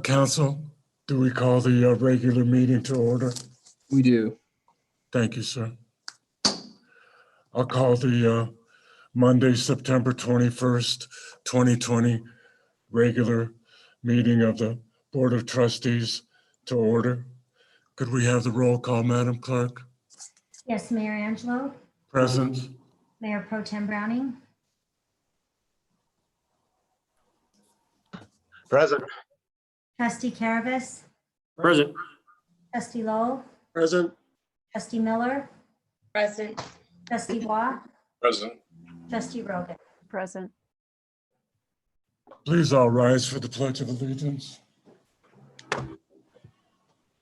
Council, do we call the regular meeting to order? We do. Thank you, sir. I'll call the Monday, September 21st, 2020 regular meeting of the Board of Trustees to order. Could we have the roll call, Madam Clerk? Yes, Mayor Angelo. Present. Mayor Pro Tem Browning. Present. Trustee Caravas. Present. Trustee Lowell. Present. Trustee Miller. Present. Trustee Waugh. Present. Trustee Rogan. Present. Please all rise for the Pledge of Allegiance.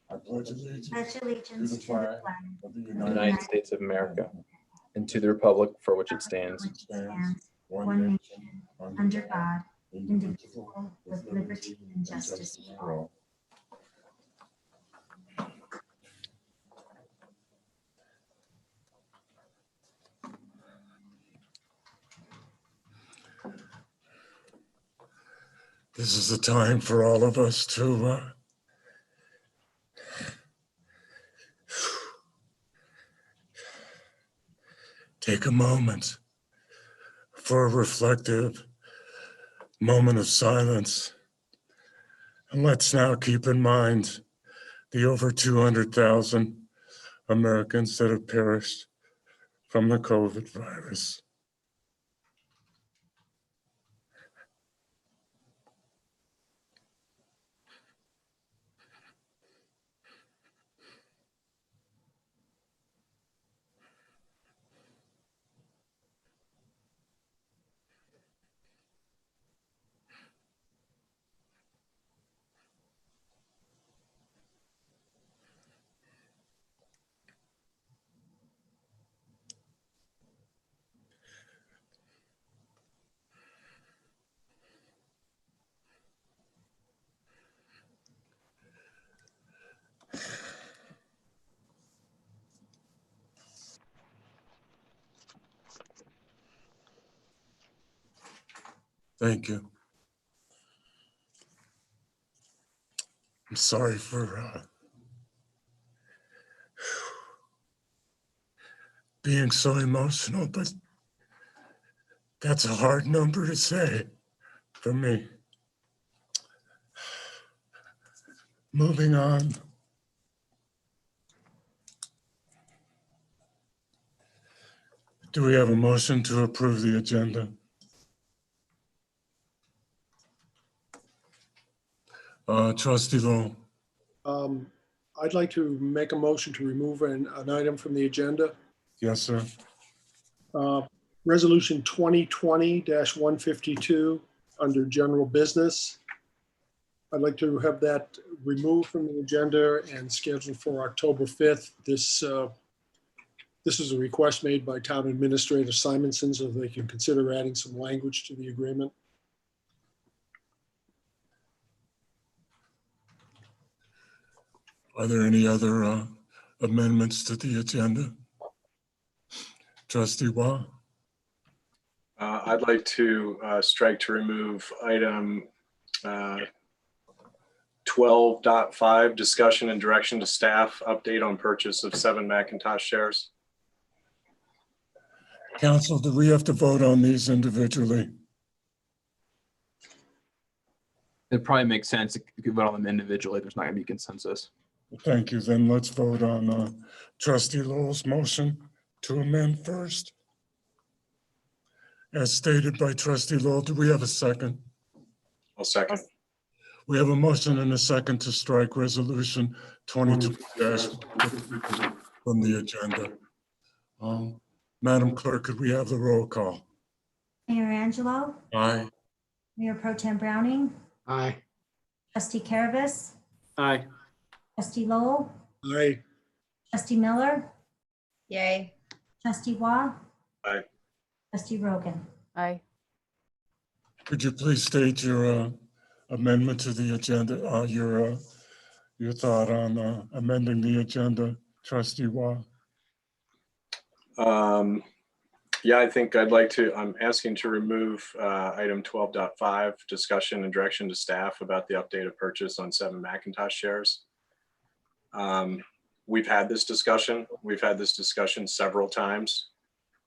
I pledge allegiance Pledge allegiance to the flag of the United States of America, and to the republic for which it stands, which stands one one nation, nation, under God, indivisible, indivisible, with liberty and justice for all. This is a time for all of us to take a moment for a reflective moment of silence. And let's now keep in mind the over 200,000 Americans that have perished from the COVID virus. Thank you. I'm sorry for being so emotional, but that's a hard number to say for me. Moving on. Do we have a motion to approve the agenda? Trustee Lowe. I'd like to make a motion to remove an item from the agenda. Yes, sir. Resolution 2020-152 under general business. I'd like to have that removed from the agenda and scheduled for October 5th. This is a request made by Town Administrator Simonson, so they can consider adding some language to the agreement. Are there any other amendments to the agenda? Trustee Waugh? I'd like to strike to remove item 12.5, discussion and direction to staff, update on purchase of 7 Macintosh shares. Council, do we have to vote on these individually? it probably makes sense if you could vote on them individually. There's not going to be consensus. Thank you. Then let's vote on Trustee Lowell's motion to amend first. As stated by Trustee Lowell, do we have a second? I'll second. We have a motion and a second to strike resolution 22- from the agenda. Madam Clerk, could we have the roll call? Mayor Angelo. Aye. Mayor Pro Tem Browning. Aye. Trustee Caravas. Aye. Trustee Lowell. Aye. Trustee Miller. Yay. Trustee Waugh. Aye. Trustee Rogan. Aye. Could you please state your amendment to the agenda, your thought on amending the agenda, Trustee Waugh? Yeah, I think I'm asking to remove item 12.5, discussion and direction to staff about the updated purchase on 7 Macintosh shares. We've had this discussion. We've had this discussion several times.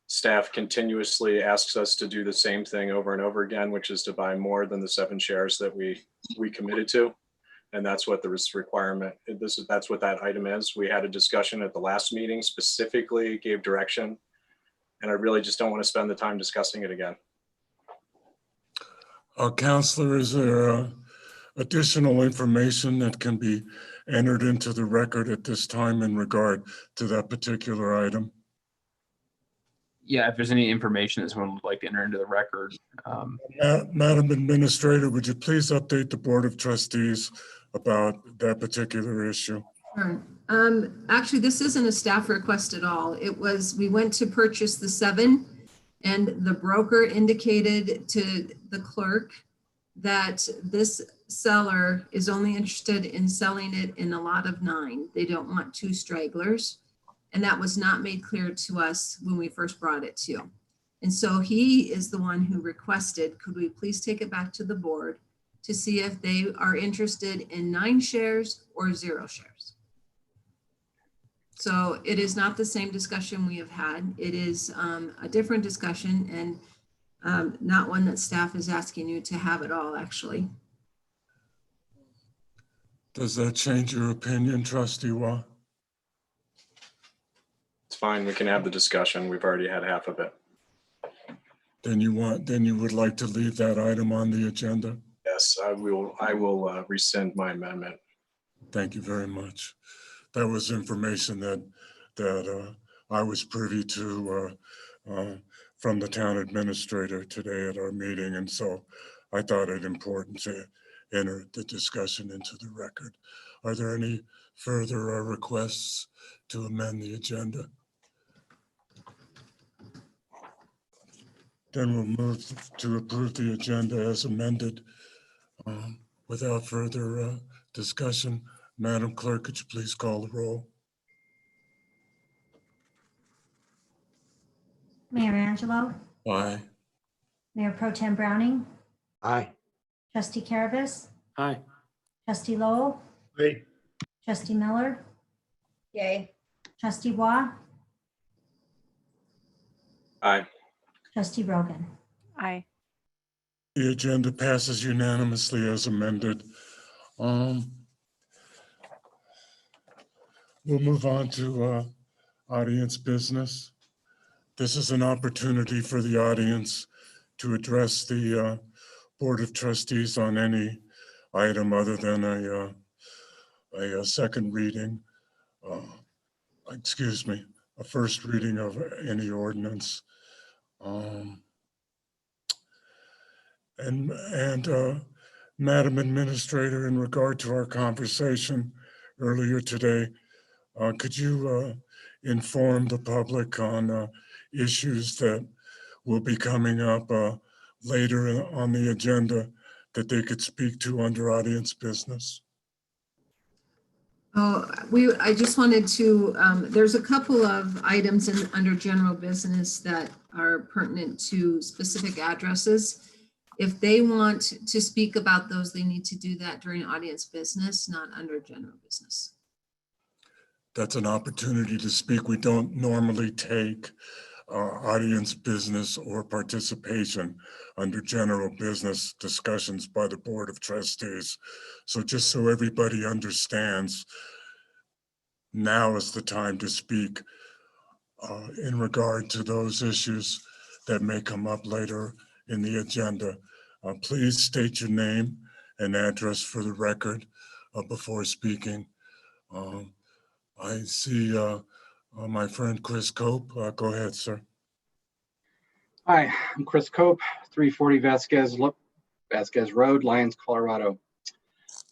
Staff continuously asks us to do the same thing over and over again, which is to buy more than the 7 shares that we committed to. And that's what the requirement, that's what that item is. We had a discussion at the last meeting, specifically gave direction. And I really just don't want to spend the time discussing it again. Counselor, is there additional information that can be entered into the record at this time in regard to that particular item? Yeah, if there's any information that someone would like to enter into the record. Madam Administrator, would you please update the Board of Trustees about that particular issue? Sure. Actually, this isn't a staff request at all. It was, we went to purchase the 7 and the broker indicated to the clerk that this seller is only interested in selling it in a lot of 9. They don't want 2 stragglers. And that was not made clear to us when we first brought it to you. And so he is the one who requested, could we please take it back to the board to see if they are interested in 9 shares or 0 shares? So it is not the same discussion we have had. It is a different discussion and not one that staff is asking you to have at all, actually. Does that change your opinion, Trustee Wah? It's fine. We can have the discussion. We've already had half of it. Then you would like to leave that item on the agenda? Yes, I will rescind my amendment. Thank you very much. That was information that I was privy to from the town administrator today at our meeting. And so I thought it important to enter the discussion into the record. Are there any further requests to amend the agenda? Then we'll move to approve the agenda as amended. Without further discussion, Madam Clerk, could you please call the roll? Mayor Angelo, Aye. Mayor Pro Tem Browning, Aye. Trustee Caravas, Aye. Trustee Lowell, Aye. Trustee Miller, Yay. Trustee Waugh, Aye. Trustee Rogan. Aye. The agenda passes unanimously as amended. We'll move on to audience business. This is an opportunity for the audience to address the Board of Trustees on any item other than a second reading, a first reading of any ordinance. Madam Administrator, in regard to our conversation earlier today, could you inform the public on issues that will be coming up later on the agenda that they could speak to under audience business? Oh, I just wanted to, there's a couple of items under general business that are pertinent to specific addresses. If they want to speak about those, they need to do that during audience business, not under general business. That's an opportunity to speak. We don't normally take audience business or participation under general business discussions by the Board of Trustees. So just so everybody understands, now is the time to speak in regard to those issues that may come up later in the agenda. Please state your name and address for the record before speaking. I see my friend Chris Cope. Go ahead, sir. Hi, I'm Chris Cope, 340 Vasquez Road, Lyons, Colorado.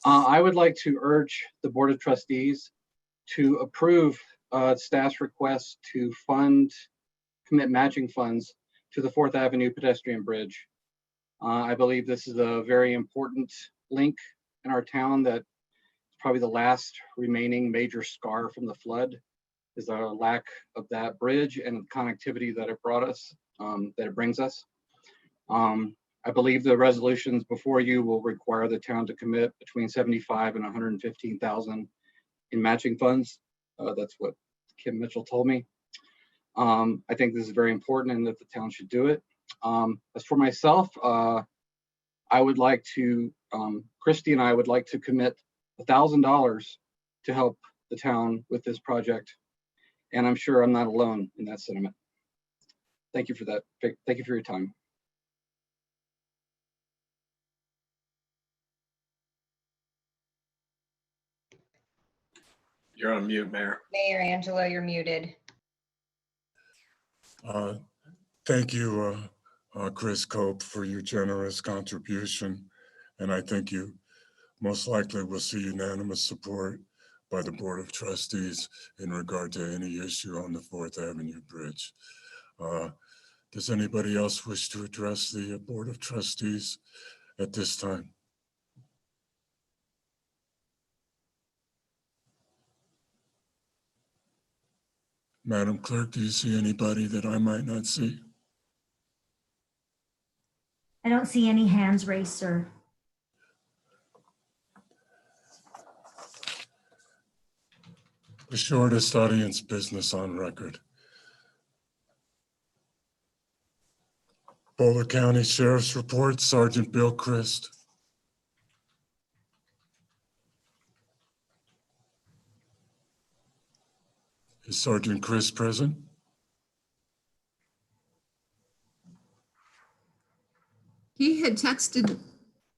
I would like to urge the Board of Trustees to approve staff's request to commit matching funds to the 4th Avenue pedestrian bridge. I believe this is a very important link in our town that probably the last remaining major scar from the flood is our lack of that bridge and connectivity that it brought us. that it brings us. I believe the resolutions before you will require the town to commit between 75 and 115,000 in matching funds. That's what Kim Mitchell told me. I think this is very important and that the town should do it. As for myself, I would like to, Christy and I would like to commit $1,000 to help the town with this project. And I'm sure I'm not alone in that sentiment. Thank you for that. Thank you for your time. You're on mute, Mayor. Mayor Angelo, you're muted. Thank you, Chris Cope, for your generous contribution. And I think you most likely will see unanimous support by the Board of Trustees in regard to any issue on the 4th Avenue Bridge. Does anybody else wish to address the Board of Trustees at this time? Madam Clerk, do you see anybody that I might not see? I don't see any hands raised, sir. The shortest audience business on record. Boulder County Sheriff's Report, Sergeant Bill Christ. Is Sergeant Christ present? He had texted,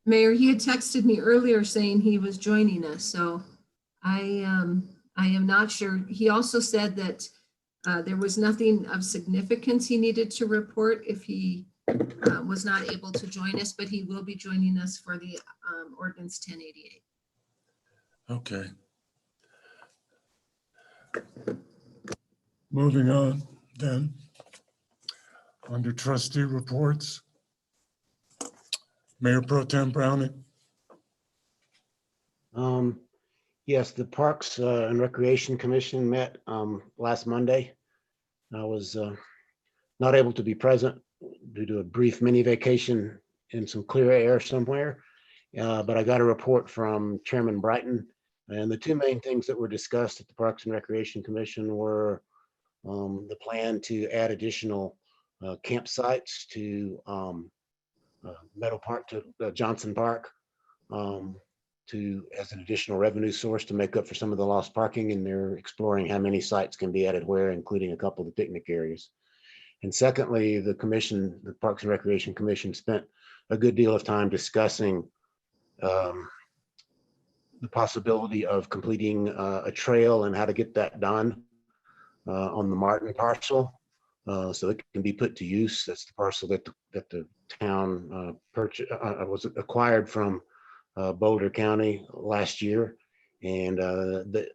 Mayor, he had texted me earlier saying he was joining us, so I am not sure. He also said that there was nothing of significance he needed to report if he was not able to join us, but he will be joining us for the ordinance 1088. Okay. Moving on then. Under trustee reports, Mayor Pro Tem Browning. Yes, the Parks and Recreation Commission met last Monday. I was not able to be present due to a brief mini vacation in some clear air somewhere, but I got a report from Chairman Brighton, and the two main things that were discussed at the Parks and Recreation Commission were the plan to add additional campsites to Meadow Park, to Johnson Park, as an additional revenue source to make up for some of the lost parking, and they're exploring how many sites can be added where, including a couple of the picnic areas. And secondly, the Parks and Recreation Commission spent a good deal of time discussing the possibility of completing a trail and how to get that done on the Martin parcel, so it can be put to use. That's the parcel that the town was acquired from Boulder County last year, and the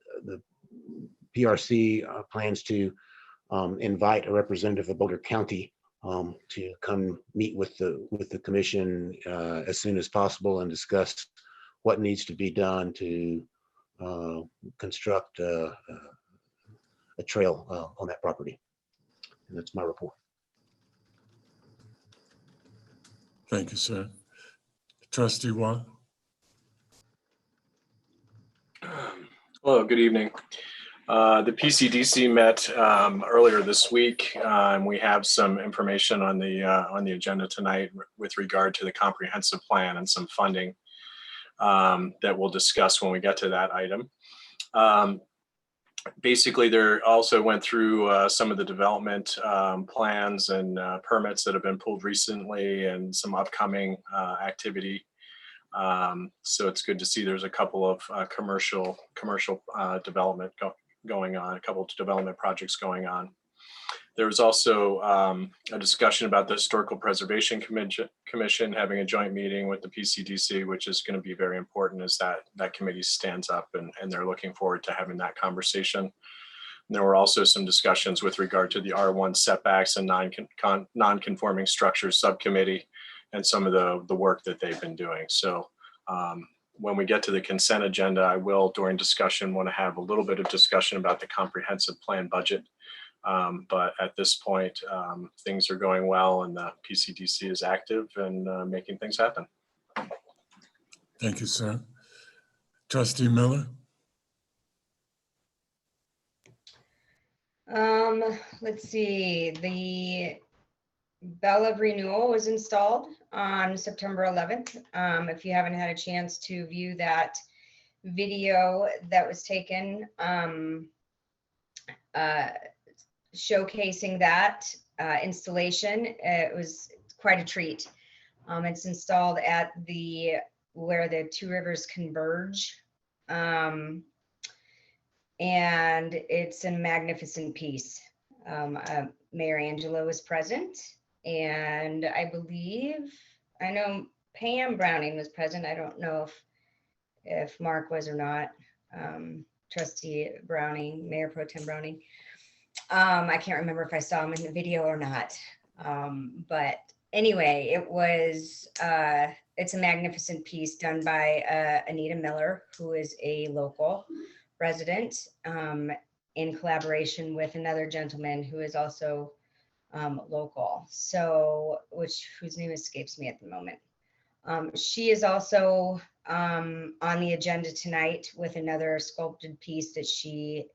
PRC plans to invite a representative of Boulder County to come meet with the commission as soon as possible and discuss what needs to be done to construct a trail on that property. And that's my report. Thank you, sir. Trustee Watt. Hello, good evening. The PCDC met earlier this week, and we have some information on the agenda tonight with regard to the comprehensive plan and some funding that we'll discuss when we get to that item. Basically, they also went through some of the development plans and permits that have been pulled recently and some upcoming activity. So it's good to see there's a couple of commercial development going on, a couple of development projects going on. There was also a discussion about the Historical Preservation Commission having a joint meeting with the PCDC, which is going to be very important as that committee stands up, and they're looking forward to having that conversation. And there were also some discussions with regard to the R1 setbacks and non-conforming structures subcommittee and some of the work that they've been doing. So when we get to the consent agenda, I will, during discussion, want to have a little bit of discussion about the comprehensive plan budget But at this point, things are going well and the PCDC is active and making things happen. Thank you, sir. Trustee Miller? Let's see, the bell of renewal was installed on September 11th. If you haven't had a chance to view that video that was taken, showcasing that installation, it was quite a treat. It's installed at where the two rivers converge. And it's a magnificent piece. Mayor Angela was present, and I know Pam Browning was present. I don't know if Mark was or not. Trustee Browning, Mayor Pro Tem Browning. I can't remember if I saw him in the video or not. But anyway, it's a magnificent piece done by Anita Miller, who is a local resident, in collaboration with another gentleman who is also local, whose name escapes me at the moment. She is also on the agenda tonight with another sculpted piece that she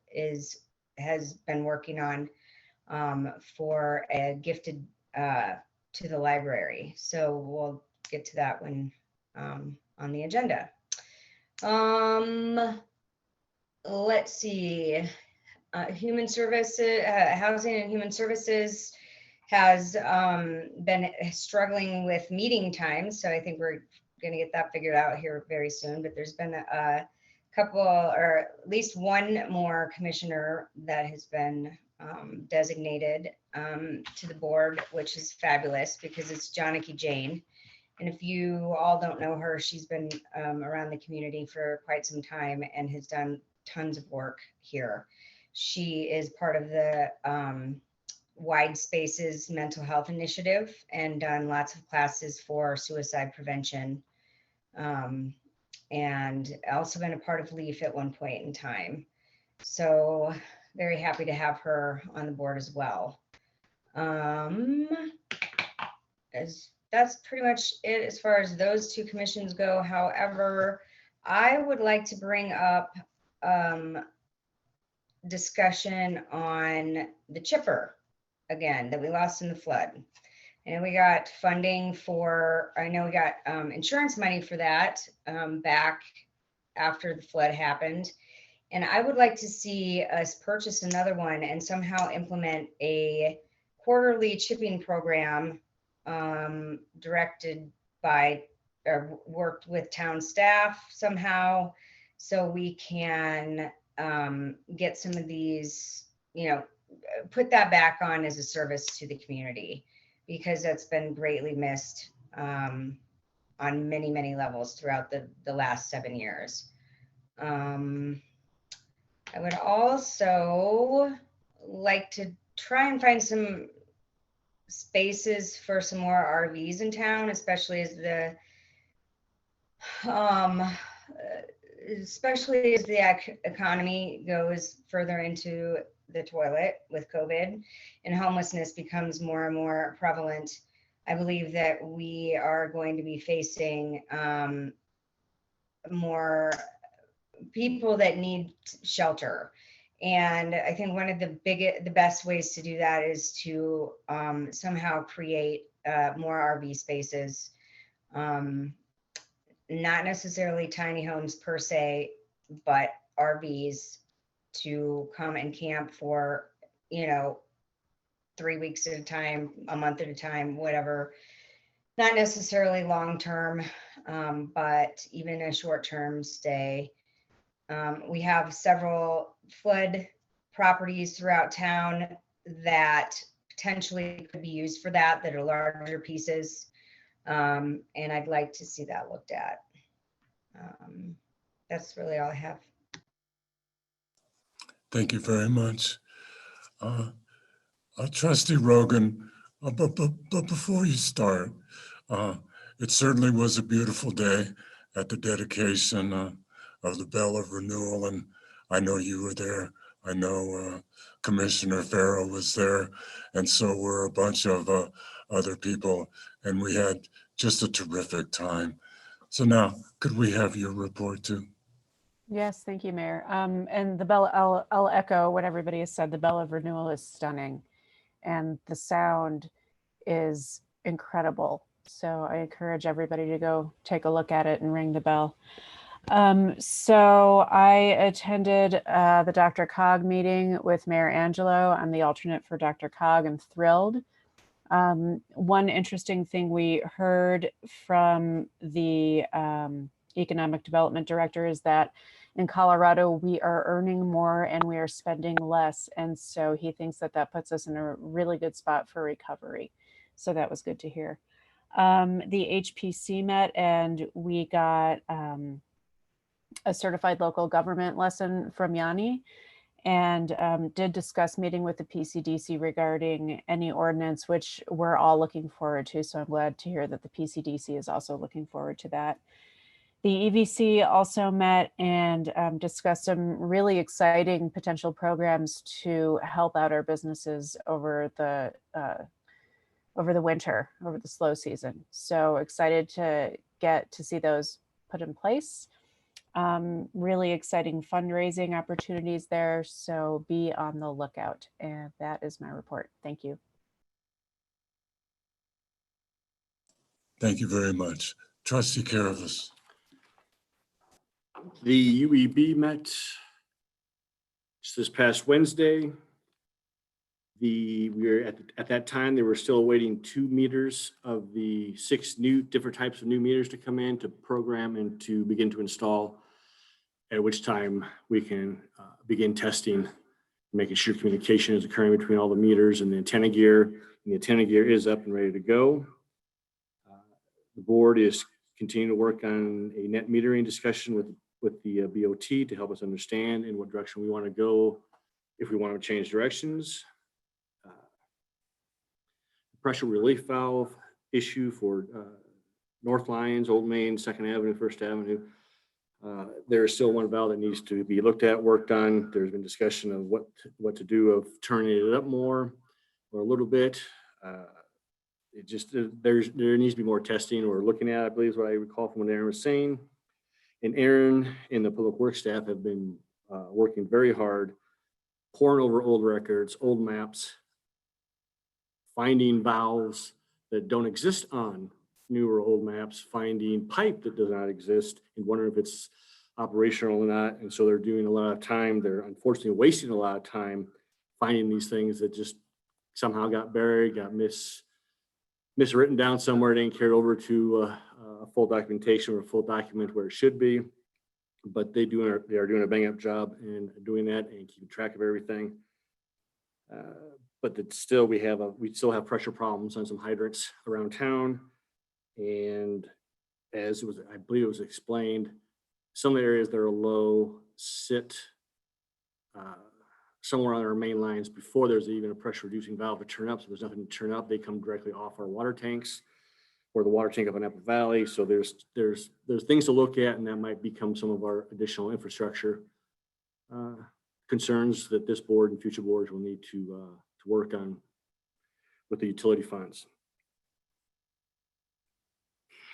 has been working on for a gifted to the library. So we'll get to that when on the agenda. Let's see. Human Services, Housing and Human Services has been struggling with meeting times. So I think we're going to get that figured out here very soon. But there's been a couple, or at least one more commissioner that has been designated to the board, which is fabulous because it's Janaki Jane. And if you all don't know her, she's been around the community for quite some time and has done tons of work here. She is part of the Wide Spaces Mental Health Initiative and done lots of classes for suicide prevention. And also been a part of LEAF at one point in time. So very happy to have her on the board as well. That's pretty much it as far as those two commissions go. However, I would like to bring up discussion on the chipper again that we lost in the flood. And we got funding for, I know we got insurance money for that back after the flood happened. And I would like to see us purchase another one and somehow implement a quarterly chipping program directed by or worked with town staff somehow, so we can get some of these, put that back on as a service to the community, because that's been greatly missed on many, many levels throughout the last 7 years. I would also like to try and find some spaces for some more RVs in town, especially as the economy goes further into the toilet with COVID and homelessness becomes more and more prevalent. I believe that we are going to be facing more people that need shelter. And I think one of the best ways to do that is to somehow create more RV spaces, not necessarily tiny homes per se, but RVs to come and camp for, 3 weeks at a time, a month at a time, whatever. Not necessarily long-term, but even a short-term stay. We have several flood properties throughout town that potentially could be used for that are larger pieces. And I'd like to see that looked at. That's really all I have. Thank you very much. Trustee Rogan, but before you start, it certainly was a beautiful day at the dedication of the Bell of Renewal, and I know you were there I know Commissioner Farrow was there, and so were a bunch of other people, and we had just a terrific time. So now, could we have your report too? Yes, thank you, Mayor. And the bell, I'll echo what everybody has said. The bell of renewal is stunning, and the sound is incredible. So I encourage everybody to go take a look at it and ring the bell. So I attended the Dr. Cog meeting with Mayor Angelo. I'm the alternate for Dr. Cog. I'm thrilled. One interesting thing we heard from the economic development director is that in Colorado, we are earning more and we are spending less. And so he thinks that that puts us in a really good spot for recovery. So that was good to hear. The HPC met and we got a certified local government lesson from Yanni, and did discuss meeting with the PCDC regarding any ordinance, which we're all looking forward to. So I'm glad to hear that the PCDC is also looking forward to that. The EVC also met and discussed some really exciting potential programs to help out our businesses over the winter, over the slow season. So excited to get to see those put in place. Really exciting fundraising opportunities there. So be on the lookout. And that is my report. Thank you. Thank you very much. Trustee Caravas. The UEB met just this past Wednesday. We were at that time, they were still awaiting 2 meters of the 6 different types of new meters to come in to program and to begin to install, at which time we can begin testing, making sure communication is occurring between all the meters and the antenna gear. And the antenna gear is up and ready to go. The board is continuing to work on a net metering discussion with the BOT to help us understand in what direction we want to go if we want to change directions. Pressure relief valve issue for North Lyons, Old Main, 2nd Avenue, 1st Avenue. There is still one valve that needs to be looked at, worked on. There's been discussion of what to do of turning it up more or a little bit. It just, there needs to be more testing or looking at, I believe is what I recall from what Aaron was saying. And Aaron and the public works staff have been working very hard, pouring over old records, old maps, finding valves that don't exist on newer old maps, finding pipe that does not exist and wondering if it's operational or not. And so they're doing a lot of time. They're unfortunately wasting a lot of time finding these things that just somehow got buried, got miswritten down somewhere, didn't carry over to a full documentation or a full document where it should be. But they are doing a bang up job in doing that and keeping track of everything. But still, we still have pressure problems on some hydrants around town. And as it was, I believe it was explained, some of the areas that are low sit somewhere on our main lines before there's even a pressure reducing valve to turn up. So there's nothing to turn up. They come directly off our water tanks or the water tank of an Apple Valley. So there's things to look at, and that might become some of our additional infrastructure concerns that this board and future boards will need to work on with the utility funds.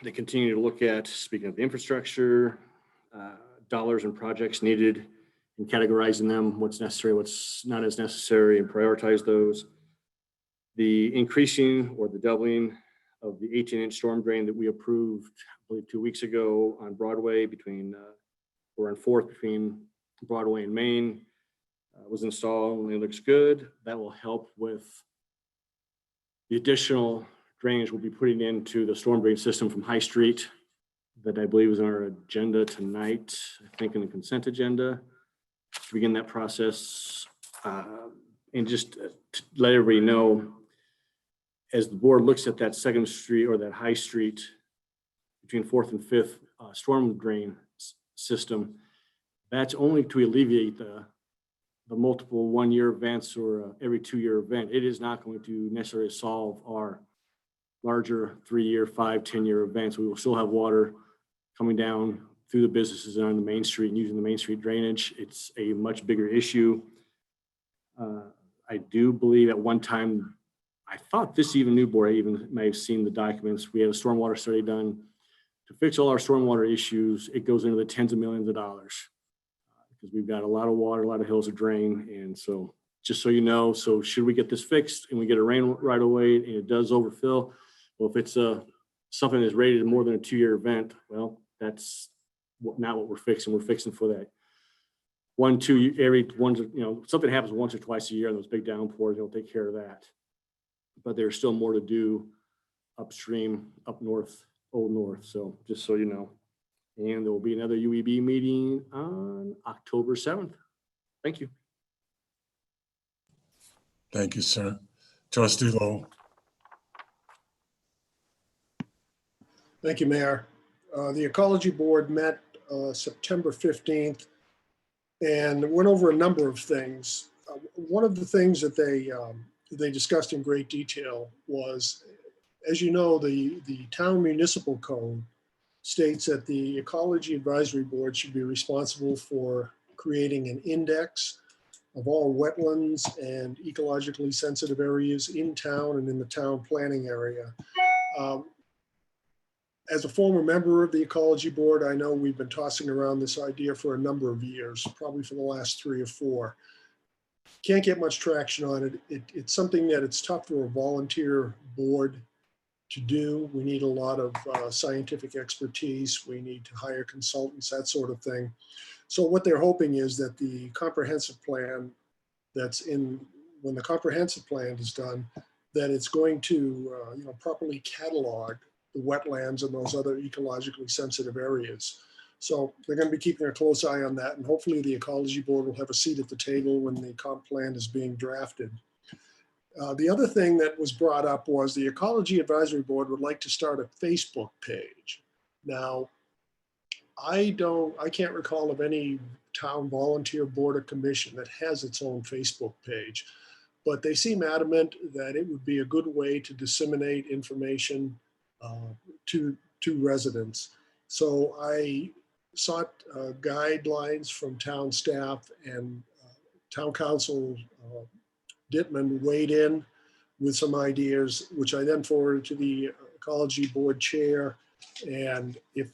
They continue to look at, speaking of the infrastructure, dollars and projects needed and categorizing them, what's necessary, what's not as necessary, and prioritize those. The increasing or the doubling of the 18-inch storm drain that we approved, I believe 2 weeks ago on Broadway or on 4th between Broadway and Main was installed and it looks good. That will help with the additional drainage we'll be putting into the storm drain system from High Street that I believe is on our agenda tonight, I think in the consent agenda, to begin that process. And just to let everybody know, as the board looks at that 2nd Street or that High Street between 4th and 5th storm drain system, that's only to alleviate the multiple 1-year events or every 2-year event. It is not going to necessarily solve our larger 3-year, 5, 10-year events. We will still have water coming down through the businesses and on the main street and using the main street drainage. It's a much bigger issue. I do believe at one time, I thought this even new board, I even may have seen the documents. We had a stormwater study done to fix all our stormwater issues. It goes into the tens of millions of dollars because we've got a lot of water, a lot of hills to drain. And so just so you know, so should we get this fixed and we get a rain right away and it does overfill? Well, if it's something that's rated more than a 2-year event, well, that's not what we're fixing. We're fixing for that 1, 2, every one, something happens once or twice a year and those big downpours, they'll take care of that. But there's still more to do upstream, up north, old north. So just so you know. And there will be another UEB meeting on October 7th. Thank you. Thank you, sir. Trustee Lowell. Thank you, Mayor. The Ecology Board met September 15th and went over a number of things. One of the things that they discussed in great detail was, as you know, the town municipal code states that the Ecology Advisory Board should be responsible for creating an index of all wetlands and ecologically sensitive areas in town and in the town planning area. As a former member of the Ecology Board, I know we've been tossing around this idea for a number of years, probably for the last 3 or 4. Can't get much traction on it. It's something that it's tough for a volunteer board to do. We need a lot of scientific expertise. We need to hire consultants, that sort of thing. So what they're hoping is that the comprehensive plan when the comprehensive plan is done, that it's going to properly catalog the wetlands and those other ecologically sensitive areas. So they're going to be keeping a close eye on that, and hopefully the Ecology Board will have a seat at the table when the comp plan is being drafted. The other thing that was brought up was the Ecology Advisory Board would like to start a Facebook page. Now, I can't recall of any town volunteer board or commission that has its own Facebook page, but they seem adamant that it would be a good way to disseminate information to residents. So I sought guidelines from town staff, and town council Dittman weighed in with some ideas, which I then forwarded to the Ecology Board chair. And if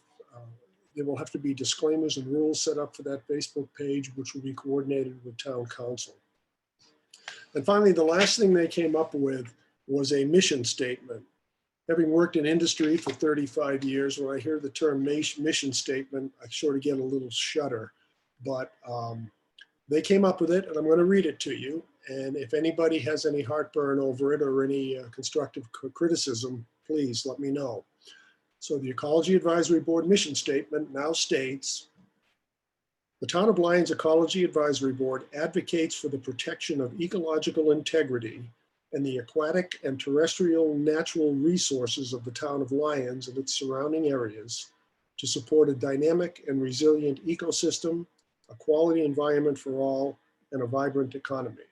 there will have to be disclaimers and rules set up for that Facebook page, which will be coordinated with town council. And finally, the last thing they came up with was a mission statement. Having worked in industry for 35 years, when I hear the term mission statement, I sort of get a little shudder. But they came up with it, and I'm going to read it to you. And if anybody has any heartburn over it or any constructive criticism, please let me know. So the Ecology Advisory Board mission statement now states, the Town of Lyons Ecology Advisory Board advocates for the protection of ecological integrity and the aquatic and terrestrial natural resources of the town of Lyons and its surrounding areas to support a dynamic and resilient ecosystem, a quality environment for all, and a vibrant economy.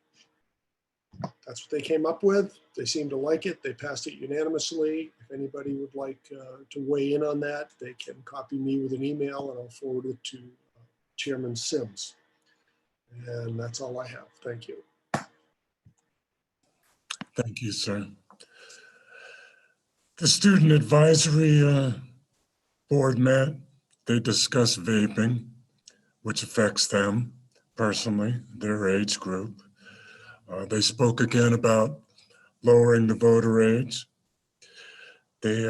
That's what they came up with. They seem to like it. They passed it unanimously. If anybody would like to weigh in on that, they can copy me with an email and I'll forward it to Chairman Sims. And that's all I have. Thank you. Thank you, sir. The Student Advisory Board met. They discussed vaping, which affects them personally, their age group. They spoke again about lowering the voter age. They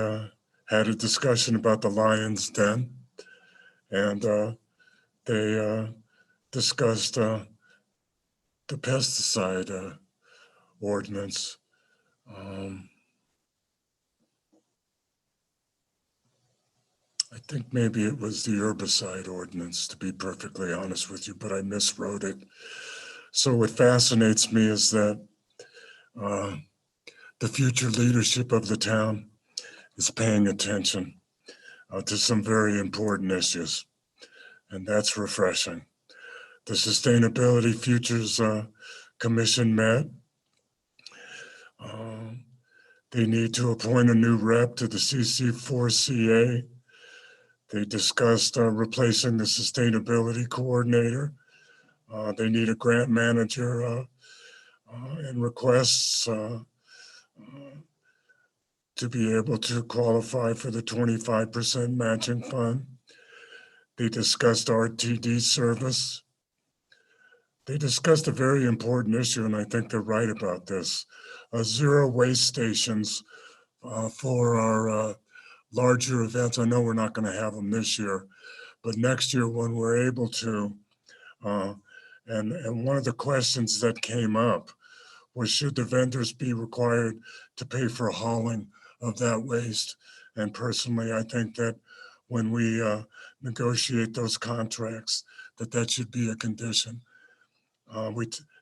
had a discussion about the Lions Den, and they discussed the pesticide ordinance. I think maybe it was the herbicide ordinance, to be perfectly honest with you, but I miswrote it. So what fascinates me is that the future leadership of the town is paying attention to some very important issues, and that's refreshing. The Sustainability Futures Commission met. They need to appoint a new rep to the CC4CA. They discussed replacing the sustainability coordinator. They need a grant manager and requests to be able to qualify for the 25% matching fund. They discussed RTD service. They discussed a very important issue, and I think they're right about this. Zero waste stations for our larger events. I know we're not going to have them this year, but next year when we're able to. And one of the questions that came up was, should the vendors be required to pay for hauling of that waste? And personally, I think that when we negotiate those contracts, that should be a condition.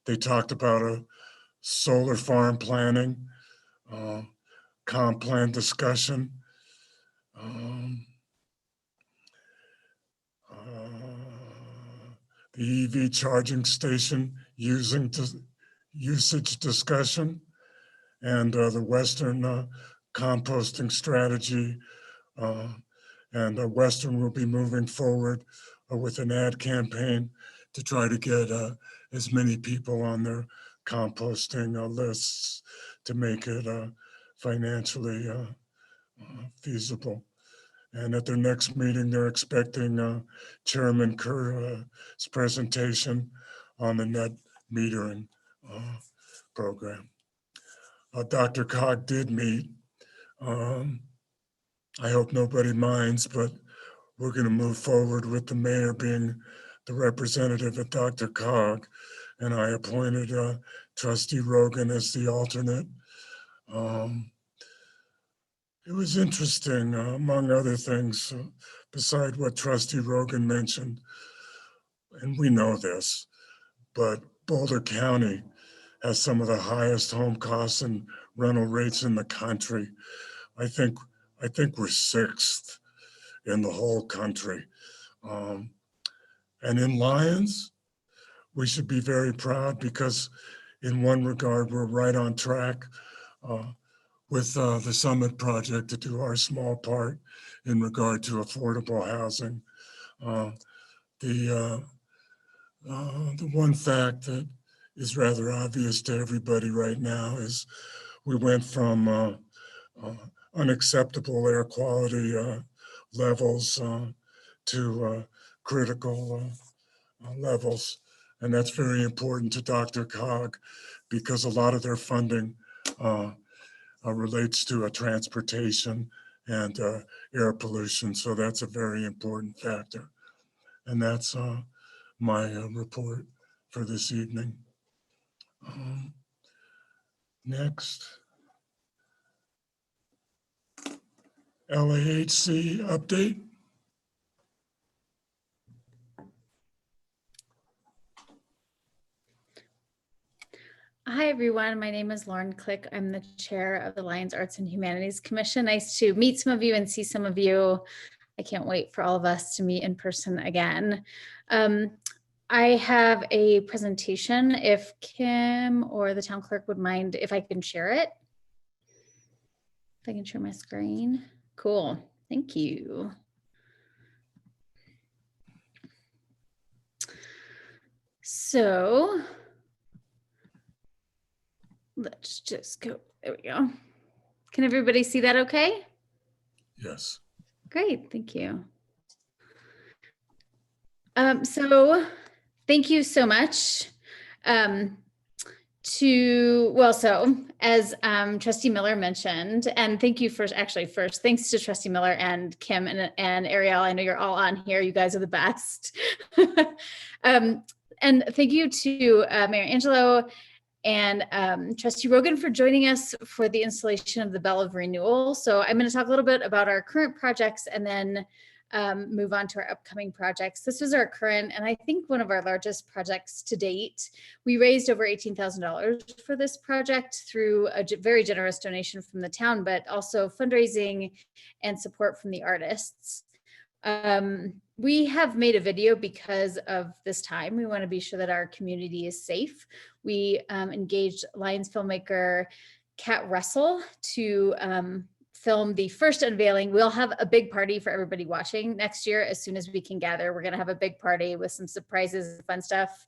They talked about a solar farm planning, comp plan discussion. The EV charging station usage discussion, and the Western composting strategy. And Western will be moving forward with an ad campaign to try to get as many people on their composting lists to make it financially feasible. And at their next meeting, they're expecting Chairman Kerr's presentation on the net metering program. Dr. Cog did meet. I hope nobody minds, but we're going to move forward with the mayor being the representative of Dr. Cog. And I appointed Trustee Rogan as the alternate. It was interesting, among other things, beside what Trustee Rogan mentioned, and we know this, but Boulder County has some of the highest home costs and rental rates in the country. I think we're sixth in the whole country. And in Lyons, we should be very proud because in one regard, we're right on track with the Summit Project to do our small part in regard to affordable housing. The one fact that is rather obvious to everybody right now is we went from unacceptable air quality levels to critical levels. And that's very important to Dr. Cog because a lot of their funding relates to transportation and air pollution. So that's a very important factor. And that's my report for this evening. Next. LAHC update. Hi, everyone. My name is Lauren Click. I'm the chair of the Lyons Arts and Humanities Commission. Nice to meet some of you and see some of you. I can't wait for all of us to meet in person again. I have a presentation. If Kim or the town clerk would mind if I can share it. If I can share my screen. Cool. Thank you. So let's just go. There we go. Can everybody see that okay? Yes. Great. Thank you. So thank you so much. So as Trustee Miller mentioned, and thank you first, thanks to Trustee Miller and Kim and Ariel. I know you're all on here. You guys are the best. And thank you to Mayor Angelo and Trustee Rogan for joining us for the installation of the Bell of Renewal. So I'm going to talk a little bit about our current projects and then move on to our upcoming projects. This was our current, and I think one of our largest projects to date. We raised over $18,000 for this project through a very generous donation from the town, but also fundraising and support from the artists. We have made a video because of this time. We want to be sure that our community is safe. We engaged Lyons filmmaker Kat Russell to film the first unveiling. We'll have a big party for everybody watching next year. As soon as we can gather, we're going to have a big party with some surprises, fun stuff.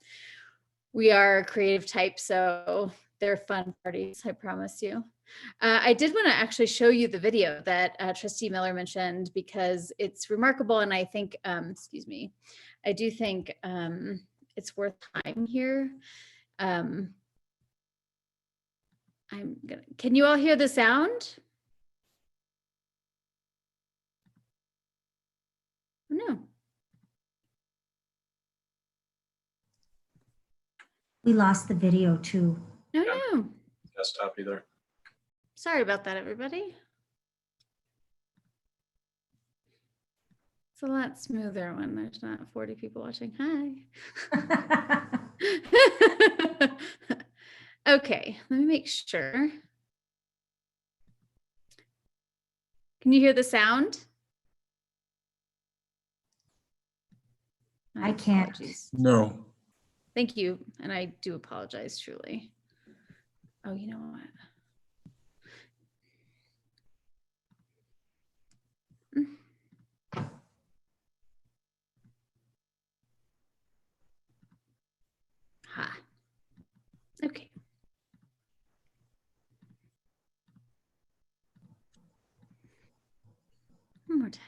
We are creative types, so They're fun parties, I promise you. I did want to actually show you the video that Trustee Miller mentioned because it's remarkable, and I think, excuse me, I do think it's worth time here. Can you all hear the sound? No. We lost the video too. No. Desktop either. Sorry about that, everybody. It's a lot smoother when there's not 40 people watching. Hi. Okay, let me make sure. Can you hear the sound? I can't. Apologies. No. Thank you, and I do apologize truly. Oh, you know what? Ha. Okay. One more time.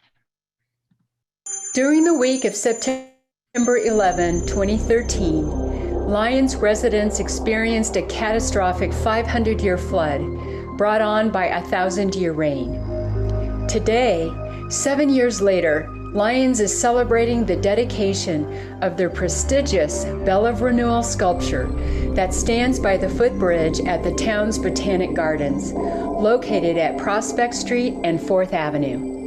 During the week of September 11, 2013, Lyons residents experienced a catastrophic 500-year flood brought on by a 1,000-year rain. Today, 7 years later, Lyons is celebrating the dedication of their prestigious Bell of Renewal sculpture that stands by the footbridge at the town's Botanic Gardens, located at Prospect Street and 4th Avenue.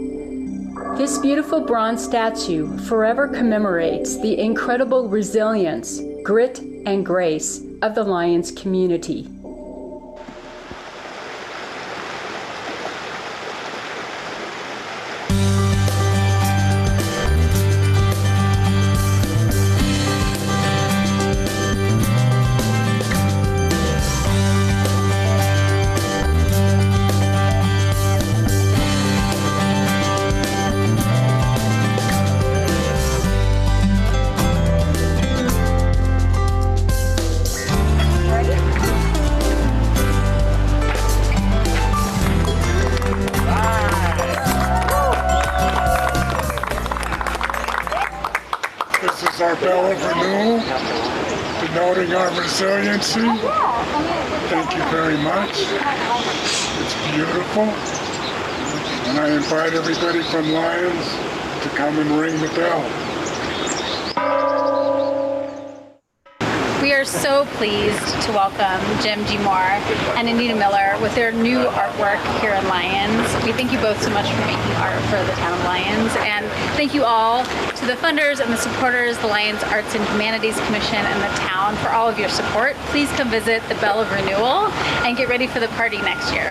This beautiful bronze statue forever commemorates the incredible resilience, grit, and grace of the Lyons community. This is our Bell of Renewal, denoting our resiliency. Thank you very much. It's beautiful. And I invite everybody from Lyons to come and ring the bell. We are so pleased to welcome Jim G. Moore and Anita Miller with their new artwork here in Lyons. We thank you both so much for making art for the town of Lyons. And thank you all to the funders and the supporters, the Lyons Arts and Humanities Commission and the town for all of your support. Please come visit the Bell of Renewal and get ready for the party next year.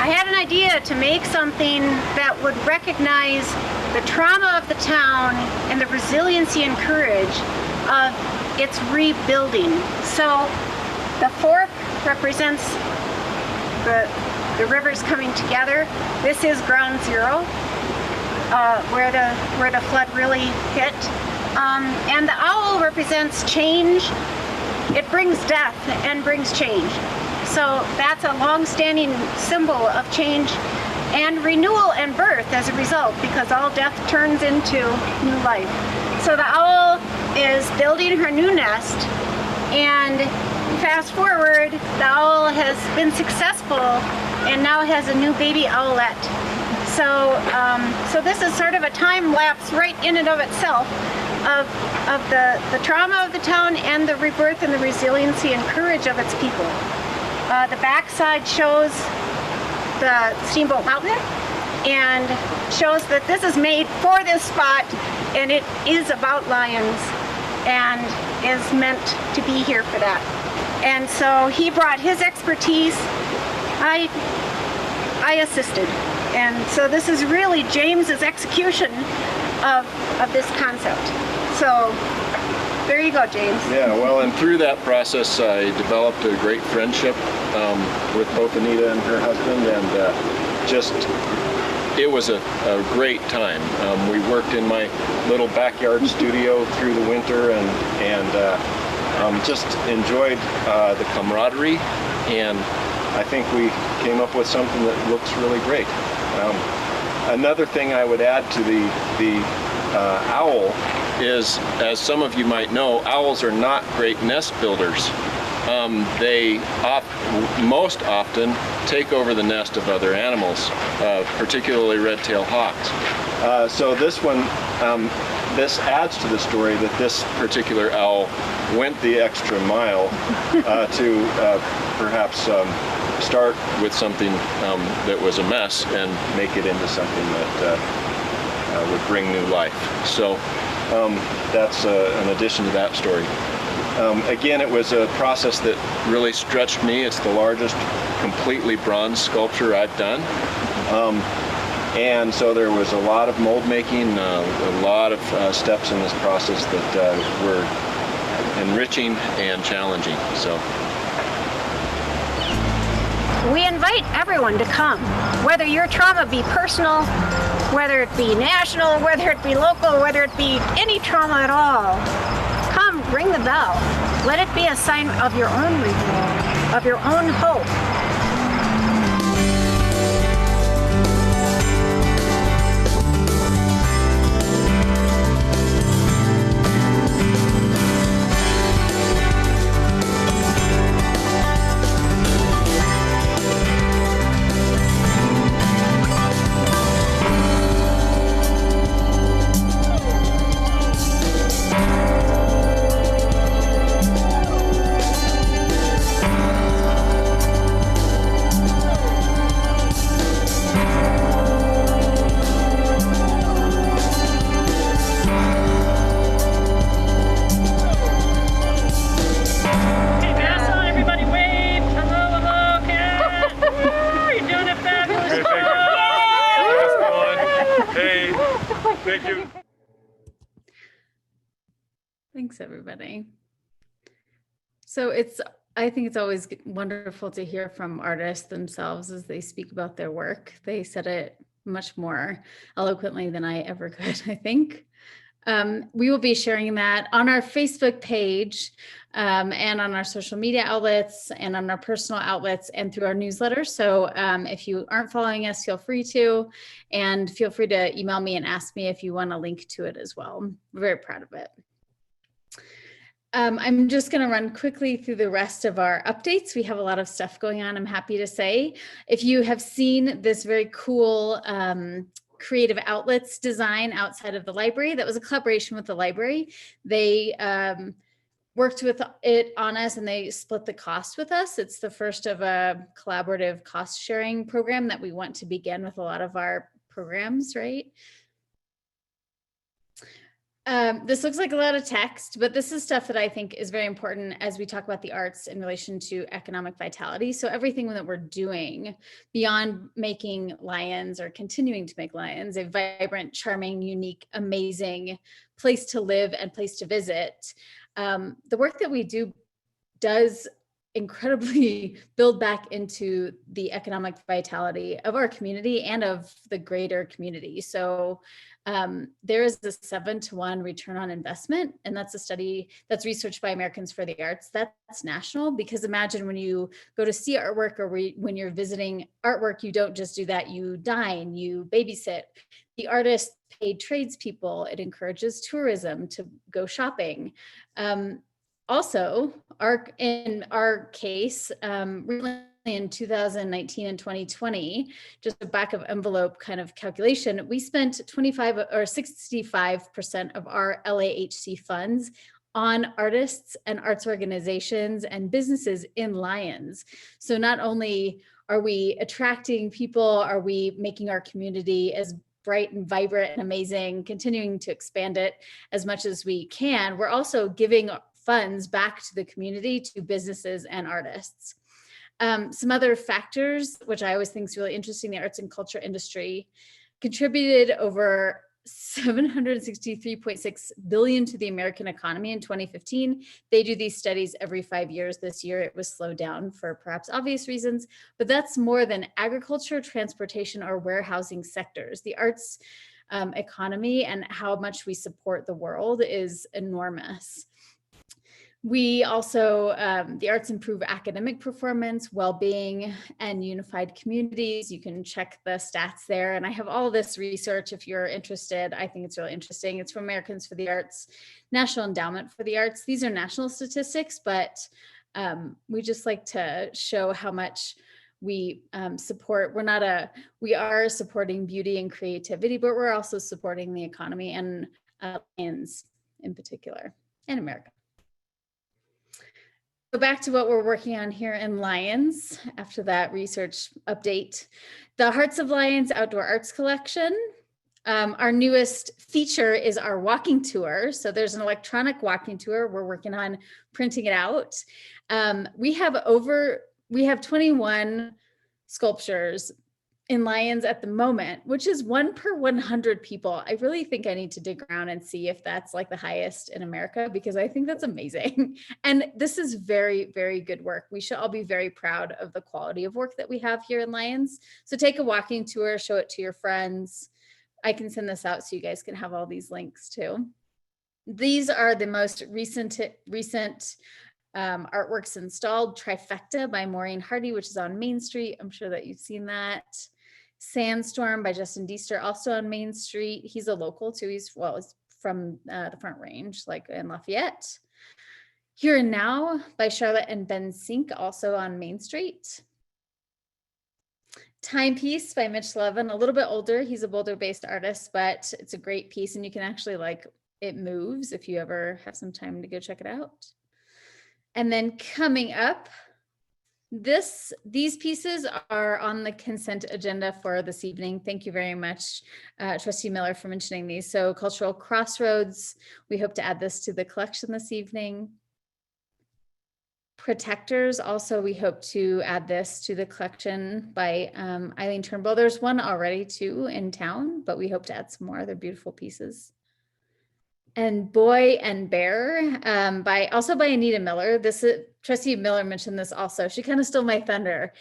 I had an idea to make something that would recognize the trauma of the town and the resiliency and courage of its rebuilding. So the fork represents the rivers coming together. This is ground zero, where the flood really hit. And the owl represents change. It brings death and brings change. So that's a long-standing symbol of change and renewal and birth as a result, because all death turns into new life. So the owl is building her new nest, and fast forward, the owl has been successful and now has a new baby owlet. So, so this is sort of a time lapse right in and of itself of the trauma of the town and the rebirth and the resiliency and courage of its people. The backside shows the Steamboat Mountain and shows that this is made for this spot, and it is about Lyons and is meant to be here for that. And so he brought his expertise. I assisted. And so this is really James's execution of this concept. So there you go, James. Yeah, well, and through that process, I developed a great friendship with both Anita and her husband, and just it was a great time. We worked in my little backyard studio through the winter and just enjoyed the camaraderie, and I think we came up with something that looks really great. Another thing I would add to the owl is, as some of you might know, owls are not great nest builders. They most often take over the nest of other animals, particularly red-tailed hawks. So this one, this adds to the story that this particular owl went the extra mile to perhaps start with something that was a mess and make it into something that would bring new life. So that's an addition to that story. Again, it was a process that really stretched me. It's the largest completely bronze sculpture I've done. And so there was a lot of mold making, a lot of steps in this process that were enriching and challenging. So We invite everyone to come, whether your trauma be personal, whether it be national, whether it be local, whether it be any trauma at all. Come, ring the bell. Let it be a sign of your own renewal, of your own hope. Thanks, everybody. So I think it's always wonderful to hear from artists themselves as they speak about their work. They said it much more eloquently than I ever could, I think. We will be sharing that on our Facebook page and on our social media outlets and on our personal outlets and through our newsletter. So if you aren't following us, feel free to, and feel free to email me and ask me if you want a link to it as well. We're very proud of it. I'm just going to run quickly through the rest of our updates. We have a lot of stuff going on, I'm happy to say. If you have seen this very cool creative outlets design outside of the library, that was a collaboration with the library. They worked with it on us and they split the cost with us. It's the first of a collaborative cost sharing program that we want to begin with a lot of our programs, right? This looks like a lot of text, but this is stuff that I think is very important as we talk about the arts in relation to economic vitality. So everything that we're doing beyond making Lions or continuing to make Lions a vibrant, charming, unique, amazing place to live and place to visit, the work that we do does incredibly build back into the economic vitality of our community and of the greater community. So there is a 7-to-1 return on investment, and that's a study that's researched by Americans for the Arts. That's national, because imagine when you go to see artwork or when you're visiting artwork, you don't just do that, you dine, you babysit. The artist paid tradespeople. It encourages tourism to go shopping. Also, in our case, in 2019 and 2020, just a back of envelope kind of calculation, we spent 25 or 65% of our LAHC funds on artists and arts organizations and businesses in Lions. So not only are we attracting people, are we making our community as bright and vibrant and amazing, continuing to expand it as much as we can, we're also giving funds back to the community, to businesses and artists. Some other factors, which I always think is really interesting, the arts and culture industry contributed over $763.6 billion to the American economy in 2015. They do these studies every 5 years. This year it was slowed down for perhaps obvious reasons, but that's more than agriculture, transportation, or warehousing sectors. The arts economy and how much we support the world is enormous. We also, the arts improve academic performance, well-being, and unified communities. You can check the stats there. And I have all this research if you're interested. I think it's really interesting. It's from Americans for the Arts, National Endowment for the Arts. These are national statistics, but we just like to show how much we support. We are supporting beauty and creativity, but we're also supporting the economy and Lions in particular in America. Go back to what we're working on here in Lions after that research update. The Hearts of Lions Outdoor Arts Collection. Our newest feature is our walking tour. So there's an electronic walking tour. We're working on printing it out. We have 21 sculptures in Lions at the moment, which is 1 per 100 people. I really think I need to dig around and see if that's like the highest in America, because I think that's amazing. And this is very, very good work. We should all be very proud of the quality of work that we have here in Lions. So take a walking tour, show it to your friends. I can send this out so you guys can have all these links too. These are the most recent artworks installed. Trifecta by Maureen Hardy, which is on Main Street. I'm sure that you've seen that. Sandstorm by Justin Deaster, also on Main Street. He's a local too. He's from the Front Range, like in Lafayette. Here and Now by Charlotte and Ben Sink, also on Main Street. Timepiece by Mitch Levin, a little bit older. He's a Boulder-based artist, but it's a great piece, and you can actually it moves if you ever have some time to go check it out. And then coming up, these pieces are on the consent agenda for this evening. Thank you very much, Trustee Miller, for mentioning these. So Cultural Crossroads, we hope to add this to the collection this evening. Protectors, also we hope to add this to the collection by Eileen Turnbull. There's one already too in town, but we hope to add some more. They're beautiful pieces. And Boy and Bear also by Anita Miller. Trustee Miller mentioned this also. She kind of stole my thunder.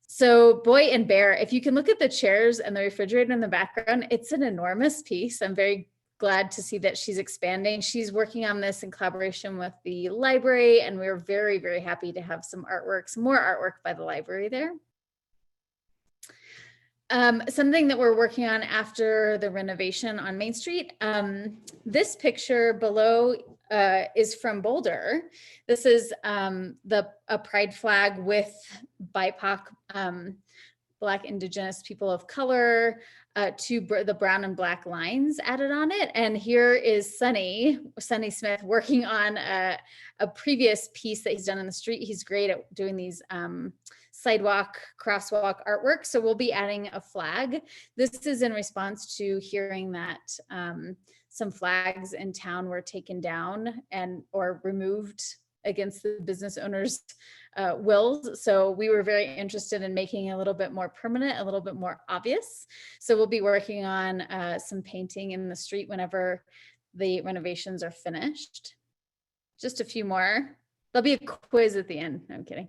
So Boy and Bear, if you can look at the chairs and the refrigerator in the background, it's an enormous piece. I'm very glad to see that she's expanding. She's working on this in collaboration with the library, and we're very, very happy to have some more artwork by the library there. Something that we're working on after the renovation on Main Street. This picture below is from Boulder. This is a pride flag with BIPOC, Black, Indigenous, people of color, the brown and black lines added on it. And here is Sonny Smith working on a previous piece that he's done in the street. He's great at doing these sidewalk, crosswalk artwork. So we'll be adding a flag. This is in response to hearing that some flags in town were taken down or removed against the business owners' wills. So we were very interested in making it a little bit more permanent, a little bit more obvious. So we'll be working on some painting in the street whenever the renovations are finished. Just a few more. There'll be a quiz at the end. No, I'm kidding.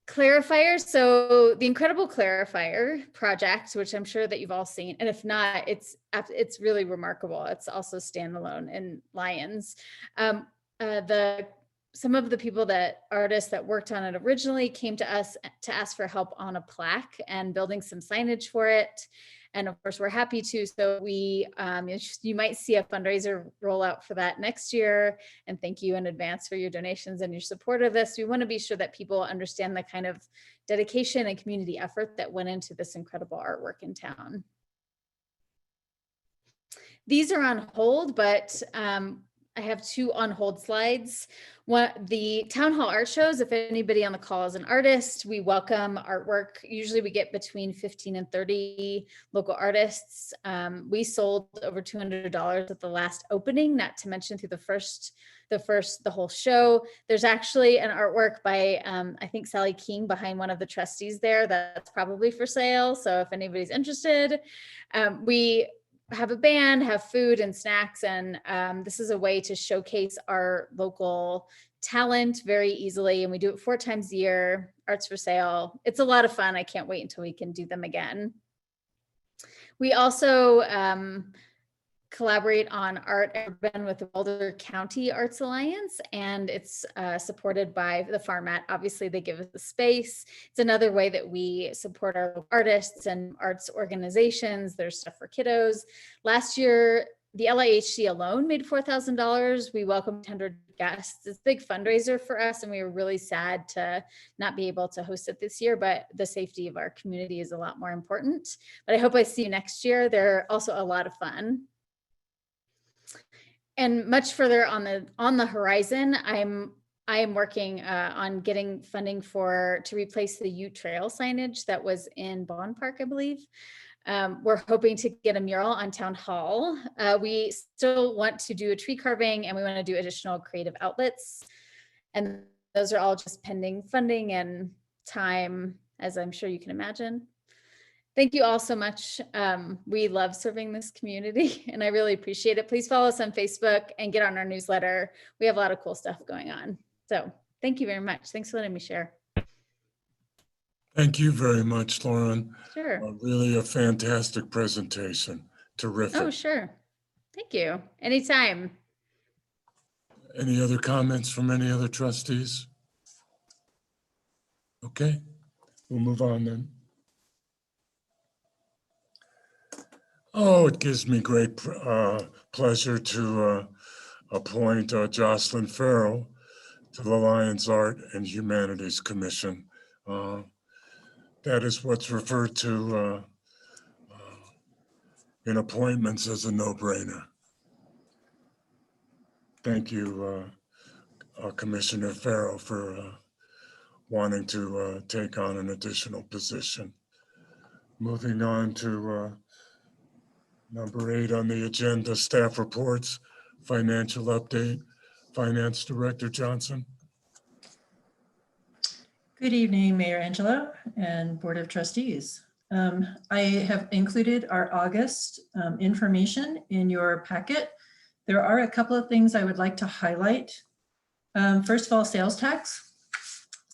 Clarifier. So the Incredible Clarifier project, which I'm sure that you've all seen, and if not, it's really remarkable. It's also standalone in Lions. Some of the artists that worked on it originally came to us to ask for help on a plaque and building some signage for it. And of course, we're happy to. So you might see a fundraiser rollout for that next year. And thank you in advance for your donations and your support of this. We want to be sure that people understand the kind of dedication and community effort that went into this incredible artwork in town. These are on hold, but I have two on hold slides. The town hall art shows, if anybody on the call is an artist, we welcome artwork. Usually we get between 15 and 30 local artists. We sold over $200 at the last opening, not to mention through the whole show. There's actually an artwork by, I think Sally King behind one of the trustees there. That's probably for sale. So if anybody's interested, we have a band, have food and snacks, and this is a way to showcase our local talent very easily. And we do it 4 times a year. Art's for sale. It's a lot of fun. I can't wait until we can do them again. We also collaborate on art urban with the Boulder County Arts Alliance, and it's supported by the Farmat. Obviously, they give us the space. It's another way that we support our artists and arts organizations. There's stuff for kiddos. Last year, the LIHC alone made $4,000. We welcomed 100 guests. It's a big fundraiser for us, and we were really sad to not be able to host it this year, but the safety of our community is a lot more important. But I hope I see you next year. They're also a lot of fun. And much further on the horizon, I am working on getting funding to replace the Ute Trail signage that was in Bond Park, I believe. We're hoping to get a mural on Town Hall. We still want to do a tree carving, and we want to do additional creative outlets. And those are all just pending funding and time, as I'm sure you can imagine. Thank you all so much. We love serving this community, and I really appreciate it. Please follow us on Facebook and get on our newsletter. We have a lot of cool stuff going on. So thank you very much. Thanks for letting me share. Thank you very much, Lauren. Sure. Really a fantastic presentation. Terrific. Oh, sure. Thank you. Anytime. Any other comments from any other trustees? Okay, we'll move on then. Oh, it gives me great pleasure to appoint Jocelyn Farrell to the Lions Art and Humanities Commission. That is what's referred to in appointments as a no-brainer. Thank you, Commissioner Farrell, for wanting to take on an additional position. Moving on to number 8 on the agenda, staff reports, financial update. Finance Director Johnson. Good evening, Mayor Angelo and Board of Trustees. I have included our August information in your packet. There are a couple of things I would like to highlight. First of all, sales tax.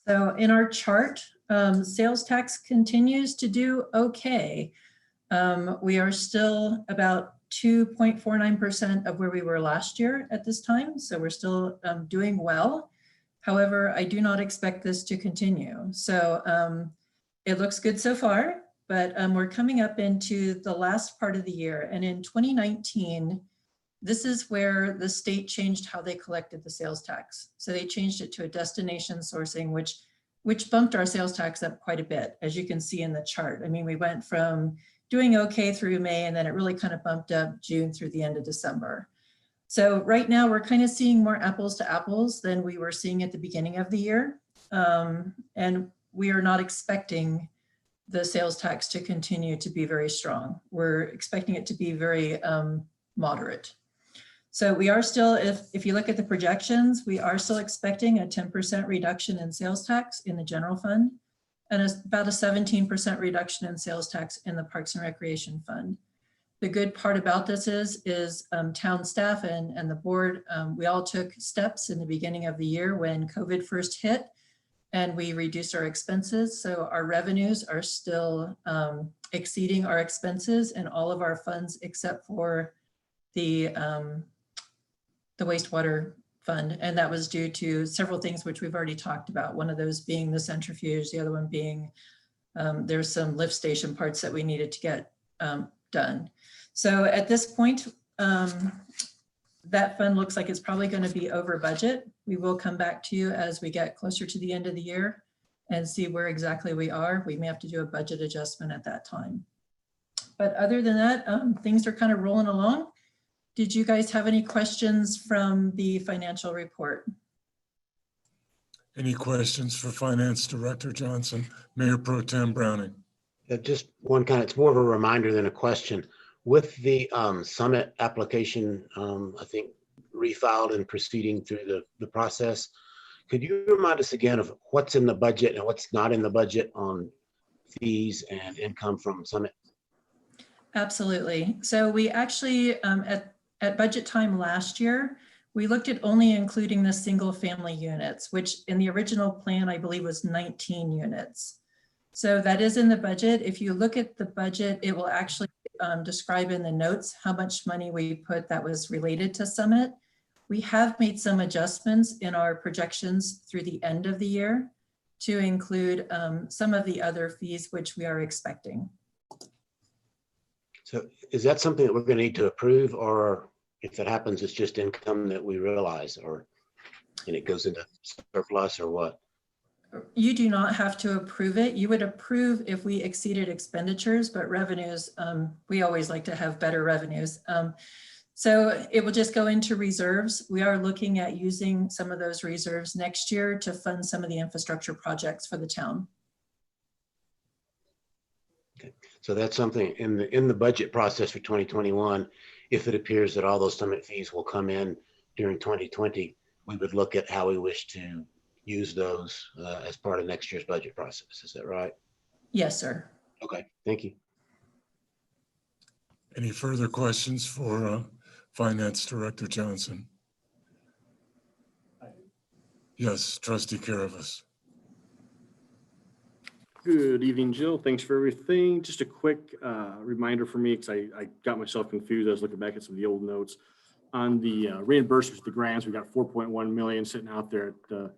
So in our chart, sales tax continues to do okay. We are still about 2.49% of where we were last year at this time. So we're still doing well. However, I do not expect this to continue. So it looks good so far, but we're coming up into the last part of the year. And in 2019, this is where the state changed how they collected the sales tax. So they changed it to a destination sourcing, which bumped our sales tax up quite a bit, as you can see in the chart. I mean, we went from doing okay through May, and then it really kind of bumped up June through the end of December. So right now we're kind of seeing more apples to apples than we were seeing at the beginning of the year. And we are not expecting the sales tax to continue to be very strong. We're expecting it to be very moderate. So we are still, if you look at the projections, we are still expecting a 10% reduction in sales tax in the general fund, and about a 17% reduction in sales tax in the Parks and Recreation Fund. The good part about this is town staff and the board, we all took steps in the beginning of the year when COVID first hit, and we reduced our expenses. So our revenues are still exceeding our expenses in all of our funds except for the wastewater fund. And that was due to several things which we've already talked about. One of those being the centrifuge, the other one being there's some lift station parts that we needed to get done. So at this point, that fund looks like it's probably going to be over budget. We will come back to you as we get closer to the end of the year and see where exactly we are. We may have to do a budget adjustment at that time. But other than that, things are kind of rolling along. Did you guys have any questions from the financial report? Any questions for Finance Director Johnson? Mayor Pro Tem Browning? Just one kind, it's more of a reminder than a question. With the summit application, I think refiled and proceeding through the process, could you remind us again of what's in the budget and what's not in the budget on fees and income from summit? Absolutely. So we actually, at budget time last year, we looked at only including the single family units, which in the original plan, I believe was 19 units. So that is in the budget. If you look at the budget, it will actually describe in the notes how much money we put that was related to Summit. We have made some adjustments in our projections through the end of the year to include some of the other fees which we are expecting. So is that something that we're going to need to approve, or if it happens, it's just income that we realize, or and it goes into surplus, or what? You do not have to approve it. You would approve if we exceeded expenditures, but revenues, we always like to have better revenues. So it will just go into reserves. We are looking at using some of those reserves next year to fund some of the infrastructure projects for the town. Okay, so that's something in the budget process for 2021. If it appears that all those summit fees will come in during 2020, we would look at how we wish to use those as part of next year's budget process. Is that right? Yes, sir. Okay, thank you. Any further questions for Finance Director Johnson? Yes, Trustee Caravas. Good evening, Jill. Thanks for everything. Just a quick reminder for me, because I got myself confused. I was looking back at some of the old notes. On the reimbursements, the grants, we got 4.1 million sitting out there at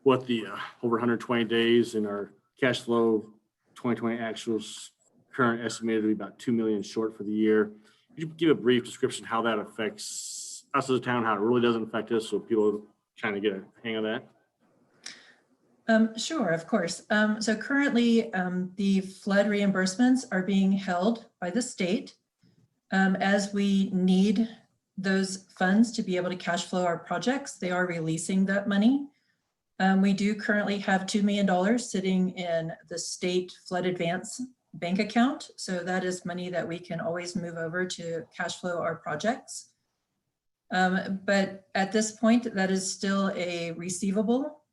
over 120 days, in our cash flow 2020 actuals current estimated to be about 2 million short for the year. Could you give a brief description how that affects us as a town, how it really doesn't affect us, so people kind of get a hang of that? Sure, of course. So currently the flood reimbursements are being held by the state as we need those funds to be able to cash flow our projects. They are releasing that money. We do currently have $2 million sitting in the state flood advance bank account. So that is money that we can always move over to cash flow our projects. But at this point, that is still a receivable.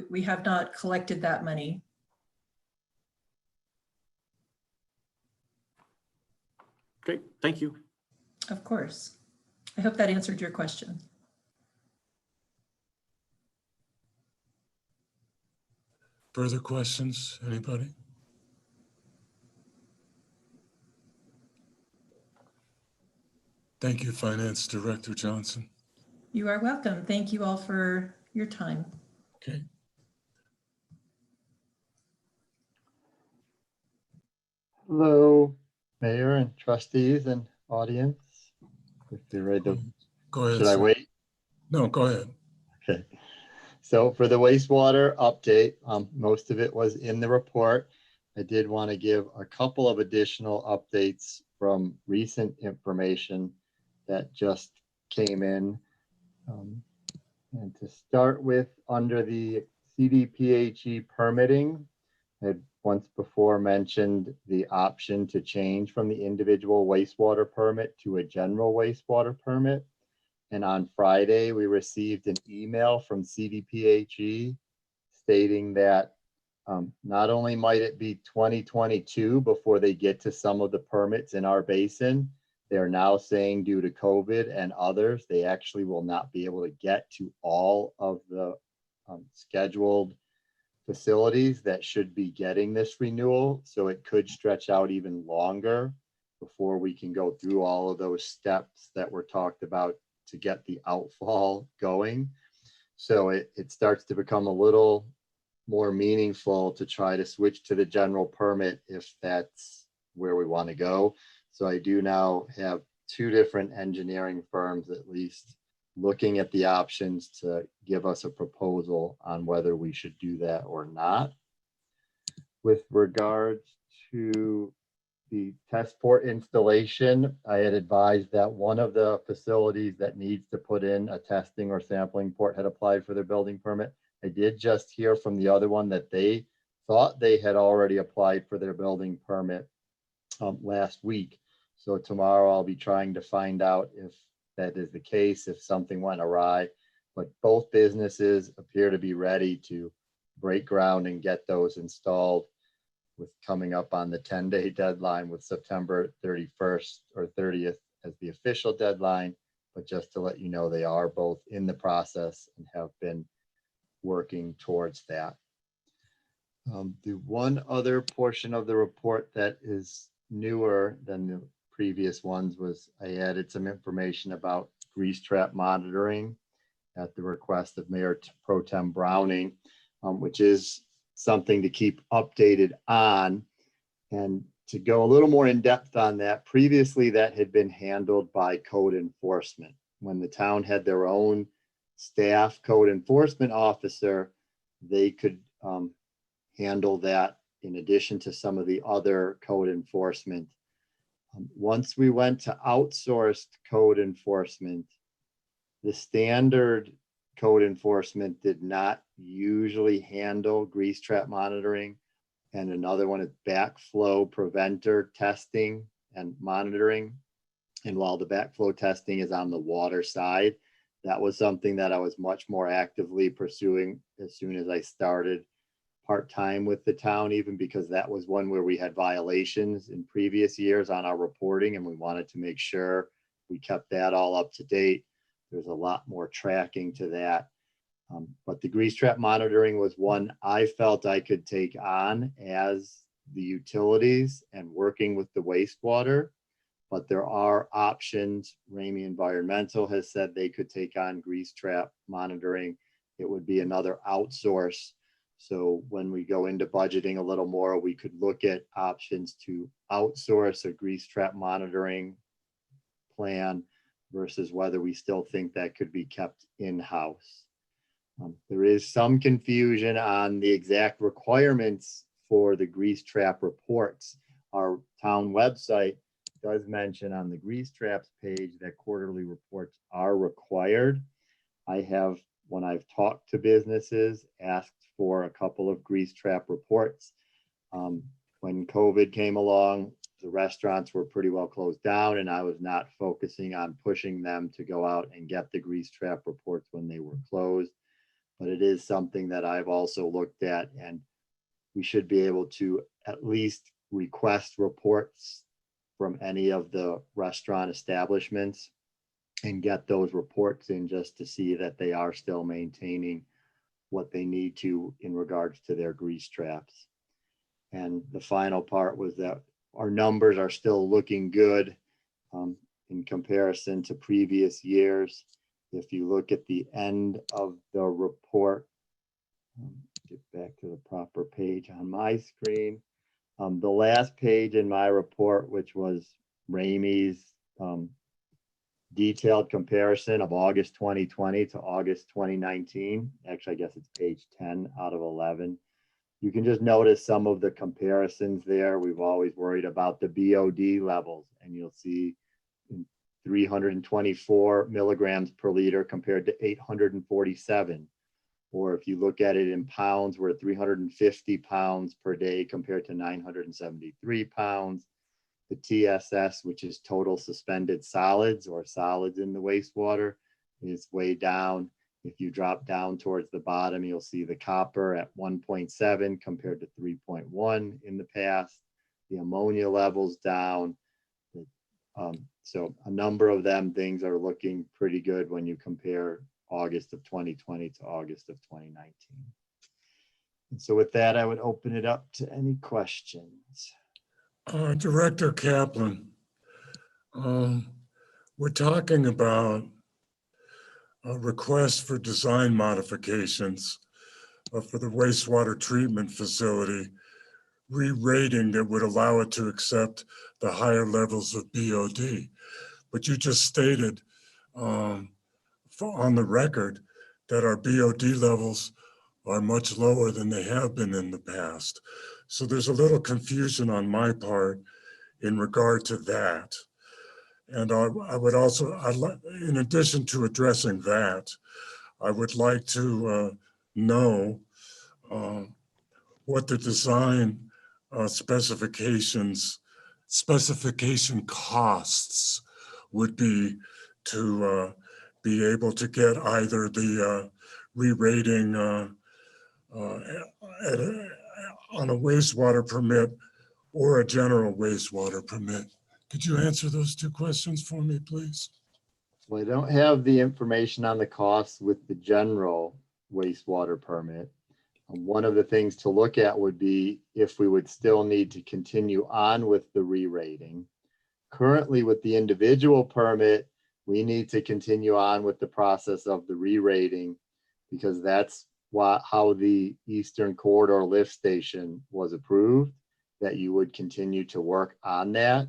We have not collected that money. Great, thank you. Of course. I hope that answered your question. Further questions, anybody? Thank you, Finance Director Johnson. You are welcome. Thank you all for your time. Okay. Hello, Mayor and trustees and audience. If you're ready to, go ahead. Should I wait? No, go ahead. Okay. So for the wastewater update, most of it was in the report. I did want to give a couple of additional updates from recent information that just came in. And to start with, under the CDPHE permitting, I had once before mentioned the option to change from the individual wastewater permit to a general wastewater permit. And on Friday, we received an email from CDPHE stating that not only might it be 2022 before they get to some of the permits in our basin, they're now saying due to COVID and others, they actually will not be able to get to all of the scheduled facilities that should be getting this renewal. So it could stretch out even longer before we can go through all of those steps that were talked about to get the outfall going. So it starts to become a little more meaningful to try to switch to the general permit if that's where we want to go. So I do now have two different engineering firms at least looking at the options to give us a proposal on whether we should do that or not. With regards to the test port installation, I had advised that one of the facilities that needs to put in a testing or sampling port had applied for their building permit. I did just hear from the other one that they thought they had already applied for their building permit last week. So tomorrow I'll be trying to find out if that is the case, if something went awry. But both businesses appear to be ready to break ground and get those installed, with coming up on the 10-day deadline with September 31st or 30th as the official deadline. But just to let you know, they are both in the process and have been working towards that. The one other portion of the report that is newer than the previous ones was I added some information about grease trap monitoring at the request of Mayor Pro Tem Browning, which is something to keep updated on. And to go a little more in depth on that, previously that had been handled by code enforcement. When the town had their own staff code enforcement officer, they could handle that in addition to some of the other code enforcement. Once we went to outsourced code enforcement, the standard code enforcement did not usually handle grease trap monitoring. And another one is backflow preventer testing and monitoring. And while the backflow testing is on the water side, that was something that I was much more actively pursuing as soon as I started part-time with the town, even because that was one where we had violations in previous years on our reporting, and we wanted to make sure we kept that all up to date. There's a lot more tracking to that. But the grease trap monitoring was one I felt I could take on as the utilities and working with the wastewater. But there are options. Ramey Environmental has said they could take on grease trap monitoring. It would be another outsource. So when we go into budgeting a little more, we could look at options to outsource a grease trap monitoring plan versus whether we still think that could be kept in-house. There is some confusion on the exact requirements for the grease trap reports. Our town website does mention on the grease traps page that quarterly reports are required. I have, when I've talked to businesses, asked for a couple of grease trap reports. When COVID came along, the restaurants were pretty well closed down, and I was not focusing on pushing them to go out and get the grease trap reports when they were closed. But it is something that I've also looked at, and we should be able to at least request reports from any of the restaurant establishments and get those reports in just to see that they are still maintaining what they need to in regards to their grease traps. And the final part was that our numbers are still looking good in comparison to previous years. If you look at the end of the report, get back to the proper page on my screen. The last page in my report, which was Ramey's detailed comparison of August 2020 to August 2019. Actually, I guess it's page 10 out of 11. You can just notice some of the comparisons there. We've always worried about the BOD levels, and you'll see 324 milligrams per liter compared to 847. Or if you look at it in pounds, we're at 350 pounds per day compared to 973 pounds. The TSS, which is total suspended solids or solids in the wastewater, is way down. If you drop down towards the bottom, you'll see the copper at 1.7 compared to 3.1 in the past. The ammonia levels down. So a number of them things are looking pretty good when you compare August of 2020 to August of 2019. And so with that, I would open it up to any questions. Director Kaplan, we're talking about a request for design modifications for the wastewater treatment facility, re-rating that would allow it to accept the higher levels of BOD. But you just stated on the record that our BOD levels are much lower than they have been in the past. So there's a little confusion on my part in regard to that. And I would also, in addition to addressing that, I would like to know what the design specification costs would be to be able to get either the re-rating on a wastewater permit or a general wastewater permit. Could you answer those two questions for me, please? Well, I don't have the information on the costs with the general wastewater permit. One of the things to look at would be if we would still need to continue on with the re-rating. Currently with the individual permit, we need to continue on with the process of the re-rating because that's how the Eastern Corridor lift station was approved, that you would continue to work on that.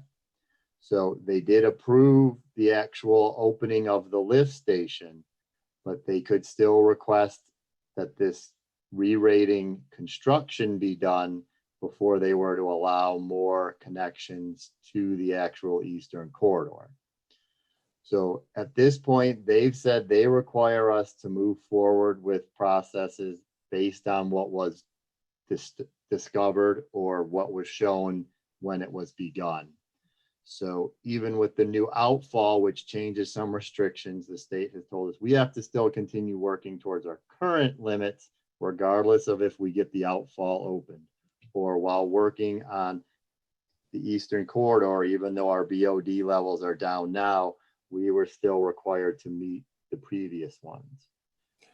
So they did approve the actual opening of the lift station, but they could still request that this re-rating construction be done before they were to allow more connections to the actual Eastern Corridor. So at this point, they've said they require us to move forward with processes based on what was discovered or what was shown when it was begun. So even with the new outfall, which changes some restrictions, the state has told us we have to still continue working towards our current limits, regardless of if we get the outfall open, or while working on the Eastern Corridor, even though our BOD levels are down now, we were still required to meet the previous ones.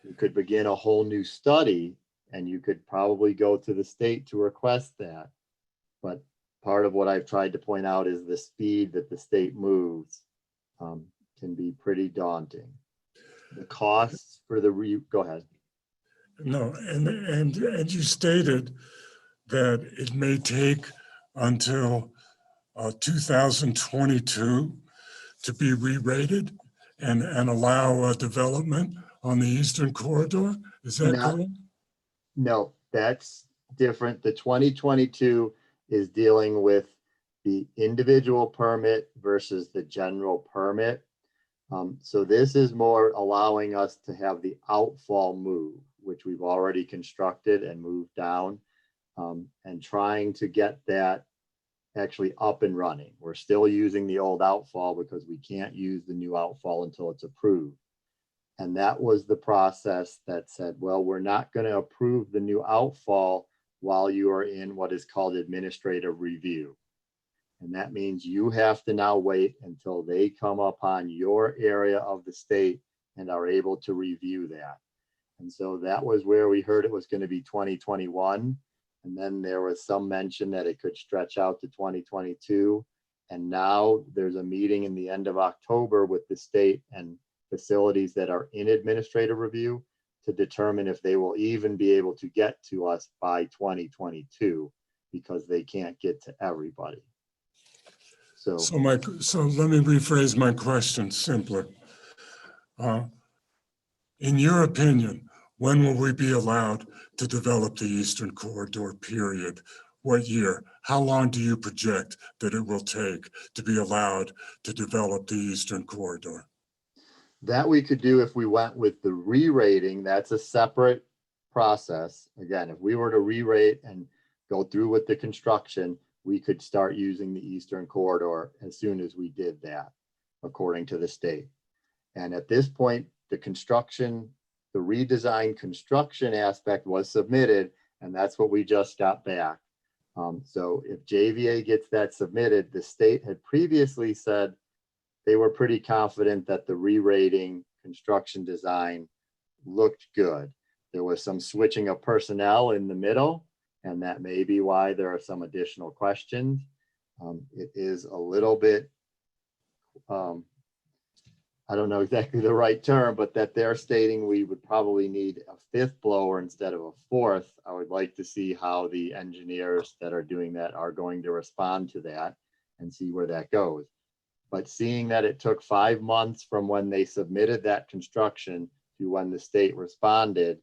You could begin a whole new study and you could probably go to the state to request that. But part of what I've tried to point out is the speed that the state moves can be pretty daunting. The costs for the go ahead. No, and you stated that it may take until 2022 to be re-rated and allow development on the Eastern Corridor. Is that correct? No, that's different. The 2022 is dealing with the individual permit versus the general permit. So this is more allowing us to have the outfall move, which we've already constructed and moved down, and trying to get that actually up and running. We're still using the old outfall because we can't use the new outfall until it's approved. And that was the process that said, well, we're not going to approve the new outfall while you are in what is called administrative review. And that means you have to now wait until they come upon your area of the state and are able to review that. And so that was where we heard it was going to be 2021. And then there was some mention that it could stretch out to 2022. And now there's a meeting in the end of October with the state and facilities that are in administrative review to determine if they will even be able to get to us by 2022 because they can't get to everybody. So let me rephrase my question simply. In your opinion, when will we be allowed to develop the Eastern Corridor, period? What year? How long do you project that it will take to be allowed to develop the Eastern Corridor? that we could do if we went with the re-rating. That's a separate process. Again, if we were to re-rate and go through with the construction, we could start using the Eastern Corridor as soon as we did that, according to the state. And at this point, the construction, the redesigned construction aspect was submitted, and that's what we just got back. So if JVA gets that submitted, the state had previously said they were pretty confident that the re-rating construction design looked good. There was some switching of personnel in the middle, and that may be why there are some additional questions. It is a little bit, I don't know exactly the right term, but that they're stating we would probably need a fifth blower instead of a fourth. I would like to see how the engineers that are doing that are going to respond to that and see where that goes. But seeing that it took 5 months from when they submitted that construction to when the state responded,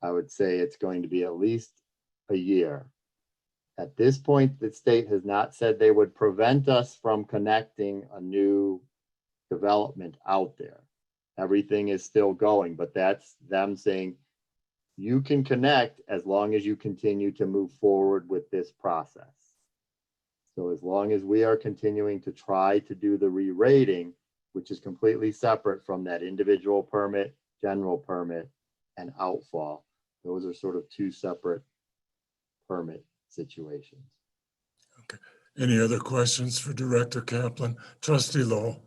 I would say it's going to be at least a year At this point, the state has not said they would prevent us from connecting a new development out there. Everything is still going, but that's them saying you can connect as long as you continue to move forward with this process. So as long as we are continuing to try to do the re-rating, which is completely separate from that individual permit, general permit, and outfall, those are sort of two separate permit situations. Okay. Any other questions for Director Kaplan? Trustee Lowell.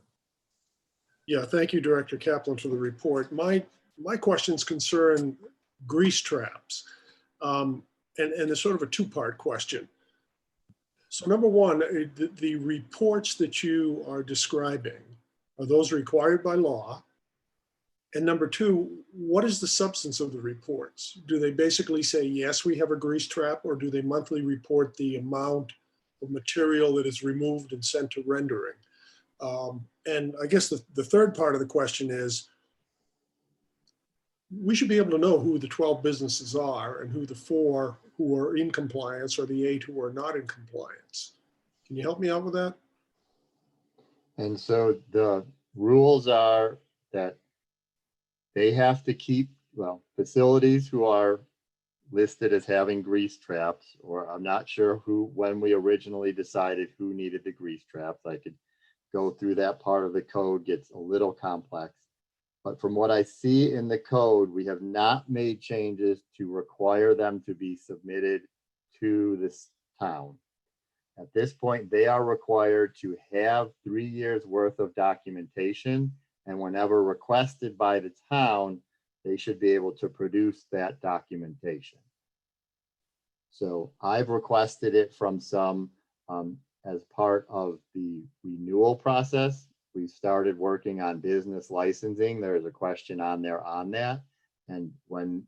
Yeah, thank you, Director Kaplan, for the report. My questions concern grease traps. And it's sort of a two-part question. So number one, the reports that you are describing, are those required by law? And number two, what is the substance of the reports? Do they basically say, yes, we have a grease trap, or do they monthly report the amount of material that is removed and sent to rendering? And I guess the third part of the question is, we should be able to know who the 12 businesses are and who the 4 who are in compliance or the 8 who are not in compliance. Can you help me out with that? And so the rules are that they have to keep, well, facilities who are listed as having grease traps, or I'm not sure who, when we originally decided who needed the grease traps. I could go through that part of the code, gets a little complex. But from what I see in the code, we have not made changes to require them to be submitted to this town. At this point, they are required to have 3 years worth of documentation, and whenever requested by the town, they should be able to produce that documentation. So I've requested it from some as part of the renewal process. We started working on business licensing. There's a question on there on that. And when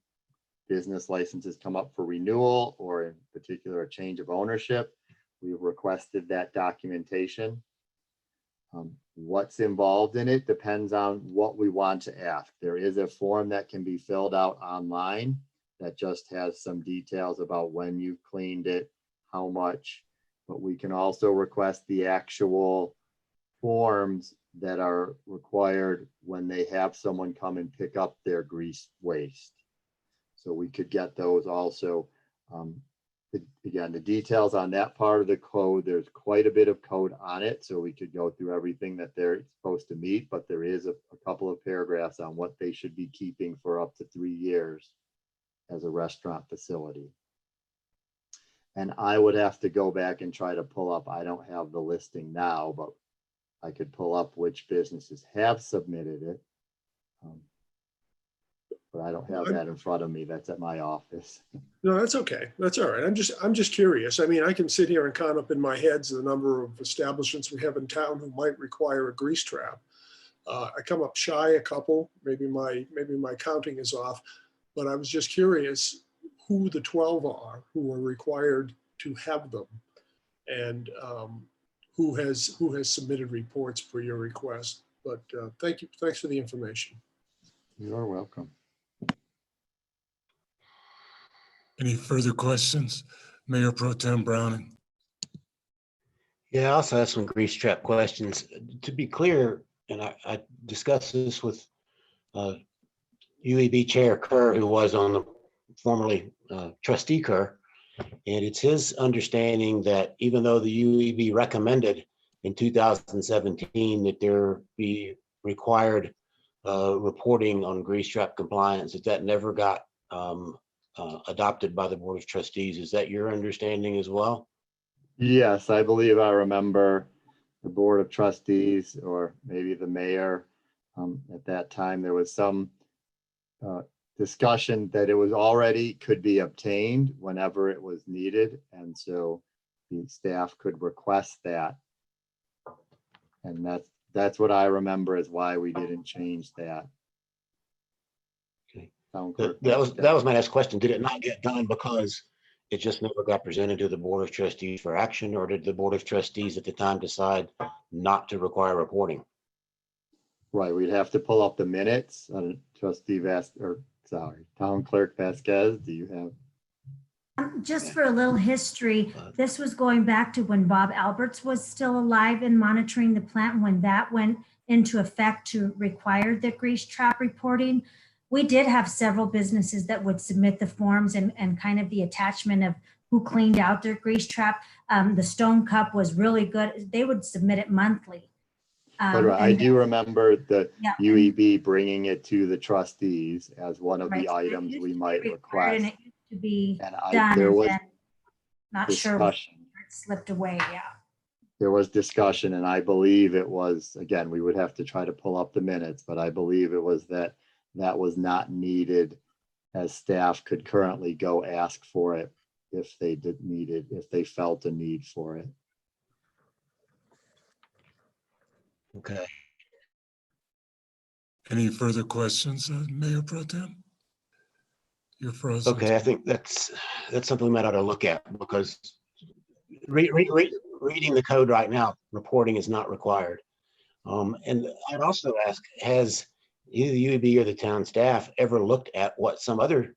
business licenses come up for renewal, or in particular a change of ownership, we've requested that documentation. What's involved in it depends on what we want to ask. There is a form that can be filled out online that just has some details about when you've cleaned it, how much, but we can also request the actual forms that are required when they have someone come and pick up their grease waste. So we could get those also. Again, the details on that part of the code, there's quite a bit of code on it, so we could go through everything that they're supposed to meet, but there is a couple of paragraphs on what they should be keeping for up to 3 years as a restaurant facility. And I would have to go back and try to pull up, I don't have the listing now, but I could pull up which businesses have submitted it. But I don't have that in front of me. That's at my office. No, that's okay. That's all right. I'm just curious. I mean, I can sit here and count up in my head the number of establishments we have in town who might require a grease trap. I come up shy a couple. Maybe my counting is off, but I was just curious who the 12 are who are required to have them, and who has submitted reports per your request. But thank you. Thanks for the information. You're welcome. Any further questions? Mayor Pro Tem Browning. Yeah, I also have some grease trap questions. To be clear, and I discussed this with UEB Chair Kerr, who was on the formerly Trustee Kerr, and it's his understanding that even though the UEB recommended in 2017 that there be required reporting on grease trap compliance, that never got adopted by the Board of Trustees. Is that your understanding as well? Yes, I believe I remember the Board of Trustees, or maybe the mayor, at that time, there was some discussion that it was already could be obtained whenever it was needed. And so the staff could request that. And that's what I remember is why we didn't change that. Okay. That That was my next question. Did it not get done because it just never got presented to the Board of Trustees for action, or did the Board of Trustees at the time decide not to require reporting? Right, we'd have to pull up the minutes. Town Clerk Vasquez, do you have? Just for a little history, this was going back to when Bob Alberts was still alive and monitoring the plant. When that went into effect to require the grease trap reporting, we did have several businesses that would submit the forms and kind of the attachment of who cleaned out their grease trap. The Stone Cup was really good. They would submit it monthly. But I And do remember the Yeah. UEB bringing it to the trustees as one of Right, the so it items used we to be might required, and request. it used to be And done, there and was then not sure where discussion. it slipped away, yeah. There was discussion, and I believe it was, again, we would have to try to pull up the minutes, but I believe it was that was not needed, as staff could currently go ask for it if they did need it, if they felt a need for it. Okay. Any further questions, Mayor Pro Tem? You're frozen. Okay, I think that's something we might ought to look at, because reading the code right now, reporting is not required. And I'd also ask, has either the UEB or the town staff ever looked at what some other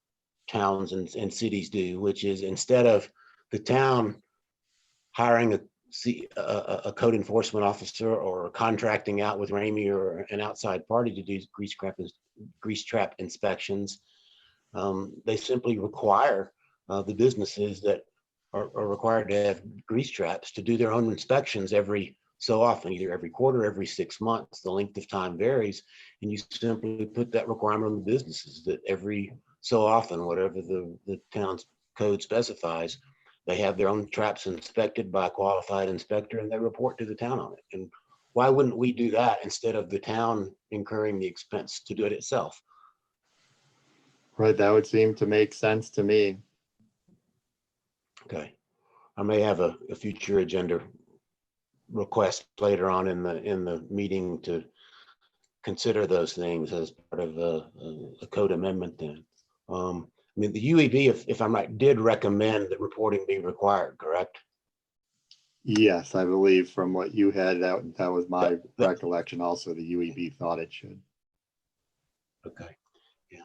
towns and cities do, which is instead of the town hiring a code enforcement officer or contracting out with Ramey or an outside party to do grease trap inspections, they simply require the businesses that are required to have grease traps to do their own inspections every so often, either every quarter, every 6 months. The length of time varies, and you simply put that requirement on the businesses that every so often, whatever the town's code specifies, they have their own traps inspected by a qualified inspector, and they report to the town on it. And why wouldn't we do that instead of the town incurring the expense to do it itself? Right, that would seem to make sense to me. Okay, I may have a future agenda request later on in the meeting to consider those things as part of a code amendment then. I mean, the UEB, if I'm right, did recommend that reporting be required, correct? Yes, I believe from what you had, that was my recollection. Also, the UEB thought it should. Okay, yeah.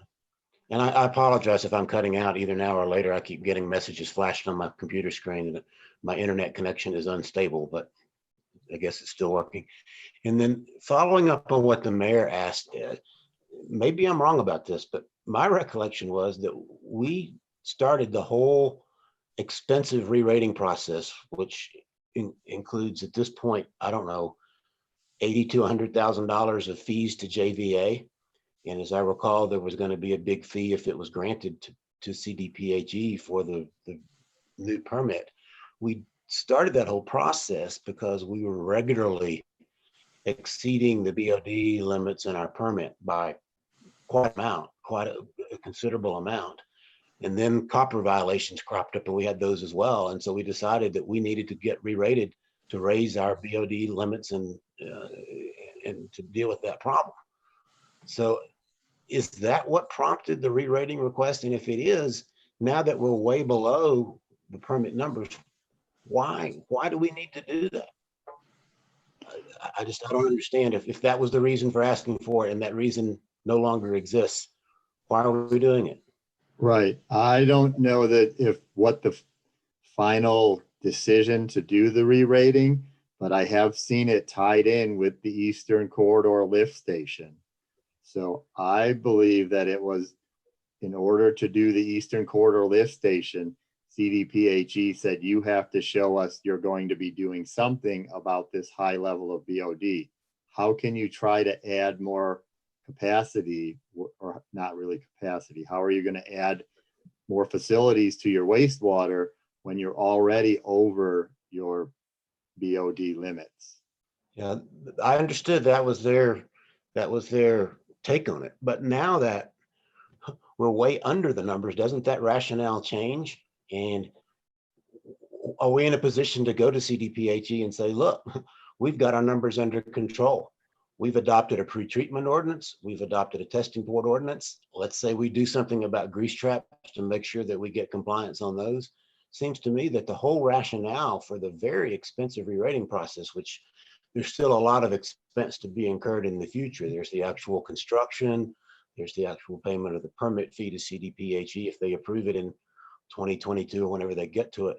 And I apologize if I'm cutting out either now or later. I keep getting messages flashing on my computer screen that my internet connection is unstable, but I guess it's still working. And then following up on what the mayor asked, maybe I'm wrong about this, but my recollection was that we started the whole expensive re-rating process, which includes at this point, I don't know, $80,000 to $100,000 of fees to JVA. And as I recall, there was going to be a big fee if it was granted to CDPHE for the new permit. We started that whole process because we were regularly exceeding the BOD limits in our permit by quite a considerable amount. And then copper violations cropped up and we had those as well. And so we decided that we needed to get re-rated to raise our BOD limits and to deal with that problem. So is that what prompted the re-rating request? And if it is, now that we're way below the permit numbers, why do we need to do that? I don't understand. If that was the reason for asking for it and that reason no longer exists, why are we doing it? Right. I don't know that if what the final decision to do the re-rating, but I have seen it tied in with the Eastern Corridor lift station. So I believe that it was in order to do the Eastern Corridor lift station, CDPHE said, you have to show us you're going to be doing something about this high level of BOD. How can you try to add more capacity, or not really capacity? How are you going to add more facilities to your wastewater when you're already over your BOD limits? Yeah, I understood that was their take on it. But now that we're way under the numbers, doesn't that rationale change? And are we in a position to go to CDPHE and say, look, we've got our numbers under control. We've adopted a pre-treatment ordinance. We've adopted a testing board ordinance. Let's say we do something about grease traps to make sure that we get compliance on those. Seems to me that the whole rationale for the very expensive re-rating process, which there's still a lot of expense to be incurred in the future. There's the actual construction. There's the actual payment of the permit fee to CDPHE if they approve it in 2022 or whenever they get to it.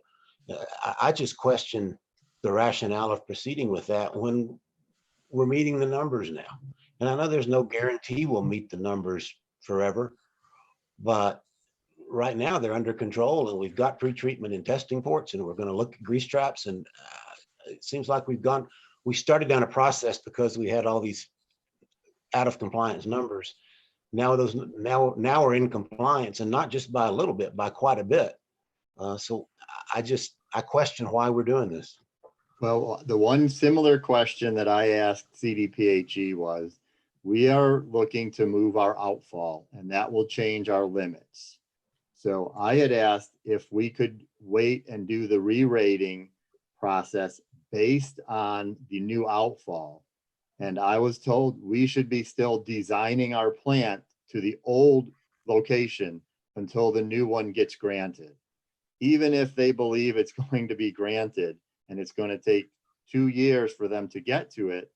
I just question the rationale of proceeding with that when we're meeting the numbers now. And I know there's no guarantee we'll meet the numbers forever, but right now they're under control and we've got pre-treatment and testing ports and we're going to look at grease traps. And it seems like we started down a process because we had all these out of compliance numbers. Now we're in compliance, and not just by a little bit, by quite a bit. So I question why we're doing this. Well, the one similar question that I asked CDPHE was, we are looking to move our outfall and that will change our limits. So I had asked if we could wait and do the re-rating process based on the new outfall. And I was told we should be still designing our plant to the old location until the new one gets granted. Even if they believe it's going to be granted and it's going to take 2 years for them to get to it,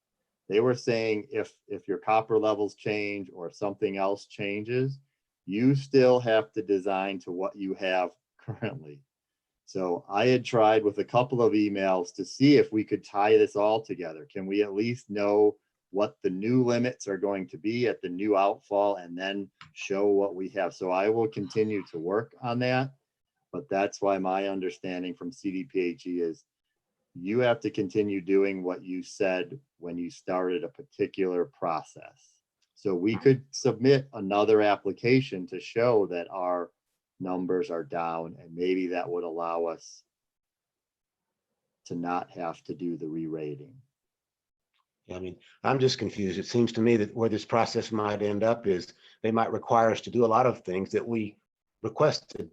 they were saying if your copper levels change or something else changes, you still have to design to what you have currently. So I had tried with a couple of emails to see if we could tie this all together. Can we at least know what the new limits are going to be at the new outfall and then show what we have? So I will continue to work on that. But that's why my understanding from CDPHE is you have to continue doing what you said when you started a particular process. So we could submit another application to show that our numbers are down, and maybe that would allow us to not have to do the re-rating. I mean, I'm just confused. It seems to me that where this process might end up is they might require us to do a lot of things that we requested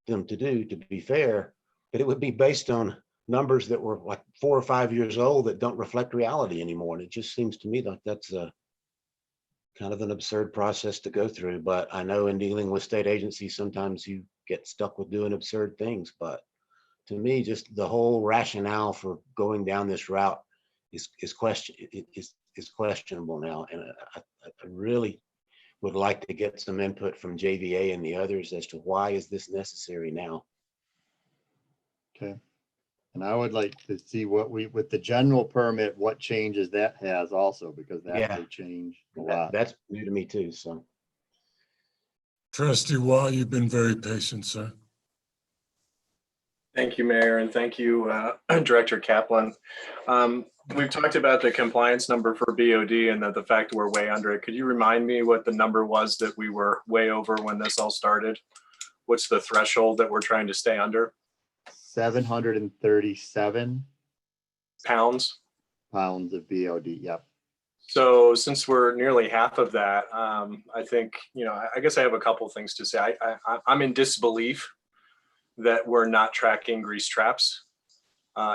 them to do, to be fair, but it would be based on numbers that were like 4 or 5 years old that don't reflect reality anymore. And it just seems to me like that's a kind of an absurd process to go through. But I know in dealing with state agencies, sometimes you get stuck with doing absurd things. But to me, just the whole rationale for going down this route is questionable now. And I really would like to get some input from JVA and the others as to why is this necessary now. Okay. And I would like to see what with the general permit, what changes that has also, because that may change a lot. That's new to me too, so. Trustee Wah, you've been very patient, sir. Thank you, Mayor, and thank you, Director Kaplan. We've talked about the compliance number for BOD and that the fact that we're way under it. Could you remind me what the number was that we were way over when this all started? What's the threshold that we're trying to stay under? 737 pounds of BOD. Yep. So since we're nearly half of that, I think, I guess I have a couple of things to say. I'm in disbelief that we're not tracking grease traps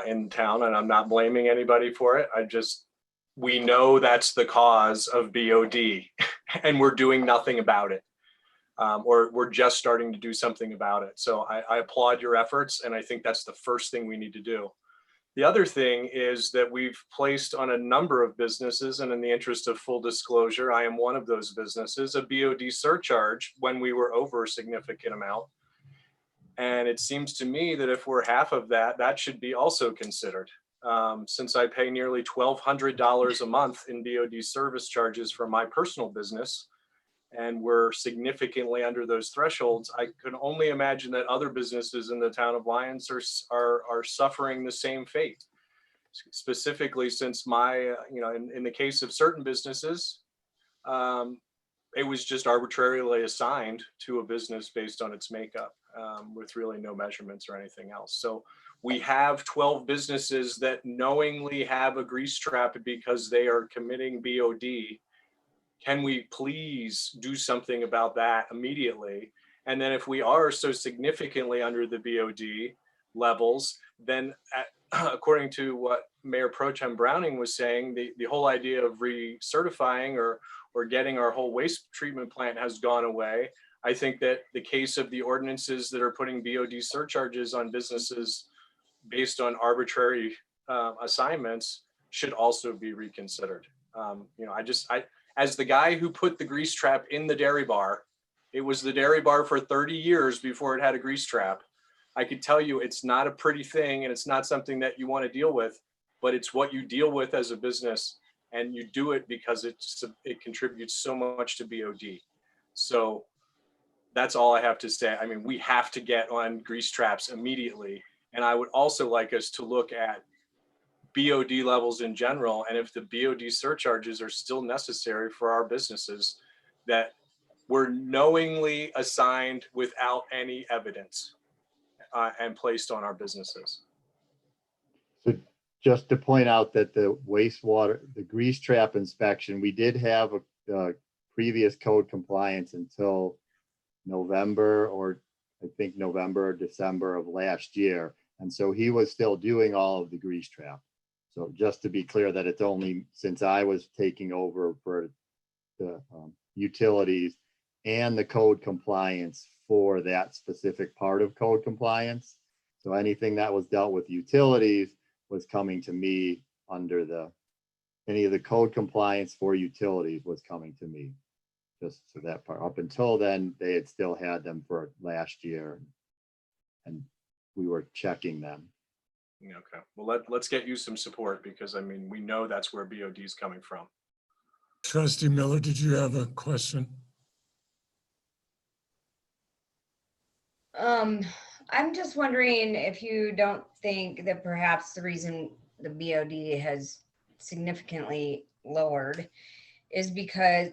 in town, and I'm not blaming anybody for it. We know that's the cause of BOD and we're doing nothing about it. Or we're just starting to do something about it. So I applaud your efforts, and I think that's the first thing we need to do. The other thing is that we've placed on a number of businesses, and in the interest of full disclosure, I am one of those businesses, a BOD surcharge when we were over a significant amount. And it seems to me that if we're half of that, that should be also considered. Since I pay nearly $1,200 a month in BOD service charges for my personal business, and we're significantly under those thresholds, I can only imagine that other businesses in the town of Lyons are suffering the same fate. Specifically, since in the case of certain businesses, it was just arbitrarily assigned to a business based on its makeup, with really no measurements or anything else. So we have 12 businesses that knowingly have a grease trap because they are committing BOD. Can we please do something about that immediately? And then if we are so significantly under the BOD levels, then according to what Mayor Pro Tem Browning was saying, the whole idea of recertifying or getting our whole waste treatment plant has gone away. I think that the case of the ordinances that are putting BOD surcharges on businesses based on arbitrary assignments should also be reconsidered. As the guy who put the grease trap in the dairy bar, it was the dairy bar for 30 years before it had a grease trap. I could tell you it's not a pretty thing and it's not something that you want to deal with, but it's what you deal with as a business, and you do it because it contributes so much to BOD. So that's all I have to say. I mean, we have to get on grease traps immediately. And I would also like us to look at BOD levels in general, and if the BOD surcharges are still necessary for our businesses that were knowingly assigned without any evidence and placed on our businesses. So just to point out that the wastewater, the grease trap inspection, we did have a previous code compliance until November, or I think November or December of last year. And so he was still doing all of the grease trap. So just to be clear that it's only since I was taking over for the utilities and the code compliance for that specific part of code compliance. So anything that was dealt with utilities was coming to me under any of the code compliance for utilities was coming to me. Just so that part. Up until then, they had still had them for last year, and we were checking them. Okay, well, let's get you some support, because I mean, we know that's where BOD is coming from. Trustee Miller, did you have a question? I'm just wondering if you don't think that perhaps the reason the BOD has significantly lowered is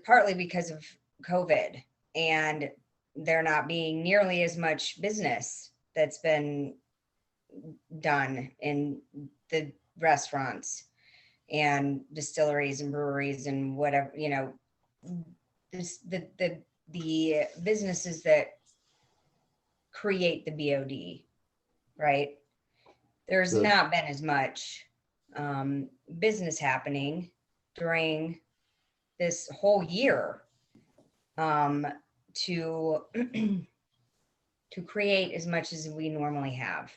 partly because of COVID, and there not being nearly as much business that's been done in the restaurants and distilleries and breweries and whatever, the businesses that create the BOD, right? There's not been as much business happening during this whole year to create as much as we normally have.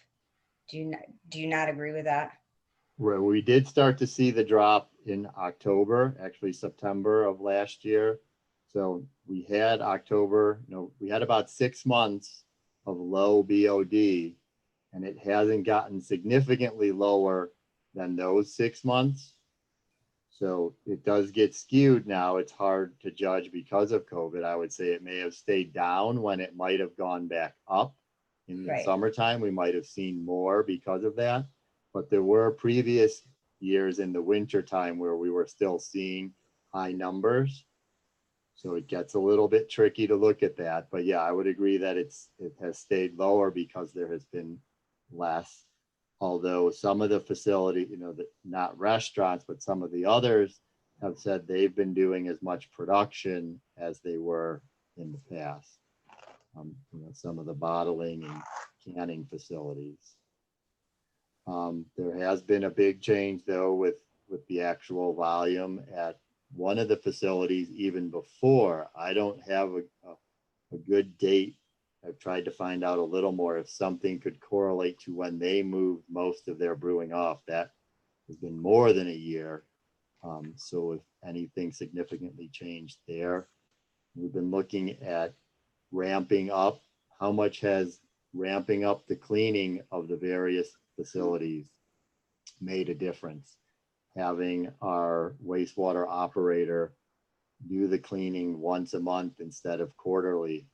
Do you not agree with that? Right, we did start to see the drop in October, actually September of last year. So we had October, we had about 6 months of low BOD, and it hasn't gotten significantly lower than those 6 months. So it does get skewed now. It's hard to judge because of COVID. I would say it may have stayed down when it might have gone back up in the summertime. We might have seen more because of that. But there were previous years in the winter time where we were still seeing high numbers. So it gets a little bit tricky to look at that. But yeah, I would agree that it has stayed lower because there has been less. Although some of the facility, not restaurants, but some of the others have said they've been doing as much production as they were in the past. Some of the bottling and canning facilities. There has been a big change though with the actual volume at one of the facilities even before. I don't have a good date. I've tried to find out a little more if something could correlate to when they moved most of their brewing off. That has been more than a year. So if anything significantly changed there, we've been looking at ramping up. How much has ramping up the cleaning of the various facilities made a difference? Having our wastewater operator do the cleaning once a month instead of quarterly.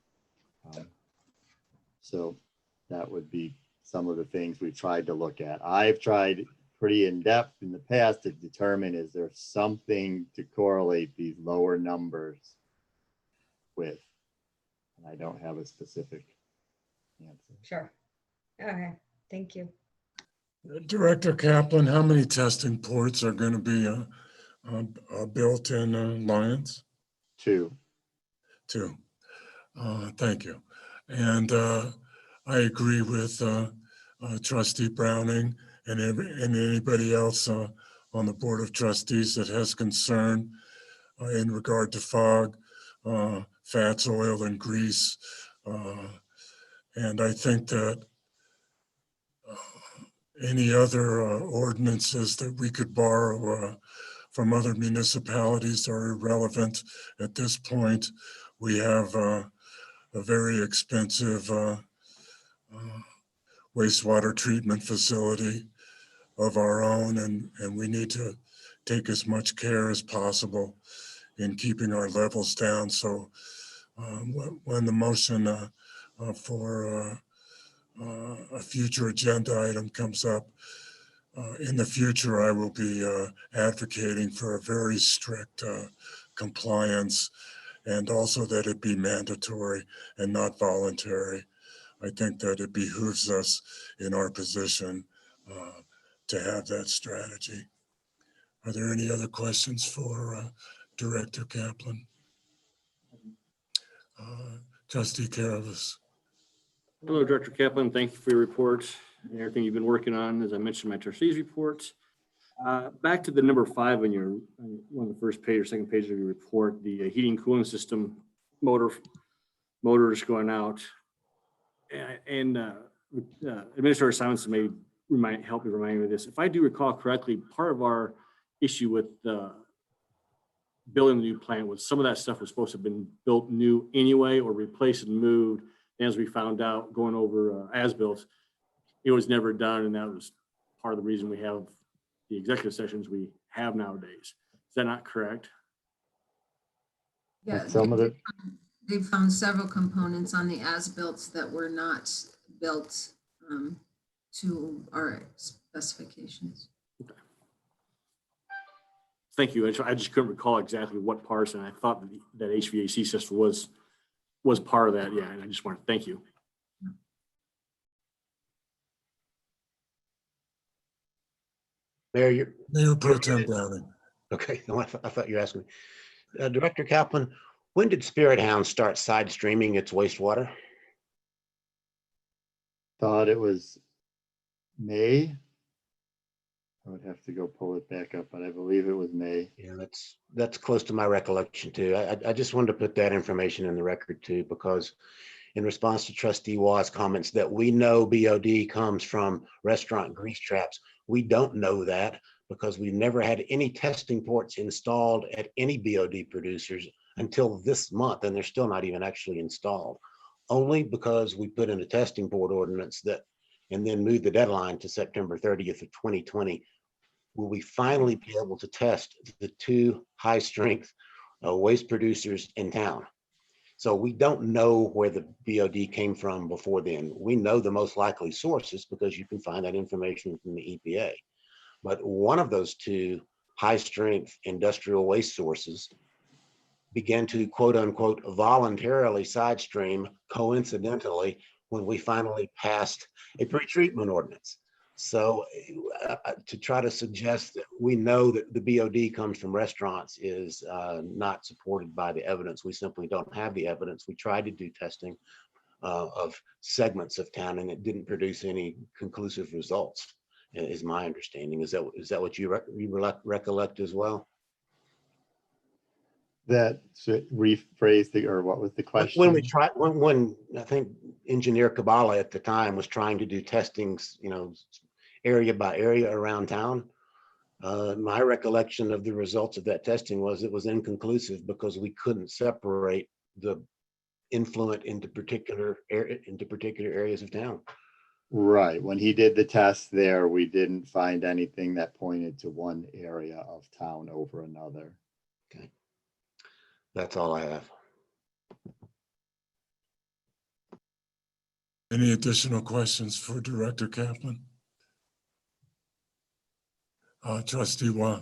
So that would be some of the things we've tried to look at. I've tried pretty in depth in the past to determine, is there something to correlate these lower numbers with? And I don't have a specific answer. Sure. Okay, thank you. Director Kaplan, how many testing ports are going to be built in Lyons? 2. 2. Thank you. And I agree with Trustee Browning and anybody else on the Board of Trustees that has concern in regard to fog, fats, oil, and grease. And I think that any other ordinances that we could borrow from other municipalities are irrelevant at this point. We have a very expensive wastewater treatment facility of our own, and we need to take as much care as possible in keeping our levels down. So when the motion for a future agenda item comes up, in the future, I will be advocating for a very strict compliance, and also that it be mandatory and not voluntary. I think that it behooves us in our position to have that strategy. Are there any other questions for Director Kaplan? Trustee Caravas. Hello, Director Kaplan. Thank you for your report and everything you've been working on. As I mentioned, my trustees report. Back to the number 5 on your one of the first page or second page of your report, the heating cooling system motors going out. And Administrator Simonson may help me remind me of this. If I do recall correctly, part of our issue with building the new plant was some of that stuff was supposed to have been built new anyway or replaced and moved. And as we found out going over as-built, it was never done. And that was part of the reason we have the executive sessions we have nowadays. Is that not correct? Yeah, Some of the, they found several components on the as-built that were not built to our specifications. Okay. Thank you. I just couldn't recall exactly what parts, and I thought that HVAC system was part of that. Yeah, and I just want to thank you. Mayor, Mayor Pro Tem Browning. okay, no, I thought you were asking me. Director Kaplan, when did Spirit Hound start side streaming its wastewater? thought it was May. I would have to go pull it back up, but I believe it was May. Yeah, that's close to my recollection too. I just wanted to put that information in the record too, because in response to Trustee Waugh's comments that we know BOD comes from restaurant grease traps, we don't know that because we've never had any testing ports installed at any BOD producers until this month, and they're still not even actually installed. Only because we put in a testing port ordinance that, and then moved the deadline to September 30th of 2020, will we finally be able to test the 2 high-strength waste producers in town. So we don't know where the BOD came from before then. We know the most likely sources because you can find that information from the EPA. But one of those 2 high-strength industrial waste sources began to quote unquote voluntarily side stream coincidentally when we finally passed a pretreatment ordinance. So to try to suggest that we know that the BOD comes from restaurants is not supported by the evidence. We simply don't have the evidence. We tried to do testing of segments of town and it didn't produce any conclusive results, is my understanding. Is that what you recollect as well? That should rephrase the, or what was the question? When we tried, when I think engineer Kabbalah at the time was trying to do testings, area by area around town, my recollection of the results of that testing was it was inconclusive because we couldn't separate the influent into particular areas of town. Right. When he did the test there, we didn't find anything that pointed to one area of town over another. Okay. That's all I have. Any additional questions for Director Kaplan? Trustee Waugh.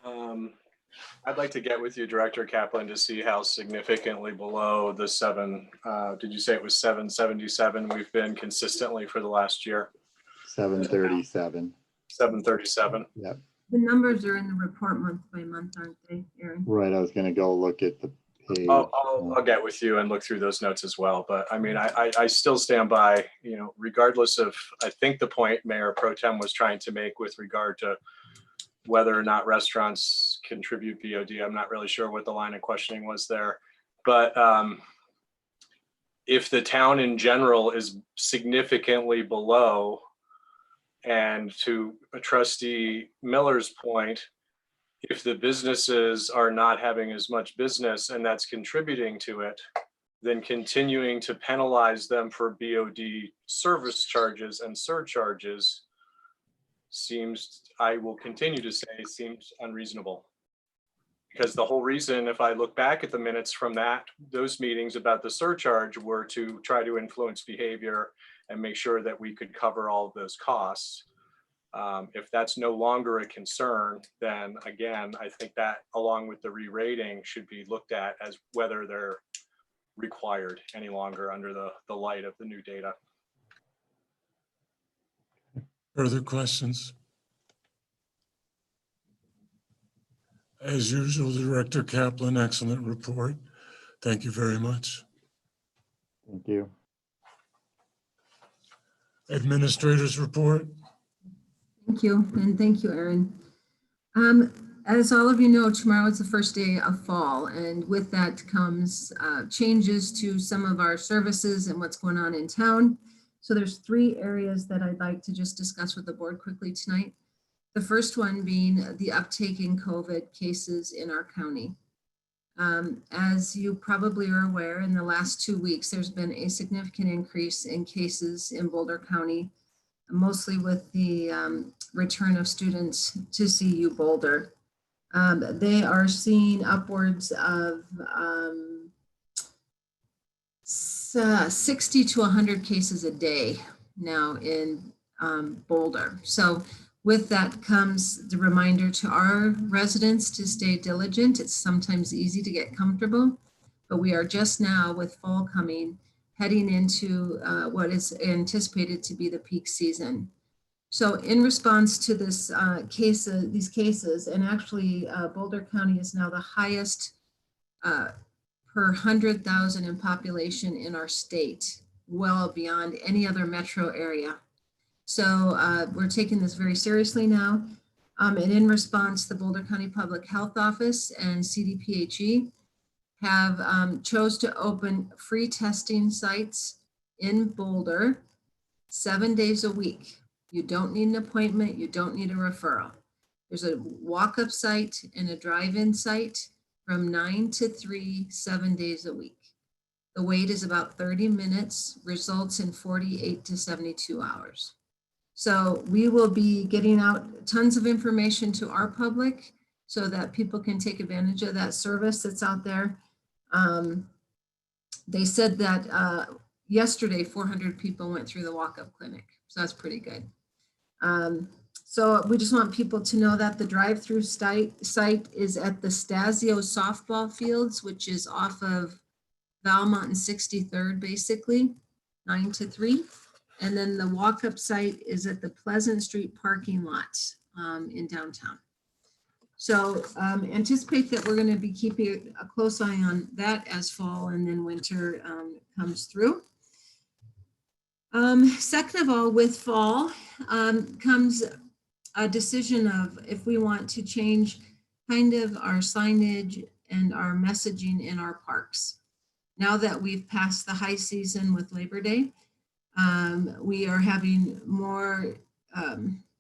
I'd like to get with you, Director Kaplan, to see how significantly below the 7, did you say it was 777 we've been consistently for the last year? 737. 737. Yep. The numbers are in the report month by month, aren't they, Aaron? Right. I was going to go look at the page. I'll get with you and look through those notes as well. But I mean, I still stand by, regardless of, I think the point Mayor Pro Tem was trying to make with regard to whether or not restaurants contribute BOD. I'm not really sure what the line of questioning was there. But if the town in general is significantly below, and to Trustee Miller's point, if the businesses are not having as much business and that's contributing to it, then continuing to penalize them for BOD service charges and surcharges seems, I will continue to say, seems unreasonable. Because the whole reason, if I look back at the minutes from those meetings about the surcharge, were to try to influence behavior and make sure that we could cover all of those costs. If that's no longer a concern, then again, I think that along with the re-rating should be looked at as whether they're required any longer under the light of the new data. Further questions? As usual, Director Kaplan, excellent report. Thank you very much. Thank you. Administrators report. Thank you, and thank you, Erin. As all of you know, tomorrow is the first day of fall, and with that comes changes to some of our services and what's going on in town. So there's 3 areas that I'd like to just discuss with the board quickly tonight. The first one being the uptake in COVID cases in our county. As you probably are aware, in the last 2 weeks, there's been a significant increase in cases in Boulder County, mostly with the return of students to CU Boulder. They are seeing upwards of 60 to 100 cases a day now in Boulder. So with that comes the reminder to our residents to stay diligent. It's sometimes easy to get comfortable, but we are just now, with fall coming, heading into what is anticipated to be the peak season. So in response to this these cases, and actually Boulder County is now the highest per 100,000 in population in our state, well beyond any other metro area. So we're taking this very seriously now. And in response, the Boulder County Public Health Office and CDPHE have chose to open free testing sites in Boulder 7 days a week. You don't need an appointment. You don't need a referral. There's a walk-up site and a drive-in site from 9 to 3, 7 days a week. The wait is about 30 minutes, results in 48 to 72 hours. So we will be getting out tons of information to our public so that people can take advantage of that service that's out there. They said that yesterday, 400 people went through the walk-up clinic. So that's pretty good. So we just want people to know that the drive-through site is at the Stasio softball fields, which is off of Valmont and 63rd, basically, 9 to 3. And then the walk-up site is at the Pleasant Street parking lot in downtown. So anticipate that we're going to be keeping a close eye on that as fall and then winter comes through. Second of all, with fall comes a decision of if we want to change kind of our signage and our messaging in our parks. Now that we've passed the high season with Labor Day, we are having more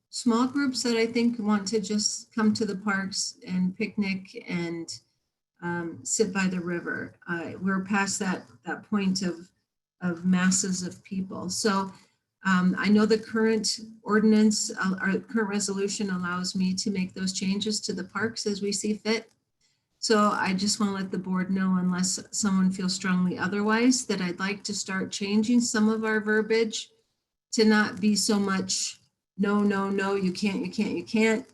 small groups that I think want to just come to the parks and picnic and sit by the river. We're past that point of masses of people. So I know the current ordinance, our current resolution allows me to make those changes to the parks as we see fit. So I just want to let the board know, unless someone feels strongly otherwise, that I'd like to start changing some of our verbiage to not be so much no, no, no, you can't, you can't, you can't,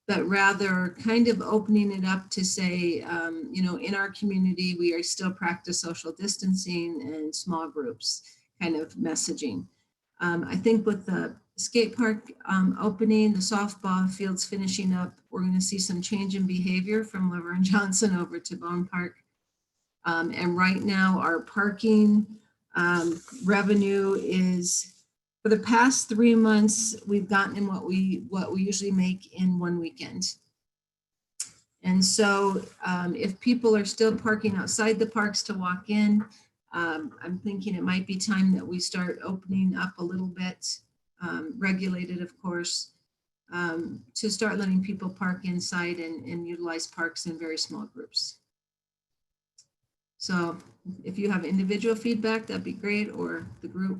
but rather kind of opening it up to say, you know, in our community, we are still practice social distancing and small groups kind of messaging. I think with the skate park opening, the softball fields finishing up, we're going to see some change in behavior from Laverne Johnson over to Bone Park. And right now our parking revenue is, for the past 3 months, we've gotten in what we usually make in one weekend. And so if people are still parking outside the parks to walk in, I'm thinking it might be time that we start opening up a little bit, regulated, of course, to start letting people park inside and utilize parks in very small groups. So if you have individual feedback, that'd be great, or the group.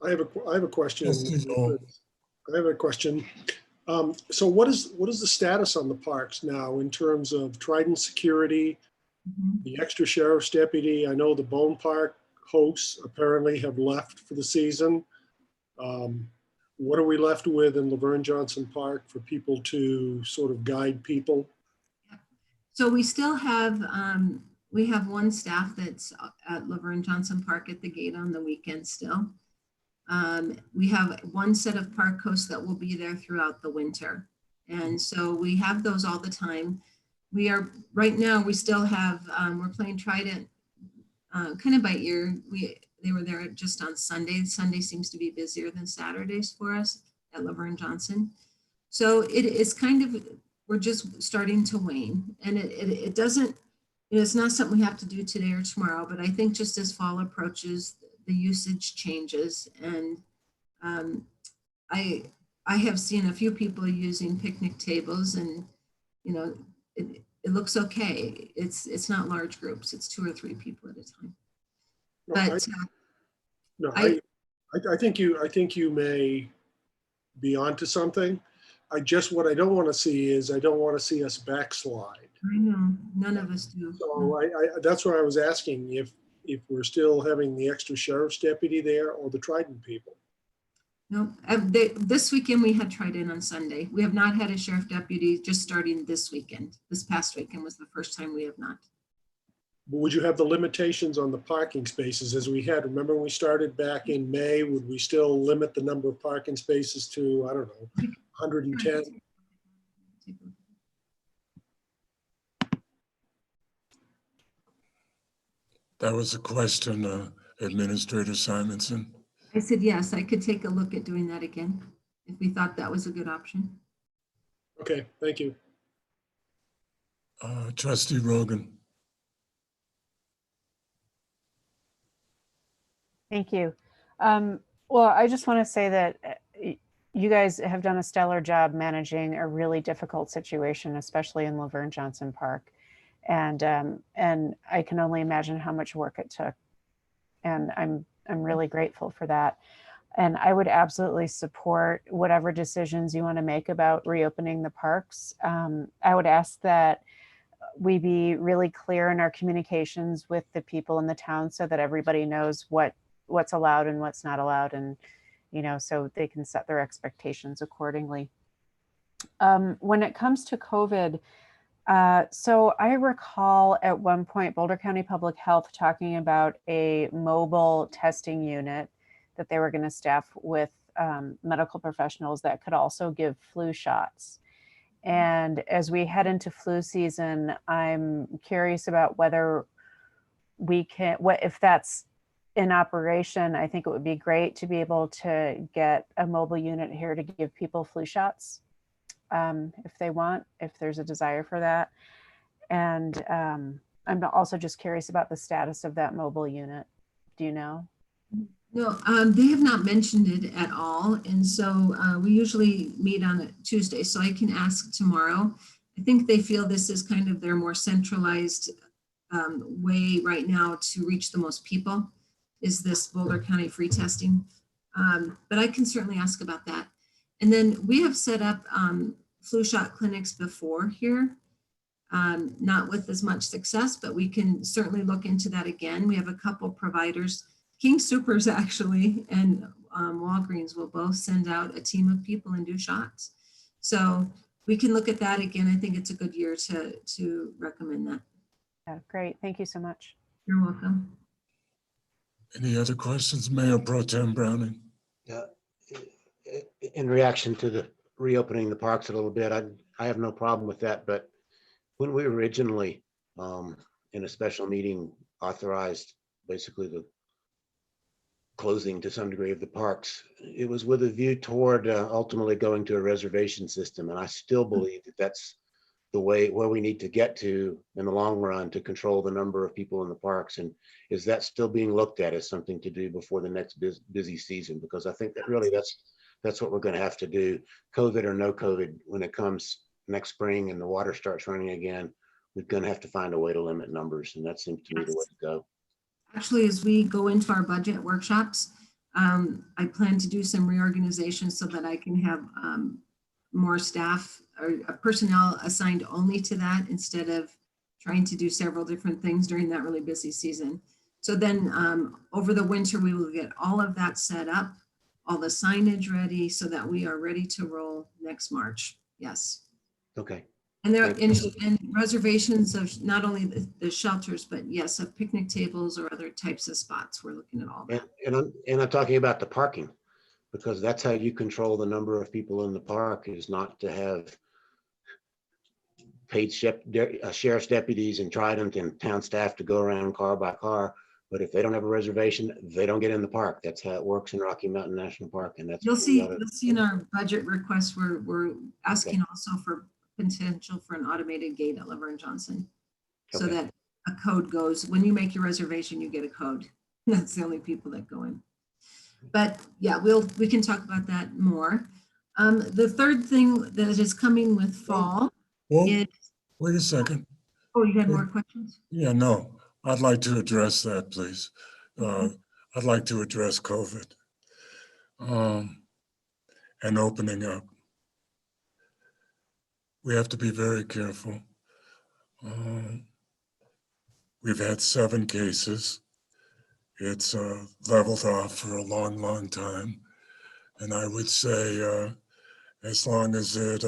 I have a question. Trustee Noel. I have a question. So what is the status on the parks now in terms of Trident security, the extra sheriff's deputy? I know the Bone Park hosts apparently have left for the season. What are we left with in Laverne Johnson Park for people to sort of guide people? So we still have, we have one staff that's at Laverne Johnson Park at the gate on the weekend still. We have one set of park hosts that will be there throughout the winter. And so we have those all the time. We are, right now, we still have, we're playing Trident kind of by ear. They were there just on Sunday. Sunday seems to be busier than Saturdays for us at Laverne Johnson. So it is kind of, we're just starting to wane. And it doesn't, you know, it's not something we have to do today or tomorrow, but I think just as fall approaches, the usage changes. And I have seen a few people using picnic tables, and, you know, it looks okay. It's not large groups. It's 2 or 3 people at a time. But I think you may be onto something. What I don't want to see is, I don't want to see us backslide. I know, none of us do. So that's why I was asking if we're still having the extra sheriff's deputy there or the Trident people. No, this weekend we had Trident on Sunday. We have not had a sheriff deputy just starting this weekend. This past weekend was the first time we have not. But would you have the limitations on the parking spaces as we had? Remember when we started back in May, would we still limit the number of parking spaces to, I don't know, 110? That was a question, Administrator Simonson. I said, yes, I could take a look at doing that again if we thought that was a good option. Okay, thank you. Trustee Rogan. Thank you. Well, I just want to say that you guys have done a stellar job managing a really difficult situation, especially in Laverne Johnson Park. And I can only imagine how much work it took. And I'm really grateful for that. And I would absolutely support whatever decisions you want to make about reopening the parks. I would ask that we be really clear in our communications with the people in the town so that everybody knows what's allowed and what's not allowed, and, you know, so they can set their expectations accordingly. When it comes to COVID, so I recall at one point Boulder County Public Health talking about a mobile testing unit that they were going to staff with medical professionals that could also give flu shots. And as we head into flu season, I'm curious about whether we can, if that's in operation. I think it would be great to be able to get a mobile unit here to give people flu shots if they want, if there's a desire for that. And I'm also just curious about the status of that mobile unit. Do you know? No, they have not mentioned it at all. And so we usually meet on a Tuesday, so I can ask tomorrow. I think they feel this is kind of their more centralized way right now to reach the most people, is this Boulder County free testing. But I can certainly ask about that. And then we have set up flu shot clinics before here, not with as much success, but we can certainly look into that again. We have a couple providers. King Soopers actually and Walgreens will both send out a team of people and do shots. So we can look at that again. I think it's a good year to recommend that. Yeah, great. Thank you so much. You're welcome. Any other questions, Mayor Pro Tem Browning? Yeah, in reaction to the reopening the parks a little bit, I have no problem with that. But when we originally, in a special meeting, authorized basically the closing to some degree of the parks, it was with a view toward ultimately going to a reservation system. And I still believe that that's the way where we need to get to in the long run to control the number of people in the parks? And is that still being looked at as something to do before the next busy season? Because I think that really that's what we're going to have to do, COVID or no COVID, when it comes next spring and the water starts running again. We're going to have to find a way to limit numbers, and that seems to me the way to go. Actually, as we go into our budget workshops, I plan to do some reorganization so that I can have more staff or personnel assigned only to that instead of trying to do several different things during that really busy season. So then over the winter, we will get all of that set up, all the signage ready so that we are ready to roll next March. Yes. Okay. And there and reservations of not only the shelters, but yes, of picnic tables or other types of spots. We're looking at all that. And I'm talking about the parking, because that's how you control the number of people in the park, is not to have paid sheriff's deputies and Trident and town staff to go around car by car. But if they don't have a reservation, they don't get in the park. That's how it works in Rocky Mountain National Park. And that's You'll see in our budget request, we're asking also for potential for an automated gate at Laverne Johnson. So that a code goes, when you make your reservation, you get a code. That's the only people that go in. But yeah, we can talk about that more. The third thing that is coming with fall is. Wait a second. Oh, you had more questions? Yeah, no, I'd like to address that, please. I'd like to address COVID and opening up. We have to be very careful. We've had 7 cases. It's leveled off for a long, long time. And I would say as long as it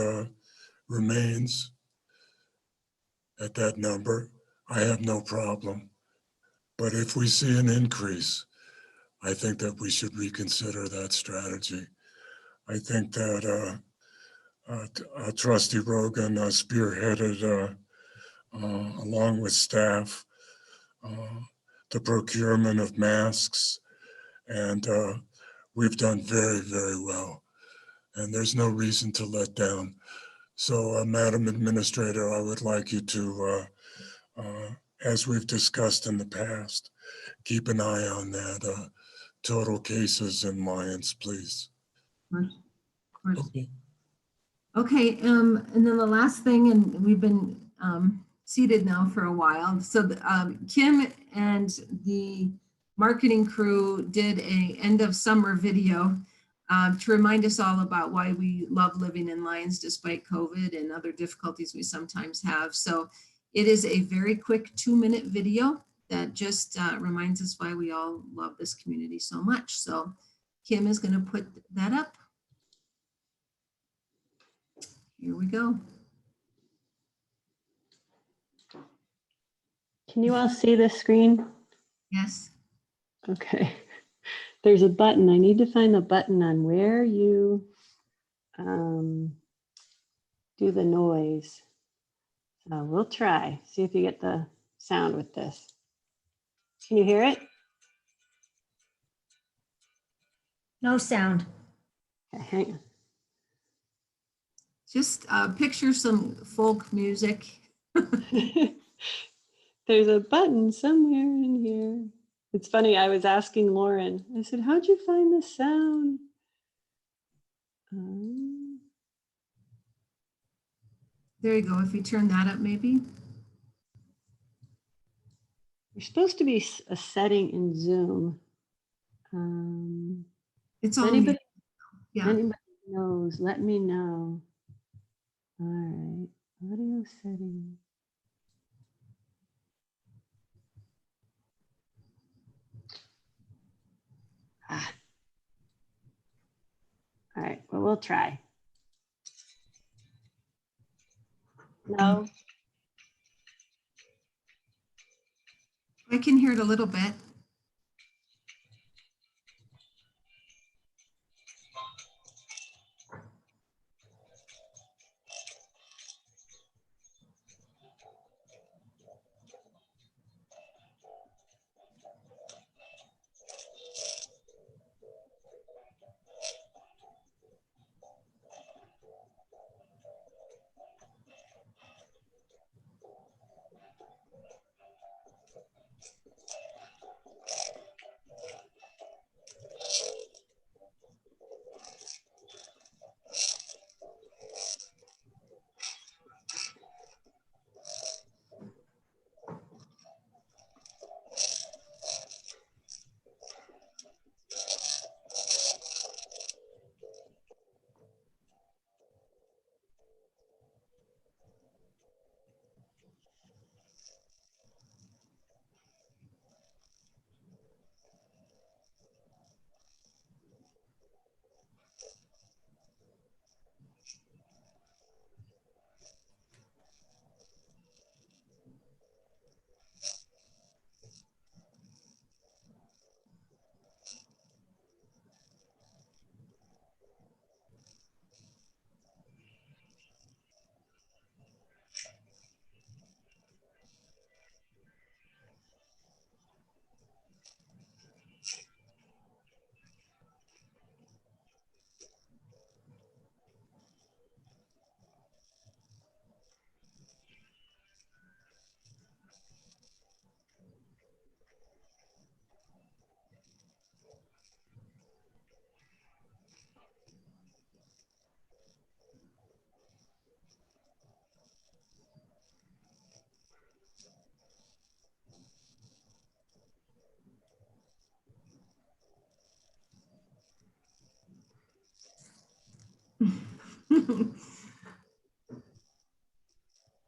remains at that number, I have no problem. But if we see an increase, I think that we should reconsider that strategy. I think that Trustee Rogan spearheaded, along with staff, the procurement of masks, and we've done very, very well. And there's no reason to let down. So, Madam Administrator, I would like you to, as we've discussed in the past, keep an eye on that total cases in Lyons, please. Of course. Okay, and then the last thing, and we've been seated now for a while. So Kim and the marketing crew did a end of summer video to remind us all about why we love living in Lyons despite COVID and other difficulties we sometimes have. So it is a very quick 2-minute video that just reminds us why we all love this community so much. So Kim is going to put that up. Here we go. Can you all see the screen? Yes. Okay. There's a button. I need to find the button on where you do the noise. So we'll try, see if you get the sound with this. Can you hear it? No sound. Okay, hang on. Just picture some folk music. There's a button somewhere in here. It's funny, I was asking Lauren, I said, how'd you find the sound? There you go. If you turn that up, maybe. There's supposed to be a setting in Zoom. It's all anybody, yeah. Anybody knows, let me know. All right, audio setting. All right, well, we'll try. No. I can hear it a little bit.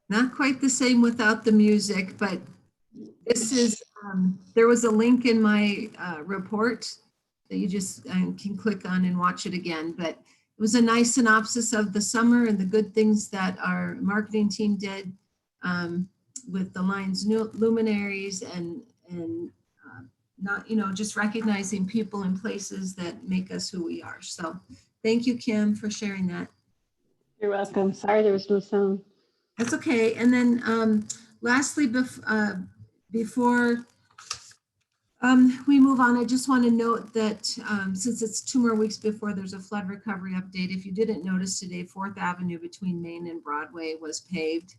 Not quite the same without the music, but this is, there was a link in my report that you just can click on and watch it again. But it was a nice synopsis of the summer and the good things that our marketing team did with the Lions luminaries and not, just recognizing people and places that make us who we are. So thank you, Kim, for sharing that. You're welcome. Sorry there was no sound. That's okay. And then lastly, before we move on, I just want to note that since it's 2 more weeks before there's a flood recovery update, if you didn't notice today, 4th Avenue between Main and Broadway was paved,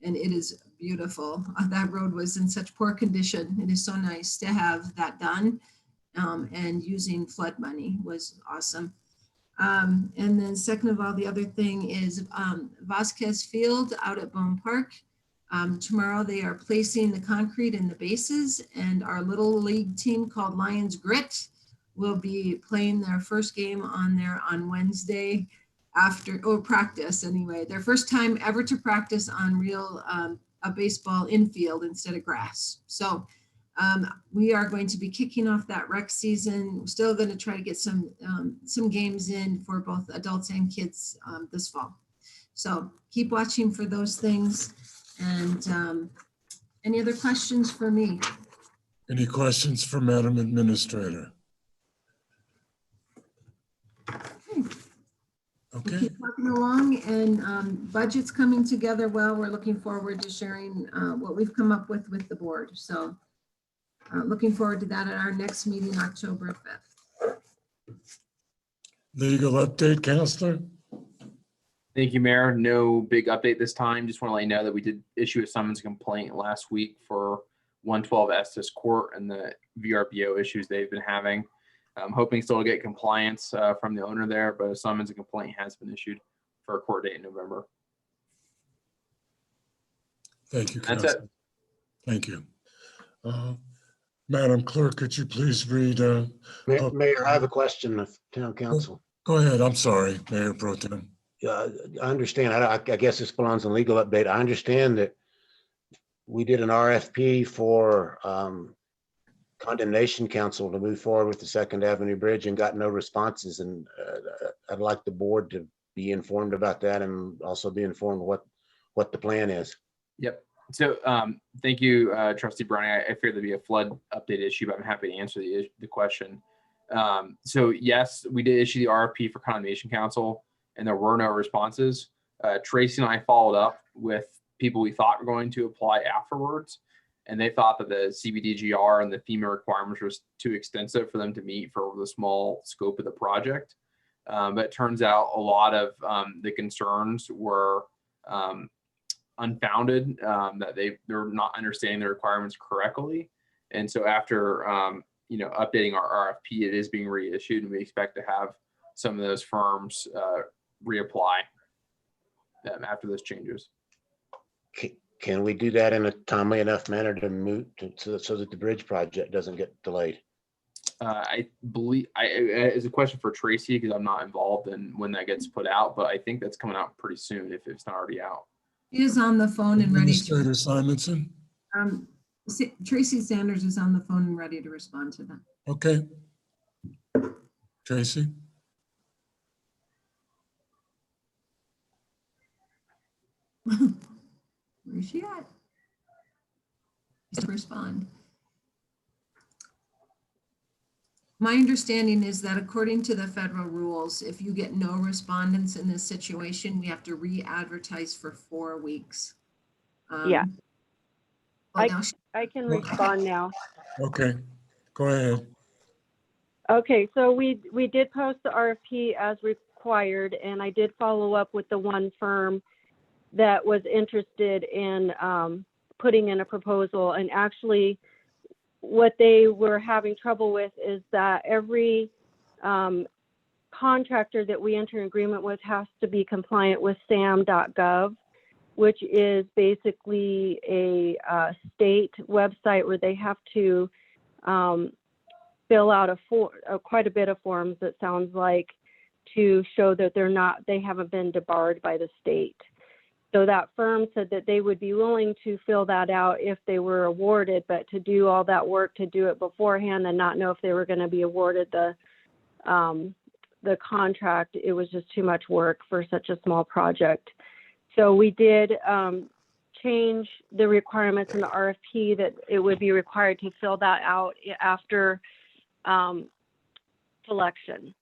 and it is beautiful. That road was in such poor condition. It is so nice to have that done, and using flood money was awesome. And then second of all, the other thing is Vasquez Field out at Bone Park. Tomorrow they are placing the concrete in the bases, and our little league team called Lions Grit will be playing their first game on there on Wednesday after practice anyway. Their first time ever to practice on real a baseball infield instead of grass. So we are going to be kicking off that rec season. We're still going to try to get some games in for both adults and kids this fall. So keep watching for those things. And any other questions for me? Any questions for Madam Administrator? Okay. We'll keep talking along, and budget's coming together well. We're looking forward to sharing what we've come up with the board. So looking forward to that at our next meeting, October 5th. Legal update, Counselor? Thank you, Mayor. No big update this time. Just want to let you know that we did issue a summons complaint last week for 112 Estes Court and the VRBO issues they've been having. I'm hoping still to get compliance from the owner there, but a summons and complaint has been issued for a court date in November. Thank you, That's Counselor. it. Thank you. Madam Clerk, could you please read? Mayor, I have a question of Town Council. Go ahead. I'm sorry, Mayor Pro Tem. I understand. I guess this belongs in legal update. I understand that we did an RFP for condemnation council to move forward with the 2nd Avenue Bridge and got no responses. And I'd like the board to be informed about that and also be informed what the plan is. Yep. So thank you, Trustee Browning. I fear there'd be a flood update issue, but I'm happy to answer the question. So yes, we did issue the RFP for condemnation council, and there were no responses. Tracy and I followed up with people we thought were going to apply afterwards, and they thought that the CBDGR and the FEMA requirements were too extensive for them to meet for the small scope of the project. But it turns out a lot of the concerns were unfounded, that they're not understanding the requirements correctly. And so after updating our RFP, it is being reissued, and we expect to have some of those firms reapply after those changes. Can we do that in a timely enough manner to move so that the bridge project doesn't get delayed? I believe it's a question for Tracy, because I'm not involved in when that gets put out, but I think that's coming out pretty soon if it's not already out. He is on the phone and ready to. Administrator Simonson? Tracy Sanders is on the phone and ready to respond to that. Okay. Tracy? Where's she at? Respond. My understanding is that according to the federal rules, if you get no respondents in this situation, we have to re-advertise for 4 weeks. Yeah. Well, I can respond now. Okay, go ahead. Okay, so we did post the RFP as required, and I did follow up with the one firm that was interested in putting in a proposal. And actually, what they were having trouble with is that every contractor that we enter an agreement with has to be compliant with SAM.gov, which is basically a state website where they have to fill out quite a bit of forms, it sounds like, to show that they haven't been debarred by the state. So that firm said that they would be willing to fill that out if they were awarded, but to do all that work, to do it beforehand and not know if they were going to be awarded the contract, it was just too much work for such a small project. So we did change the requirements in the RFP that it would be required to fill that out after selection.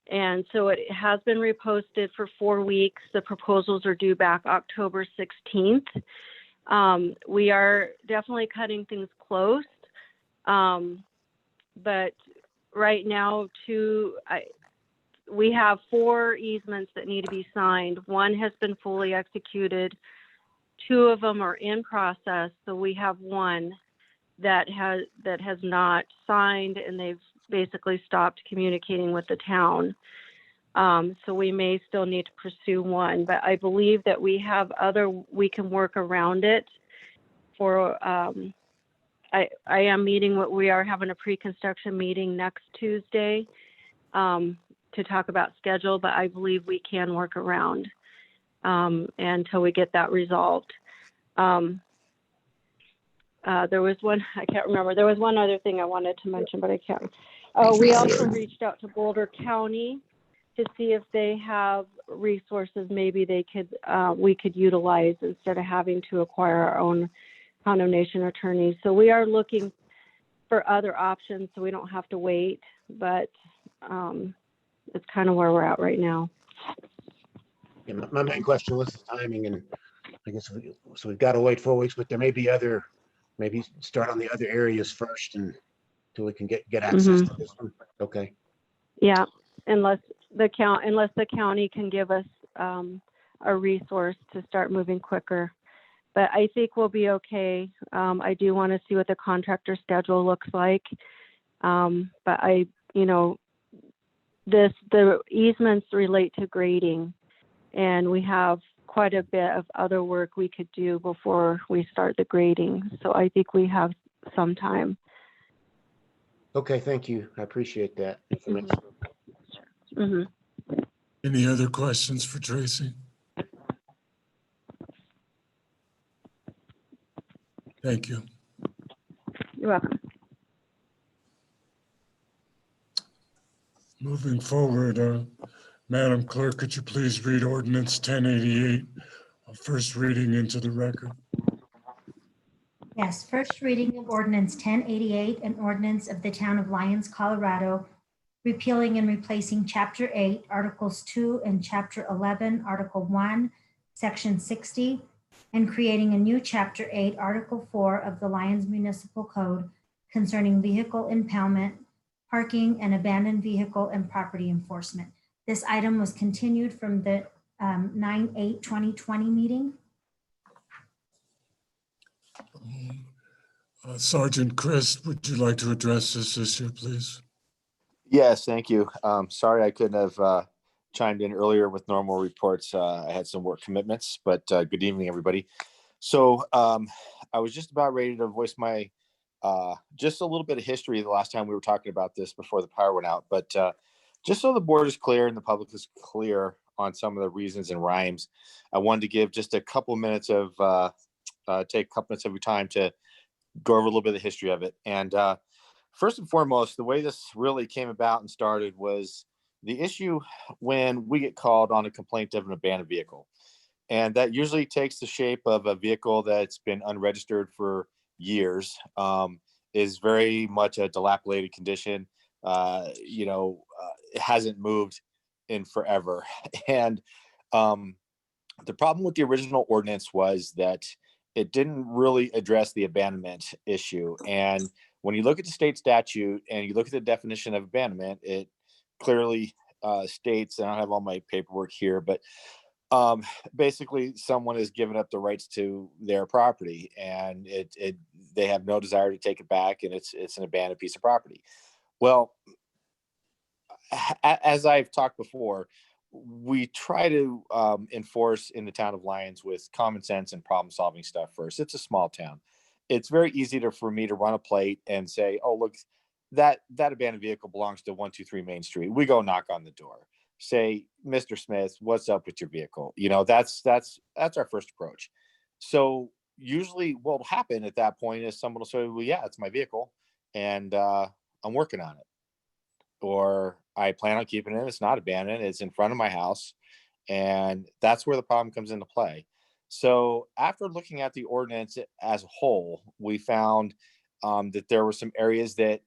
And so it has been reposted for 4 weeks. The proposals are due back October 16th. We are definitely cutting things close. But right now, we have 4 easements that need to be signed. 1 has been fully executed. 2 of them are in process. So we have 1 that has not signed, and they've basically stopped communicating with the town. So we may still need to pursue 1, but I believe that we can work around it. I am we are having a pre-construction meeting next Tuesday to talk about schedule, but I believe we can work around until we get that resolved. There was one, I can't remember. There was one other thing I wanted to mention, but I can't. We also reached out to Boulder County to see if they have resources maybe we could utilize instead of having to acquire our own condemnation attorneys. So we are looking for other options so we don't have to wait, but it's kind of where we're at right now. Yeah, my main question was the timing, and I guess so we've got to wait 4 weeks, but there may be maybe start on the other areas first until we can get access to this one. Okay. Yeah, unless the county can give us a resource to start moving quicker. But I think we'll be okay. I do want to see what the contractor schedule looks like. But the easements relate to grading, and we have quite a bit of other work we could do before we start the grading. So I think we have some time. Okay, thank you. I appreciate that information. Mm-hmm. Any other questions for Tracy? Thank you. You're welcome. Moving forward, Madam Clerk, could you please read ordinance 1088, first reading into the record? Yes, first reading of ordinance 1088, an ordinance of the town of Lyons, Colorado, repealing and replacing chapter 8, articles 2 and chapter 11, article 1, section 60, and creating a new chapter 8, article 4 of the Lyons Municipal Code concerning vehicle impoundment, parking, and abandoned vehicle and property enforcement. This item was continued from the 9/8/2020 meeting. Sergeant Chris, would you like to address this issue, please? Yes, thank you. Sorry I couldn't have chimed in earlier with normal reports. I had some work commitments, but good evening, everybody. So I was just about ready to voice my just a little bit of history the last time we were talking about this before the power went out. But just so the board is clear and the public is clear on some of the reasons and rhymes, I wanted to give just a couple minutes of take a couple minutes of your time to go over a little bit of the history of it. And first and foremost, the way this really came about and started was the issue when we get called on a complaint of an abandoned vehicle. And that usually takes the shape of a vehicle that's been unregistered for years, is very much a dilapidated condition. It hasn't moved in forever. And the problem with the original ordinance was that it didn't really address the abandonment issue. And when you look at the state statute and you look at the definition of abandonment, it clearly states, and I don't have all my paperwork here, but basically someone has given up the rights to their property, and they have no desire to take it back, and it's an abandoned piece of property. Well, as I've talked before, we try to enforce in the town of Lyons with common sense and problem solving stuff first. It's a small town. It's very easy for me to run a plate and say, oh, look, that abandoned vehicle belongs to 123 Main Street. We go knock on the door. say, Mr. Smith, what's up with your vehicle? You know, that's our first approach. So usually what will happen at that point is someone will say, well, yeah, it's my vehicle and I'm working on it. Or I plan on keeping it. It's not abandoned. It's in front of my house. And that's where the problem comes into play. So after looking at the ordinance as a whole, we found that there were some areas that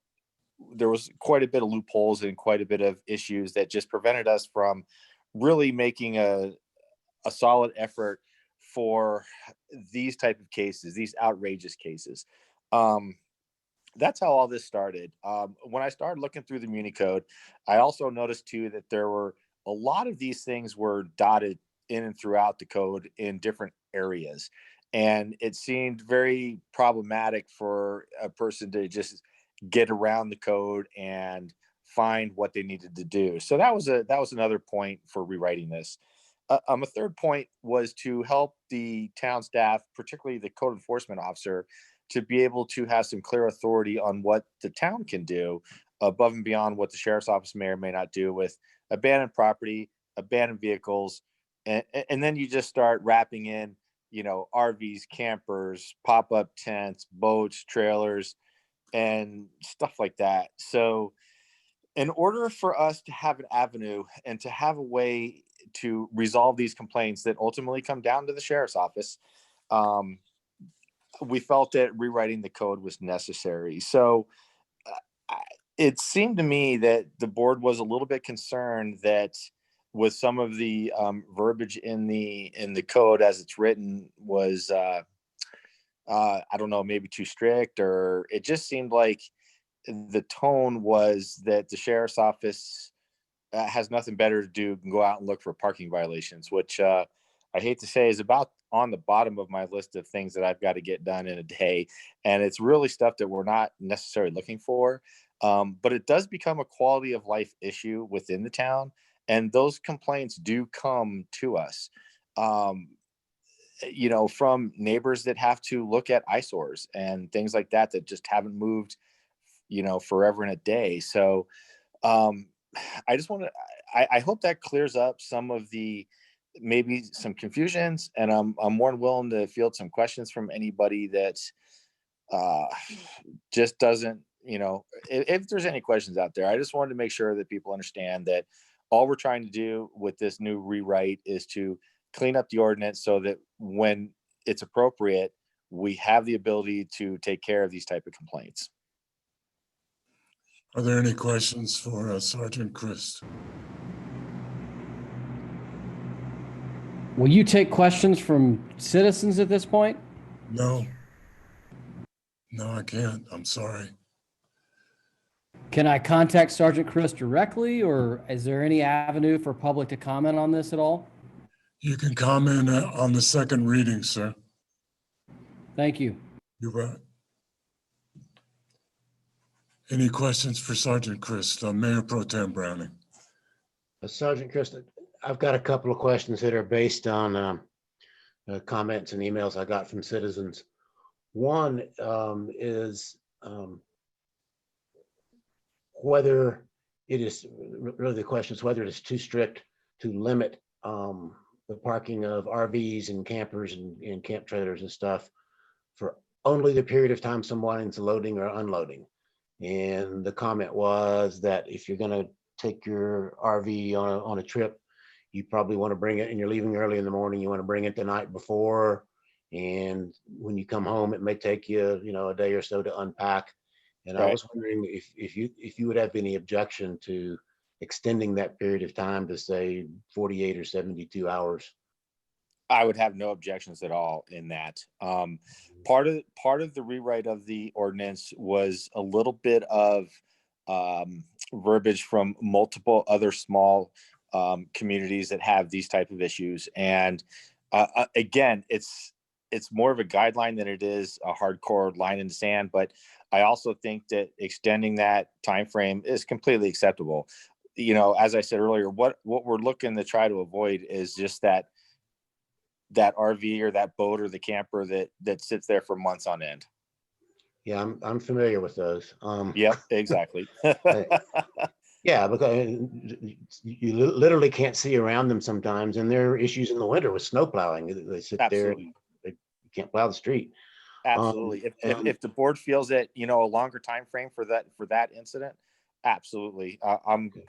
there was quite a bit of loopholes and quite a bit of issues that just prevented us from really making a solid effort for these type of cases, these outrageous cases. That's how all this started. When I started looking through the Muni Code, I also noticed too that there were a lot of these things were dotted in and throughout the code in different areas. And it seemed very problematic for a person to just get around the code and find what they needed to do. So that was another point for rewriting this. A third point was to help the town staff, particularly the code enforcement officer, to be able to have some clear authority on what the town can do above and beyond what the sheriff's office may or may not do with abandoned property, abandoned vehicles. And then you just start wrapping in, you know, RVs, campers, pop-up tents, boats, trailers, and stuff like that. So in order for us to have an avenue and to have a way to resolve these complaints that ultimately come down to the sheriff's office, we felt that rewriting the code was necessary. So it seemed to me that the board was a little bit concerned that with some of the verbiage in the code as it's written was, I don't know, maybe too strict, or it just seemed like the tone was that the sheriff's office has nothing better to do than go out and look for parking violations, which I hate to say is about on the bottom of my list of things that I've got to get done in a day. And it's really stuff that we're not necessarily looking for. But it does become a quality of life issue within the town. And those complaints do come to us, you know, from neighbors that have to look at eyesores and things like that, that just haven't moved, you know, forever and a day. So I just want to, I hope that clears up some of the, maybe some confusions, and I'm more than willing to field some questions from anybody that just doesn't, you know, if there's any questions out there. I just wanted to make sure that people understand that all we're trying to do with this new rewrite is to clean up the ordinance so that when it's appropriate, we have the ability to take care of these type of complaints. Are there any questions for Sergeant Christ? Will you take questions from citizens at this point? No. No, I can't. I'm sorry. Can I contact Sergeant Chris directly, or is there any avenue for public to comment on this at all? You can comment on the second reading, sir. Thank you. You're right. Any questions for Sergeant Christ? Mayor Pro Tem Browning. Sergeant Chris, I've got a couple of questions that are based on comments and emails I got from citizens. One is whether it is, really the question is whether it's too strict to limit the parking of RVs and campers and camp trailers and stuff for only the period of time someone's loading or unloading. And the comment was that if you're going to take your RV on a trip, you probably want to bring it, and you're leaving early in the morning, you want to bring it the night before. And when you come home, it may take you, you know, a day or so to unpack. And Right. I was wondering if you would have any objection to extending that period of time to say 48 or 72 hours. I would have no objections at all in that. Part of the rewrite of the ordinance was a little bit of verbiage from multiple other small communities that have these type of issues. And again, it's more of a guideline than it is a hardcore line in the sand. But I also think that extending that time frame is completely acceptable. You know, as I said earlier, what we're looking to try to avoid is just that RV or that boat or the camper that sits there for months on end. Yeah, I'm familiar with those. Yep, exactly. Yeah, because you literally can't see around them sometimes, and there are issues in the winter with snow plowing. They sit there, Absolutely. and they can't plow the street. Absolutely. If the board feels that, you know, a longer time frame for that incident, absolutely.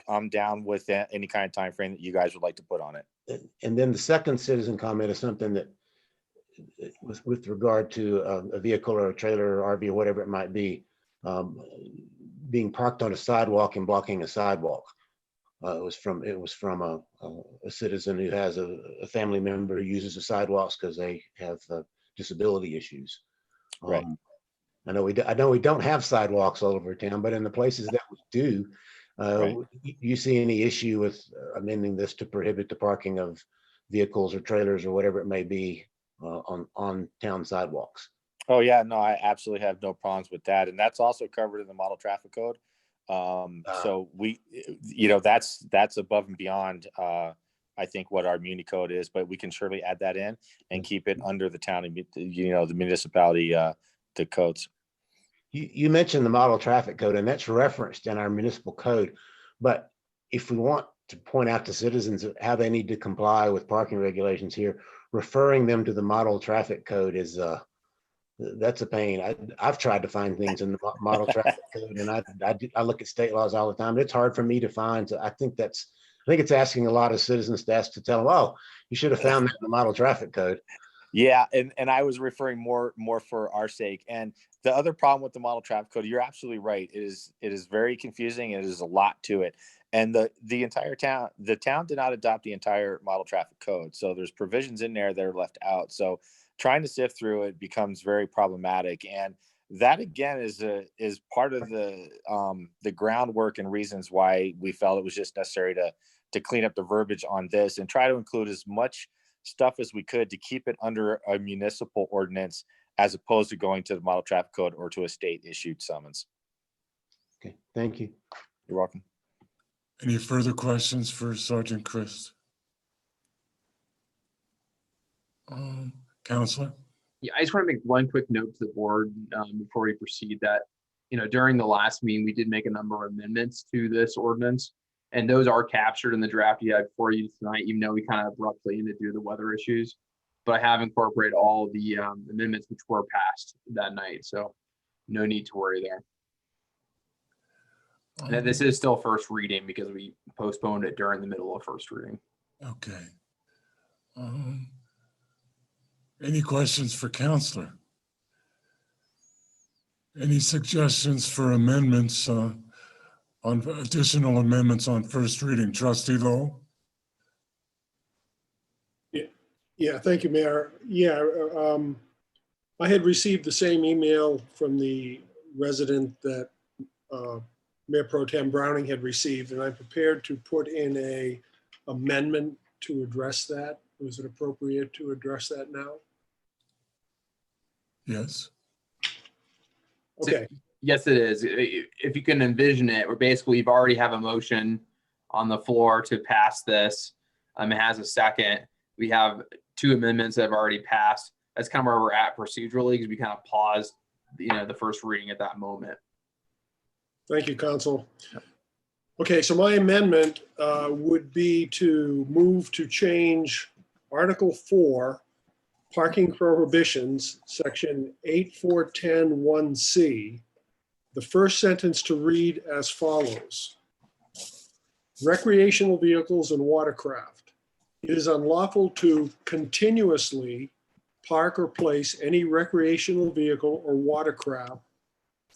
I'm down with any kind of time frame that you guys would like to put on it. And then the second citizen comment is something that with regard to a vehicle or a trailer or RV or whatever it might be, being parked on a sidewalk and blocking a sidewalk. It was from a citizen who has a family member who uses the sidewalks because they have disability issues. Right. I know we don't have sidewalks all over town, but in the places that we do, Right. you see any issue with amending this to prohibit the parking of vehicles or trailers or whatever it may be on town sidewalks? Oh yeah, no, I absolutely have no problems with that. And that's also covered in the model traffic code. So we, you know, that's above and beyond, I think what our muni code is, but we can surely add that in and keep it under the town and, you know, the municipality, the codes. You mentioned the model traffic code, and that's referenced in our municipal code. But if we want to point out to citizens how they need to comply with parking regulations here, referring them to the model traffic code is that's a pain. I've tried to find things in the model traffic code, and I look at state laws all the time. It's hard for me to find. So I think it's asking a lot of citizens to ask to tell them, oh, you should have found that in the model traffic code. Yeah, and I was referring more for our sake. And the other problem with the model traffic code, you're absolutely right. It is very confusing. It is a lot to it. And the entire town, the town did not adopt the entire model traffic code. So there's provisions in there that are left out. So trying to sift through it becomes very problematic. And that again is part of the groundwork and reasons why we felt it was just necessary to clean up the verbiage on this and try to include as much stuff as we could to keep it under a municipal ordinance as opposed to going to the model traffic code or to a state issued summons. Okay, thank you. You're welcome. Any further questions for Sergeant Christ? Counselor? Yeah, I just want to make one quick note to the board before we proceed that, you know, during the last meeting, we did make a number of amendments to this ordinance, and those are captured in the draft you had before you tonight, even though we kind of abruptly ended due to the weather issues. But I have incorporated all the amendments which were passed that night, so no need to worry there. And this is still first reading because we postponed it during the middle of first reading. Okay. Any questions for Counselor? Any suggestions for amendments on additional amendments on first reading? Trustee Lowe? Yeah, thank you, Mayor. Yeah, I had received the same email from the resident that Mayor Pro Tem Browning had received, and I'm prepared to put in a amendment to address that. Was it appropriate to address that now? Yes. Okay. Yes, it is. If you can envision it, we're basically, we've already have a motion on the floor to pass this. It has a second. We have two amendments that have already passed. That's kind of where we're at procedurally because we kind of paused, you know, the first reading at that moment. Thank you, Counsel. Okay, so my amendment would be to move to change Article 4, Parking Prohibitions, Section 84101C, the first sentence to read as follows. Recreational vehicles and watercraft. It is unlawful to continuously park or place any recreational vehicle or watercraft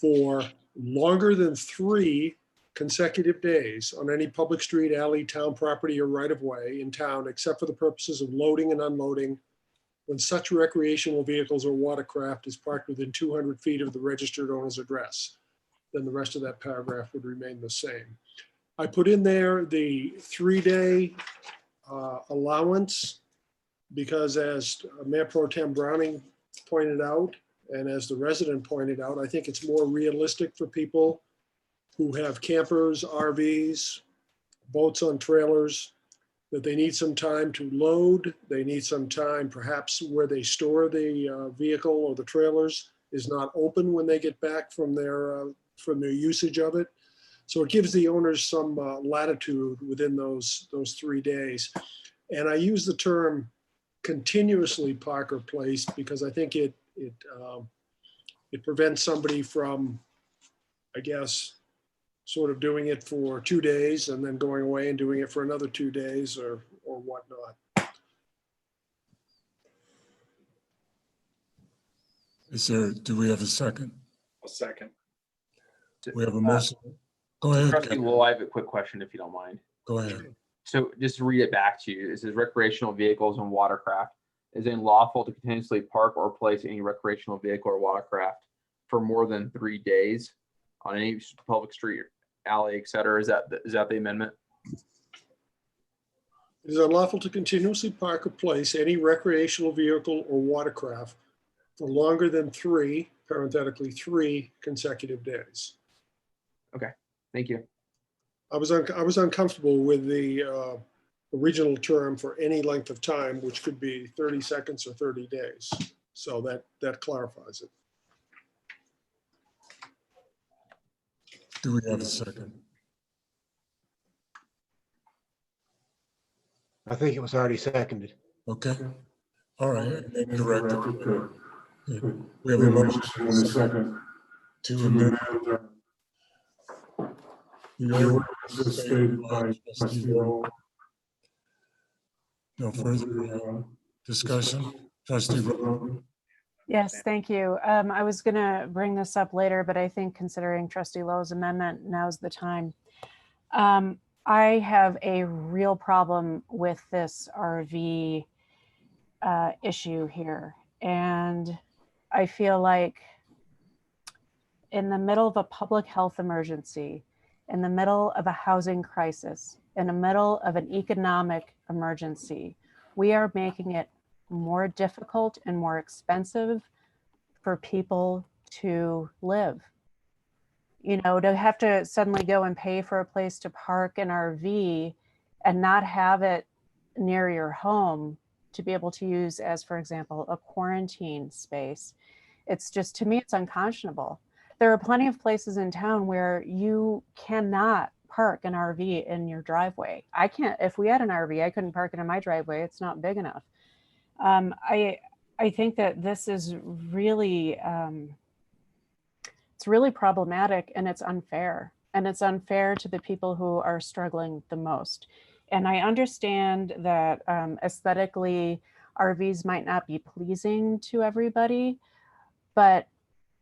for longer than 3 consecutive days on any public street, alley, town property, or right-of-way in town, except for the purposes of loading and unloading when such recreational vehicles or watercraft is parked within 200 feet of the registered owner's address. Then the rest of that paragraph would remain the same. I put in there the 3-day allowance because, as Mayor Pro Tem Browning pointed out, and as the resident pointed out, I think it's more realistic for people who have campers, RVs, boats on trailers, that they need some time to load. They need some time, perhaps where they store the vehicle or the trailers is not open when they get back from their usage of it. So it gives the owners some latitude within those 3 days. And I use the term continuously park or place because I think it prevents somebody from, I guess, sort of doing it for 2 days and then going away and doing it for another 2 days or whatnot. Do we have a second? A second. We have a motion. Go ahead. Trustee Ken. Lowell, I have a quick question if you don't mind. Go ahead. So just to read it back to you, it says recreational vehicles and watercraft is unlawful to continuously park or place any recreational vehicle or watercraft for more than 3 days on any public street, alley, et cetera. Is that the amendment? It is unlawful to continuously park or place any recreational vehicle or watercraft for longer than 3, parenthetically 3 consecutive days. Okay, thank you. I was uncomfortable with the original term for any length of time, which could be 30 seconds or 30 days. So that clarifies it. Do we have a second? I think it was already seconded. Okay. All right. Correct. Good. We have a motion and a second to amend the ordinance stated by Trustee Lowell. No further discussion. Trustee Rogan. Yes, thank you. I was going to bring this up later, but I think considering Trustee Lowe's amendment, now's the time. I have a real problem with this RV issue here. And I feel like in the middle of a public health emergency, in the middle of a housing crisis, in the middle of an economic emergency, we are making it more difficult and more expensive for people to live. You know, to have to suddenly go and pay for a place to park an RV and not have it near your home to be able to use as, for example, a quarantine space. It's just, to me, it's unconscionable. There are plenty of places in town where you cannot park an RV in your driveway. I can't, if we had an RV, I couldn't park it in my driveway. It's not big enough. I think that this is really, it's really problematic and it's unfair. And it's unfair to the people who are struggling the most. And I understand that aesthetically, RVs might not be pleasing to everybody, but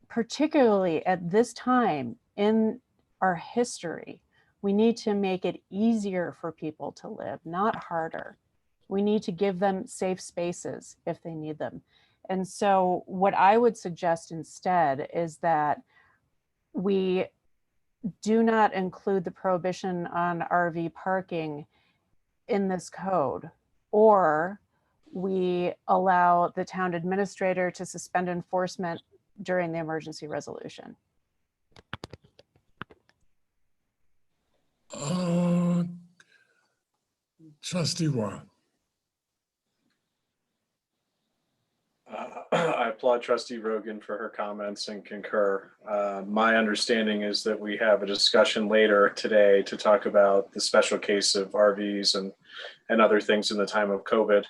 particularly at this time in our history, we need to make it easier for people to live, not harder. We need to give them safe spaces if they need them. And so what I would suggest instead is that we do not include the prohibition on RV parking in this code, or we allow the town administrator to suspend enforcement during the emergency resolution. Trustee Wong. I applaud Trustee Rogan for her comments and concur. My understanding is that we have a discussion later today to talk about the special case of RVs and other things in the time of COVID.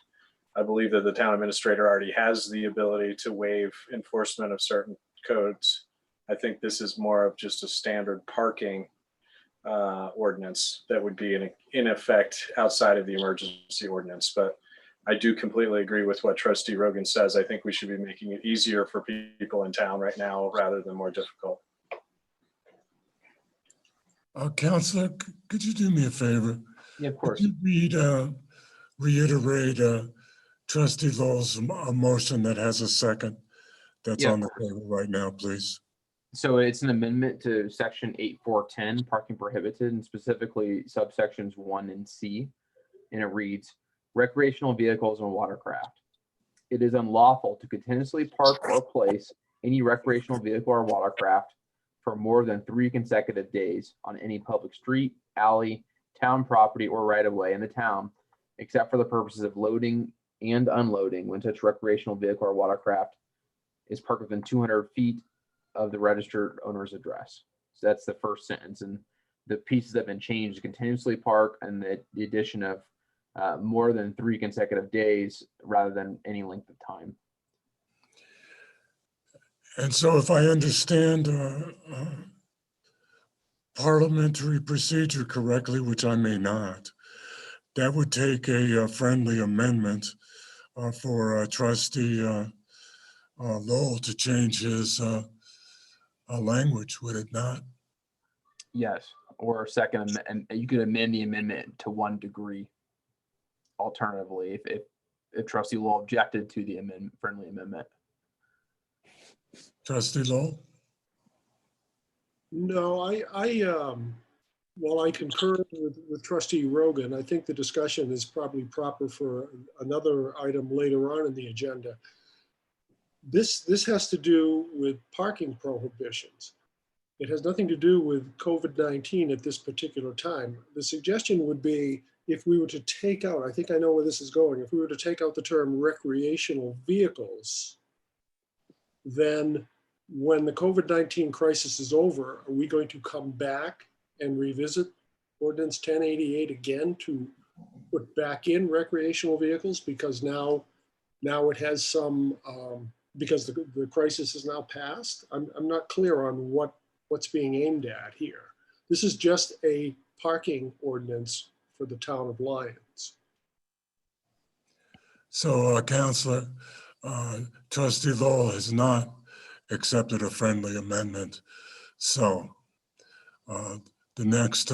I believe that the town administrator already has the ability to waive enforcement of certain codes. I think this is more of just a standard parking ordinance that would be in effect outside of the emergency ordinance. But I do completely agree with what Trustee Rogan says. I think we should be making it easier for people in town right now rather than more difficult. Counselor, could you do me a favor? Yeah, of course. Could you reiterate Trustee Lowell's motion that has a second that's on the table right now, please? So it's an amendment to section 8410, parking prohibited, and specifically subsections 1 and C. And it reads, recreational vehicles and watercraft. It is unlawful to continuously park or place any recreational vehicle or watercraft for more than 3 consecutive days on any public street, alley, town property, or right of way in the town, except for the purposes of loading and unloading when such recreational vehicle or watercraft is parked within 200 feet of the registered owner's address. So that's the first sentence. And the pieces that have been changed, continuously park, and the addition of more than 3 consecutive days rather than any length of time. And so if I understand parliamentary procedure correctly, which I may not, that would take a friendly amendment for Trustee Lowell to change his language, would it not? Yes, or second, and you could amend the amendment to 1 degree. Alternatively, if Trustee Lowell objected to the friendly amendment. Trustee Lowell? No, while I concur with Trustee Rogan, I think the discussion is probably proper for another item later on in the agenda. This has to do with parking prohibitions. It has nothing to do with COVID-19 at this particular time. The suggestion would be if we were to take out, I think I know where this is going, if we were to take out the term recreational vehicles, then when the COVID-19 crisis is over, are we going to come back and revisit Ordinance 1088 again to put back in recreational vehicles? Because now it has some, because the crisis is now passed. I'm not clear on what's being aimed at here. This is just a parking ordinance for the town of Lyons. So, Councilor, Trustee Lowell has not accepted a friendly amendment. So, the next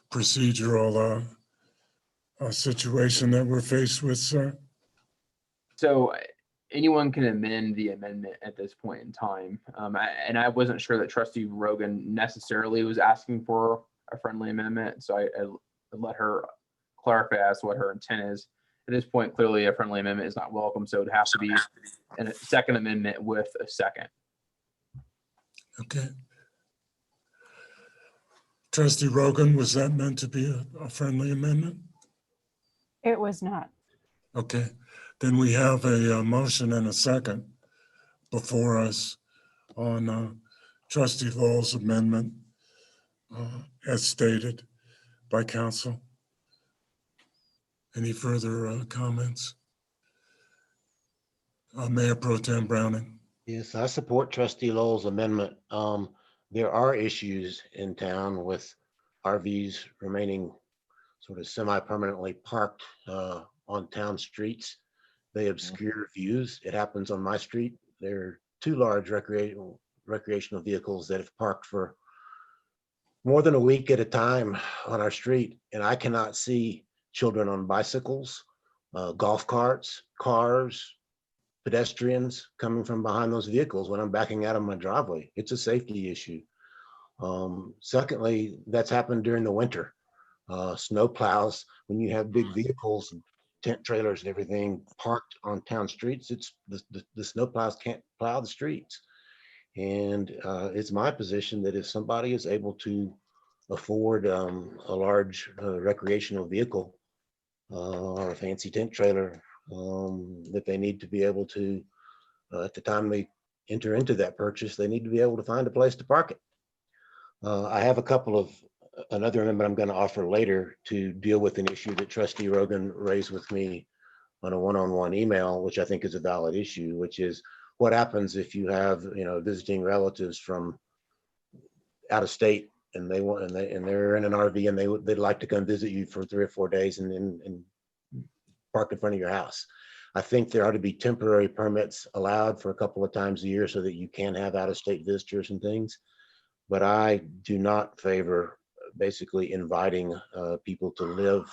procedural situation that we're faced with, sir? So anyone can amend the amendment at this point in time. And I wasn't sure that Trustee Rogan necessarily was asking for a friendly amendment. So I let her clarify as to what her intent is. At this point, clearly a friendly amendment is not welcome. So it has to be a second amendment with a second. Okay. Trustee Rogan, was that meant to be a friendly amendment? It was not. Okay, then we have a motion and a second before us on Trustee Lowell's amendment as stated by council. Any further comments? Mayor Pro Tem Browning. Yes, I support Trustee Lowell's amendment. There are issues in town with RVs remaining sort of semi-permanently parked on town streets. They obscure views. It happens on my street. There are 2 large recreational vehicles that have parked for more than a week at a time on our street, and I cannot see children on bicycles, golf carts, cars, pedestrians coming from behind those vehicles when I'm backing out of my driveway. It's a safety issue. Secondly, that's happened during the winter. Snow plows, when you have big vehicles, tent trailers and everything parked on town streets, it's the snow plows can't plow the streets. And it's my position that if somebody is able to afford a large recreational vehicle or a fancy tent trailer, that they need to be able to, at the time they enter into that purchase, they need to be able to find a place to park it. I have another amendment I'm going to offer later to deal with an issue that Trustee Rogan raised with me on a one-on-one email, which I think is a valid issue, which is what happens if you have, visiting relatives from out of state and they're in an RV and they'd like to come visit you for 3 or 4 days and park in front of your house. I think there ought to be temporary permits allowed for a couple of times a year so that you can have out-of-state visitors and things. But I do not favor basically inviting people to live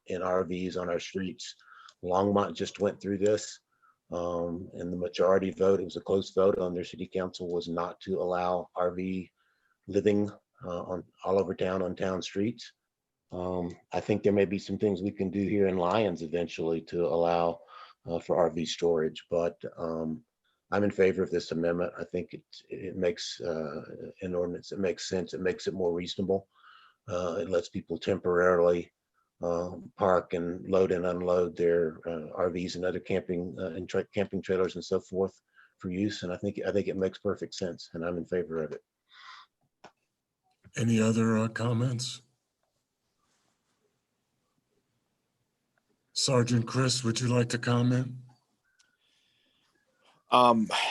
in RVs on our streets. Longmont just went through this, and the majority vote, it was a close vote on their city council, was not to allow RV living all over town on town streets. I think there may be some things we can do here in Lyons eventually to allow for RV storage, but I'm in favor of this amendment. I think it makes an ordinance, it makes sense, it makes it more reasonable. It lets people temporarily park and load and unload their RVs and other camping and camping trailers and so forth for use. And I think it makes perfect sense, and I'm in favor of it. Any other comments? Sergeant Chris, would you like to comment?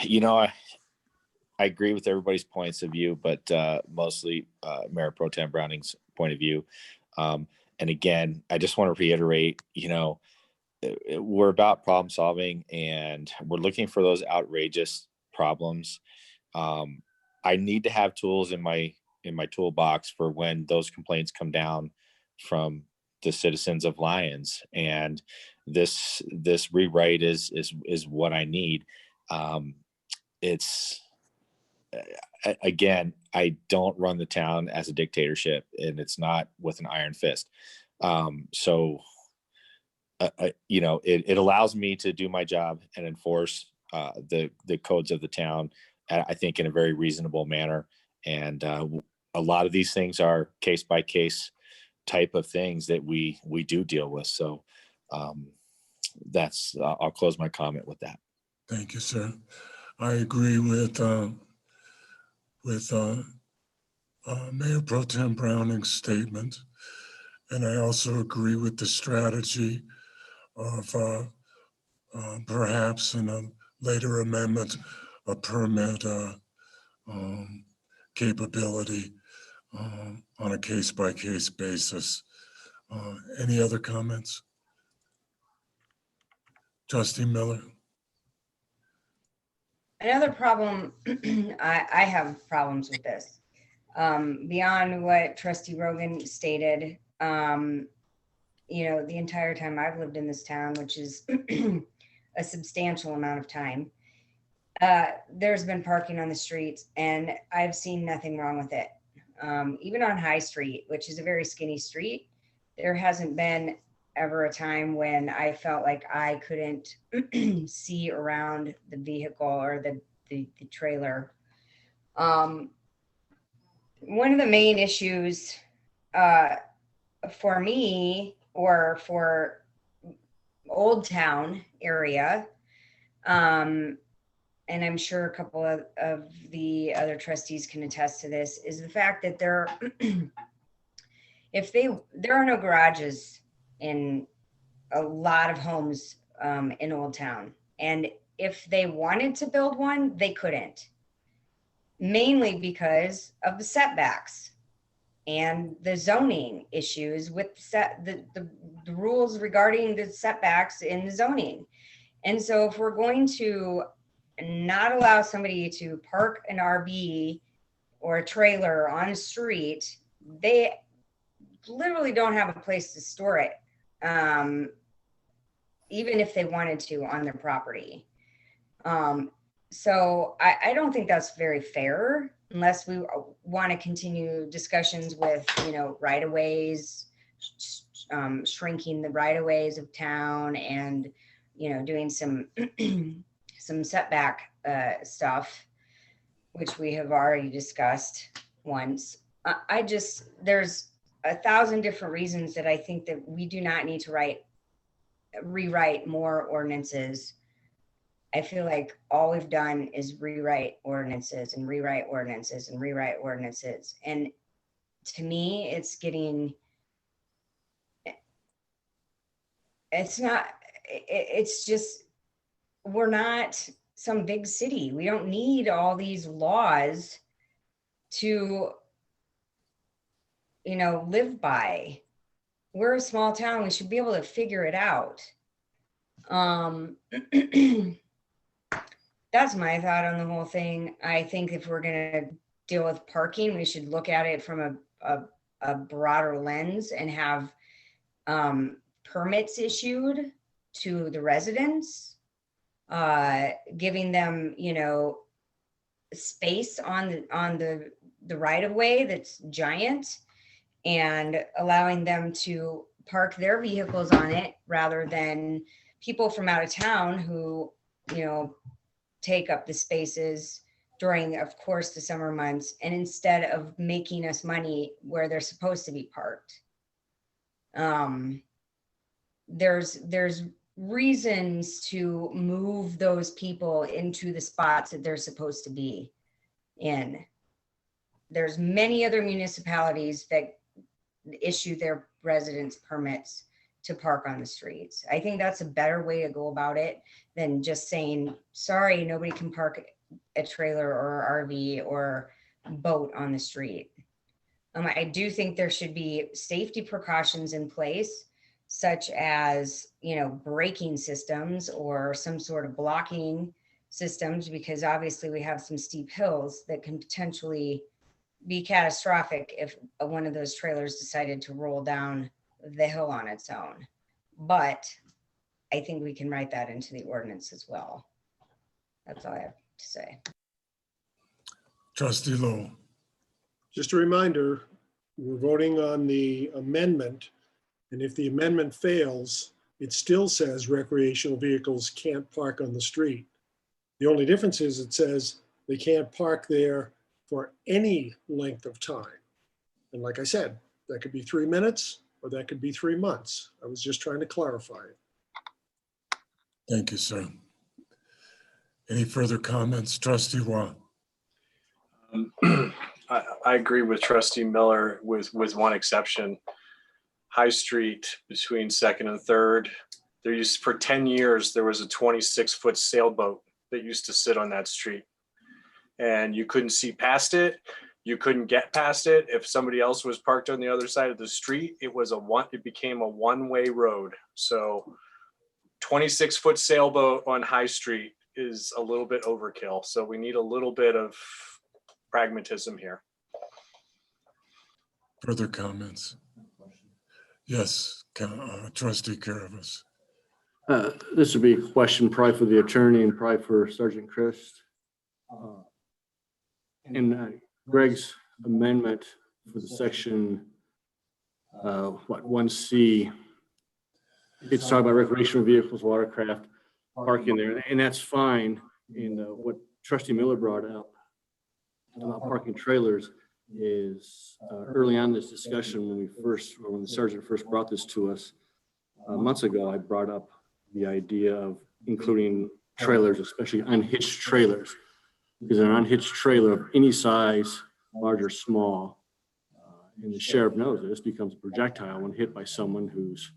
You know, I agree with everybody's points of view, but mostly Mayor Pro Tem Browning's point of view. And again, I just want to reiterate, you know, we're about problem solving and we're looking for those outrageous problems. I need to have tools in my toolbox for when those complaints come down from the citizens of Lyons, and this rewrite is what I need. It's again, I don't run the town as a dictatorship, and it's not with an iron fist. So you know, it allows me to do my job and enforce the codes of the town, I think, in a very reasonable manner. And a lot of these things are case by case type of things that we do deal with. So that's I'll close my comment with that. Thank you, sir. I agree with Mayor Pro Tem Browning's statement, and I also agree with the strategy of perhaps in a later amendment, a permit capability on a case-by-case basis. Any other comments? Trustee Miller? Another problem, I have problems with this. Beyond what Trustee Rogan stated, you know, the entire time I've lived in this town, which is a substantial amount of time, there's been parking on the streets and I've seen nothing wrong with it. Even on High Street, which is a very skinny street, there hasn't been ever a time when I felt like I couldn't see around the vehicle or the trailer. One of the main issues for me, or for Old Town area, and I'm sure a couple of the other trustees can attest to this, is the fact that there are no garages in a lot of homes in Old Town. And if they wanted to build one, they couldn't, mainly because of the setbacks and the zoning issues with the rules regarding the setbacks in the zoning. And so if we're going to not allow somebody to park an RV or a trailer on a street, they literally don't have a place to store it, even if they wanted to on their property. So I don't think that's very fair, unless we want to continue discussions with, you know, right-of-ways, shrinking the right-of-ways of town, and, you know, doing some some setback stuff, which we have already discussed once. There's 1,000 different reasons that I think that we do not need to rewrite more ordinances. I feel like all we've done is rewrite ordinances and rewrite ordinances and rewrite ordinances. And to me, it's just, we're not some big city. We don't need all these laws to, you know, live by. We're a small town. We should be able to figure it out. That's my thought on the whole thing. I think if we're going to deal with parking, we should look at it from a broader lens and have permits issued to the residents, giving them, you know, space on the right of way that's giant, and allowing them to park their vehicles on it, rather than people from out of town who, you know, take up the spaces during, of course, the summer months, and instead of making us money where they're supposed to be parked. There's reasons to move those people into the spots that they're supposed to be in. There's many other municipalities that issue their residents permits to park on the streets. I think that's a better way to go about it than just saying, sorry, nobody can park a trailer or RV or boat on the street. I do think there should be safety precautions in place, such as, braking systems or some sort of blocking systems, because obviously we have some steep hills that can potentially be catastrophic if one of those trailers decided to roll down the hill on its own. But I think we can write that into the ordinance as well. That's all I have to say. Trustee Lowell. Just a reminder, we're voting on the amendment, and if the amendment fails, it still says recreational vehicles can't park on the street. The only difference is it says they can't park there for any length of time. And like I said, that could be 3 minutes or that could be 3 months. I was just trying to clarify it. Thank you, sir. Any further comments? Trustee Watt. I agree with Trustee Miller with one exception. High Street between 2nd and 3rd. For 10 years, there was a 26-foot sailboat that used to sit on that street. And you couldn't see past it. You couldn't get past it. If somebody else was parked on the other side of the street, it became a one-way road. So 26-foot sailboat on High Street is a little bit overkill. So we need a little bit of pragmatism here. Further comments? Yes, Trustee Caravas. This would be a question probably for the attorney and probably for Sergeant Christ. In Greg's amendment for the section, 1C, it's talking about recreational vehicles, watercraft, parking there, and that's fine. And what Trustee Miller brought up about parking trailers is early on in this discussion when the sergeant first brought this to us months ago, I brought up the idea of including trailers, especially unhitched trailers, because an unhitched trailer of any size, large or small, and the sheriff knows this, becomes a projectile when hit by someone who's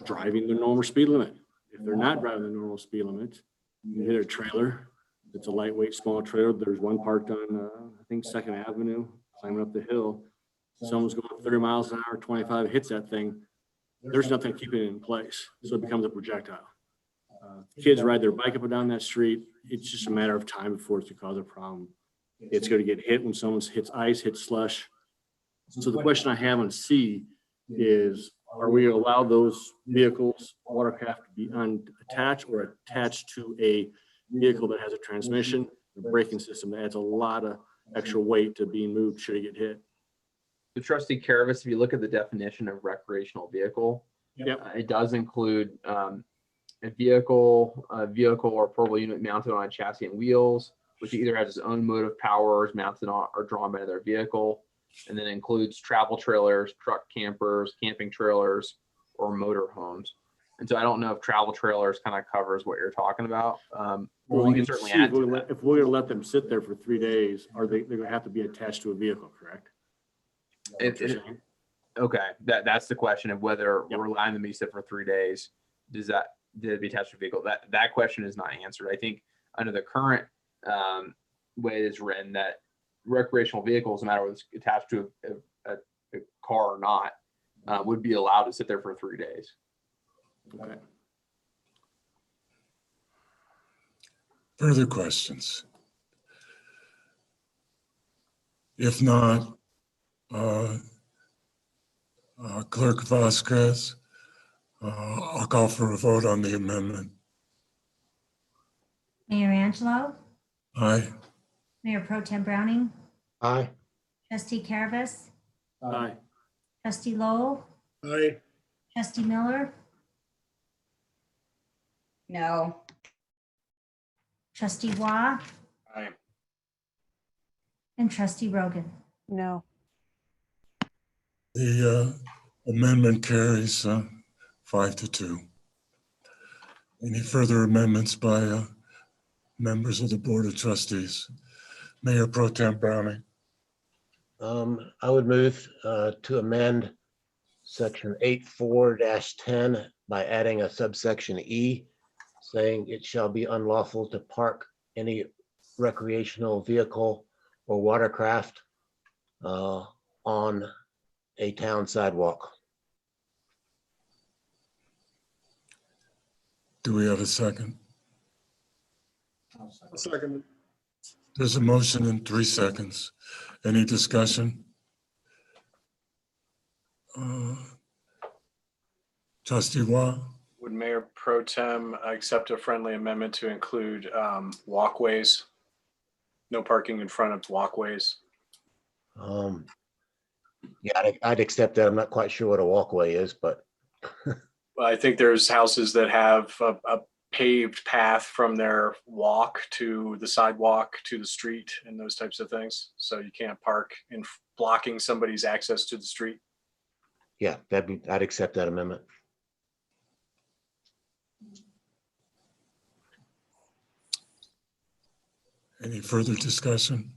driving the normal speed limit. If they're not driving the normal speed limit, you hit a trailer. It's a lightweight, small trailer. There's one parked on, I think, 2nd Avenue, climbing up the hill. Someone's going 30 miles an hour, 25, hits that thing. There's nothing keeping it in place. So it becomes a projectile. Kids ride their bike up and down that street. It's just a matter of time before it's to cause a problem. It's going to get hit when someone hits ice, hits slush. So the question I have on C is, are we allow those vehicles, watercraft, to be unattached or attached to a vehicle that has a transmission, a braking system that adds a lot of extra weight to being moved should it get hit? So Trustee Caravas, if you look at the definition of recreational vehicle, it does include a vehicle or portable unit mounted on a chassis and wheels, which either has its own motive power or is mounted on or drawn by another vehicle, and then includes travel trailers, truck campers, camping trailers, or motor homes. And so I don't know if travel trailers kind of covers what you're talking about. Well, we can certainly add to that. If we're going to let them sit there for 3 days, they're going to have to be attached to a vehicle, correct? Okay, that's the question of whether we're allowing them to sit for 3 days. Did it be attached to a vehicle? That question is not answered. I think under the current way it's written, that recreational vehicles, no matter whether it's attached to a car or not, would be allowed to sit there for 3 days. Okay. Further questions? If not, Clerk Vasquez, I'll call for a vote on the amendment. Mayor Angelo, Aye. Mayor Pro Tem Browning, Aye. Trustee Caravas, Aye. Trustee Lowell, Aye. Trustee Miller, No. Trustee Waugh, Aye. and Trustee Rogan. No. The amendment carries 5-2. Any further amendments by members of the Board of Trustees? Mayor Pro Tem Browning. I would move to amend section 84-10 by adding a subsection E, saying it shall be unlawful to park any recreational vehicle or watercraft on a town sidewalk. Do we have a second? I'll second it. There's a motion in 3 seconds. Any discussion? Trustee Wah? Would Mayor Pro Tem accept a friendly amendment to include walkways? No parking in front of walkways? Yeah, I'd accept that. I'm not quite sure what a walkway is, but Well, I think there's houses that have a paved path from their walk to the sidewalk to the street and those types of things. So you can't park in blocking somebody's access to the street. yeah, I'd accept that amendment. Any further discussion?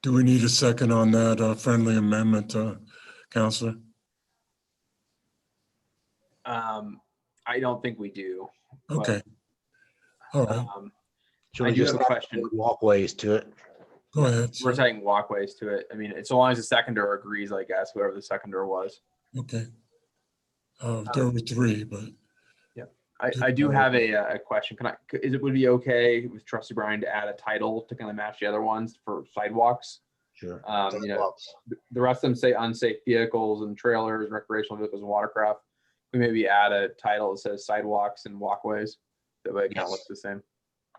Do we need a second on that friendly amendment, Counselor? I don't think we do. but, Okay. All right. Should I we do just have a question. walkways to it? Go ahead. We're saying walkways to it. I mean, so long as the seconder agrees, I guess, whoever the seconder was. Okay. There were 3, but Yeah. I do have a question. Would it be okay with Trustee Bryan to add a title to kind of match the other ones for sidewalks? Sure. You know, the rest of them say unsafe vehicles and trailers, recreational vehicles and watercraft. We maybe add a title that says sidewalks and walkways. That way it kind of looks the same.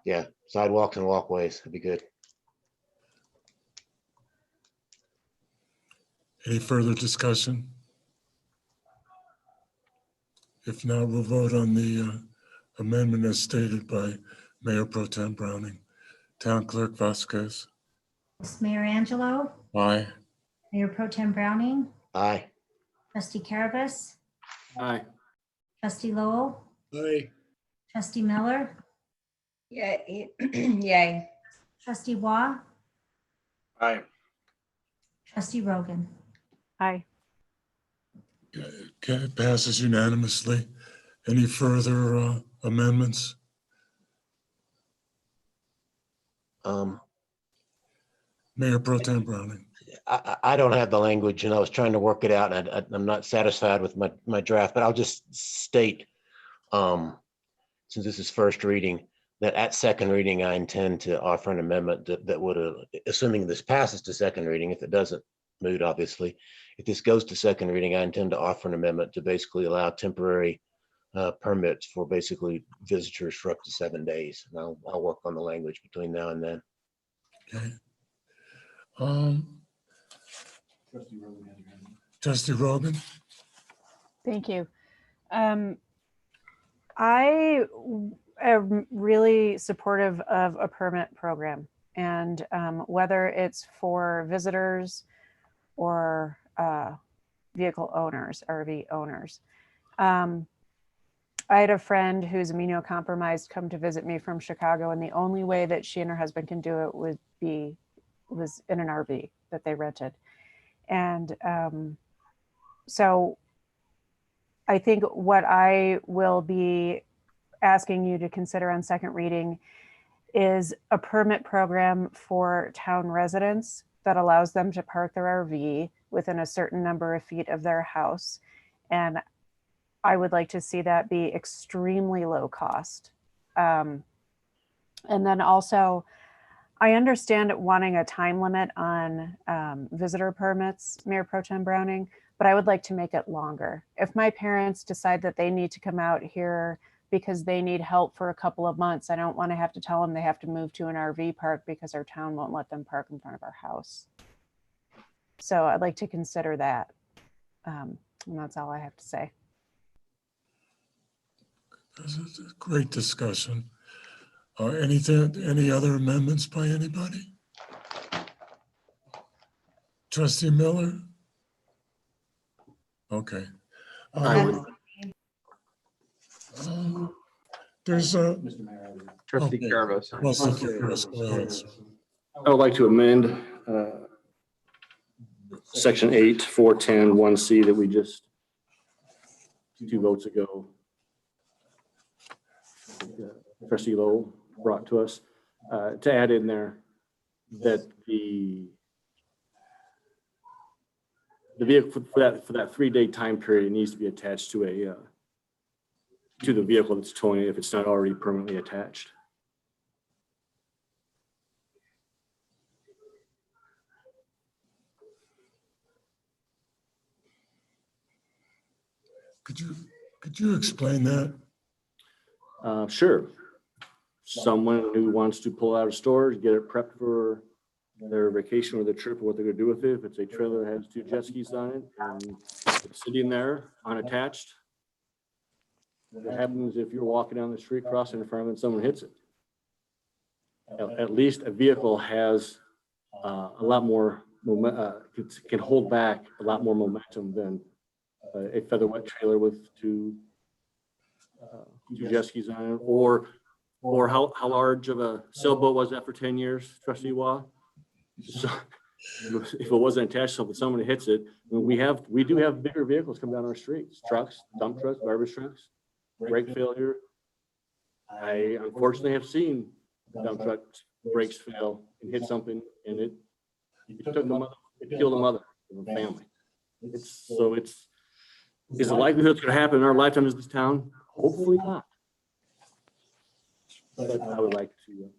Yeah, sidewalks and walkways would be good. any further discussion? If not, we'll vote on the amendment as stated by Mayor Pro Tem Browning. Town Clerk Vasquez. Mayor Angelo, Aye. Mayor Pro Tem Browning, Aye. Trustee Caravas, Aye. Trustee Lowell, Aye. Trustee Miller, Yeah, yay. Trustee Waugh, Aye. Trustee Rogan. Aye. Okay, it passes unanimously. Any further amendments? Mayor Pro Tem Browning. I don't have the language and I was trying to work it out and I'm not satisfied with my draft, but I'll just state, since this is first reading, that at second reading, I intend to offer an amendment that would, assuming this passes to second reading, if it doesn't, moot obviously. If this goes to second reading, I intend to offer an amendment to basically allow temporary permits for basically visitors for up to 7 days. And I'll work on the language between now and then. Okay. Trustee Rogan. Thank you. I am really supportive of a permit program, and whether it's for visitors or vehicle owners, RV owners. I had a friend who's immunocompromised come to visit me from Chicago, and the only way that she and her husband can do it was in an RV that they rented. And so I think what I will be asking you to consider on second reading is a permit program for town residents that allows them to park their RV within a certain number of feet of their house. And I would like to see that be extremely low cost. And then also, I understand wanting a time limit on visitor permits, Mayor Pro Tem Browning, but I would like to make it longer. If my parents decide that they need to come out here because they need help for a couple of months, I don't want to have to tell them they have to move to an RV park because our town won't let them park in front of our house. So I'd like to consider that. And that's all I have to say. This is a great discussion. Any other amendments by anybody? Trustee Miller? Okay. There's a. Trustee Caravas. Trustee Caravas, go ahead. I would like to amend Section 8, 410, 1C that we just 2 votes ago, Trustee Lowell brought to us, to add in there that the vehicle for that 3-day time period needs to be attached to the vehicle that's towing it if it's not already permanently attached. Could you explain that? Sure. Someone who wants to pull out of storage, get it prepped for their vacation or their trip, or what they're gonna do with it. If it's a trailer that has 2 jet skis on it and it's sitting there unattached, what happens if you're walking down the street, crossing in front of it, and someone hits it? At least a vehicle has a lot more can hold back a lot more momentum than a featherweight trailer with 2 jet skis on it, or how large of a sailboat was that for 10 years, Trustee Wah? So if it wasn't attached, so if someone hits it, we do have bigger vehicles come down our streets, trucks, dump trucks, garbage trucks, brake failure. I unfortunately have seen dump truck brakes fail and hit something, and it killed a mother of a family. Is the likelihood it's going to happen in our lifetime in this town? Hopefully not. But I would like to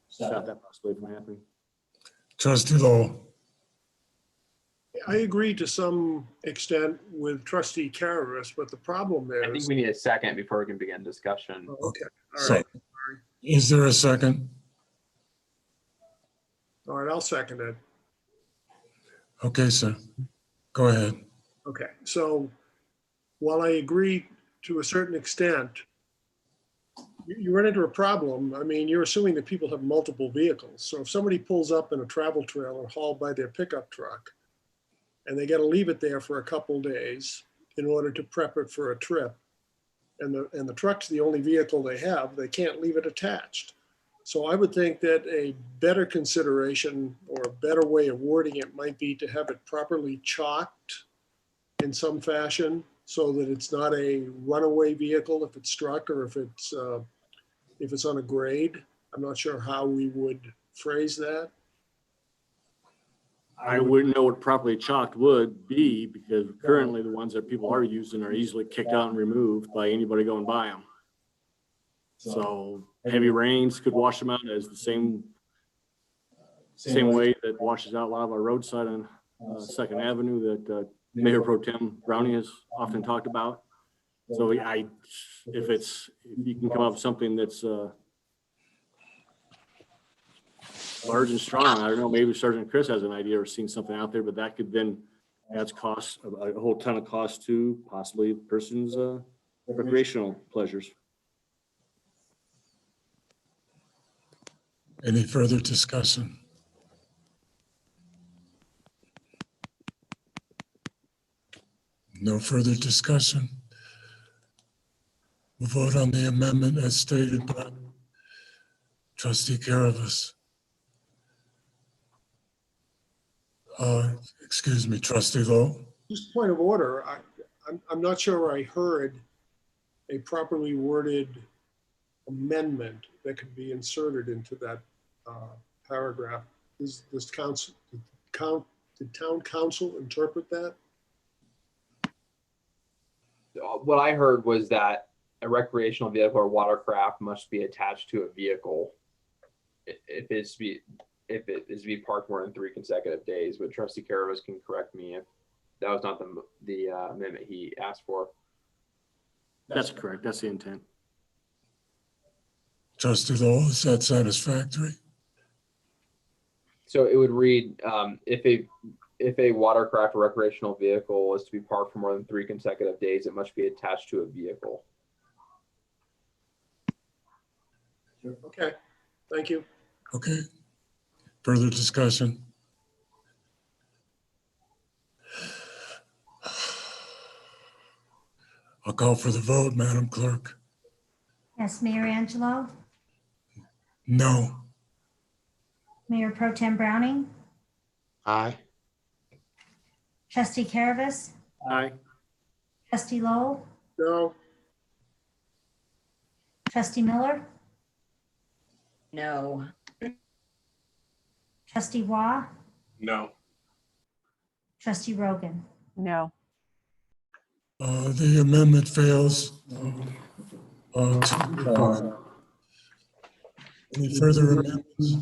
stop that possibility from happening. Trustee Lowell. I agree to some extent with Trustee Caravas, but the problem I think is. we need a second before we can begin discussion. Okay, all So, right. is there a second? All right, I'll second it. Okay, sir. Go ahead. Okay, so while I agree to a certain extent, you run into a problem. I mean, you're assuming that people have multiple vehicles. So if somebody pulls up in a travel trailer hauled by their pickup truck, and they got to leave it there for a couple days in order to prep it for a trip, and the truck's the only vehicle they have, they can't leave it attached. So I would think that a better consideration or a better way of wording it might be to have it properly chalked in some fashion so that it's not a runaway vehicle if it's struck or if it's on a grade. I'm not sure how we would phrase that. I wouldn't know what properly chalked would be, because currently the ones that people are using are easily kicked out and removed by anybody going by them. So heavy rains could wash them out as the same way that washes out a lot of our roadside on 2nd Avenue that Mayor Pro Tem Browning has often talked about. So if you can come up with something that's large and strong, I don't know, maybe Sergeant Chris has an idea or seen something out there, but that could then adds costs, a whole ton of cost to possibly the person's recreational pleasures. Any further discussion? No further discussion. We'll vote on the amendment as stated by Trustee Caravas. Excuse me, Trustee Lowe. Just point of order, I'm not sure I heard a properly worded amendment that could be inserted into that paragraph. Did town council interpret that? What I heard was that a recreational vehicle or watercraft must be attached to a vehicle if it is to be parked more than 3 consecutive days. But Trustee Caravas can correct me if that was not the amendment he asked for. That's correct. That's the intent. Trustee Lowell, is that satisfactory? So it would read, if a watercraft or recreational vehicle is to be parked for more than 3 consecutive days, it must be attached to a vehicle. Okay, thank you. Okay. Further discussion? I'll call for the vote, Madam Clerk. Yes, Mayor Angelo, No. Mayor Pro Tem Browning, Aye. Trustee Caravas, Aye. trustee Lowell, No. trustee Miller, No. trustee Waugh, No. trustee Rogan. No. The amendment fails. Any further amendments?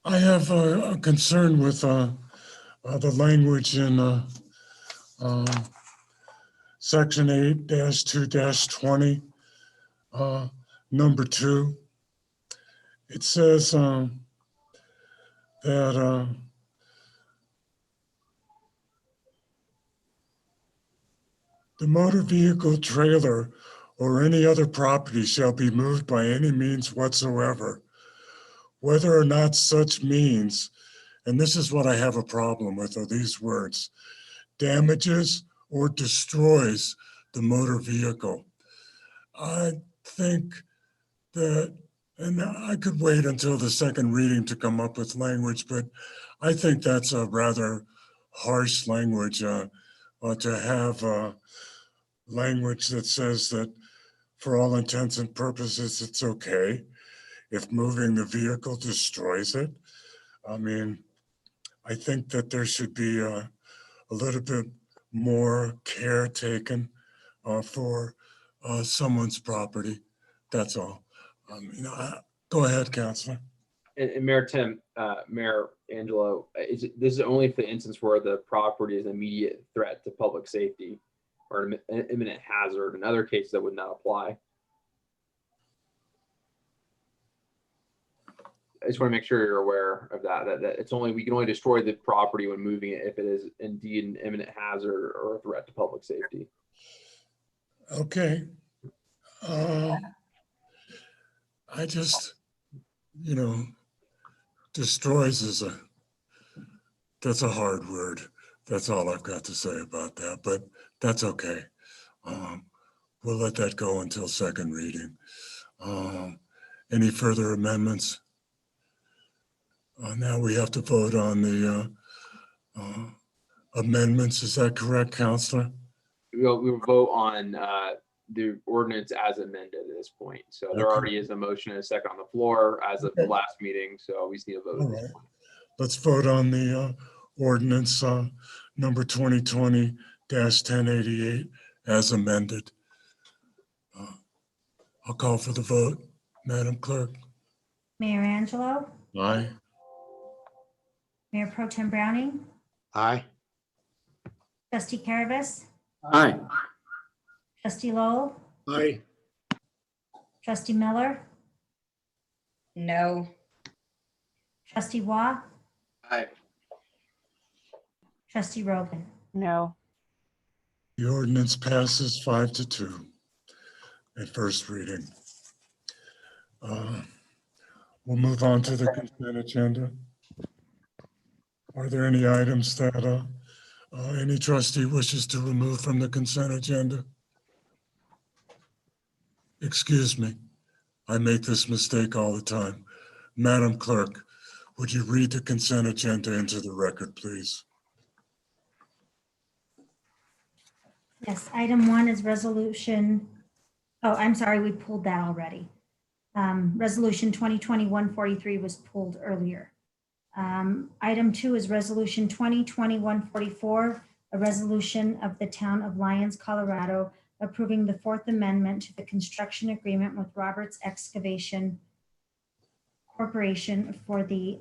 I have a concern with the language in section 8-2-20, number 2. It says that the motor vehicle trailer or any other property shall be moved by any means whatsoever, whether or not such means, and this is what I have a problem with, are these words, damages or destroys the motor vehicle. I think that, and I could wait until the second reading to come up with language, but I think that's a rather harsh language to have language that says that for all intents and purposes, it's okay if moving the vehicle destroys it. I mean, I think that there should be a little bit more care taken for someone's property. That's all. Go ahead, Counselor. And Mayor Tim, Mayor Angelo, this is only for the instance where the property is an immediate threat to public safety or an imminent hazard. In other cases, that would not apply. I just want to make sure you're aware of that it's only, we can only destroy the property when moving it if it is indeed an imminent hazard or a threat to public safety. Okay. I just, destroys that's a hard word. That's all I've got to say about that, but that's okay. We'll let that go until second reading. Any further amendments? Now we have to vote on the amendments. Is that correct, Counselor? We'll vote on the ordinance as amended at this point. So there already is a motion and a second on the floor as of the last meeting. So we just need a vote. All right. Let's vote on the ordinance number 2020-1088 as amended. I'll call for the vote. Madam Clerk. Mayor Angelo, Aye. Mayor Pro Tem Browning, Aye. trustee Caravas, Aye. trustee Lowell, Aye. trustee Miller, No. trustee Waugh, Aye. trustee Rogan. No. The ordinance passes 5-2 at first reading. We'll move on to the consent agenda. Are there any items that any trustee wishes to remove from the consent agenda? Excuse me, I make this mistake all the time. Madam Clerk, would you read the consent agenda into the record, please? Yes, item 1 is resolution. Oh, I'm sorry, we pulled that already. Resolution 2020-143 was pulled earlier. Item 2 is resolution 2020-144, a resolution of the town of Lyons, Colorado, approving the Fourth Amendment to the construction agreement with Roberts Excavation Corporation for the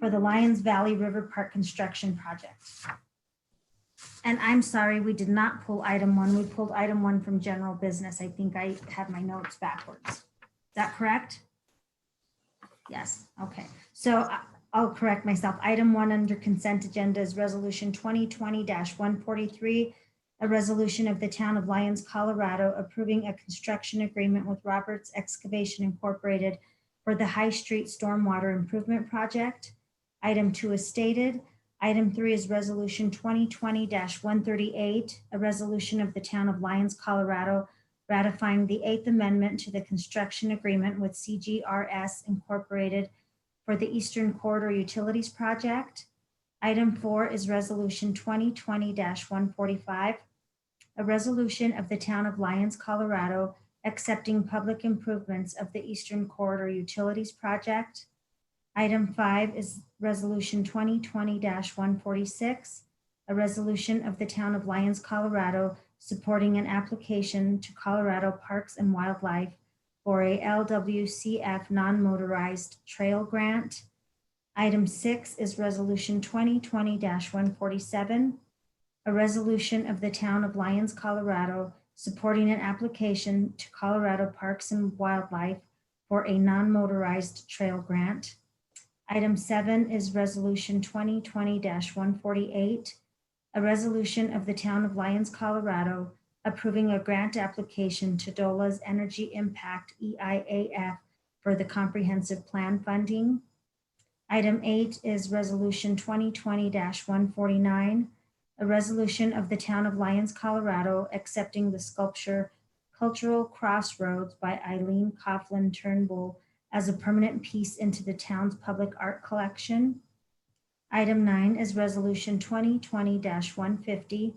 Lyons Valley River Park construction project. And I'm sorry, we did not pull item 1. We pulled item 1 from general business. I think I had my notes backwards. Is that correct? Yes, okay. So I'll correct myself. Item 1 under consent agenda is resolution 2020-143, a resolution of the town of Lyons, Colorado, approving a construction agreement with Roberts Excavation Incorporated for the High Street Stormwater Improvement Project. Item 2 is stated. Item 3 is resolution 2020-138, a resolution of the town of Lyons, Colorado, ratifying the Eighth Amendment to the construction agreement with CGRS Incorporated for the Eastern Corridor Utilities Project. Item 4 is Resolution 2020-145, a resolution of the Town of Lyons, Colorado, accepting public improvements of the Eastern Corridor Utilities Project. Item 5 is Resolution 2020-146, a resolution of the Town of Lyons, Colorado, supporting an application to Colorado Parks and Wildlife for a LWCF non-motorized trail grant. Item 6 is Resolution 2020-147, a resolution of the Town of Lyons, Colorado, supporting an application to Colorado Parks and Wildlife for a non-motorized trail grant. Item 7 is Resolution 2020-148, a resolution of the Town of Lyons, Colorado, approving a grant application to DOLA's Energy Impact EIAF for the comprehensive plan funding. Item 8 is Resolution 2020-149, a resolution of the Town of Lyons, Colorado, accepting the sculpture Cultural Crossroads by Eileen Coughlin Turnbull as a permanent piece into the town's public art collection. Item 9 is Resolution 2020-150,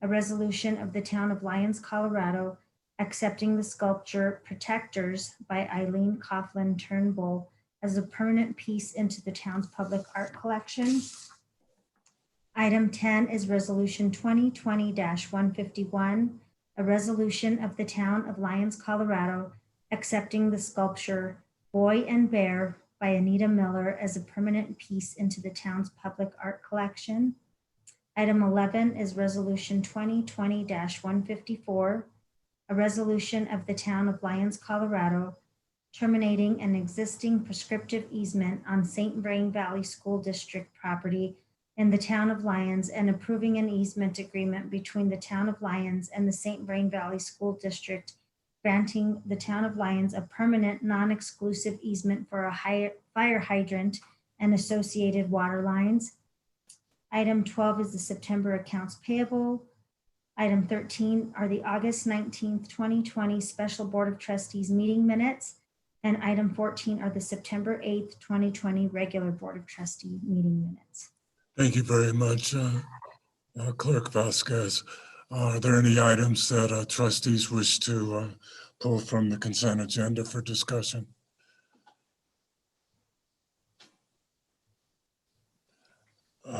a resolution of the Town of Lyons, Colorado, accepting the sculpture Protectors by Eileen Coughlin Turnbull as a permanent piece into the town's public art collection. Item 10 is Resolution 2020-151, a resolution of the Town of Lyons, Colorado, accepting the sculpture Boy and Bear by Anita Miller as a permanent piece into the town's public art collection. Item 11 is Resolution 2020-154, a resolution of the Town of Lyons, Colorado, terminating an existing prescriptive easement on St. Vrain Valley School District property in the Town of Lyons and approving an easement agreement between the Town of Lyons and the St. Vrain Valley School District, granting the Town of Lyons a permanent non-exclusive easement for a fire hydrant and associated water lines. Item 12 is the September accounts payable. Item 13 are the August 19th, 2020 Special Board of Trustees meeting minutes. And item 14 are the September 8th, 2020 regular Board of Trustee meeting minutes. Thank you very much, Clerk Vasquez. Are there any items that trustees wish to pull from the consent agenda for discussion?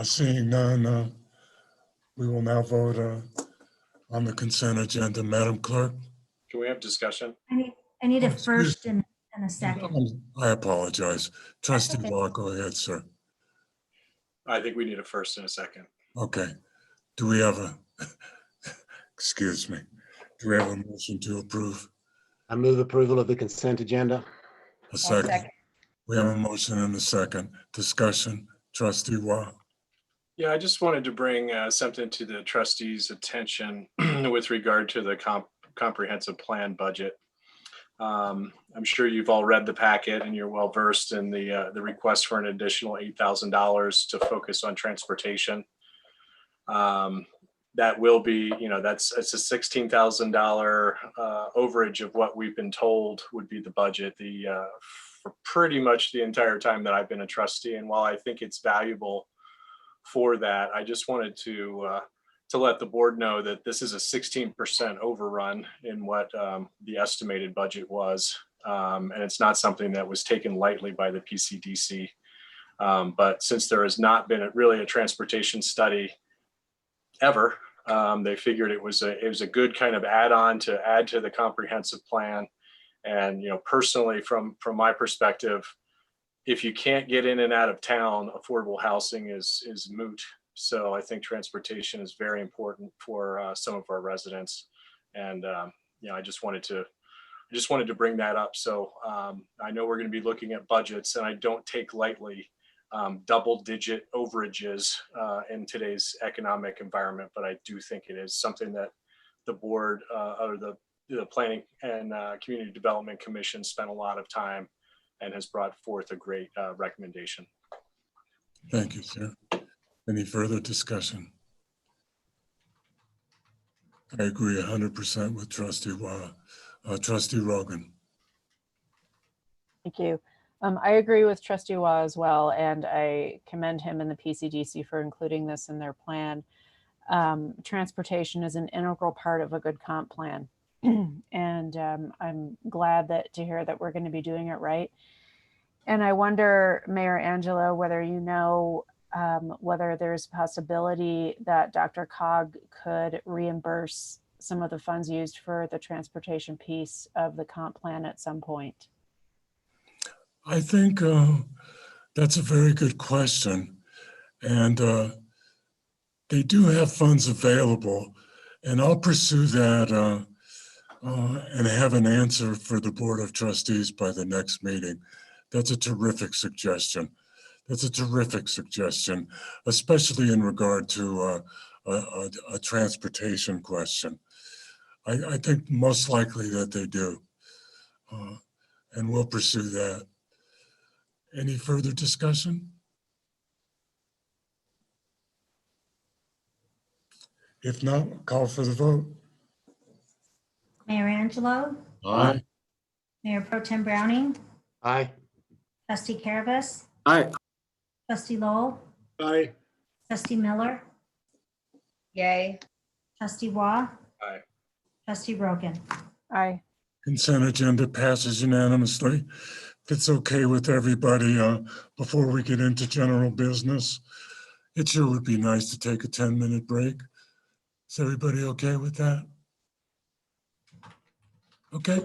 Seeing none, we will now vote on the consent agenda. Madam Clerk? Can we have discussion? I need a first and a second. I apologize. Trustee okay. Law, go ahead, sir. I think we need a first and a second. Okay. Do we have a, excuse me, do we have a motion to approve? I move approval of the consent agenda. A second. We have a motion and a second. Discussion. Trustee Law. Yeah, I just wanted to bring something to the trustees' attention with regard to the comprehensive plan budget. I'm sure you've all read the packet and you're well versed in the request for an additional $8,000 to focus on transportation. That will be, it's a $16,000 overage of what we've been told would be the budget for pretty much the entire time that I've been a trustee. And while I think it's valuable for that, I just wanted to let the board know that this is a 16% overrun in what the estimated budget was. And it's not something that was taken lightly by the PCDC. But since there has not been really a transportation study ever, they figured it was a good kind of add-on to add to the comprehensive plan. And personally, from my perspective, if you can't get in and out of town, affordable housing is moot. So I think transportation is very important for some of our residents. And I just wanted to bring that up. So I know we're going to be looking at budgets, and I don't take lightly double-digit overages in today's economic environment, but I do think it is something that the board or the Planning and Community Development Commission spent a lot of time and has brought forth a great recommendation. Thank you, sir. Any further discussion? I agree 100% with Trustee Rogan. Thank you. I agree with Trustee Wah as well, and I commend him and the PCDC for including this in their plan. Transportation is an integral part of a good comp plan. And I'm glad to hear that we're going to be doing it right. And I wonder, Mayor Angelo, whether you know whether there's a possibility that DRCOG could reimburse some of the funds used for the transportation piece of the comp plan at some point. I think that's a very good question. And they do have funds available, and I'll pursue that and have an answer for the Board of Trustees by the next meeting. That's a terrific suggestion. That's a terrific suggestion, especially in regard to a transportation question. I think most likely that they do, and we'll pursue that. Any further discussion? If not, call for the vote. Mayor Angelo, Aye. Mayor Pro Tem Browning, Aye. Trustee Caravas, Aye. Trustee Lowell, Aye. Trustee Miller, Yay. Trustee Waugh, Aye. Trustee Rogan. Aye. Consent agenda passes unanimously. If it's okay with everybody, before we get into general business, it sure would be nice to take a 10-minute break. Is everybody okay with that? Okay.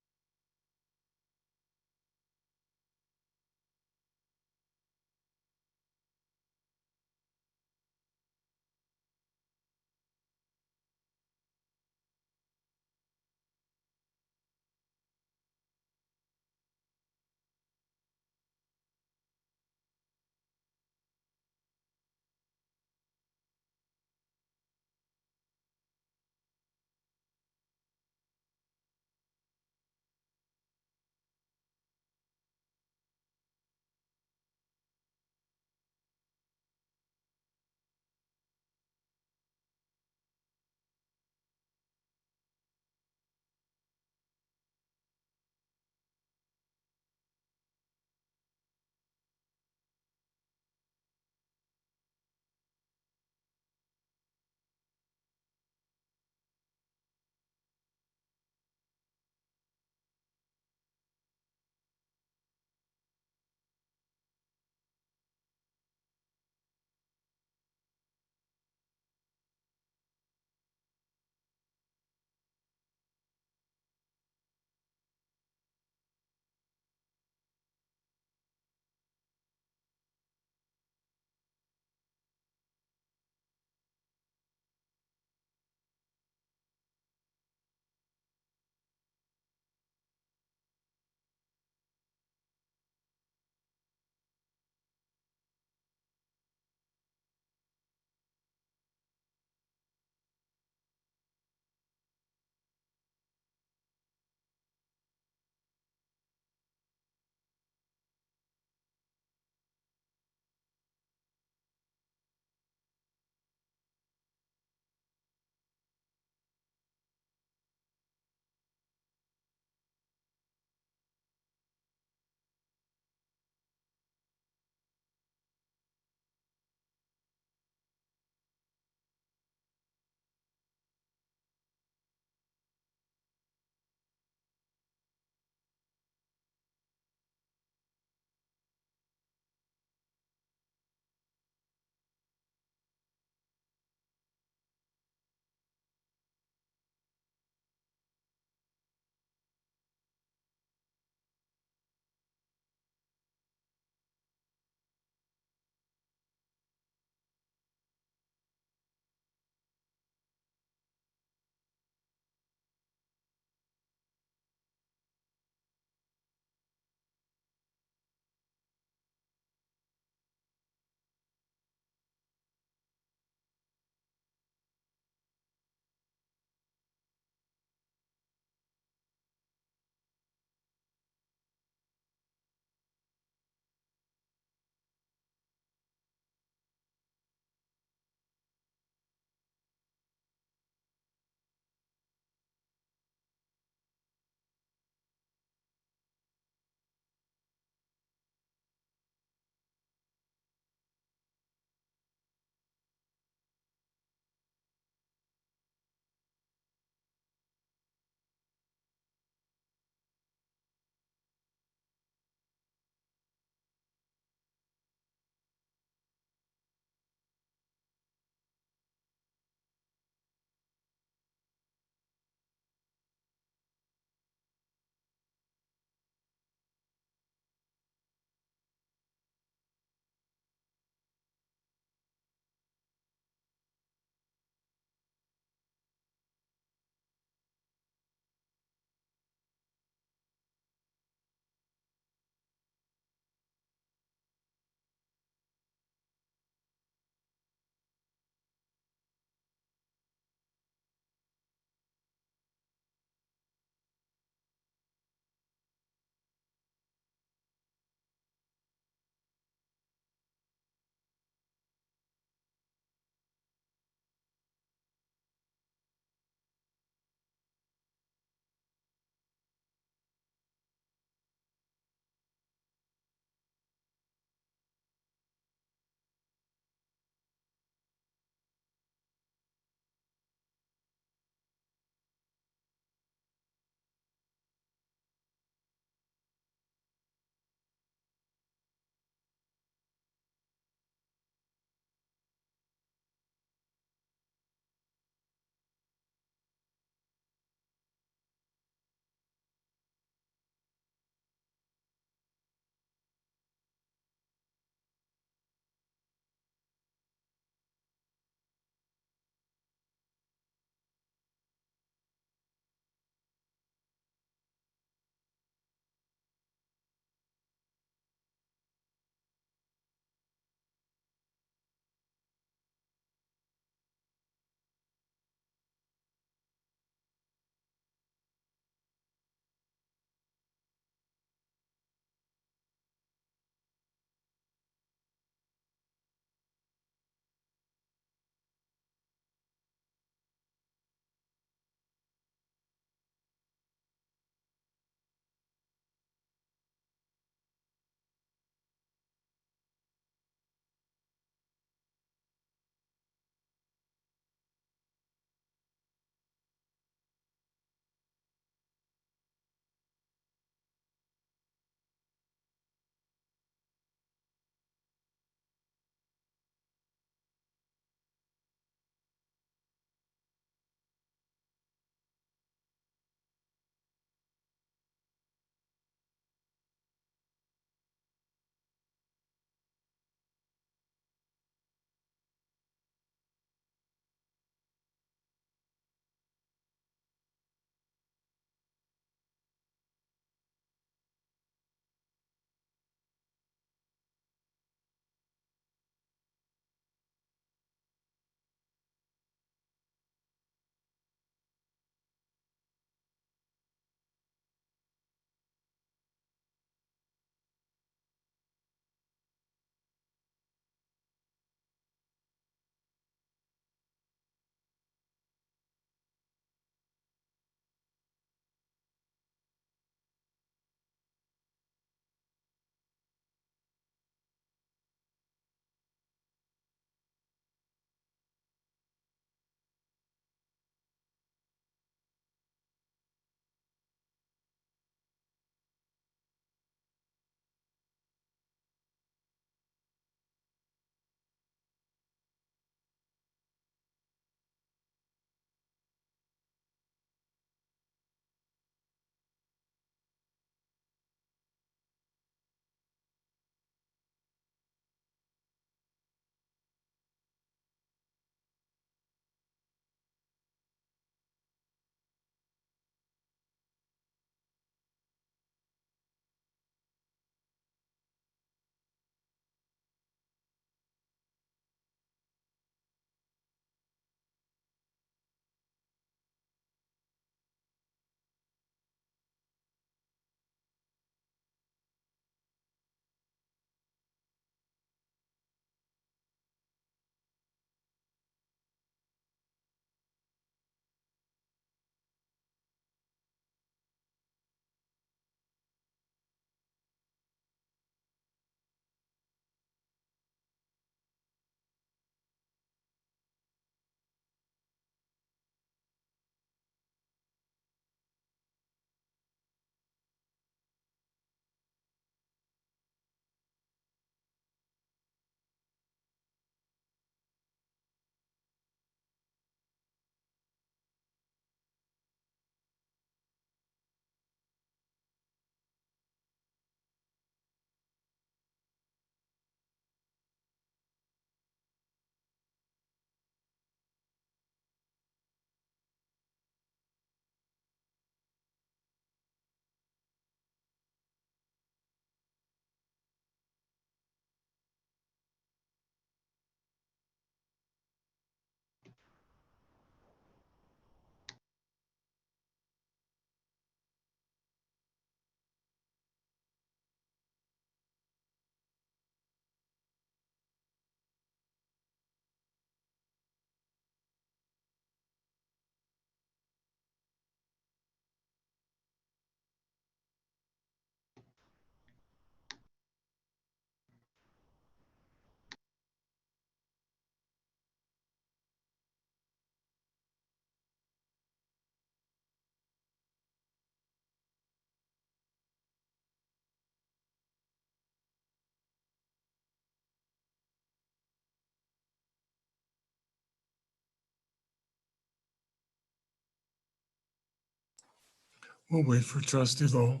We'll wait for Trustee Lowell.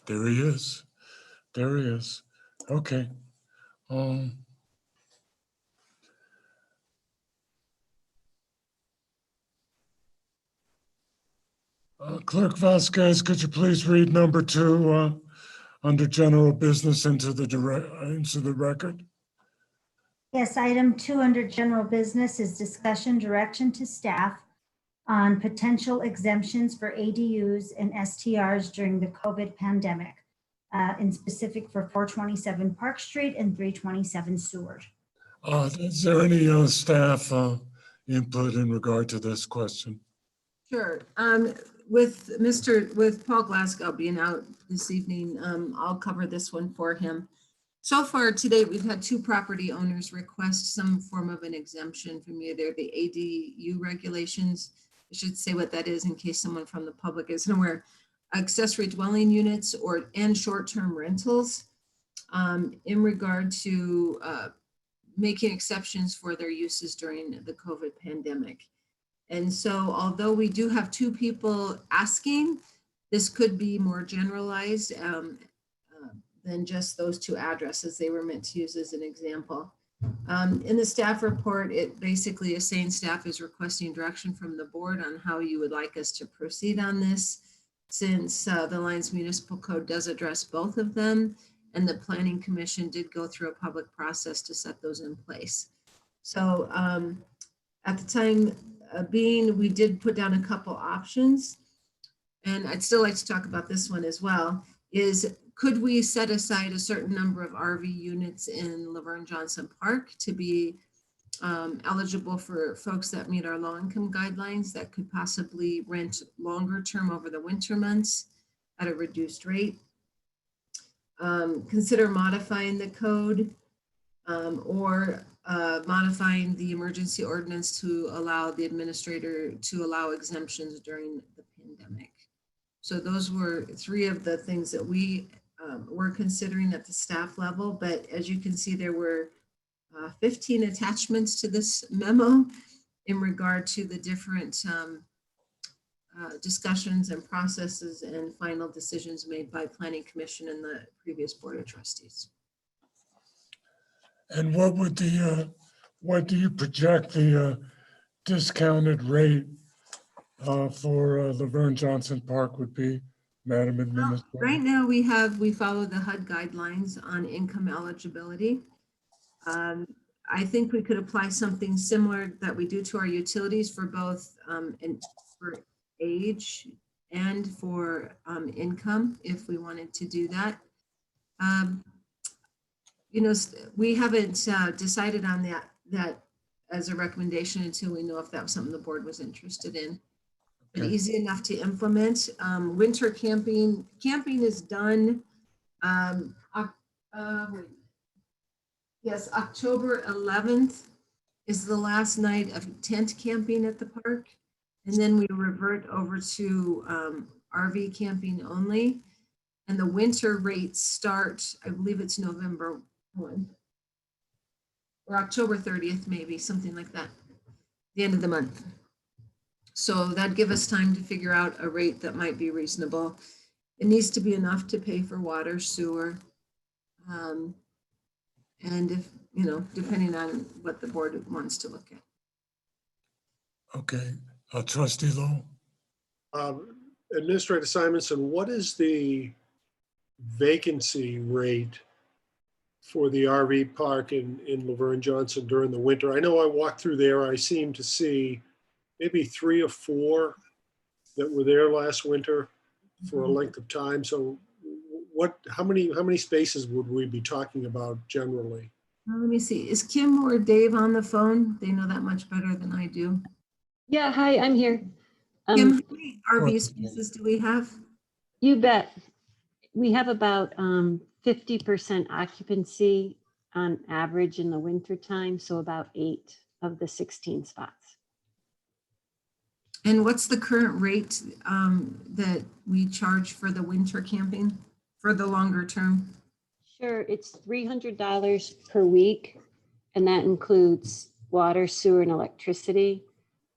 There he is. There he is. Okay. Clerk Vasquez, could you please read number 2 under general business into the record? Yes, item 2 under general business is discussion direction to staff on potential exemptions for ADUs and STRs during the COVID pandemic, in specific for 427 Park Street and 327 Seward. Is there any staff input in regard to this question? Sure. With Paul Glasgow being out this evening, I'll cover this one for him. So far today, we've had 2 property owners request some form of an exemption from either the ADU regulations. I should say what that is in case someone from the public isn't aware. Accessory dwelling units and short-term rentals in regard to making exceptions for their uses during the COVID pandemic. And so although we do have 2 people asking, this could be more generalized than just those 2 addresses they were meant to use as an example. In the staff report, it basically is saying staff is requesting direction from the board on how you would like us to proceed on this, since the Lions Municipal Code does address both of them, and the Planning Commission did go through a public process to set those in place. So at the time being, we did put down a couple options, and I'd still like to talk about this one as well, is could we set aside a certain number of RV units in Laverne Johnson Park to be eligible for folks that meet our low income guidelines that could possibly rent longer term over the winter months at a reduced rate? Consider modifying the code or modifying the emergency ordinance to allow the administrator to allow exemptions during the pandemic. So those were 3 of the things that we were considering at the staff level, but as you can see, there were 15 attachments to this memo in regard to the different discussions and processes and final decisions made by Planning Commission and the previous Board of Trustees. And what would what do you project the discounted rate for Laverne Johnson Park would be, Madam Administrator? Right now we follow the HUD guidelines on income eligibility. I think we could apply something similar that we do to our utilities for both for age and for income, if we wanted to do that. You know, we haven't decided on that as a recommendation until we know if that was something the board was interested in. But easy enough to implement. Winter camping is done. Yes, October 11th is the last night of tent camping at the park. And then we revert over to RV camping only. And the winter rates start, I believe it's November 1 or October 30th, maybe something like that, the end of the month. So that'd give us time to figure out a rate that might be reasonable. It needs to be enough to pay for water, sewer, and if, you know, depending on what the board wants to look at. Okay, Trustee Lowe. Administrator Simonson, what is the vacancy rate for the RV park in Laverne Johnson during the winter? I know I walked through there. I seem to see maybe 3 or 4 that were there last winter for a length of time. So how many spaces would we be talking about generally? Let me see. Is Kim or Dave on the phone? They know that much better than I do. Yeah, hi, I'm here. Kim, how many RV spaces do we have? You bet. We have about 50% occupancy on average in the winter time, so about 8 of the 16 spots. And what's the current rate that we charge for the winter camping for the longer term? Sure, it's $300 per week, and that includes water, sewer, and electricity.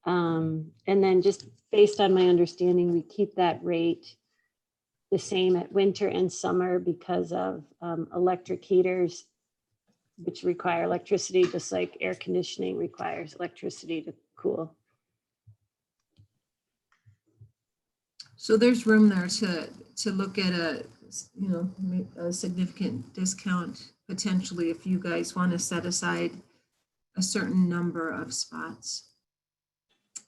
And then just based on my understanding, we keep that rate the same at winter and summer because of electric heaters, which require electricity, just like air conditioning requires electricity to cool. So there's room there to look at a, you know, a significant discount potentially if you guys want to set aside a certain number of spots.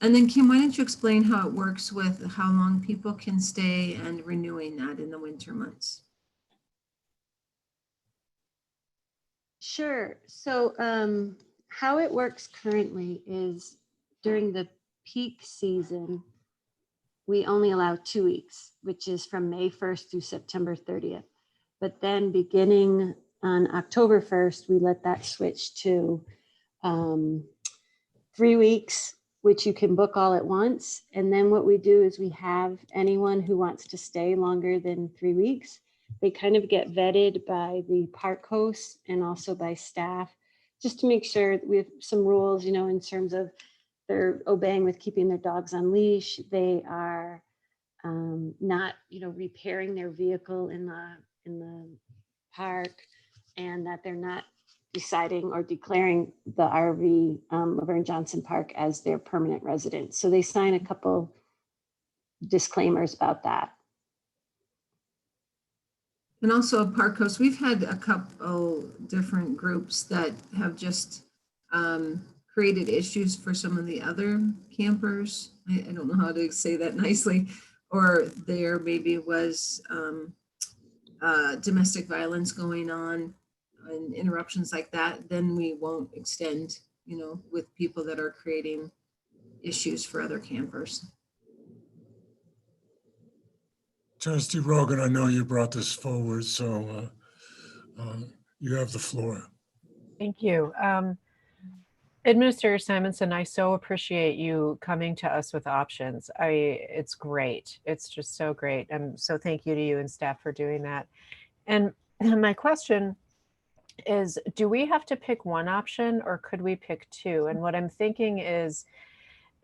And then Kim, why don't you explain how it works with how long people can stay and renewing that in the winter months? Sure. So how it works currently is during the peak season, we only allow 2 weeks, which is from May 1st through September 30th. But then beginning on October 1st, we let that switch to 3 weeks, which you can book all at once. And then what we do is we have anyone who wants to stay longer than 3 weeks, they kind of get vetted by the park hosts and also by staff, just to make sure that we have some rules, you know, in terms of they're obeying with keeping their dogs on leash. They are not, you know, repairing their vehicle in the park, and that they're not deciding or declaring the RV Laverne Johnson Park as their permanent residence. So they sign a couple disclaimers about that. And also a park host, we've had a couple different groups that have just created issues for some of the other campers. I don't know how to say that nicely, or there maybe was domestic violence going on and interruptions like that, then we won't extend, you know, with people that are creating issues for other campers. Trustee Rogan, I know you brought this forward, so you have the floor. Thank you. Administrator Simonson, I so appreciate you coming to us with options. It's great. It's just so great. So thank you to you and staff for doing that. And my question is, do we have to pick one option or could we pick two? And what I'm thinking is,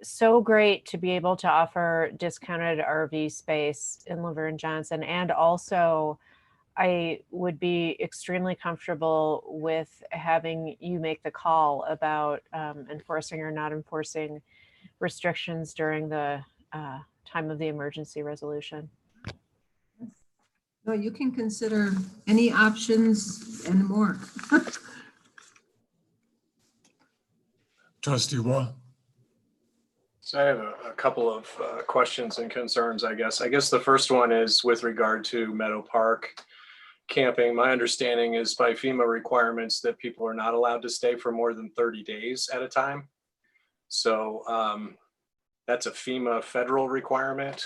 so great to be able to offer discounted RV space in Laverne Johnson, and also I would be extremely comfortable with having you make the call about enforcing or not enforcing restrictions during the time of the emergency resolution. No, you can consider any options and more. Trustee Waugh. So I have a couple of questions and concerns, I guess. I guess the first one is with regard to Meadow Park camping. My understanding is by FEMA requirements that people are not allowed to stay for more than 30 days at a time. So that's a FEMA federal requirement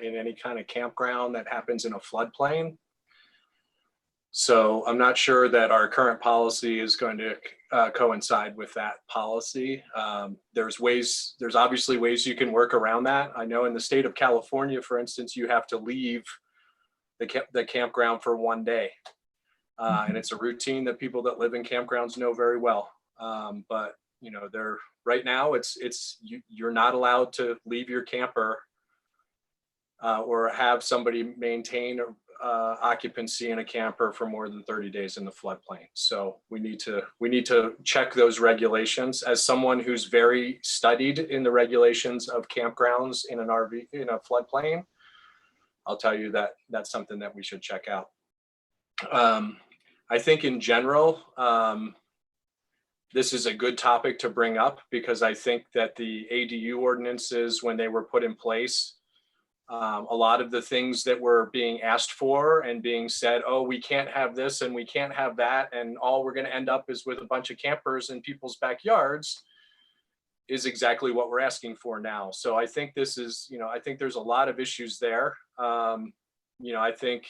in any kind of campground that happens in a floodplain. So I'm not sure that our current policy is going to coincide with that policy. There's obviously ways you can work around that. I know in the state of California, for instance, you have to leave the campground for 1 day. And it's a routine that people that live in campgrounds know very well. But you know, right now you're not allowed to leave your camper or have somebody maintain occupancy in a camper for more than 30 days in the floodplain. So we need to check those regulations. As someone who's very studied in the regulations of campgrounds in an RV in a floodplain, I'll tell you that that's something that we should check out. I think in general, this is a good topic to bring up because I think that the ADU ordinances, when they were put in place, a lot of the things that were being asked for and being said, oh, we can't have this and we can't have that, and all we're going to end up is with a bunch of campers in people's backyards, is exactly what we're asking for now. So I think this is, I think there's a lot of issues there. I think,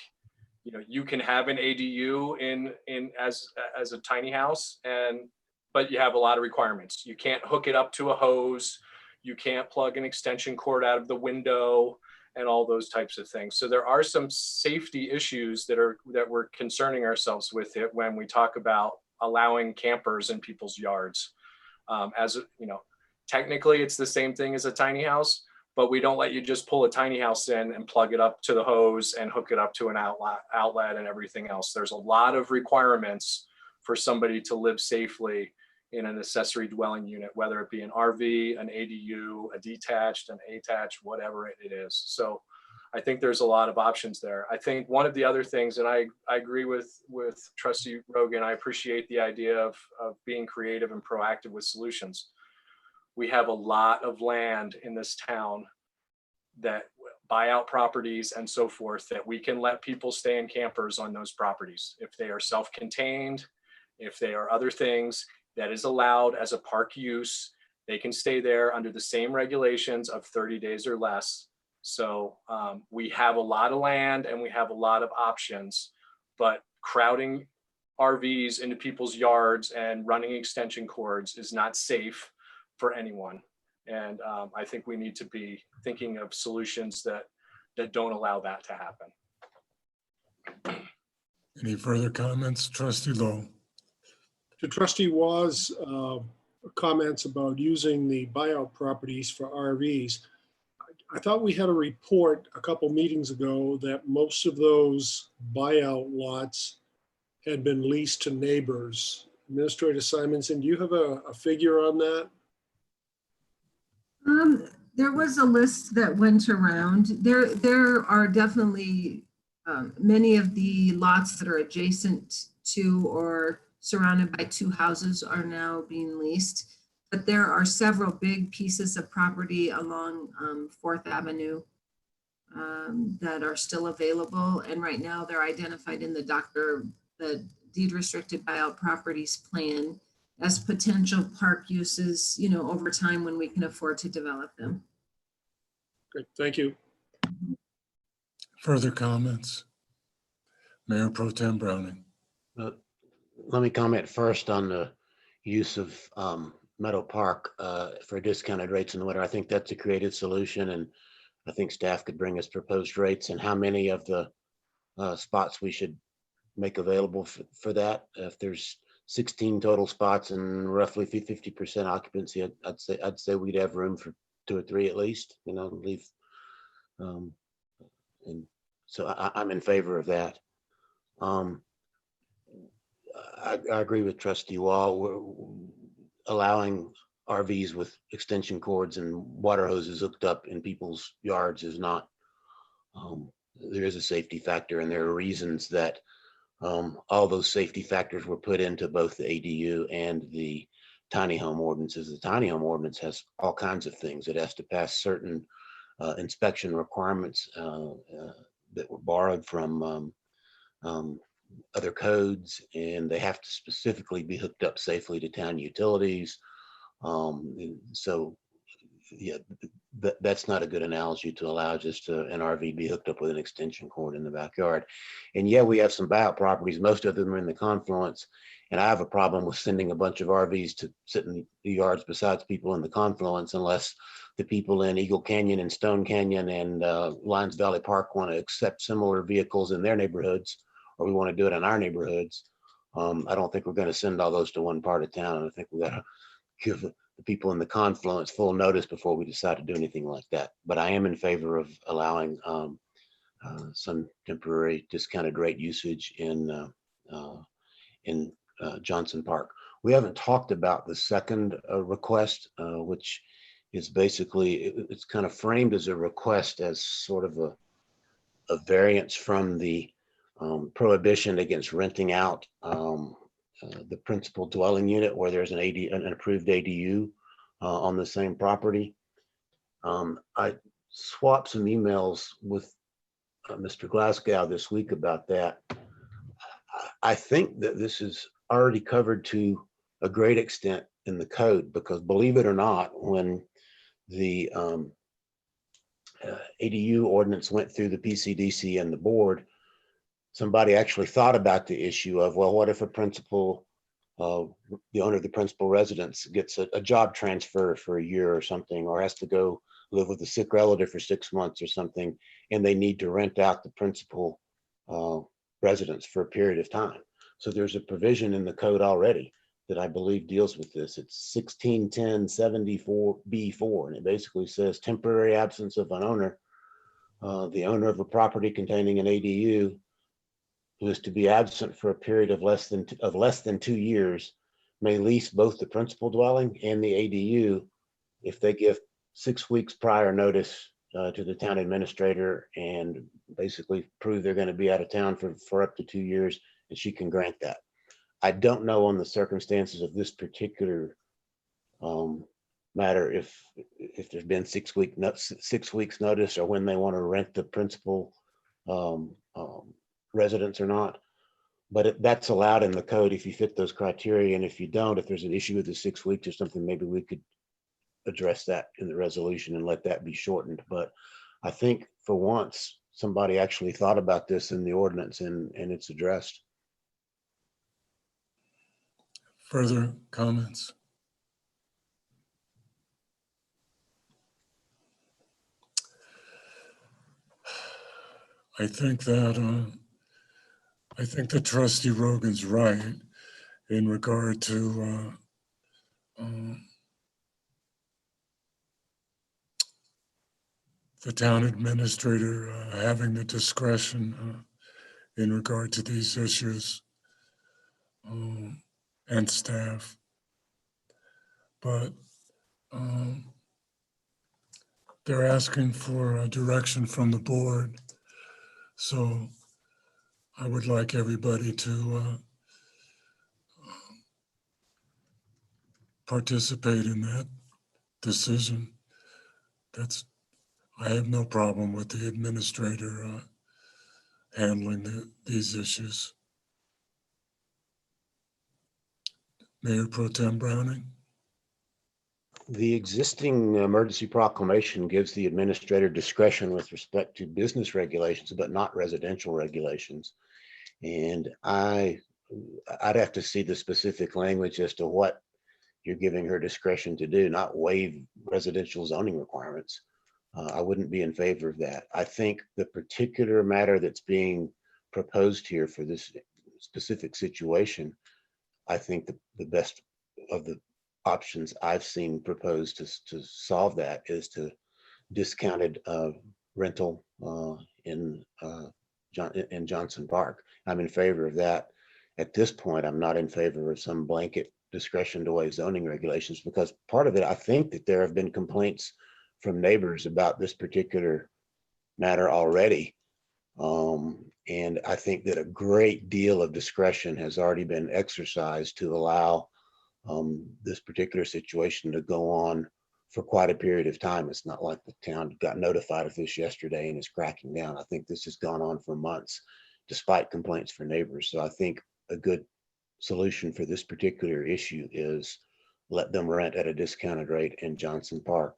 you can have an ADU in as a tiny house, but you have a lot of requirements. You can't hook it up to a hose. You can't plug an extension cord out of the window and all those types of things. So there are some safety issues that we're concerning ourselves with it when we talk about allowing campers in people's yards. As you know, technically it's the same thing as a tiny house, but we don't let you just pull a tiny house in and plug it up to the hose and hook it up to an outlet and everything else. There's a lot of requirements for somebody to live safely in an accessory dwelling unit, whether it be an RV, an ADU, a detached, an attached, whatever it is. So I think there's a lot of options there. I think one of the other things, and I agree with Trustee Rogan, I appreciate the idea of being creative and proactive with solutions. We have a lot of land in this town that buyout properties and so forth that we can let people stay in campers on those properties. If they are self-contained, if they are other things, that is allowed as a park use. They can stay there under the same regulations of 30 days or less. So we have a lot of land and we have a lot of options, but crowding RVs into people's yards and running extension cords is not safe for anyone. And I think we need to be thinking of solutions that don't allow that to happen. Any further comments, Trustee Lowe? To Trustee Wah's comments about using the buyout properties for RVs, I thought we had a report a couple meetings ago that most of those buyout lots had been leased to neighbors. Administrator Simonson, do you have a figure on that? There was a list that went around. There are definitely many of the lots that are adjacent to or surrounded by two houses are now being leased. But there are several big pieces of property along 4th Avenue that are still available. And right now they're identified in the deed restricted buyout properties plan as potential park uses, over time when we can afford to develop them. Great, thank you. Further comments? Mayor Pro Tem Browning. Let me comment first on the use of Meadow Park for discounted rates in the winter. I think that's a creative solution, and I think staff could bring us proposed rates and how many of the spots we should make available for that. If there's 16 total spots and roughly 50% occupancy, I'd say we'd have room for 2 or 3 at least, leave. And so I'm in favor of that. I agree with Trustee Wah. We're allowing RVs with extension cords and water hoses hooked up in people's yards is not, there is a safety factor, and there are reasons that all those safety factors were put into both the ADU and the tiny home ordinances. The tiny home ordinance has all kinds of things. It has to pass certain inspection requirements that were borrowed from other codes, and they have to specifically be hooked up safely to town utilities. So yeah, that's not a good analogy to allow just an RV be hooked up with an extension cord in the backyard. And yeah, we have some buyout properties. Most of them are in the confluence, and I have a problem with sending a bunch of RVs to sit in the yards besides people in the confluence, unless the people in Eagle Canyon and Stone Canyon and Lions Valley Park want to accept similar vehicles in their neighborhoods, or we want to do it in our neighborhoods. I don't think we're going to send all those to one part of town. I think we got to give the people in the confluence full notice before we decide to do anything like that. But I am in favor of allowing some temporary discounted rate usage in Johnson Park. We haven't talked about the second request, which is basically, it's kind of framed as a request as sort of a variance from the prohibition against renting out the principal dwelling unit where there's an approved ADU on the same property. I swapped some emails with Mr. Glasgow this week about that. I think that this is already covered to a great extent in the code, because believe it or not, when the ADU ordinance went through the PCDC and the board, somebody actually thought about the issue of, well, what if a principal, the owner of the principal residence gets a job transfer for a year or something, or has to go live with a sick relative for 6 months or something, and they need to rent out the principal residence for a period of time. So there's a provision in the code already that I believe deals with this. It's 1610-74B4, and it basically says temporary absence of an owner. The owner of a property containing an ADU who is to be absent for a period of less than 2 years may lease both the principal dwelling and the ADU if they give 6 weeks prior notice to the town administrator and basically prove they're going to be out of town for up to 2 years, and she can grant that. I don't know on the circumstances of this particular matter if there's been 6 weeks notice or when they want to rent the principal residence or not. But that's allowed in the code if you fit those criteria. And if you don't, if there's an issue with the 6 weeks or something, maybe we could address that in the resolution and let that be shortened. But I think for once, somebody actually thought about this in the ordinance and it's addressed. Further comments? I think that Trustee Rogan's right in regard to the town administrator having the discretion in regard to these issues and staff. But they're asking for a direction from the board. So I would like everybody to participate in that decision. I have no problem with the administrator handling these issues. Mayor Pro Tem Browning. The existing emergency proclamation gives the administrator discretion with respect to business regulations, but not residential regulations. And I'd have to see the specific language as to what you're giving her discretion to do, not waive residential zoning requirements. I wouldn't be in favor of that. I think the particular matter that's being proposed here for this specific situation, I think the best of the options I've seen proposed to solve that is to discounted rental in Johnson Park. I'm in favor of that. At this point, I'm not in favor of some blanket discretion to waive zoning regulations, because part of it, I think that there have been complaints from neighbors about this particular matter already. And I think that a great deal of discretion has already been exercised to allow this particular situation to go on for quite a period of time. It's not like the town got notified of this yesterday and is cracking down. I think this has gone on for months, despite complaints from neighbors. So I think a good solution for this particular issue is let them rent at a discounted rate in Johnson Park.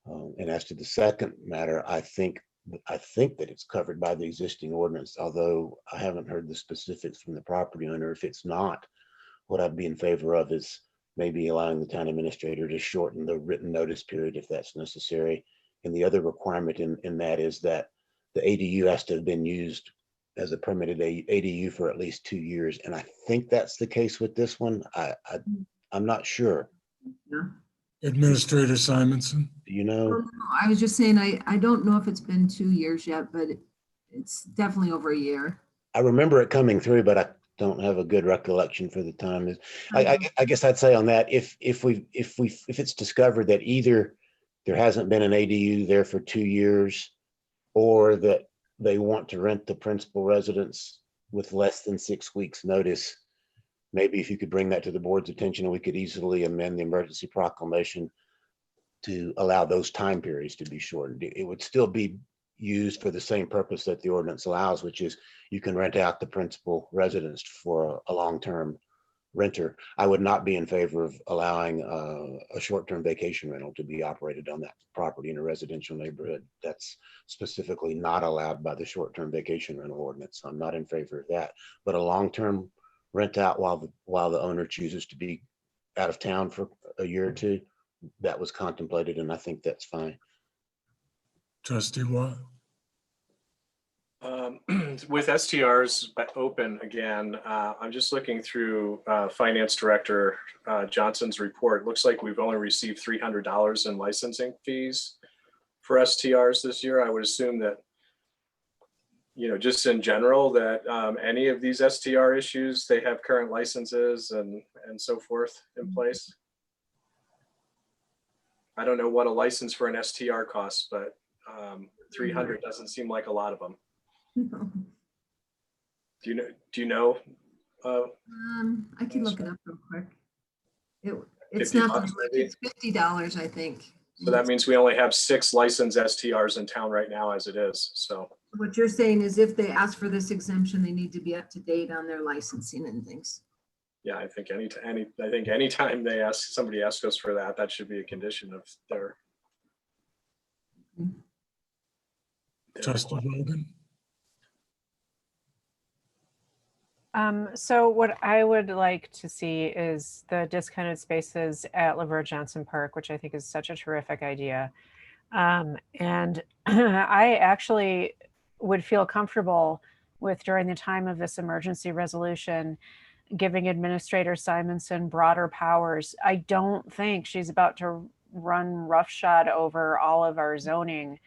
And as to the second matter, I think that it's covered by the existing ordinance, although I haven't heard the specifics from the property owner. If it's not, what I'd be in favor of is maybe allowing the town administrator to shorten the written notice period if that's necessary. And the other requirement in that is that the ADU has to have been used as a permitted ADU for at least 2 years. And I think that's the case with this one. I'm not sure. Yeah. Administrator Simonson. You know, I was just saying, I don't know if it's been 2 years yet, but it's definitely over a year. I remember it coming through, but I don't have a good recollection for the time. I guess I'd say on that, if it's discovered that either there hasn't been an ADU there for 2 years, or that they want to rent the principal residence with less than 6 weeks notice, maybe if you could bring that to the board's attention, and we could easily amend the emergency proclamation to allow those time periods to be shortened. It would still be used for the same purpose that the ordinance allows, which is you can rent out the principal residence for a long-term renter. I would not be in favor of allowing a short-term vacation rental to be operated on that property in a residential neighborhood. That's specifically not allowed by the short-term vacation rental ordinance. I'm not in favor of that. But a long-term rent out while the owner chooses to be out of town for a year or two, that was contemplated, and I think that's fine. Trustee Watt. With STRs open again, I'm just looking through Finance Director Johnson's report. Looks like we've only received $300 in licensing fees for STRs this year. I would assume that, you know, just in general, that any of these STR issues, they have current licenses and so forth in place. I don't know what a license for an STR costs, but 300 doesn't seem like a lot of them. Do you know? I can look it up real quick. It's $50 not that much. maybe? It's $50, I think. So that means we only have 6 licensed STRs in town right now as it is. So What you're saying is if they ask for this exemption, they need to be up to date on their licensing and things. yeah, I think anytime somebody asks us for that, that should be a condition of their. Trustee Rogan. So what I would like to see is the discounted spaces at LaVer Johnson Park, which I think is such a terrific idea. And I actually would feel comfortable with, during the time of this emergency resolution, giving Administrator Simonson broader powers. I don't think she's about to run roughshod over all of our zoning.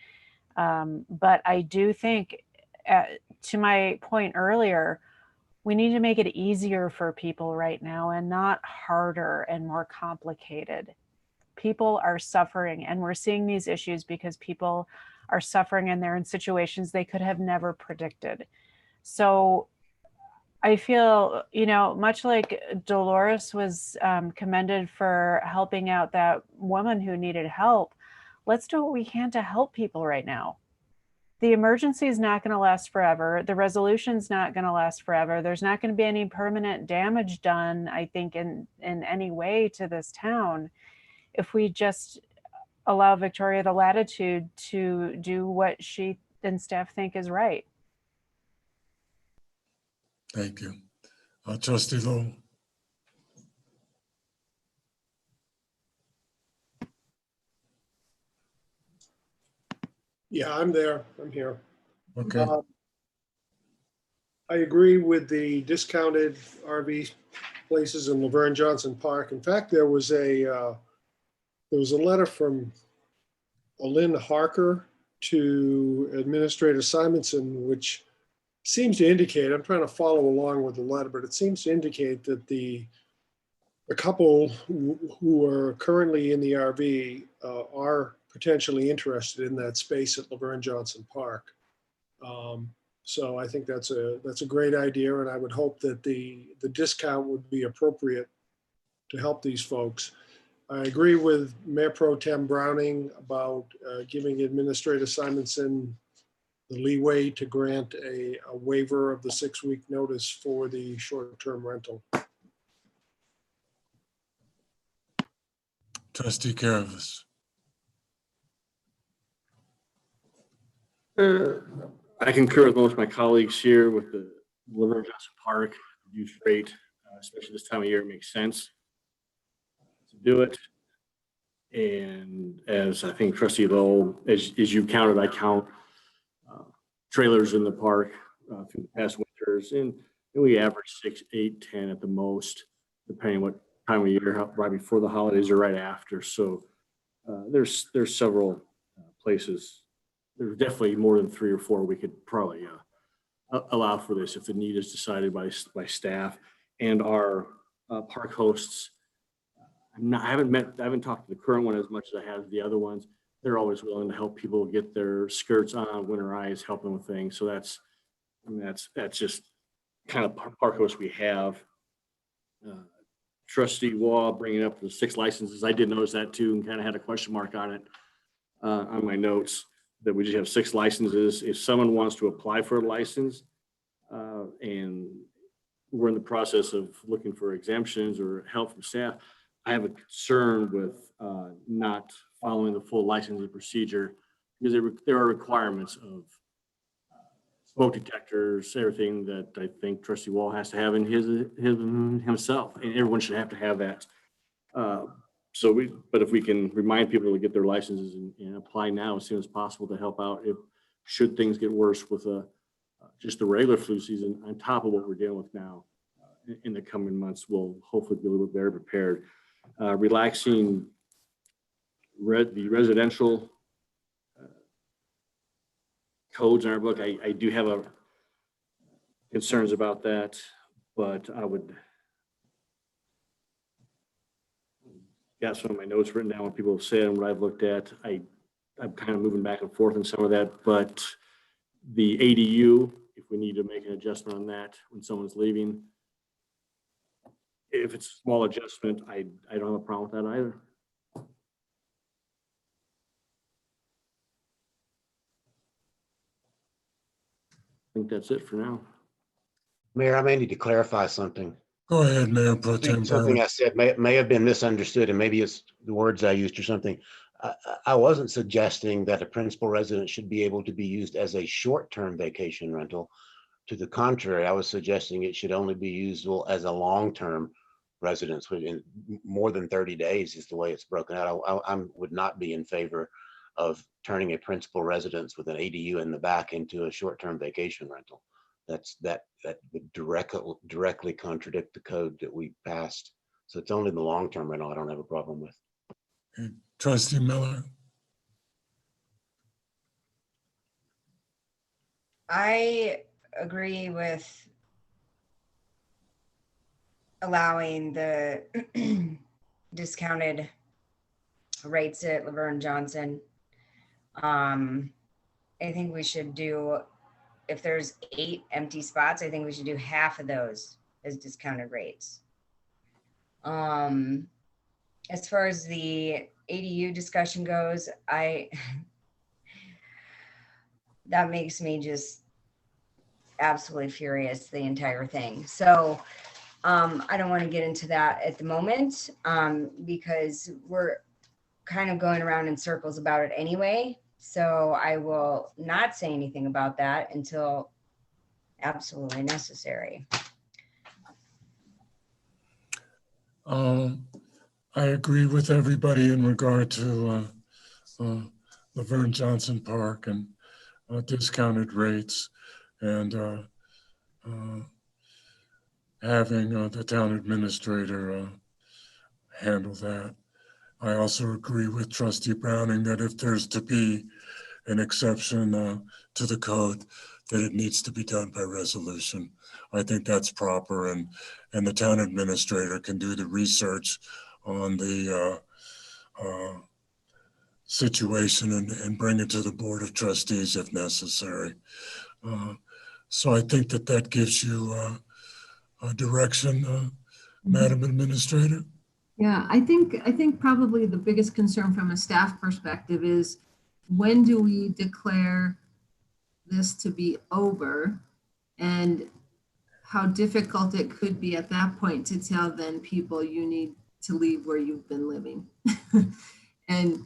But I do think, to my point earlier, we need to make it easier for people right now and not harder and more complicated. People are suffering, and we're seeing these issues because people are suffering and they're in situations they could have never predicted. So I feel, you know, much like Dolores was commended for helping out that woman who needed help, let's do what we can to help people right now. The emergency is not going to last forever. The resolution's not going to last forever. There's not going to be any permanent damage done, I think, in any way to this town, if we just allow Victoria the latitude to do what she and staff think is right. Thank you. Trustee Lowe. Yeah, I'm there. I'm here. Okay. I agree with the discounted RV places in Laverne Johnson Park. In fact, there was a letter from Lynn Harker to Administrator Simonson, which seems to indicate, I'm trying to follow along with the letter, but it seems to indicate that the couple who are currently in the RV are potentially interested in that space at Laverne Johnson Park. So I think that's a great idea, and I would hope that the discount would be appropriate to help these folks. I agree with Mayor Pro Tem Browning about giving Administrator Simonson the leeway to grant a waiver of the 6-week notice for the short-term rental. Trustee Caravas. I concur with most of my colleagues here with the Laverne Johnson Park use rate, especially this time of year. It makes sense to do it. And as I think Trustee Lowe, as you counted, I count trailers in the park through the past winters, and we average 6, 8, 10 at the most, depending what time of year, right before the holidays or right after. So there's several places. There's definitely more than 3 or 4 we could probably allow for this if the need is decided by staff and our park hosts. I haven't talked to the current one as much as I have the other ones. They're always willing to help people get their skirts on, winterize, help them with things. So that's just kind of park hosts we have. Trustee Wall bringing up the 6 licenses. I did notice that too, and kind of had a question mark on it on my notes, that we just have 6 licenses. If someone wants to apply for a license and we're in the process of looking for exemptions or help from staff, I have a concern with not following the full licensing procedure, because there are requirements of smoke detectors, everything that I think Trustee Wall has to have in himself, and everyone should have to have that. But if we can remind people to get their licenses and apply now as soon as possible to help out, should things get worse with a just the regular flu season on top of what we're dealing with now in the coming months, we'll hopefully be a little bit better prepared. Relaxing the residential codes in our book, I do have concerns about that, but I would got some of my notes written down, what people have said and what I've looked at. I'm kind of moving back and forth on some of that, but the ADU, if we need to make an adjustment on that when someone's leaving, if it's a small adjustment, I don't have a problem with that either. I think that's it for now. Mayor, I may need to clarify something. Go ahead, Mayor Pro Tem Something Brown. I said may have been misunderstood, and maybe it's the words I used or something. I wasn't suggesting that a principal residence should be able to be used as a short-term vacation rental. To the contrary, I was suggesting it should only be usable as a long-term residence within more than 30 days is the way it's broken out. I would not be in favor of turning a principal residence with an ADU in the back into a short-term vacation rental. That would directly contradict the code that we passed. So it's only the long-term rental I don't have a problem with. Trustee Miller. I agree with allowing the discounted rates at Laverne Johnson. I think we should do, if there's 8 empty spots, I think we should do half of those as discounted rates. As far as the ADU discussion goes, that makes me just absolutely furious, the entire thing. So I don't want to get into that at the moment because we're kind of going around in circles about it anyway. So I will not say anything about that until absolutely necessary. I agree with everybody in regard to Laverne Johnson Park and discounted rates and having the town administrator handle that. I also agree with Trustee Browning that if there's to be an exception to the code, that it needs to be done by resolution. I think that's proper, and the town administrator can do the research on the situation and bring it to the Board of Trustees if necessary. So I think that gives you a direction, Madam Administrator. Yeah, I think probably the biggest concern from a staff perspective is when do we declare this to be over, and how difficult it could be at that point to tell then people you need to leave where you've been living. And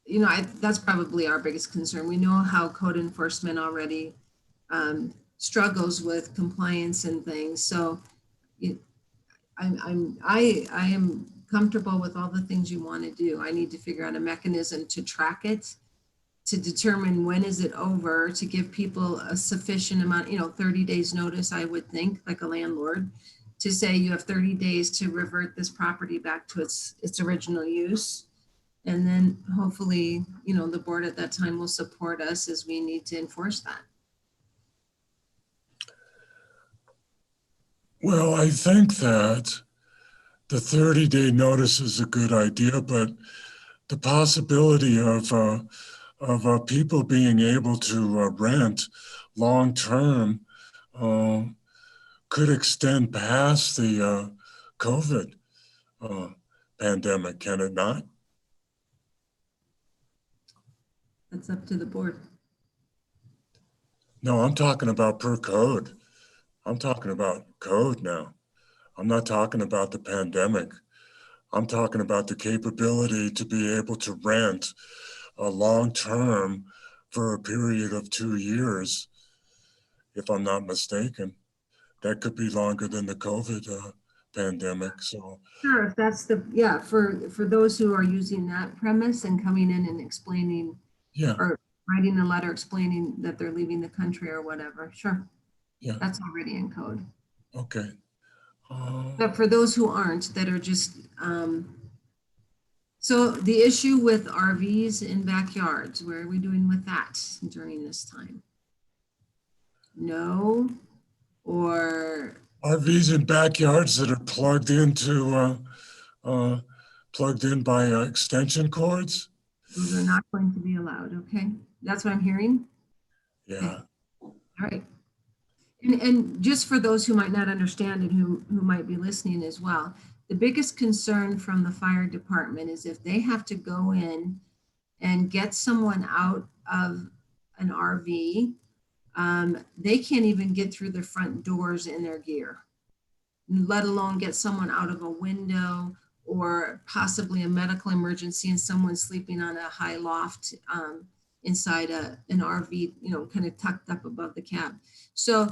you know, that's probably our biggest concern. We know how code enforcement already struggles with compliance and things. So I am comfortable with all the things you want to do. I need to figure out a mechanism to track it, to determine when is it over, to give people a sufficient amount, 30 days notice, I would think, like a landlord, to say you have 30 days to revert this property back to its original use. And then hopefully, the board at that time will support us as we need to enforce that. Well, I think that the 30-day notice is a good idea, but the possibility of people being able to rent long-term could extend past the COVID pandemic, can it not? That's up to the board. No, I'm talking about per code. I'm talking about code now. I'm not talking about the pandemic. I'm talking about the capability to be able to rent a long-term for a period of 2 years, if I'm not mistaken. That could be longer than the COVID pandemic. So Sure, if that's for those who are using that premise and coming in and explaining, yeah, or writing a letter explaining that they're leaving the country or whatever. Sure. Yeah. That's already in code. Okay. But for those who aren't, that are just, so the issue with RVs in backyards, where are we doing with that during this time? No, or RVs in backyards that are plugged into, plugged in by extension cords? those are not going to be allowed, okay? That's what I'm hearing? Yeah. All right. And just for those who might not understand and who might be listening as well, the biggest concern from the fire department is if they have to go in and get someone out of an RV, they can't even get through the front doors in their gear, let alone get someone out of a window or possibly a medical emergency and someone sleeping on a high loft inside an RV, you know, kind of tucked up above the cab. So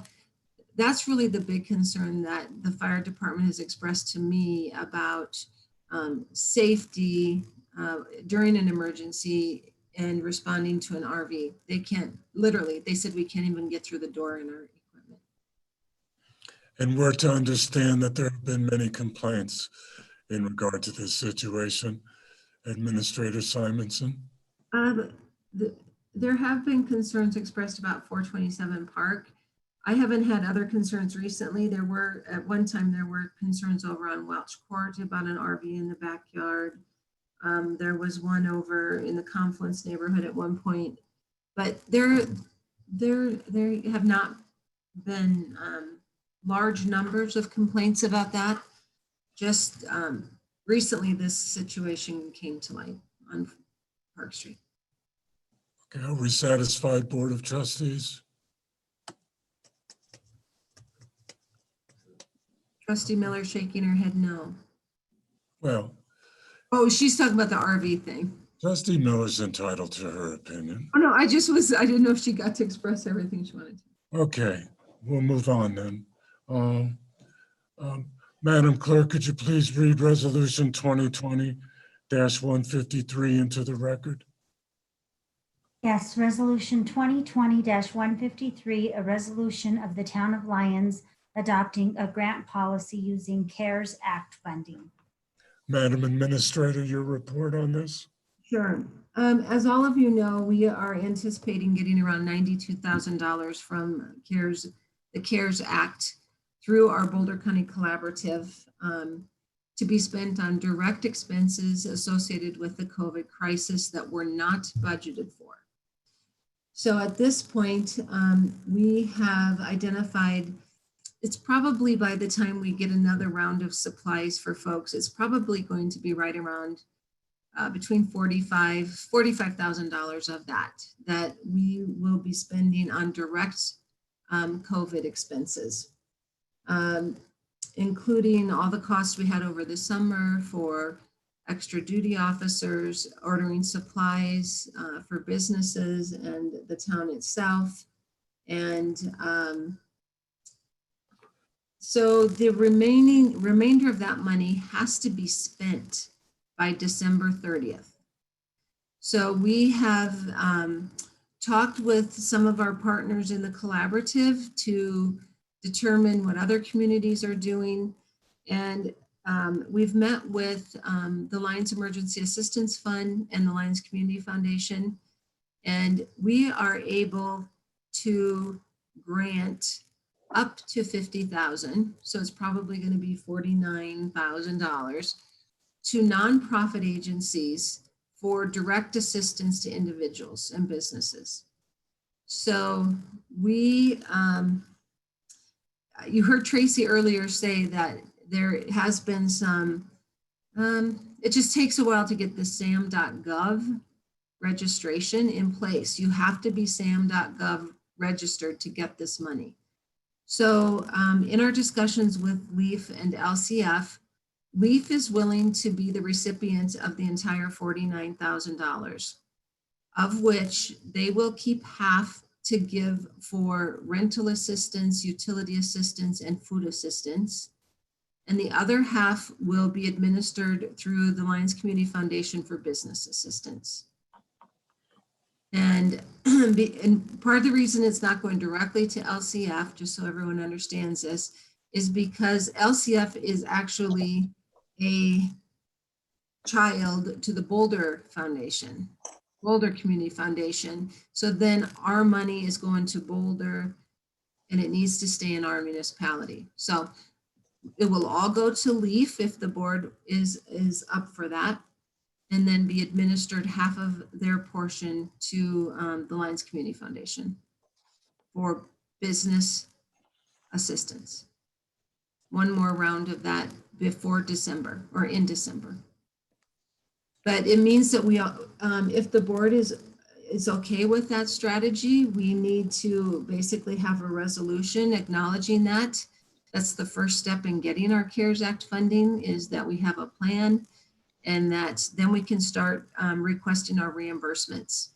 that's really the big concern that the fire department has expressed to me about safety during an emergency and responding to an RV. They can't, literally, they said we can't even get through the door in our equipment. And we're to understand that there have been many complaints in regard to this situation, Administrator Simonson? There have been concerns expressed about 427 Park. I haven't had other concerns recently. There were, at one time, there were concerns over on Welch Court about an RV in the backyard. There was one over in the Confluence neighborhood at one point, but there have not been large numbers of complaints about that. Just recently, this situation came to light on Park Street. Okay, are we satisfied, Board of Trustees? Trustee Miller shaking her head no. Well, oh, she's talking about the RV thing. Trustee Miller's entitled to her opinion. Oh no, I didn't know if she got to express everything she wanted to. Okay, we'll move on then. Madam Clerk, could you please read Resolution 2020-153 into the record? Yes, Resolution 2020-153, a resolution of the Town of Lyons adopting a grant policy using CARES Act funding. Madam Administrator, your report on this? Sure. As all of you know, we are anticipating getting around $92,000 from the CARES Act through our Boulder County Collaborative to be spent on direct expenses associated with the COVID crisis that were not budgeted for. So at this point, we have identified, it's probably by the time we get another round of supplies for folks, it's probably going to be right around between $45,000 of that we will be spending on direct COVID expenses, including all the costs we had over the summer for extra duty officers, ordering supplies for businesses and the town itself. And so the remainder of that money has to be spent by December 30th. So we have talked with some of our partners in the collaborative to determine what other communities are doing. And we've met with the Lyons Emergency Assistance Fund and the Lyons Community Foundation, and we are able to grant up to $50,000. So it's probably going to be $49,000 to nonprofit agencies for direct assistance to individuals and businesses. So we, you heard Tracy earlier say that there has been some, it just takes a while to get the sam.gov registration in place. You have to be sam.gov registered to get this money. So in our discussions with LEAF and LCF, LEAF is willing to be the recipient of the entire $49,000, of which they will keep half to give for rental assistance, utility assistance, and food assistance. And the other half will be administered through the Lyons Community Foundation for business assistance. And, and part of the reason it's not going directly to LCF, just so everyone understands this, is because LCF is actually a child to the Boulder Foundation, Boulder Community Foundation. So then our money is going to Boulder and it needs to stay in our municipality. So it will all go to LEAF if the board is up for that, and then be administered half of their portion to the Lions Community Foundation for business assistance. One more round of that before December or in December. But it means that we, if the board is okay with that strategy, we need to basically have a resolution acknowledging that. That's the first step in getting our CARES Act funding, is that we have a plan, and that then we can start requesting our reimbursements.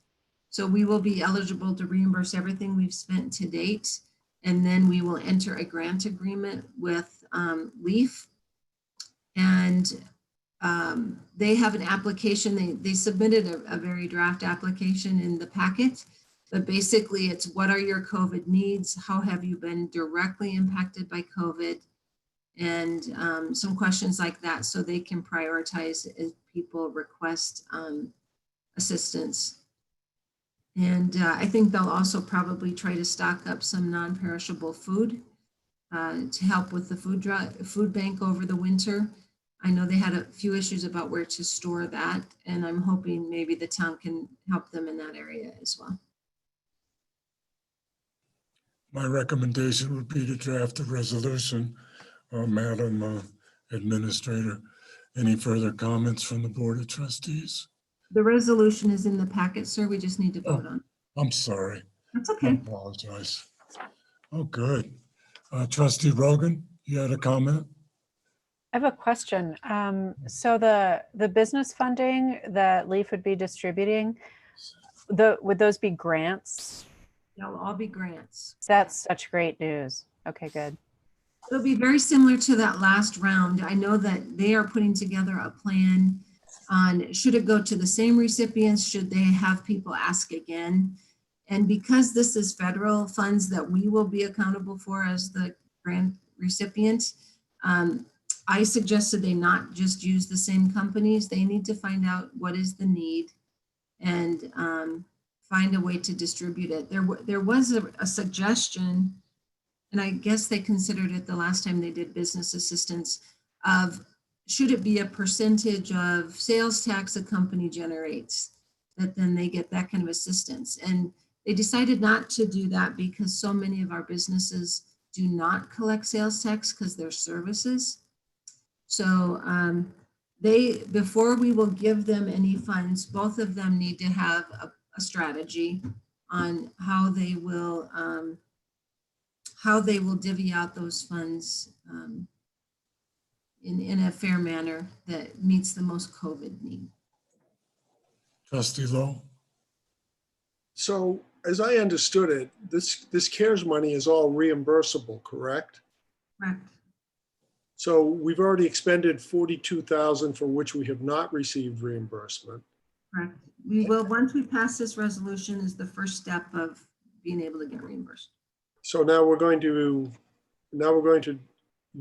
So we will be eligible to reimburse everything we've spent to date, and then we will enter a grant agreement with LEAF. And they have an application, they submitted a very draft application in the packet, but basically it's what are your COVID needs? How have you been directly impacted by COVID? And some questions like that, so they can prioritize if people request assistance. And I think they'll also probably try to stock up some non-perishable food to help with the food bank over the winter. I know they had a few issues about where to store that, and I'm hoping maybe the town can help them in that area as well. My recommendation would be to draft a resolution. Madam Administrator, any further comments from the Board of Trustees? The resolution is in the packet, sir. We just need to vote on. I'm sorry. That's I okay. apologize. Oh, good. Trustee Rogan, you had a comment? I have a question. So the business funding that LEAF would be distributing, would those be grants? They'll all be grants. That's such great news. Okay, good. It'll be very similar to that last round. I know that they are putting together a plan on should it go to the same recipients, should they have people ask again? And because this is federal funds that we will be accountable for as the grant recipient, I suggested they not just use the same companies. They need to find out what is the need and find a way to distribute it. There was a suggestion, and I guess they considered it the last time they did business assistance, of should it be a percentage of sales tax a company generates, that then they get that kind of assistance. And they decided not to do that because so many of our businesses do not collect sales tax because they're services. So before we will give them any funds, both of them need to have a strategy on how they will divvy out those funds in a fair manner that meets the most COVID need. Trustee Lowe? So as I understood it, this CARES money is all reimbursable, correct? Correct. So we've already expended 42,000 for which we have not received reimbursement. Correct. We will, once we pass this resolution, is the first step of being able to get reimbursed. So now we're going to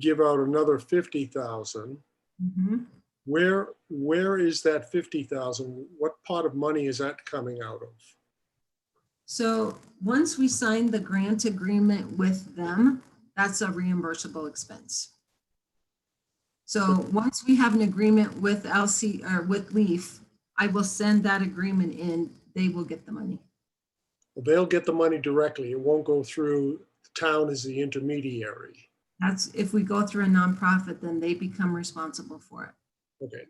give out another 50,000. Mm-hmm. Where is that 50,000? What pot of money is that coming out of? So once we sign the grant agreement with them, that's a reimbursable expense. So once we have an agreement with with LEAF, I will send that agreement in, they will get the money. Well, they'll get the money directly. It won't go through the town as the intermediary. That's if we go through a nonprofit, then they become responsible for it. Okay.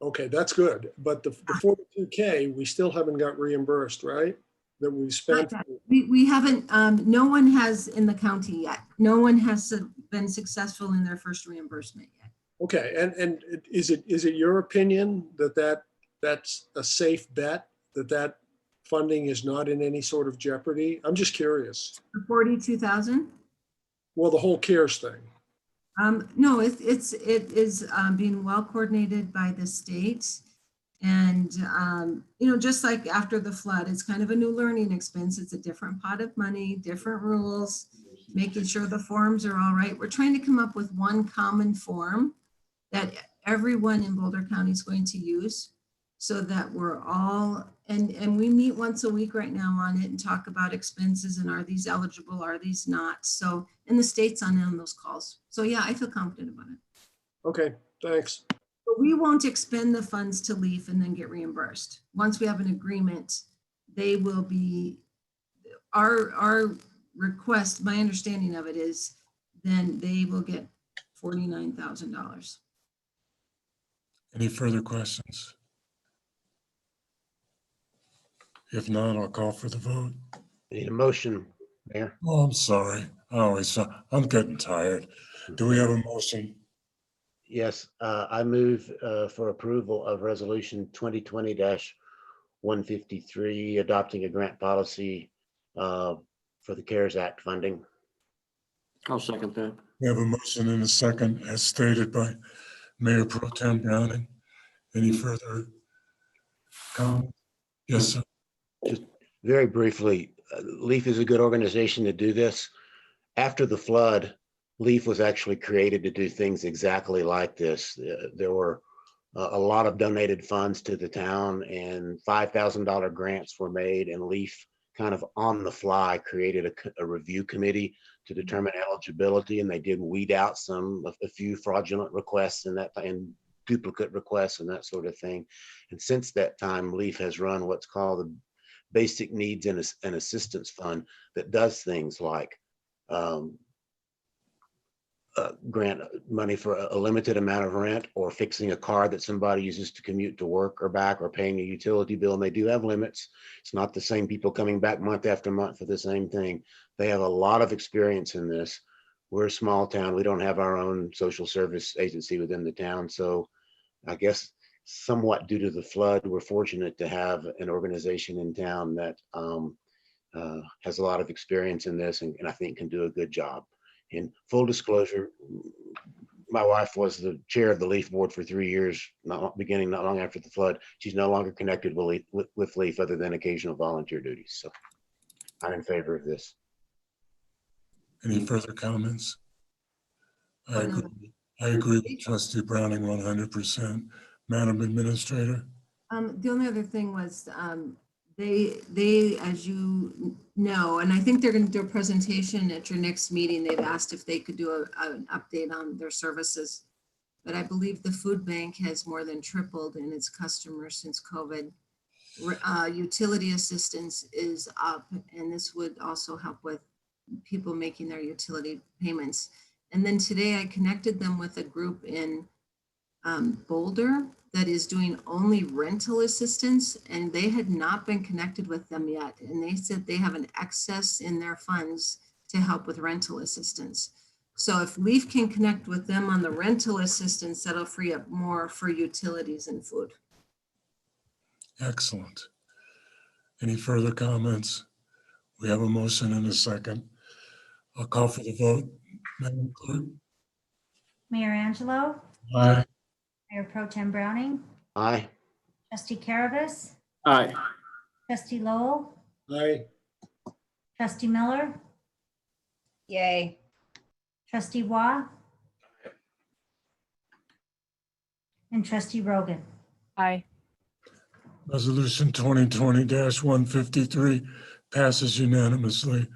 Okay, that's good. But the 42K, we still haven't got reimbursed, right? That we've spent. We haven't, no one has in the county yet. No one has been successful in their first reimbursement yet. Okay, and is it your opinion that that's a safe bet, that funding is not in any sort of jeopardy? I'm just curious. The 42,000? Well, the whole CARES thing. No, it is being well coordinated by the state, And, just like after the flood, it's kind of a new learning expense. It's a different pot of money, different rules, making sure the forms are all right. We're trying to come up with one common form that everyone in Boulder County is going to use, so that we're all, and we meet once a week right now on it and talk about expenses and are these eligible, are these not? So, and the state's on those calls. So yeah, I feel confident about it. Okay, thanks. But we won't expend the funds to LEAF and then get reimbursed. Once we have an agreement, they will be, our request, my understanding of it is, then they will get $49,000. Any further questions? If not, I'll call for the vote. Need a motion, Mayor? Oh, I'm sorry. I'm getting tired. Do we have a motion? Yes, I move for approval of resolution 2020-153, adopting a grant policy for the CARES Act funding. I'll second that. We have a motion and a second, as stated by Mayor Pro Tem Browning. Any further comments? Yes, sir. Just very briefly, LEAF is a good organization to do this. After the flood, LEAF was actually created to do things exactly like this. There were a lot of donated funds to the town, and $5,000 grants were made, and LEAF kind of on the fly created a review committee to determine eligibility, and they did weed out a few fraudulent requests and duplicate requests and that sort of thing. And since that time, LEAF has run what's called the Basic Needs and Assistance Fund that does things like grant money for a limited amount of rent, or fixing a car that somebody uses to commute to work or back, or paying a utility bill. And they do have limits. It's not the same people coming back month after month for the same thing. They have a lot of experience in this. We're a small town. We don't have our own social service agency within the town. So I guess somewhat due to the flood, we're fortunate to have an organization in town that has a lot of experience in this, and I think can do a good job. In full disclosure, my wife was the chair of the LEAF board for 3 years, not long after the flood. She's no longer connected with LEAF other than occasional volunteer duties. So I'm in favor of this. Any further comments? I agree with Trustee Browning 100%. Madam Administrator? The only other thing was they, as you know, and I think they're going to do a presentation at your next meeting. They've asked if they could do an update on their services. But I believe the food bank has more than tripled in its customers since COVID. Utility assistance is up, and this would also help with people making their utility payments. And then today I connected them with a group in Boulder that is doing only rental assistance, and they had not been connected with them yet. And they said they have an excess in their funds to help with rental assistance. So if LEAF can connect with them on the rental assistance, that'll free up more for utilities and food. Excellent. Any further comments? We have a motion and a second. I'll call for the vote. Madam Clerk? Mayor Angelo, Aye. Mayor Pro Tem Browning, Aye. Trustee Caravas, Aye. Trustee Lowell, Aye. Trustee Miller, Yay. Trustee Waugh, and Trustee Rogan. Aye. Resolution 2020-153 passes unanimously.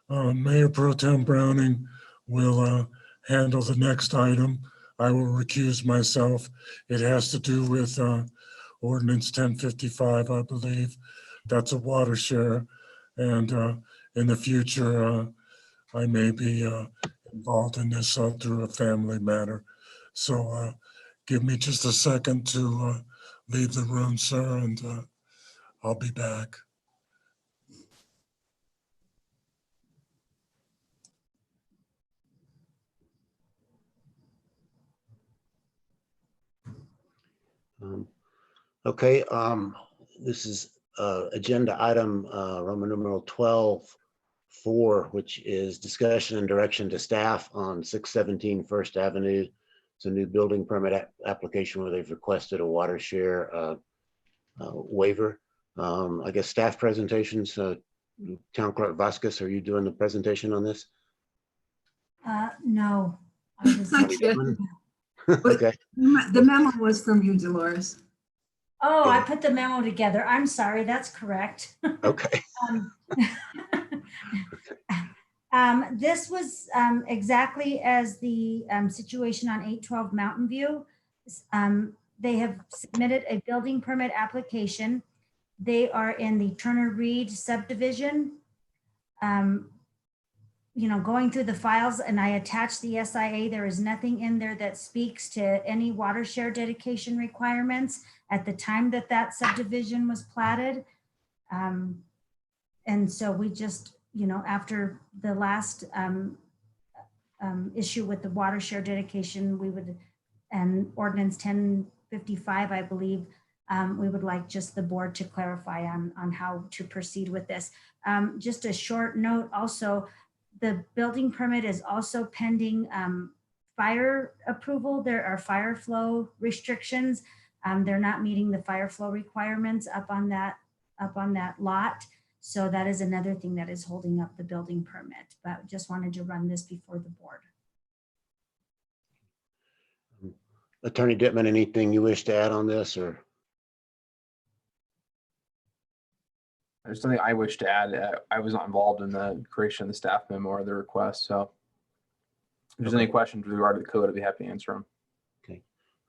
Mayor Pro Tem Browning will handle the next item. I will recuse myself. It has to do with Ordinance 1055, I believe. That's a water share. And in the future, I may be involved in this through a family matter. So give me just a second to leave the room, sir, and I'll be back. Okay, this is agenda item Roman numeral 12-4, which is discussion and direction to staff on 617 First Avenue. It's a new building permit application where they've requested a water share. waiver. I guess staff presentations, Town Clerk Vasquez, are you doing the presentation on this? No. I was I not- did. Okay. The memo was from you, Dolores. Oh, I put the memo together. I'm sorry, that's correct. Okay. This was exactly as the situation on 812 Mountain View. They have submitted a building permit application. They are in the Turner Reed subdivision. You know, going through the files, and I attached the SIA, there is nothing in there that speaks to any water share dedication requirements at the time that that subdivision was platted. And so we just, you know, after the last issue with the water share dedication, we would, and ordinance 1055, I believe, we would like just the board to clarify on how to proceed with this. Just a short note also, the building permit is also pending fire approval. There are fire flow restrictions. They're not meeting the fire flow requirements up on that lot. So that is another thing that is holding up the building permit, but just wanted to run this before the board. Attorney Dittman, anything you wish to add on this, or? There's something I wish to add. I was not involved in the creation of the staff memo or the request. So if there's any questions with regard to the code, I'd be happy to answer them. Okay.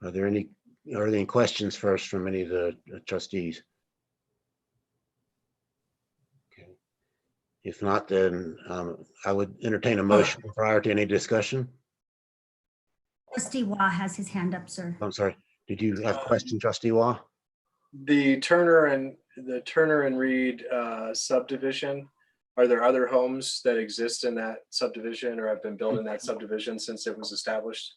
Are there any questions first from any of the trustees? Okay. If not, then I would entertain a motion prior to any discussion. Trustee Wah has his hand up, sir. I'm sorry. Did you have a question, Trustee Wah? The Turner and Reed subdivision, are there other homes that exist in that subdivision or have been built in that subdivision since it was established?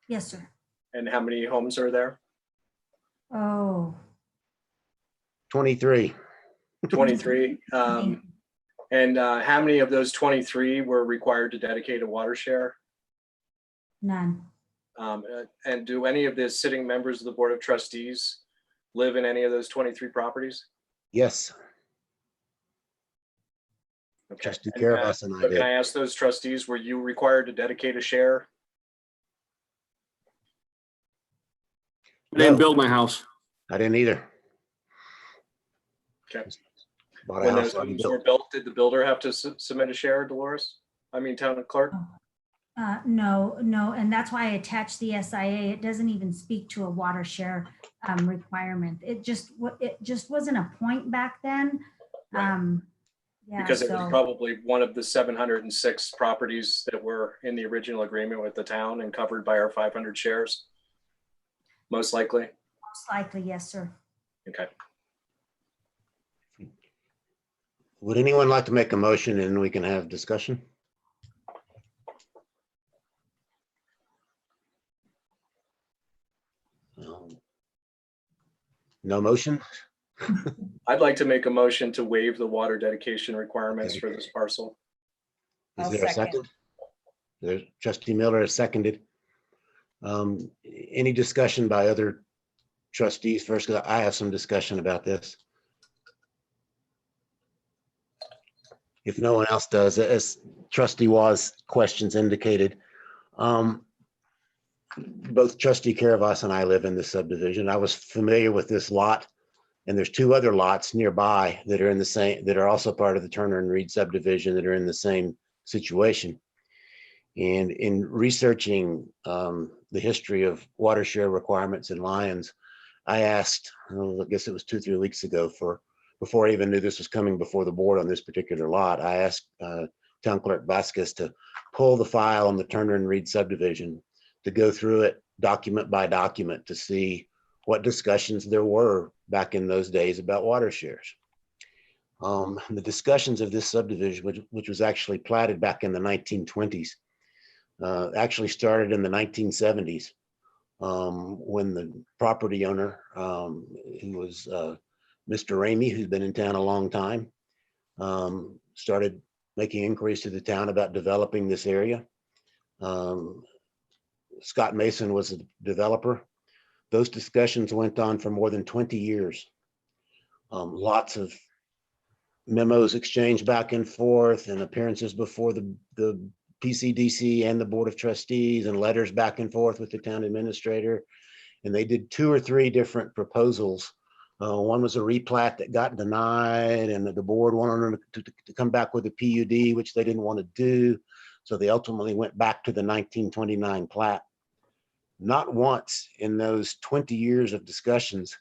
Yes, sir. And how many homes are there? Oh, 23. 23. And how many of those 23 were required to dedicate a water share? none. And do any of the sitting members of the Board of Trustees live in any of those 23 properties? Yes. Okay. Trustee Caravas and I So did. can I ask those trustees, were you required to dedicate a share? I didn't build my house. I didn't either. Okay. Bought a When house those already homes built. were built, did the builder have to submit a share, Dolores? I mean, town clerk? No, and that's why I attached the SIA. It doesn't even speak to a water share requirement. It just wasn't a point back then. Yeah, Because it was so probably one of the 706 properties that were in the original agreement with the town and covered by our 500 shares. Most likely. most likely, yes, sir. Okay. Would anyone like to make a motion and we can have discussion? No motion? I'd like to make a motion to waive the water dedication requirements for this parcel. Is there a second? There's Trustee Miller has seconded. Any discussion by other trustees first? Because I have some discussion about this. If no one else does, as Trustee Wah's questions indicated, both Trustee Caravas and I live in this subdivision. I was familiar with this lot, and there's two other lots nearby that are in the same, that are also part of the Turner and Reed subdivision that are in the same situation. And in researching the history of water share requirements in Lyons, I asked, I guess it was 2-3 weeks ago, before I even knew this was coming before the board on this particular lot, I asked Town Clerk Vasquez to pull the file on the Turner and Reed subdivision, to go through it document by document to see what discussions there were back in those days about water shares. The discussions of this subdivision, which was actually platted back in the 1920s, actually started in the 1970s, when the property owner, who was Mr. Ramey, who's been in town a long time, started making inquiries to the town about developing this area. Scott Mason was a developer. Those discussions went on for more than 20 years. Lots of memos exchanged back and forth and appearances before the PCDC and the Board of Trustees and letters back and forth with the town administrator. And they did 2 or 3 different proposals. One was a replat that got denied, and the board wanted them to come back with a PUD, which they didn't want to do. So they ultimately went back to the 1929 plat. Not once in those 20 years of discussions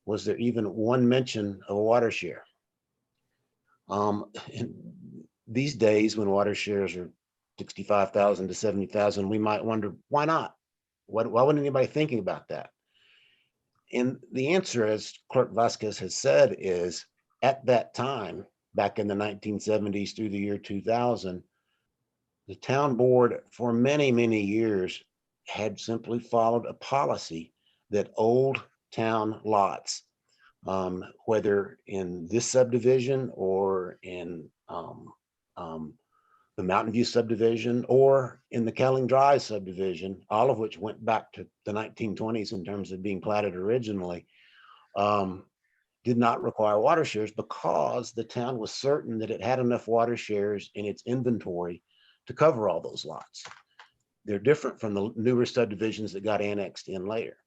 was there even one mention of a water share. These days, when water shares are 65,000 to 70,000, we might wonder, why not? Why wasn't anybody thinking about that? And the answer, as Clerk Vasquez has said, is at that time, back in the 1970s through the year 2000, the town board for many, many years had simply followed a policy that old town lots, whether in this subdivision or in the Mountain View subdivision or in the Kelling Drive subdivision, all of which went back to the 1920s in terms of being platted originally, did not require water shares because the town was certain that it had enough water shares in its inventory to cover all those lots. They're different from the newer subdivisions that got annexed in later.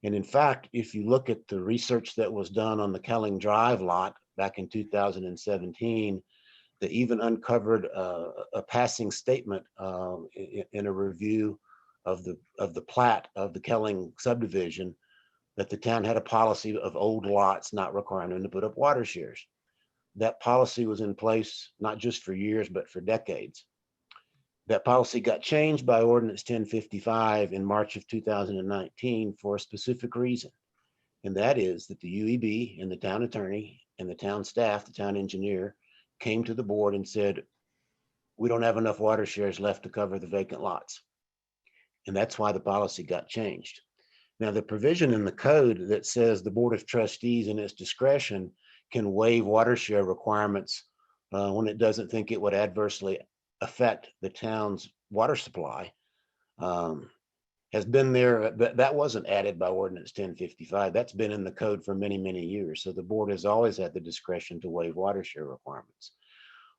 And in fact, if you look at the research that was done on the Kelling Drive lot back in 2017, that even uncovered a passing statement in a review of the plat of the Kelling subdivision, that the town had a policy of old lots not requiring them to put up water shares. That policy was in place not just for years, but for decades. That policy got changed by Ordinance 1055 in March of 2019 for a specific reason. And that is that the UEB and the town attorney and the town staff, the town engineer, came to the board and said, we don't have enough water shares left to cover the vacant lots. And that's why the policy got changed. Now, the provision in the code that says the Board of Trustees in its discretion can waive water share requirements when it doesn't think it would adversely affect the town's water supply has been there. That wasn't added by Ordinance 1055. That's been in the code for many, many years. So the board has always had the discretion to waive water share requirements.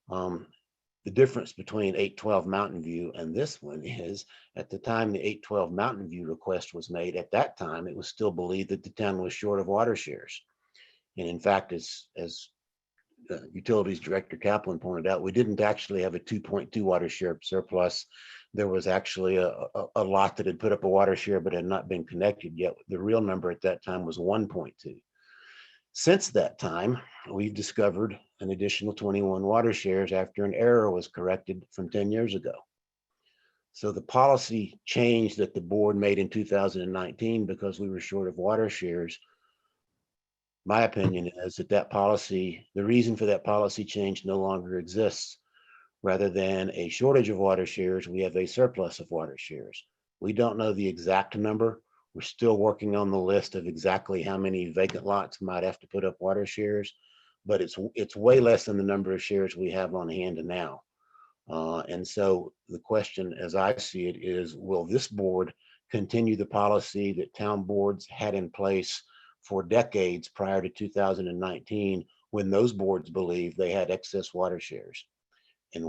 The difference between 812 Mountain View and this one is at the time the 812 Mountain View request was made, at that time, it was still believed that the town was short of water shares. And in fact, as Utilities Director Kaplan pointed out, we didn't actually have a 2.2 water share surplus. There was actually a lot that had put up a water share but had not been connected yet. The real number at that time was 1.2. Since that time, we've discovered an additional 21 water shares after an error was corrected from 10 years ago. So the policy change that the board made in 2019 because we were short of water shares, my opinion is that policy, the reason for that policy change no longer exists. Rather than a shortage of water shares, we have a surplus of water shares. We don't know the exact number. We're still working on the list of exactly how many vacant lots might have to put up water shares, but it's way less than the number of shares we have on hand now. And so the question, as I see it, is will this board continue the policy that town boards had in place for decades prior to 2019, when those boards believed they had excess water shares? And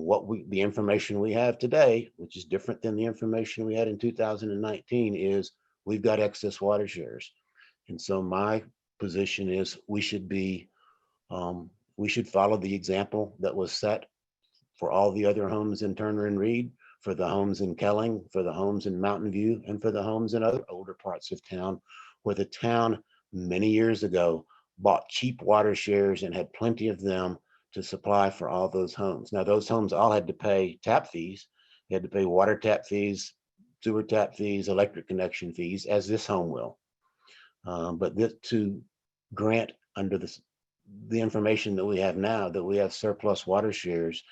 the information we have today, which is different than the information we had in 2019, is we've got excess water shares. And so my position is we should follow the example that was set for all the other homes in Turner and Reed, for the homes in Kelling, for the homes in Mountain View, and for the homes in other older parts of town, where the town many years ago bought cheap water shares and had plenty of them to supply for all those homes. Now, those homes all had to pay tap fees. They had to pay water tap fees, sewer tap fees, electric connection fees, as this home will. But to grant under the information that we have now, that we have surplus water shares,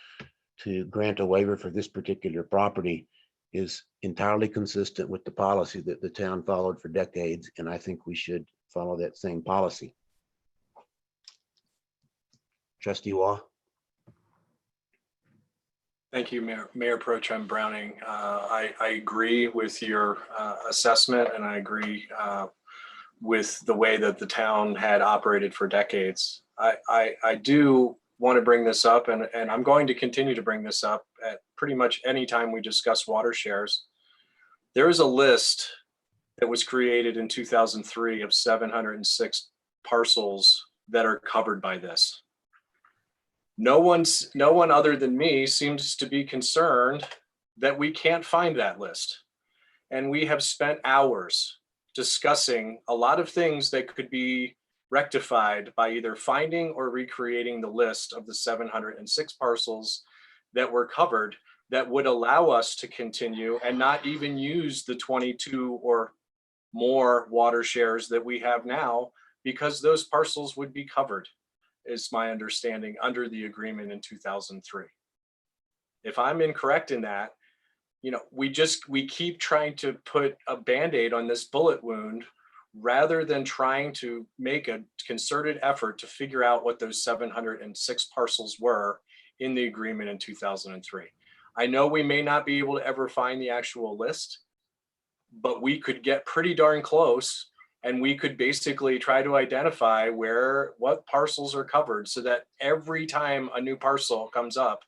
to grant a waiver for this particular property is entirely consistent with the policy that the town followed for decades. And I think we should follow that same policy. Trustee Waugh. Thank you, Mayor Pro Tem Browning. I agree with your assessment, and I agree with the way that the town had operated for decades. I do want to bring this up, and I'm going to continue to bring this up at pretty much any time we discuss water shares. There is a list that was created in 2003 of 706 parcels that are covered by this. No one other than me seems to be concerned that we can't find that list. And we have spent hours discussing a lot of things that could be rectified by either finding or recreating the list of the 706 parcels that were covered that would allow us to continue and not even use the 22 or more water shares that we have now, because those parcels would be covered, is my understanding, under the agreement in 2003. If I'm incorrect in that, you know, we keep trying to put a Band-Aid on this bullet wound rather than trying to make a concerted effort to figure out what those 706 parcels were in the agreement in 2003. I know we may not be able to ever find the actual list, but we could get pretty darn close, and we could basically try to identify what parcels are covered, so that every time a new parcel comes up,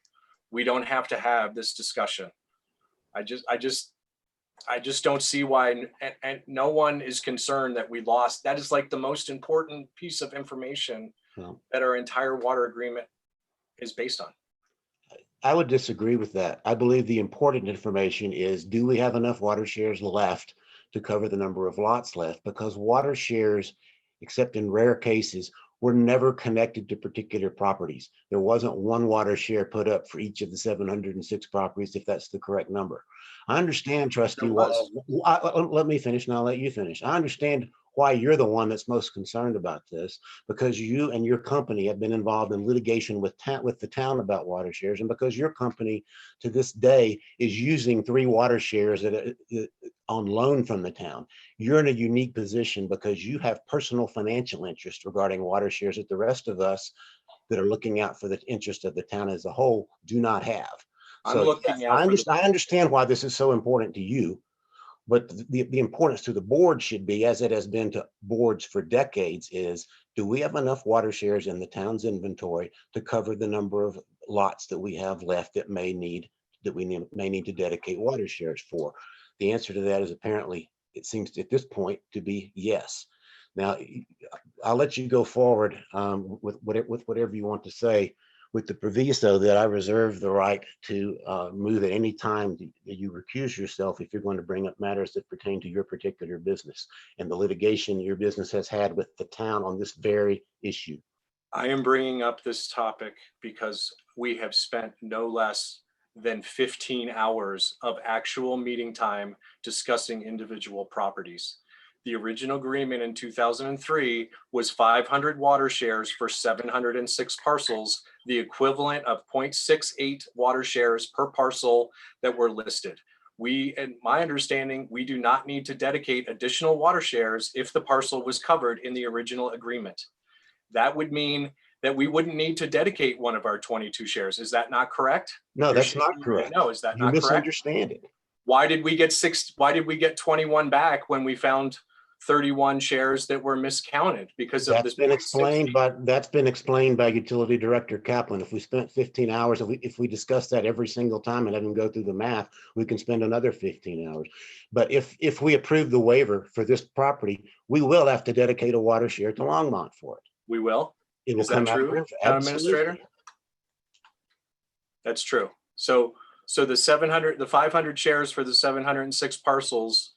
we don't have to have this discussion. I just don't see why, and no one is concerned that we lost. That is like the most important piece of information that our entire water agreement is based on. I would disagree with that. I believe the important information is, do we have enough water shares left to cover the number of lots left? Because water shares, except in rare cases, were never connected to particular properties. There wasn't one water share put up for each of the 706 properties, if that's the correct number. I understand, Trustee, let me finish and I'll let you finish. I understand why you're the one that's most concerned about this, because you and your company have been involved in litigation with the town about water shares, and because your company to this day is using 3 water shares on loan from the town. You're in a unique position because you have personal financial interest regarding water shares that the rest of us that are looking out for the interest of the town as a whole do not have. So I understand why this is so important to you, but the importance to the board should be, as it has been to boards for decades, is, do we have enough water shares in the town's inventory to cover the number of lots that we have left that we may need to dedicate water shares for? The answer to that is apparently, it seems at this point to be yes. Now, I'll let you go forward with whatever you want to say, with the proviso that I reserve the right to move at any time that you recuse yourself if you're going to bring up matters that pertain to your particular business and the litigation your business has had with the town on this very issue. I am bringing up this topic because we have spent no less than 15 hours of actual meeting time discussing individual properties. The original agreement in 2003 was 500 water shares for 706 parcels, the equivalent of 0.68 water shares per parcel that were listed. In my understanding, we do not need to dedicate additional water shares if the parcel was covered in the original agreement. That would mean that we wouldn't need to dedicate one of our 22 shares. Is that not correct? No, that's not correct. No, is that not correct? You misunderstand it. Why did we get 21 back when we found 31 shares that were miscounted because of this? That's been explained by Utility Director Kaplan. If we spent 15 hours, if we discuss that every single time and have them go through the math, we can spend another 15 hours. But if we approve the waiver for this property, we will have to dedicate a water share to Longmont for it. We will. It will Is that come out true, of Town Administrator? That's true. So the 500 shares for the 706 parcels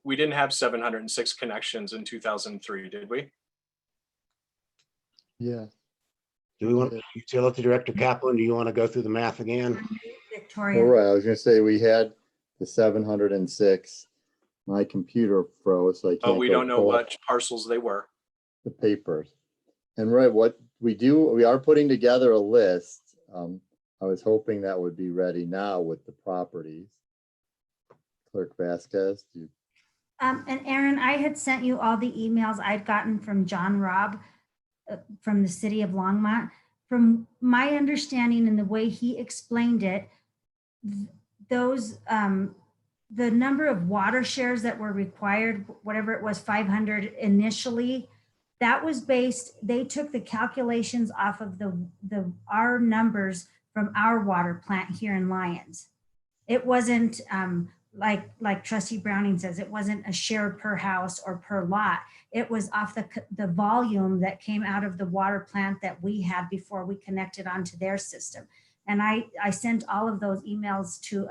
we didn't have 706 connections in 2003, did we? Yeah. Do we want Utility Director Kaplan? Do you want to go through the math again? Victoria. All right, I was gonna say we had the 706. My computer froze, so I can't. We don't know what parcels they were. The papers. And right, what we are putting together a list. I was hoping that would be ready now with the properties. Clerk Vasquez, And Aaron, I had sent you all the emails I'd gotten from John Robb from the city of Longmont. From my understanding and the way he explained it, those the number of water shares that were required, whatever it was, 500 initially, that was based, they took the calculations off of our numbers from our water plant here in Lyons. It wasn't like Trustee Browning says, it wasn't a share per house or per lot. It was off the volume that came out of the water plant that we had before we connected onto their system. And I sent all of those emails to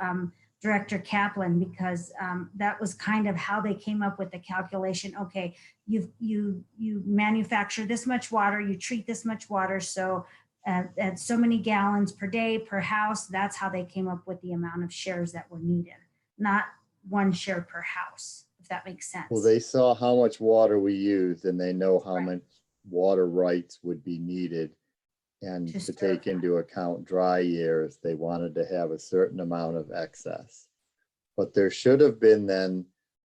Director Kaplan because that was kind of how they came up with the calculation. Okay, you manufacture this much water, you treat this much water, so at so many gallons per day per house. That's how they came up with the amount of shares that were needed, not one share per house, if that makes sense. Well, they saw how much water we used and they know how much water rights would be needed. And to take into account dry years, they wanted to have a certain amount of excess. But there should have been then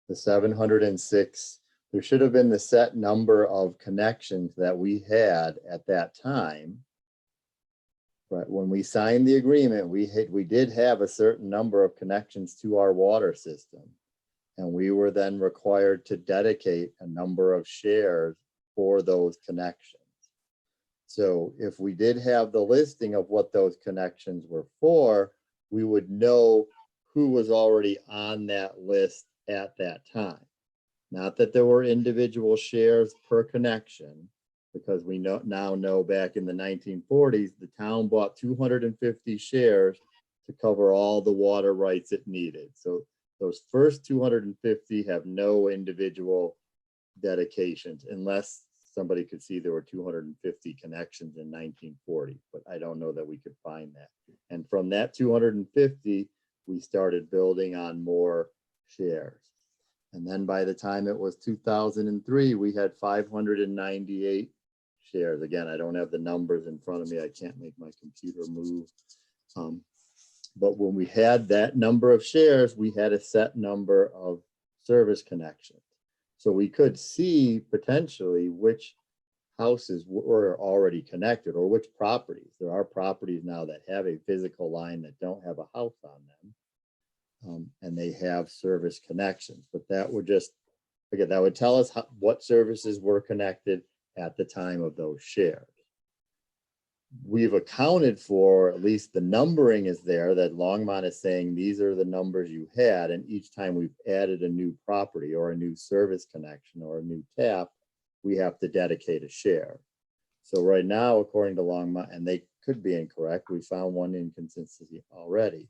the 706, there should have been the set number of connections that we had at that time. But when we signed the agreement, we did have a certain number of connections to our water system. And we were then required to dedicate a number of shares for those connections. So if we did have the listing of what those connections were for, we would know who was already on that list at that time. Not that there were individual shares per connection, because we now know back in the 1940s, the town bought 250 shares to cover all the water rights it needed. So those first 250 have no individual dedications unless somebody could see there were 250 connections in 1940, but I don't know that we could find that. And from that 250, we started building on more shares. And then by the time it was 2003, we had 598 shares. Again, I don't have the numbers in front of me. I can't make my computer move. But when we had that number of shares, we had a set number of service connections. So we could see potentially which houses were already connected or which properties. There are properties now that have a physical line that don't have a house on them. And they have service connections, but that would just, again, that would tell us what services were connected at the time of those shares. We've accounted for, at least the numbering is there, that Longmont is saying these are the numbers you had, and each time we've added a new property or a new service connection or a new tap, we have to dedicate a share. So right now, according to Longmont, and they could be incorrect, we found one inconsistency already,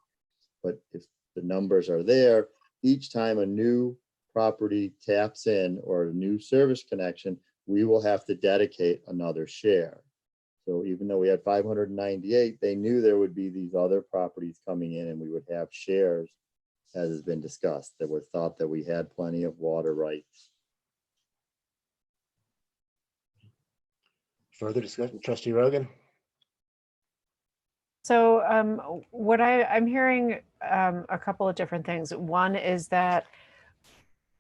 but if the numbers are there, each time a new property taps in or a new service connection, we will have to dedicate another share. So even though we had 598, they knew there would be these other properties coming in and we would have shares, as has been discussed. That was thought that we had plenty of water rights. Further discussion, Trustee Rogan? So what I'm hearing a couple of different things. One is that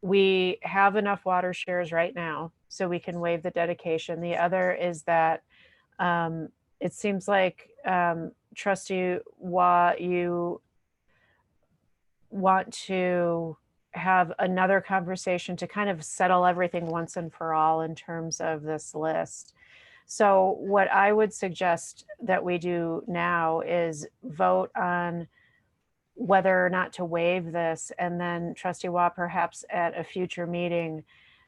we have enough water shares right now, so we can waive the dedication. The other is that it seems like Trustee Waugh, you want to have another conversation to kind of settle everything once and for all in terms of this list. So what I would suggest that we do now is vote on whether or not to waive this, and then Trustee Waugh, perhaps at a future meeting,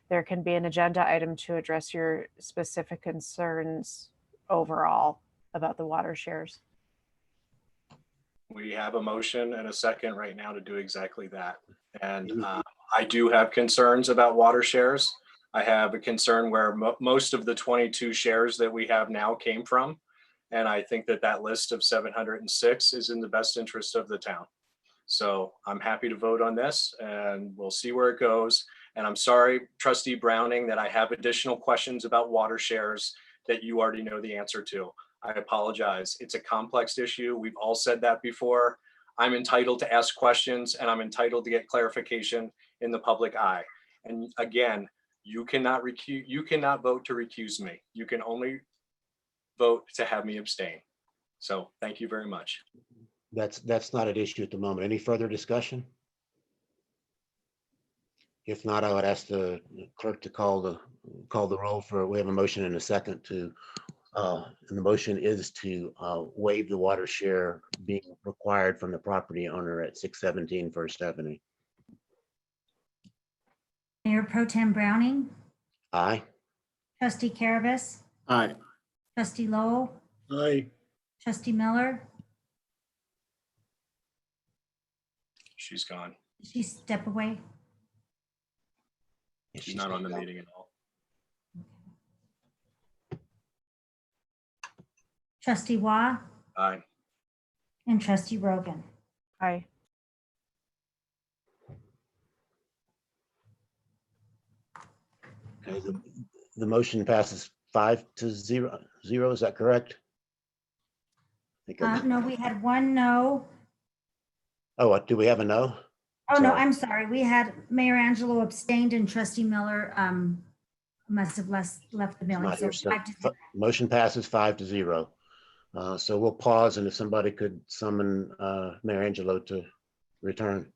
there can be an agenda item to address your specific concerns overall about the water shares. We have a motion and a second right now to do exactly that. And I do have concerns about water shares. I have a concern where most of the 22 shares that we have now came from. And I think that that list of 706 is in the best interest of the town. So I'm happy to vote on this and we'll see where it goes. And I'm sorry, Trustee Browning, that I have additional questions about water shares that you already know the answer to. I apologize. It's a complex issue. We've all said that before. I'm entitled to ask questions and I'm entitled to get clarification in the public eye. And again, you cannot vote to recuse me. You can only vote to have me abstain. So thank you very much. That's not an issue at the moment. Any further discussion? If not, I would ask the clerk to call the roll for, we have a motion and a second to, and the motion is to waive the water share being required from the property owner at 617 First Avenue. Mayor Pro Tem Browning, Aye. Trustee Caravas, Aye. Trustee Lowell, Aye. Trustee Miller. She's gone. Did she step away? She's not on the meeting at all. Trustee Waugh Aye. and Trustee Rogan. Aye. Okay, the motion passes 5-0. Is that correct? I think No, we had one no. Oh, do we have a no? Oh, no, Sorry. I'm sorry. We had Mayor Angelo abstained and Trustee Miller must have left the building. Not So here, so 5-0. motion passes 5-0. So we'll pause, and if somebody could summon Mayor Angelo to return.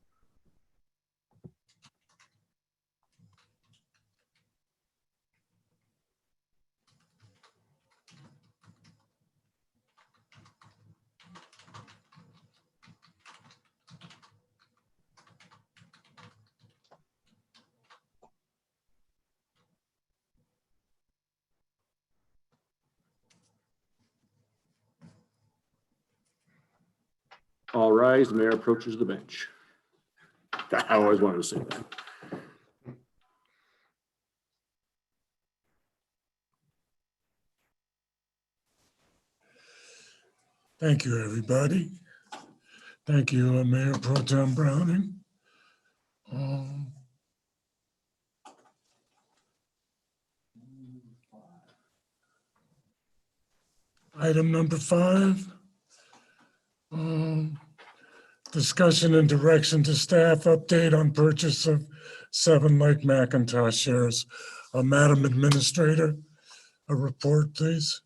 All rise, the mayor approaches the bench. I always wanted to say that. Thank you, everybody. Thank you, Mayor Pro Tem Browning. Item number 5. Discussion and direction to staff update on purchase of 7 Lake McIntosh shares. Madam Administrator, a report, please.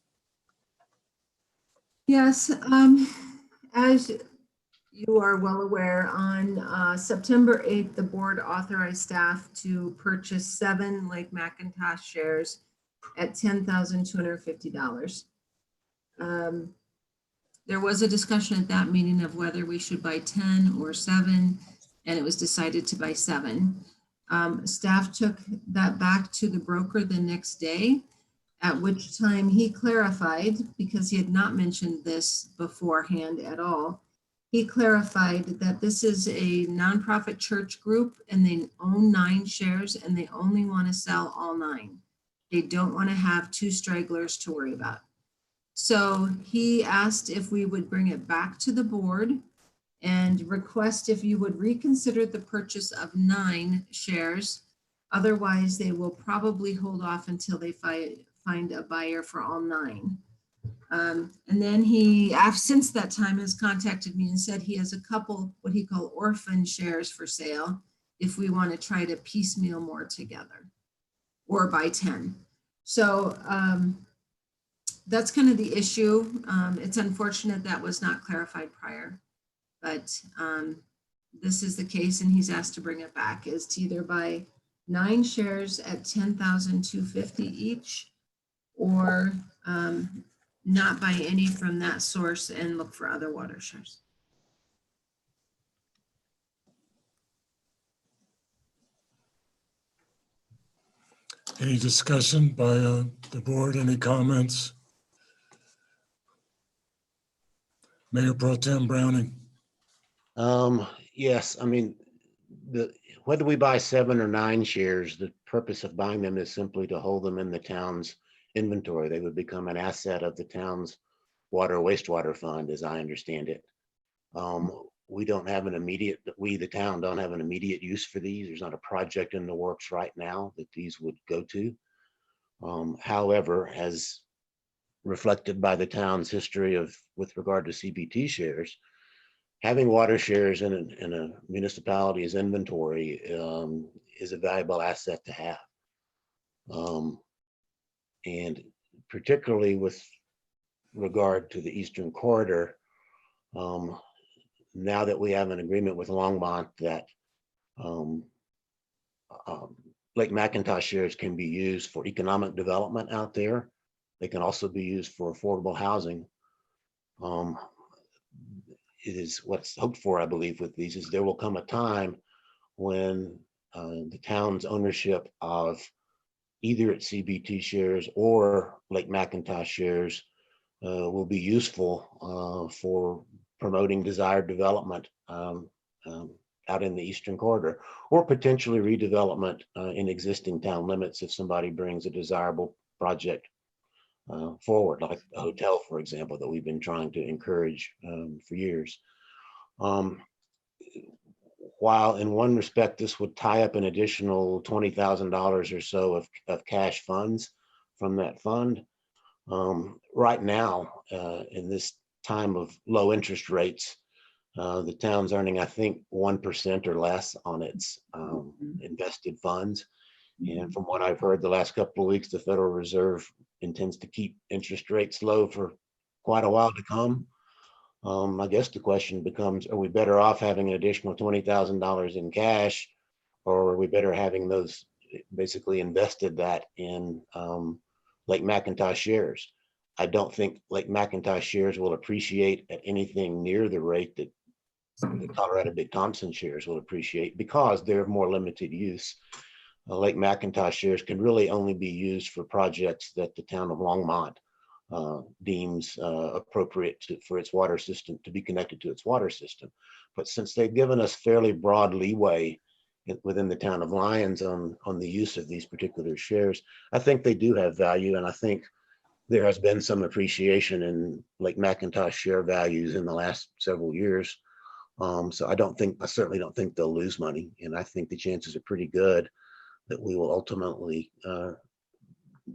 Yes, as you are well aware, on September 8th, the board authorized staff to purchase 7 Lake McIntosh shares at $10,250. There was a discussion at that meeting of whether we should buy 10 or 7, and it was decided to buy 7. Staff took that back to the broker the next day, at which time he clarified, because he had not mentioned this beforehand at all, he clarified that this is a nonprofit church group and they own 9 shares and they only want to sell all 9. They don't want to have 2 stragglers to worry about. So he asked if we would bring it back to the board and request if you would reconsider the purchase of 9 shares. Otherwise, they will probably hold off until they find a buyer for all 9. And then he, since that time, has contacted me and said he has a couple, what he called orphan shares for sale, if we want to try to piecemeal more together or buy 10. So that's kind of the issue. It's unfortunate that was not clarified prior, but this is the case, and he's asked to bring it back, is to either buy 9 shares at $10,250 each, or not buy any from that source and look for other water shares. Any discussion by the board? Any comments? Mayor Pro Tem Browning. Yes, I mean, whether we buy 7 or 9 shares, the purpose of buying them is simply to hold them in the town's inventory. They would become an asset of the town's water wastewater fund, as I understand it. We don't have an immediate, the town don't have an immediate use for these. There's not a project in the works right now that these would go to. However, as reflected by the town's history with regard to CBT shares, having water shares in a municipality's inventory is a valuable asset to have. And particularly with regard to the Eastern Corridor, now that we have an agreement with Longmont that Lake McIntosh shares can be used for economic development out there. They can also be used for affordable housing. It is what's hoped for, I believe, with these is there will come a time when the town's ownership of either its CBT shares or Lake McIntosh shares will be useful for promoting desired development out in the Eastern Corridor, or potentially redevelopment in existing town limits if somebody brings a desirable project forward, like a hotel, for example, that we've been trying to encourage for years. While in one respect, this would tie up an additional $20,000 or so of cash funds from that fund. Right now, in this time of low interest rates, the town's earning, I think, 1% or less on its invested funds. And from what I've heard the last couple of weeks, the Federal Reserve intends to keep interest rates low for quite a while to come. I guess the question becomes, are we better off having an additional $20,000 in cash, or are we better having those basically invested that in Lake McIntosh shares? I don't think Lake McIntosh shares will appreciate at anything near the rate that the Colorado Big Thompson shares will appreciate, because they're of more limited use. Lake McIntosh shares can really only be used for projects that the town of Longmont deems appropriate for its water system to be connected to its water system. But since they've given us fairly broad leeway within the town of Lyons on the use of these particular shares, I think they do have value, and I think there has been some appreciation in Lake McIntosh share values in the last several years. So I certainly don't think they'll lose money, and I think the chances are pretty good that we will ultimately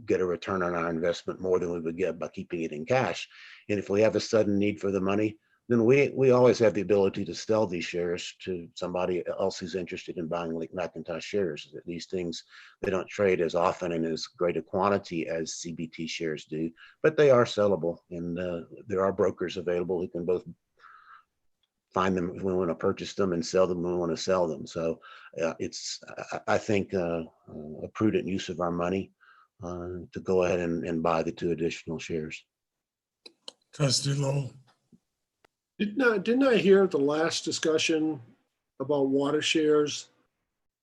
get a return on our investment more than we would get by keeping it in cash. And if we have a sudden need for the money, then we always have the ability to sell these shares to somebody else who's interested in buying Lake McIntosh shares. These things, they don't trade as often and as great a quantity as CBT shares do, but they are sellable, and there are brokers available who can both find them if we want to purchase them and sell them when we want to sell them. So it's, I think, a prudent use of our money to go ahead and buy the 2 additional shares. Trustee Lowell. Didn't I hear at the last discussion about water shares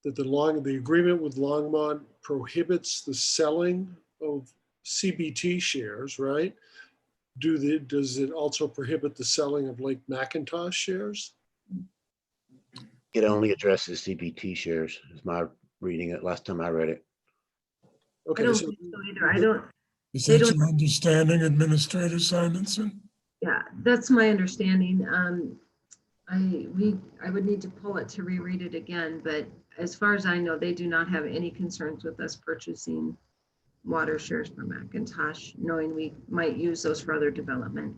that the agreement with Longmont prohibits the selling of CBT shares, right? Does it also prohibit the selling of Lake McIntosh shares? It only addresses CBT shares, is my reading it last time I read it. Okay, I don't think so either. I don't. Is that your understanding, Administrator Simonson? Yeah, that's my understanding. I would need to pull it to reread it again, but as far as I know, they do not have any concerns with us purchasing water shares from McIntosh, knowing we might use those for other development.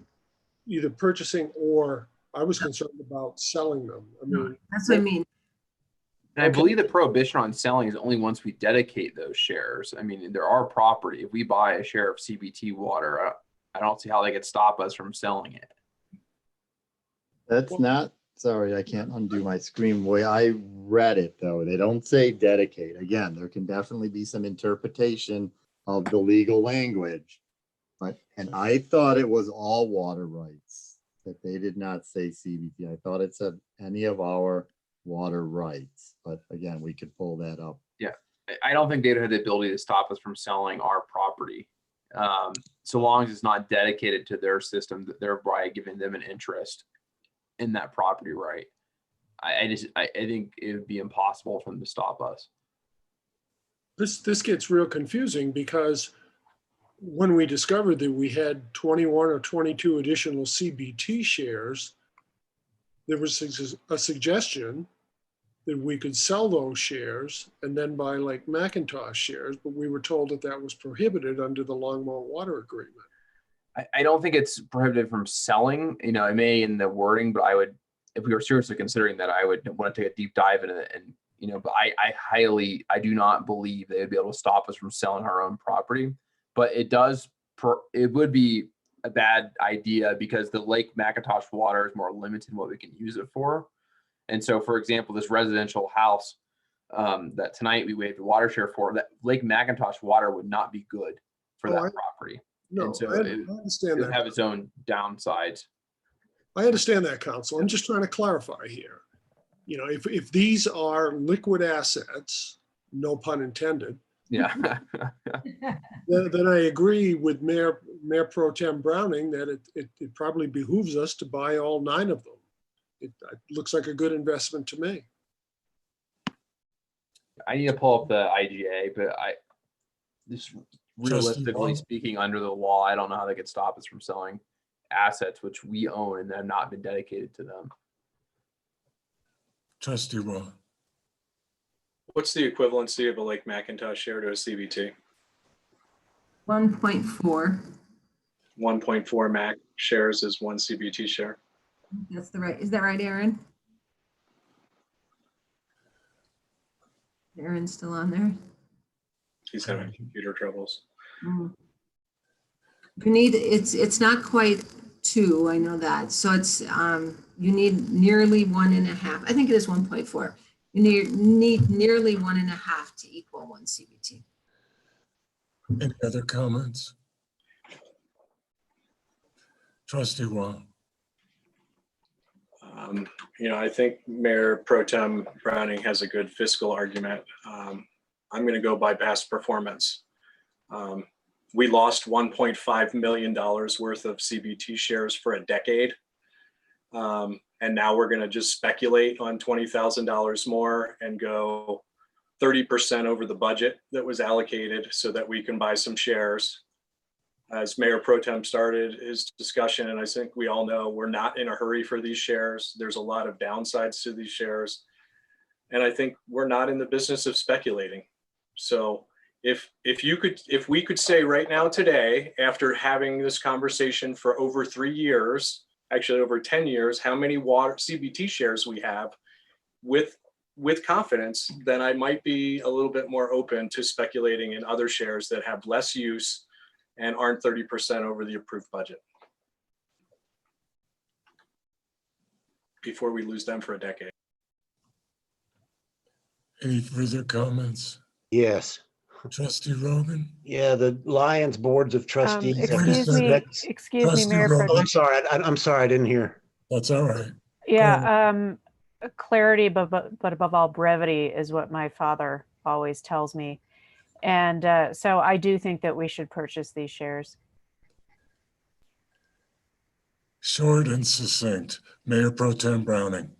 Either purchasing, or I was concerned about selling them. I mean, that's what I mean. And I believe the prohibition on selling is only once we dedicate those shares. I mean, they're our property. If we buy a share of CBT water, I don't see how they could stop us from selling it. That's not, sorry, I can't undo my screen. Boy, I read it though. They don't say dedicate. Again, there can definitely be some interpretation of the legal language. And I thought it was all water rights, that they did not say CBT. I thought it said any of our water rights, but again, we could pull that up. Yeah, I don't think they'd have the ability to stop us from selling our property, so long as it's not dedicated to their system, thereby giving them an interest in that property right. I think it would be impossible for them to stop us. this gets real confusing, because when we discovered that we had 21 or 22 additional CBT shares, there was a suggestion that we could sell those shares and then buy Lake McIntosh shares, but we were told that that was prohibited under the Longmont Water Agreement. I don't think it's prohibited from selling. You know, it may in the wording, but I would, if we were seriously considering that, I would want to take a deep dive into it. And, you know, but I do not believe they would be able to stop us from selling our own property. But it would be a bad idea, because the Lake McIntosh water is more limited in what we can use it for. And so, for example, this residential house that tonight we waived the water share for, that Lake McIntosh water would not be good for that property. No, And so I it understand would that. have its own downsides. I understand that, Council. I'm just trying to clarify here. You know, if these are liquid assets, no pun intended, Yeah. then I agree with Mayor Pro Tem Browning that it probably behooves us to buy all 9 of them. It looks like a good investment to me. I need to pull up the IGA, but just realistically Wong. speaking, under the law, I don't know how they could stop us from selling assets which we own and have not been dedicated to them. Trustee Wong. What's the equivalency of a Lake McIntosh share to a CBT? 1.4. 1.4 MAC shares is 1 CBT share. That's the right. Is that right, Aaron? Aaron's still on there. He's having computer troubles. You need, it's not quite 2, I know that. So it's, you need nearly 1.5. I think it is 1.4. You need nearly 1.5 to equal 1 CBT. Any other comments? Trustee Wong. You know, I think Mayor Pro Tem Browning has a good fiscal argument. I'm going to go by past performance. We lost $1.5 million worth of CBT shares for a decade. And now we're going to just speculate on $20,000 more and go 30% over the budget that was allocated so that we can buy some shares. As Mayor Pro Tem started his discussion, and I think we all know, we're not in a hurry for these shares. There's a lot of downsides to these shares. And I think we're not in the business of speculating. So if we could say right now today, after having this conversation for over 3 years, actually over 10 years, how many water CBT shares we have with confidence, then I might be a little bit more open to speculating in other shares that have less use and aren't 30% over the approved budget before we lose them for a decade. Any further comments? Yes. Trustee Rogan? Yeah, the Lions boards of trustees. Excuse me, Mayor. Oh, I'm sorry. I'm sorry. I didn't hear. That's all right. Yeah, clarity, but above all, brevity is what my father always tells me. And so I do think that we should purchase these shares. Short and succinct. Mayor Pro Tem Browning.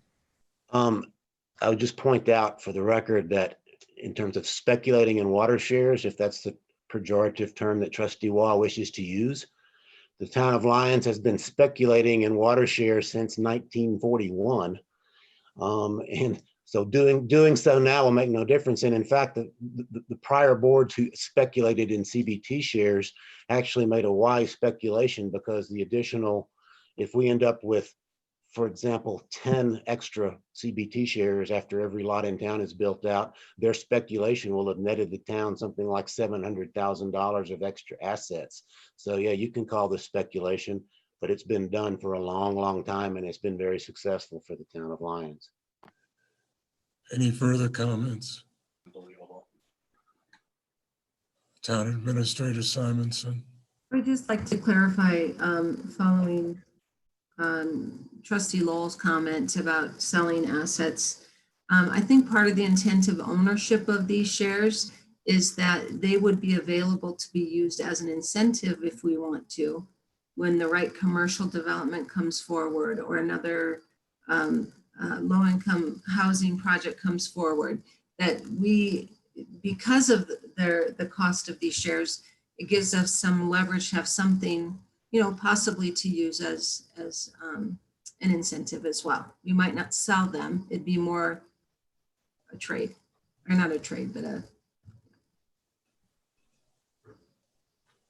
I would just point out for the record that in terms of speculating in water shares, if that's the pejorative term that Trustee Wah wishes to use, the town of Lyons has been speculating in water shares since 1941. And so doing so now will make no difference. And in fact, the prior boards who speculated in CBT shares actually made a wise speculation, because the additional, if we end up with, for example, 10 extra CBT shares after every lot in town is built out, their speculation will have netted the town something like $700,000 of extra assets. So yeah, you can call this speculation, but it's been done for a long, long time, and it's been very successful for the town of Lyons. Any further comments? Unbelievable. Town Administrator Simonson. I'd just like to clarify, following Trustee Lowell's comment about selling assets. I think part of the intent of ownership of these shares is that they would be available to be used as an incentive if we want to, when the right commercial development comes forward or another low-income housing project comes forward, that we, because of the cost of these shares, it gives us some leverage to have something, you know, possibly to use as an incentive as well. We might not sell them. It'd be more a trade, or not a trade, but a.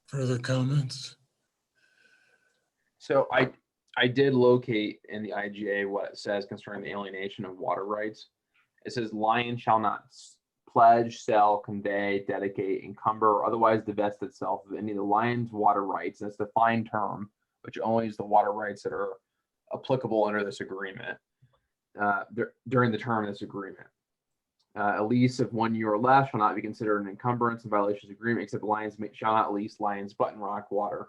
Further comments? So I did locate in the IGA what it says concerning the alienation of water rights. It says Lion shall not pledge, sell, convey, dedicate, encumber, or otherwise divest itself of any of the Lion's water rights. That's the defined term, which only is the water rights that are applicable under this agreement during the term of this agreement. A lease of 1 year or less shall not be considered an encumbrance in violation of the agreement, except shall not lease Lions Button Rock water.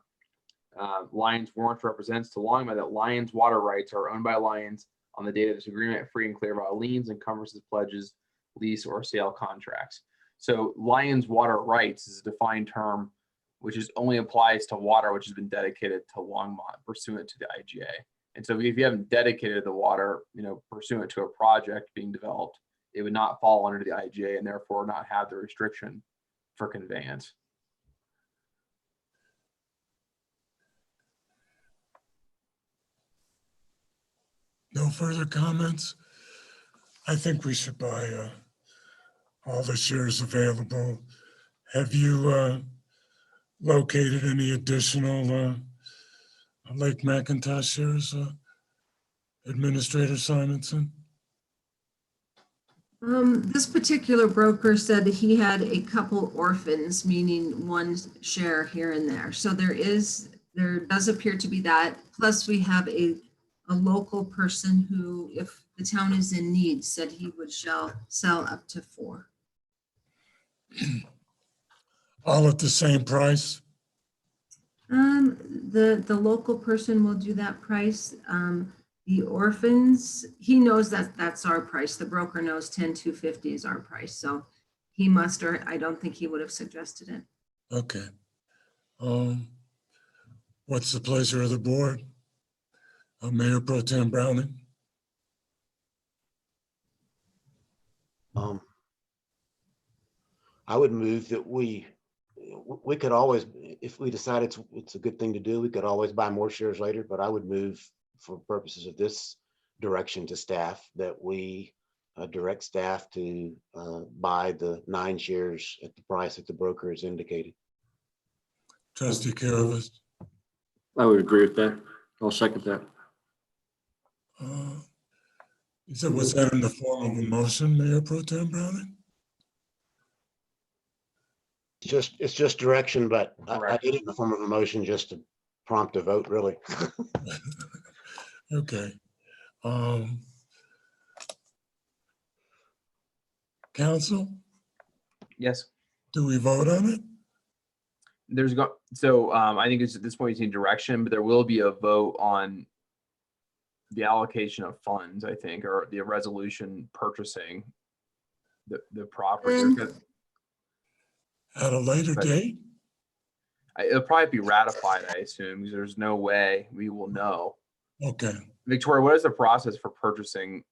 Lions warrant represents to Longmont that Lions water rights are owned by Lions on the date of this agreement, free and clear of all liens, encumbrances, pledges, lease, or sale contracts. So Lions water rights is a defined term which is only applies to water which has been dedicated to Longmont pursuant to the IGA. And so if you haven't dedicated the water, pursuant to a project being developed, it would not fall under the IGA and therefore not have the restriction for conveyance. No further comments? I think we should buy all the shares available. Have you located any additional Lake McIntosh shares, Administrator Simonson? This particular broker said that he had a couple orphans, meaning one share here and there. So there does appear to be that. Plus we have a local person who, if the town is in need, said he would sell up to 4. All at the same price? The local person will do that price. The orphans, he knows that that's our price. The broker knows 10,250 is our price. So he must, or I don't think he would have suggested it. Okay. What's the pleasure of the board? Mayor Pro Tem Browning? I would move that we could always, if we decide it's a good thing to do, we could always buy more shares later, but I would move for purposes of this direction to staff that we direct staff to buy the 9 shares at the price that the broker has indicated. Trustee Carovas? I would agree with that. I'll second that. Was that in the form of a motion, Mayor Pro Tem Browning? It's just direction, but I did it in the form of a motion just to prompt a vote, really. Okay. Council? Yes. Do we vote on it? I think it's at this point you need direction, but there will be a vote on the allocation of funds, I think, or the resolution purchasing the property. At a later date? It'll probably be ratified, I assume, because there's no way we will know. Okay. Victoria, what is the process for purchasing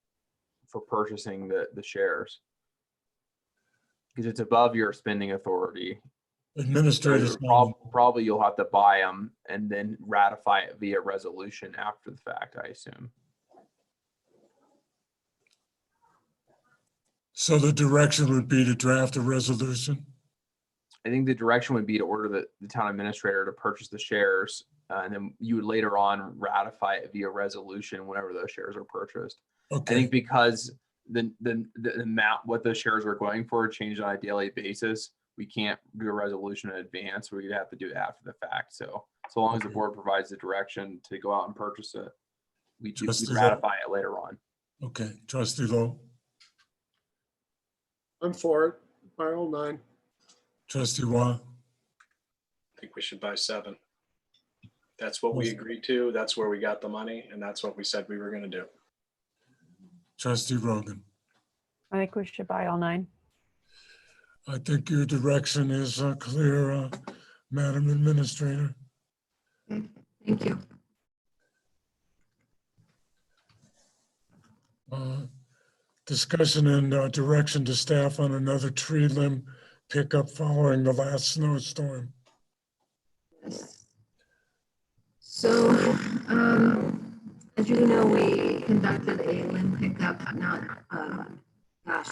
the shares? Because it's above your spending authority. Administrators. Probably you'll have to buy them and then ratify it via resolution after the fact, I assume. So the direction would be to draft a resolution? I think the direction would be to order the town administrator to purchase the shares, and then you would later on ratify it via resolution whenever those shares are purchased. Okay. I think because the amount, what those shares are going for changed on a daily basis, we can't do a resolution in advance. We'd have to do it after the fact. So long as the board provides the direction to go out and purchase it, we ratify it later on. Okay, Trustee Lowe. I'm for it, by all 9. Trustee Wah. I think we should buy 7. That's what we agreed to. That's where we got the money, and that's what we said we were going to do. Trustee Rogan. I think we should buy all 9. I think your direction is clear, Madam Administrator. Thank you. Discussion and direction to staff on another tree limb pickup following the last snowstorm. Yes. So, as you know, we conducted a limb pickup,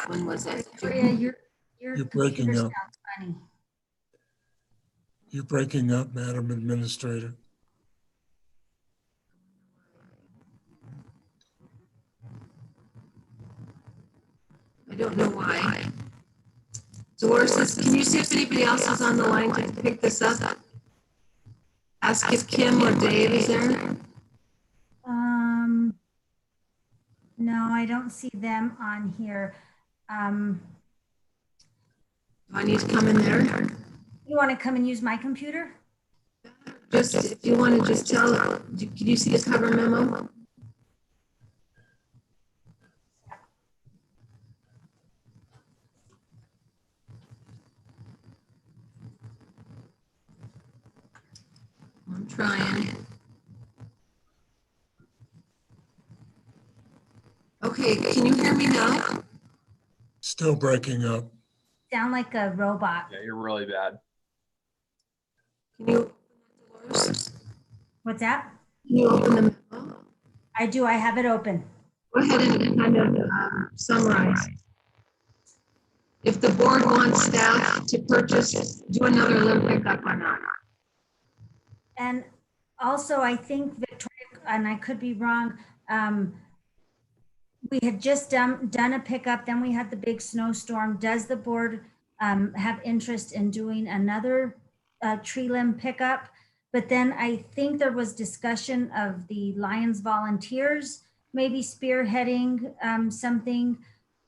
when was it? You're breaking up. Funny. You're breaking up, Madam Administrator. I don't know why. Dolores, can you see if anybody else is on the line to pick this up? Ask if Kim or Dave is there. No, I don't see them on here. Um, Do I need to come in there? You want to come and use my computer? Just, if you want to just tell, can you see a cover memo? I'm trying. Okay, can you hear me now? Still breaking up. Sound like a robot. Yeah, you're really bad. Can you, What's that? can you open the memo? I do. I have it open. Go ahead and kind of summarize. If the board wants staff to purchase, do another limb pickup or not. And also, I think Victoria, and I could be wrong, we had just done a pickup, then we had the big snowstorm. Does the board have interest in doing another tree limb pickup? But then I think there was discussion of the Lions Volunteers maybe spearheading something.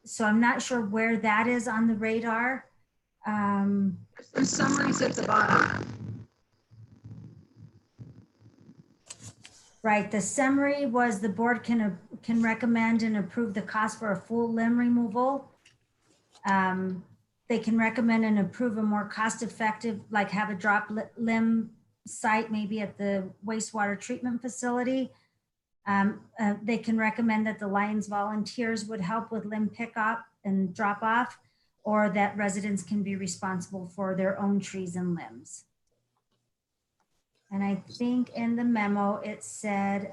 So I'm not sure where that is on the radar. There's summaries at the bottom. Right, the summary was the board can recommend and approve the cost for a full limb removal. They can recommend and approve a more cost-effective, like have a drop limb site, maybe at the wastewater treatment facility. They can recommend that the Lions Volunteers would help with limb pickup and drop off, or that residents can be responsible for their own trees and limbs. And I think in the memo, it said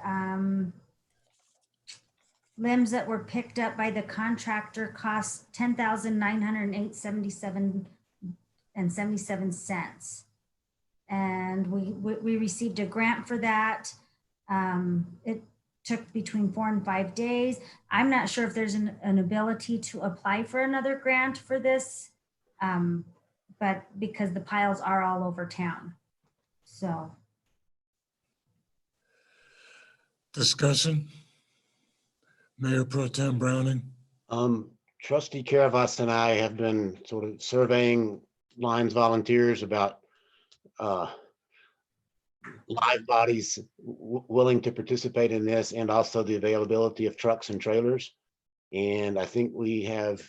limbs that were picked up by the contractor cost $10,908.77. And we received a grant for that. It took between 4 and 5 days. I'm not sure if there's an ability to apply for another grant for this, but because the piles are all over town. So. Discussion? Mayor Pro Tem Browning? Trustee Caravas and I have been sort of surveying Lions volunteers about live bodies willing to participate in this, and also the availability of trucks and trailers. And I think we have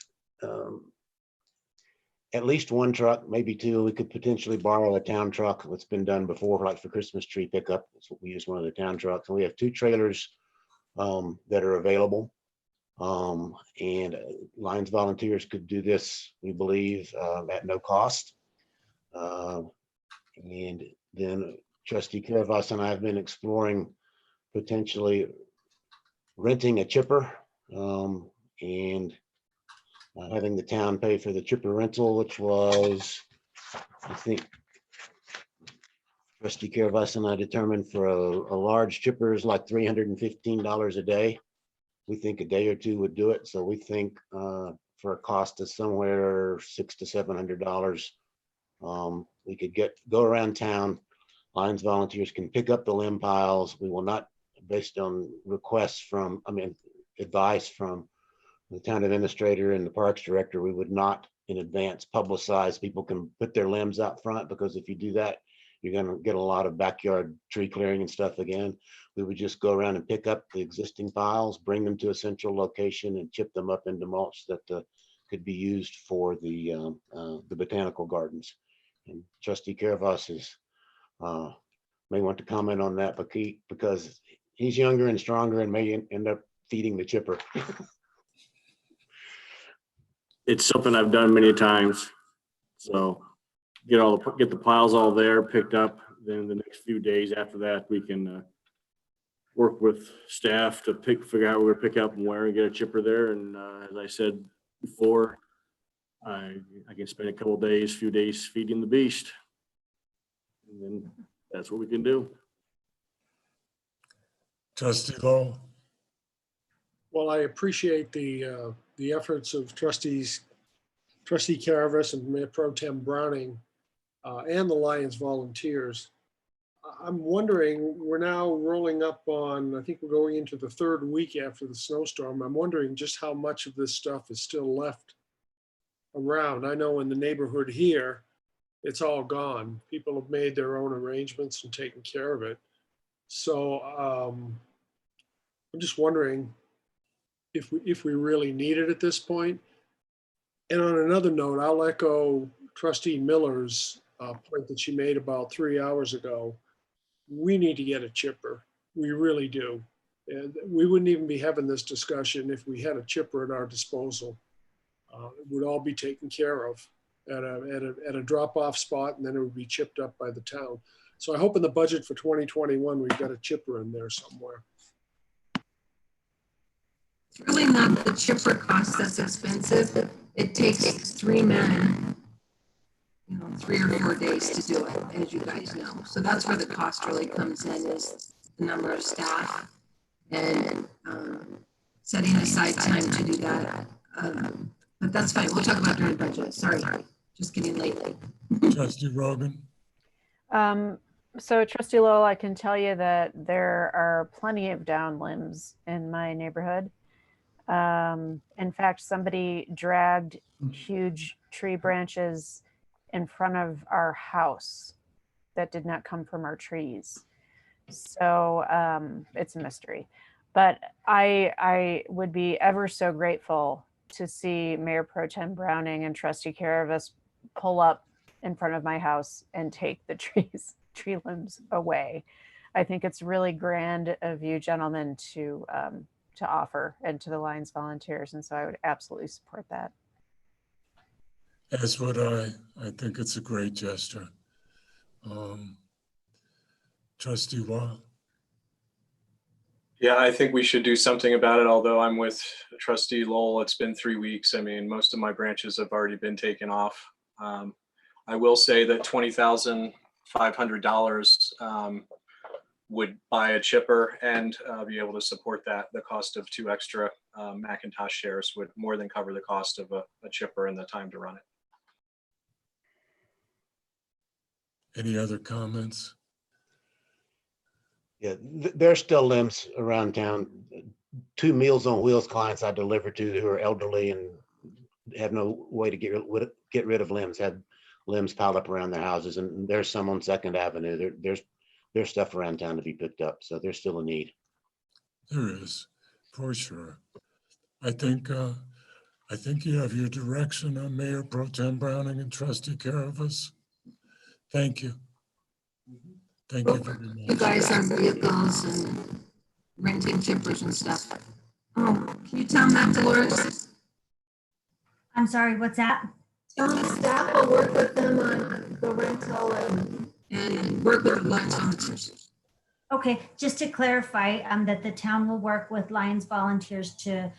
at least one truck, maybe two. We could potentially borrow a town truck. It's been done before, like for Christmas tree pickup. We use one of the town trucks, and we have 2 trailers that are available. And Lions volunteers could do this, we believe, at no cost. And then Trustee Caravas and I have been exploring potentially renting a chipper and having the town pay for the chipper rental, which was, I think, Trustee Caravas and I determined for a large chipper is like $315 a day. We think a day or two would do it. So we think for a cost of somewhere $600 to $700, we could go around town. Lions volunteers can pick up the limb piles. We will not, based on requests from, advice from the town administrator and the parks director, we would not in advance publicize people can put their limbs out front, because if you do that, you're going to get a lot of backyard tree clearing and stuff again. We would just go around and pick up the existing piles, bring them to a central location, and chip them up into mulch that could be used for the botanical gardens. And Trustee Caravas may want to comment on that, because he's younger and stronger and may end up feeding the chipper. It's something I've done many times. So get the piles all there picked up. Then the next few days after that, we can work with staff to figure out where to pick up and where, and get a chipper there. And as I said before, I can spend a few days feeding the beast. And then that's what we can do. Trustee Lowell? Well, I appreciate the efforts of Trustee Caravas and Mayor Pro Tem Browning and the Lions volunteers. I'm wondering, we're now rolling up on, I think we're going into the 3rd week after the snowstorm. I'm wondering just how much of this stuff is still left around. I know in the neighborhood here, it's all gone. People have made their own arrangements and taken care of it. So I'm just wondering if we really need it at this point. And on another note, I'll echo Trustee Miller's point that she made about 3 hours ago. We need to get a chipper. We really do. And we wouldn't even be having this discussion if we had a chipper at our disposal. It would all be taken care of at a drop-off spot, and then it would be chipped up by the town. So I hope in the budget for 2021, we've got a chipper in there somewhere. It's really not the chipper cost that's expensive. It takes 3 men, 3 or 4 days to do it, as you guys know. So that's where the cost really comes in, is the number of staff and setting aside time to do that. But that's fine. We'll talk about during budget. Sorry, just getting late. Trustee Rogan. So Trustee Lowell, I can tell you that there are plenty of down limbs in my neighborhood. In fact, somebody dragged huge tree branches in front of our house that did not come from our trees. So it's a mystery. But I would be ever so grateful to see Mayor Pro Tem Browning and Trustee Caravas pull up in front of my house and take the tree limbs away. I think it's really grand of you gentlemen to offer, and to the Lions volunteers. And so I would absolutely support that. As would I. I think it's a great gesture. Trustee Waugh. Yeah, I think we should do something about it, although I'm with Trustee Lowell. It's been 3 weeks. I mean, most of my branches have already been taken off. I will say that $20,500 would buy a chipper and be able to support that. The cost of 2 extra Macintosh shares would more than cover the cost of a chipper and the time to run it. Any other comments? Yeah, there's still limbs around town. 2 Meals on Wheels clients I delivered to who are elderly and have no way to get rid of limbs, had limbs piled up around their houses, and there's some on 2nd Avenue. There's stuff around town to be picked up, so there's still a need. There is, for sure. I think you have your direction on Mayor Pro Tem Browning and Trustee Caravas. Thank you. Thank you very much. You guys are vehicles and renting chippers and stuff. Oh, can you tell them that, Dolores? I'm sorry, what's that? Tell them the staff will work with them on the rental and work with the Lions volunteers. Okay, just to clarify, that the town will work with Lions volunteers to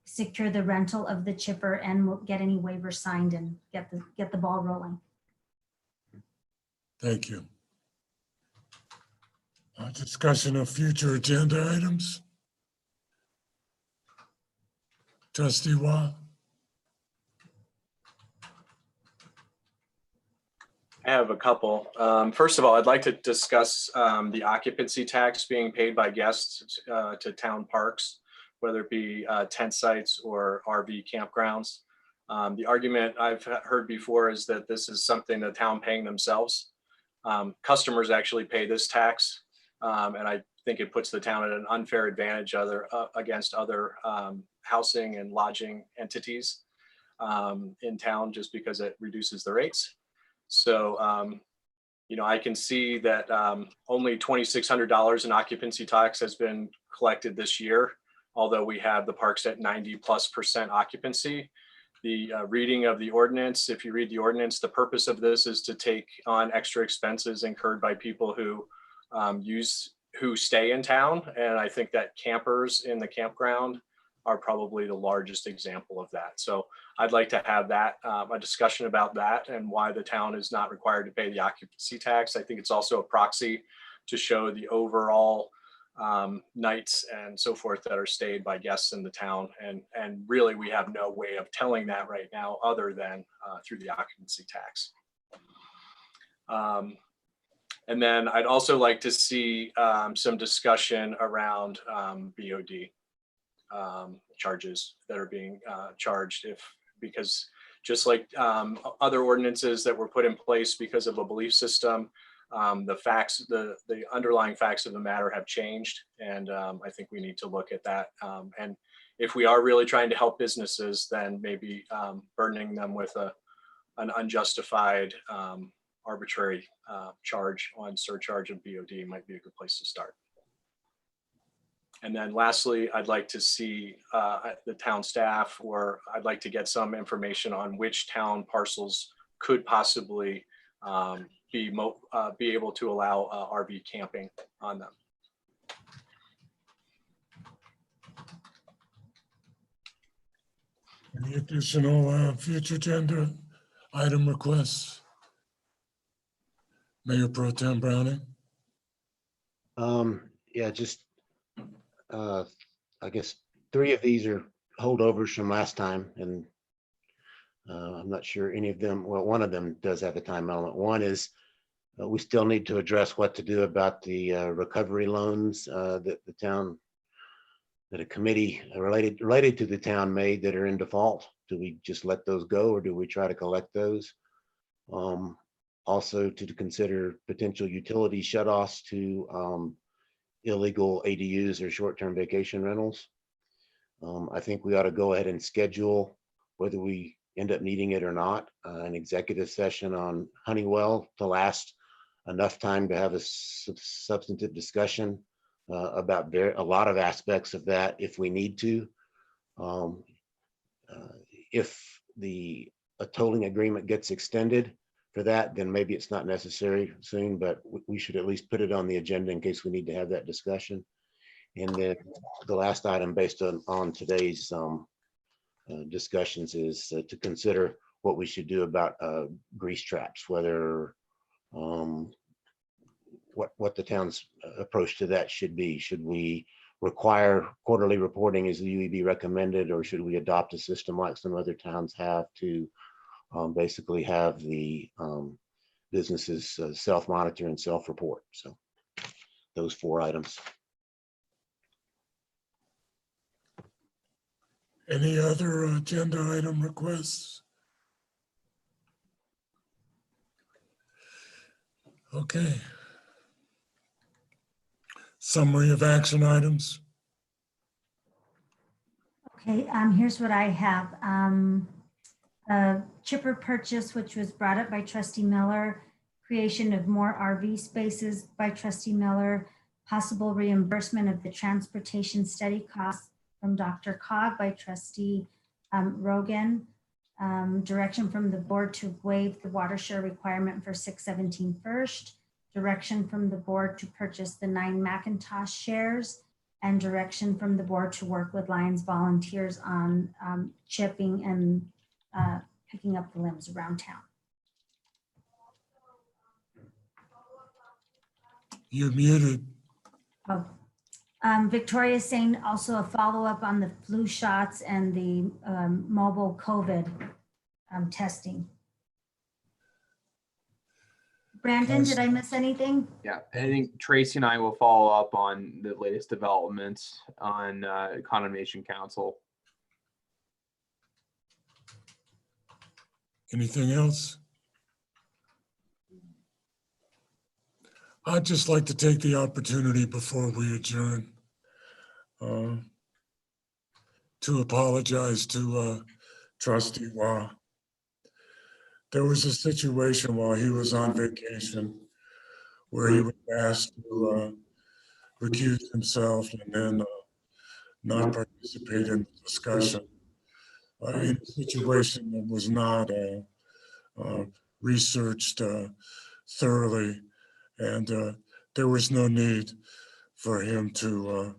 secure the rental of the chipper and will get any waivers signed and get the ball rolling. Thank you. Discussion of future agenda items. Trustee Waugh. I have a couple. First of all, I'd like to discuss the occupancy tax being paid by guests to town parks, whether it be tent sites or RV campgrounds. The argument I've heard before is that this is something the town paying themselves. Customers actually pay this tax, and I think it puts the town at an unfair advantage against other housing and lodging entities in town, just because it reduces the rates. So, I can see that only $2,600 in occupancy tax has been collected this year, although we have the parks at 90+% occupancy. The reading of the ordinance, if you read the ordinance, the purpose of this is to take on extra expenses incurred by people who stay in town. And I think that campers in the campground are probably the largest example of that. So I'd like to have that, a discussion about that and why the town is not required to pay the occupancy tax. I think it's also a proxy to show the overall nights and so forth that are stayed by guests in the town. And really, we have no way of telling that right now other than through the occupancy tax. And then I'd also like to see some discussion around BOD charges that are being charged, because just like other ordinances that were put in place because of a belief system, the underlying facts of the matter have changed. And I think we need to look at that. And if we are really trying to help businesses, then maybe burdening them with an unjustified arbitrary charge on surcharge of BOD might be a good place to start. And then lastly, I'd like to see the town staff, or I'd like to get some information on which town parcels could possibly be able to allow RV camping on them. Any additional future agenda item requests? Mayor Pro Tem Browning? Yeah, just, I guess 3 of these are holdovers from last time, and I'm not sure any of them, well, one of them does have a time element. One is we still need to address what to do about the recovery loans that the town, that a committee related to the town made that are in default. Do we just let those go, or do we try to collect those? Also to consider potential utility shutoffs to illegal ADUs or short-term vacation rentals. I think we ought to go ahead and schedule, whether we end up needing it or not, an executive session on Honeywell to last enough time to have a substantive discussion about a lot of aspects of that if we need to. If a tolling agreement gets extended for that, then maybe it's not necessary soon, but we should at least put it on the agenda in case we need to have that discussion. And then the last item based on today's discussions is to consider what we should do about grease traps, whether what the town's approach to that should be. Should we require quarterly reporting as the UEB recommended, or should we adopt a system like some other towns have to basically have the businesses self-monitor and self-report? So those 4 items. Any other agenda item requests? Okay. Summary of action items. Okay, here's what I have. Chipper purchase, which was brought up by Trustee Miller, creation of more RV spaces by Trustee Miller, possible reimbursement of the transportation study costs from Dr.Cog by Trustee Rogan, direction from the board to waive the water share requirement for 617 First, direction from the board to purchase the 9 Macintosh shares, and direction from the board to work with Lions volunteers on chipping and picking up the limbs around town. You're muted. Oh. Victoria is saying also a follow-up on the flu shots and the mobile COVID testing. Brandon, did I miss anything? Yeah, I think Tracy and I will follow up on the latest developments on Condemnation Council. Anything else? I'd just like to take the opportunity before we adjourn to apologize to Trustee Wah. There was a situation while he was on vacation where he was asked to recuse himself and then not participate in the discussion in a situation that was not researched thoroughly, and there was no need for him to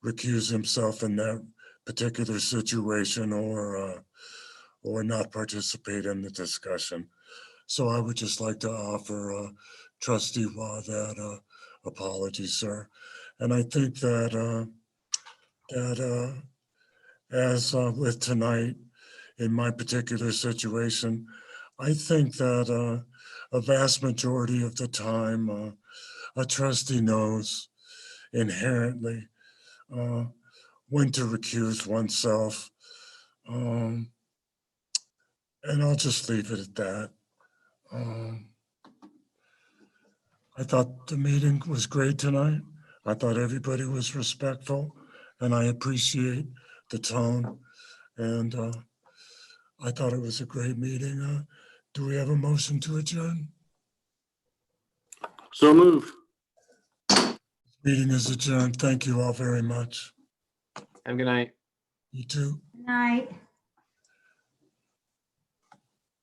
recuse himself in that particular situation or not participate in the discussion. So I would just like to offer Trustee Wah that apology, sir. And I think that as with tonight, in my particular situation, I think that a vast majority of the time, a trustee knows inherently when to recuse oneself. And I'll just leave it at that. I thought the meeting was great tonight. I thought everybody was respectful, and I appreciate the tone. And I thought it was a great meeting. Do we have a motion to adjourn? So moved. Meeting is adjourned. Thank you all very much. Have a good night. You too. Night.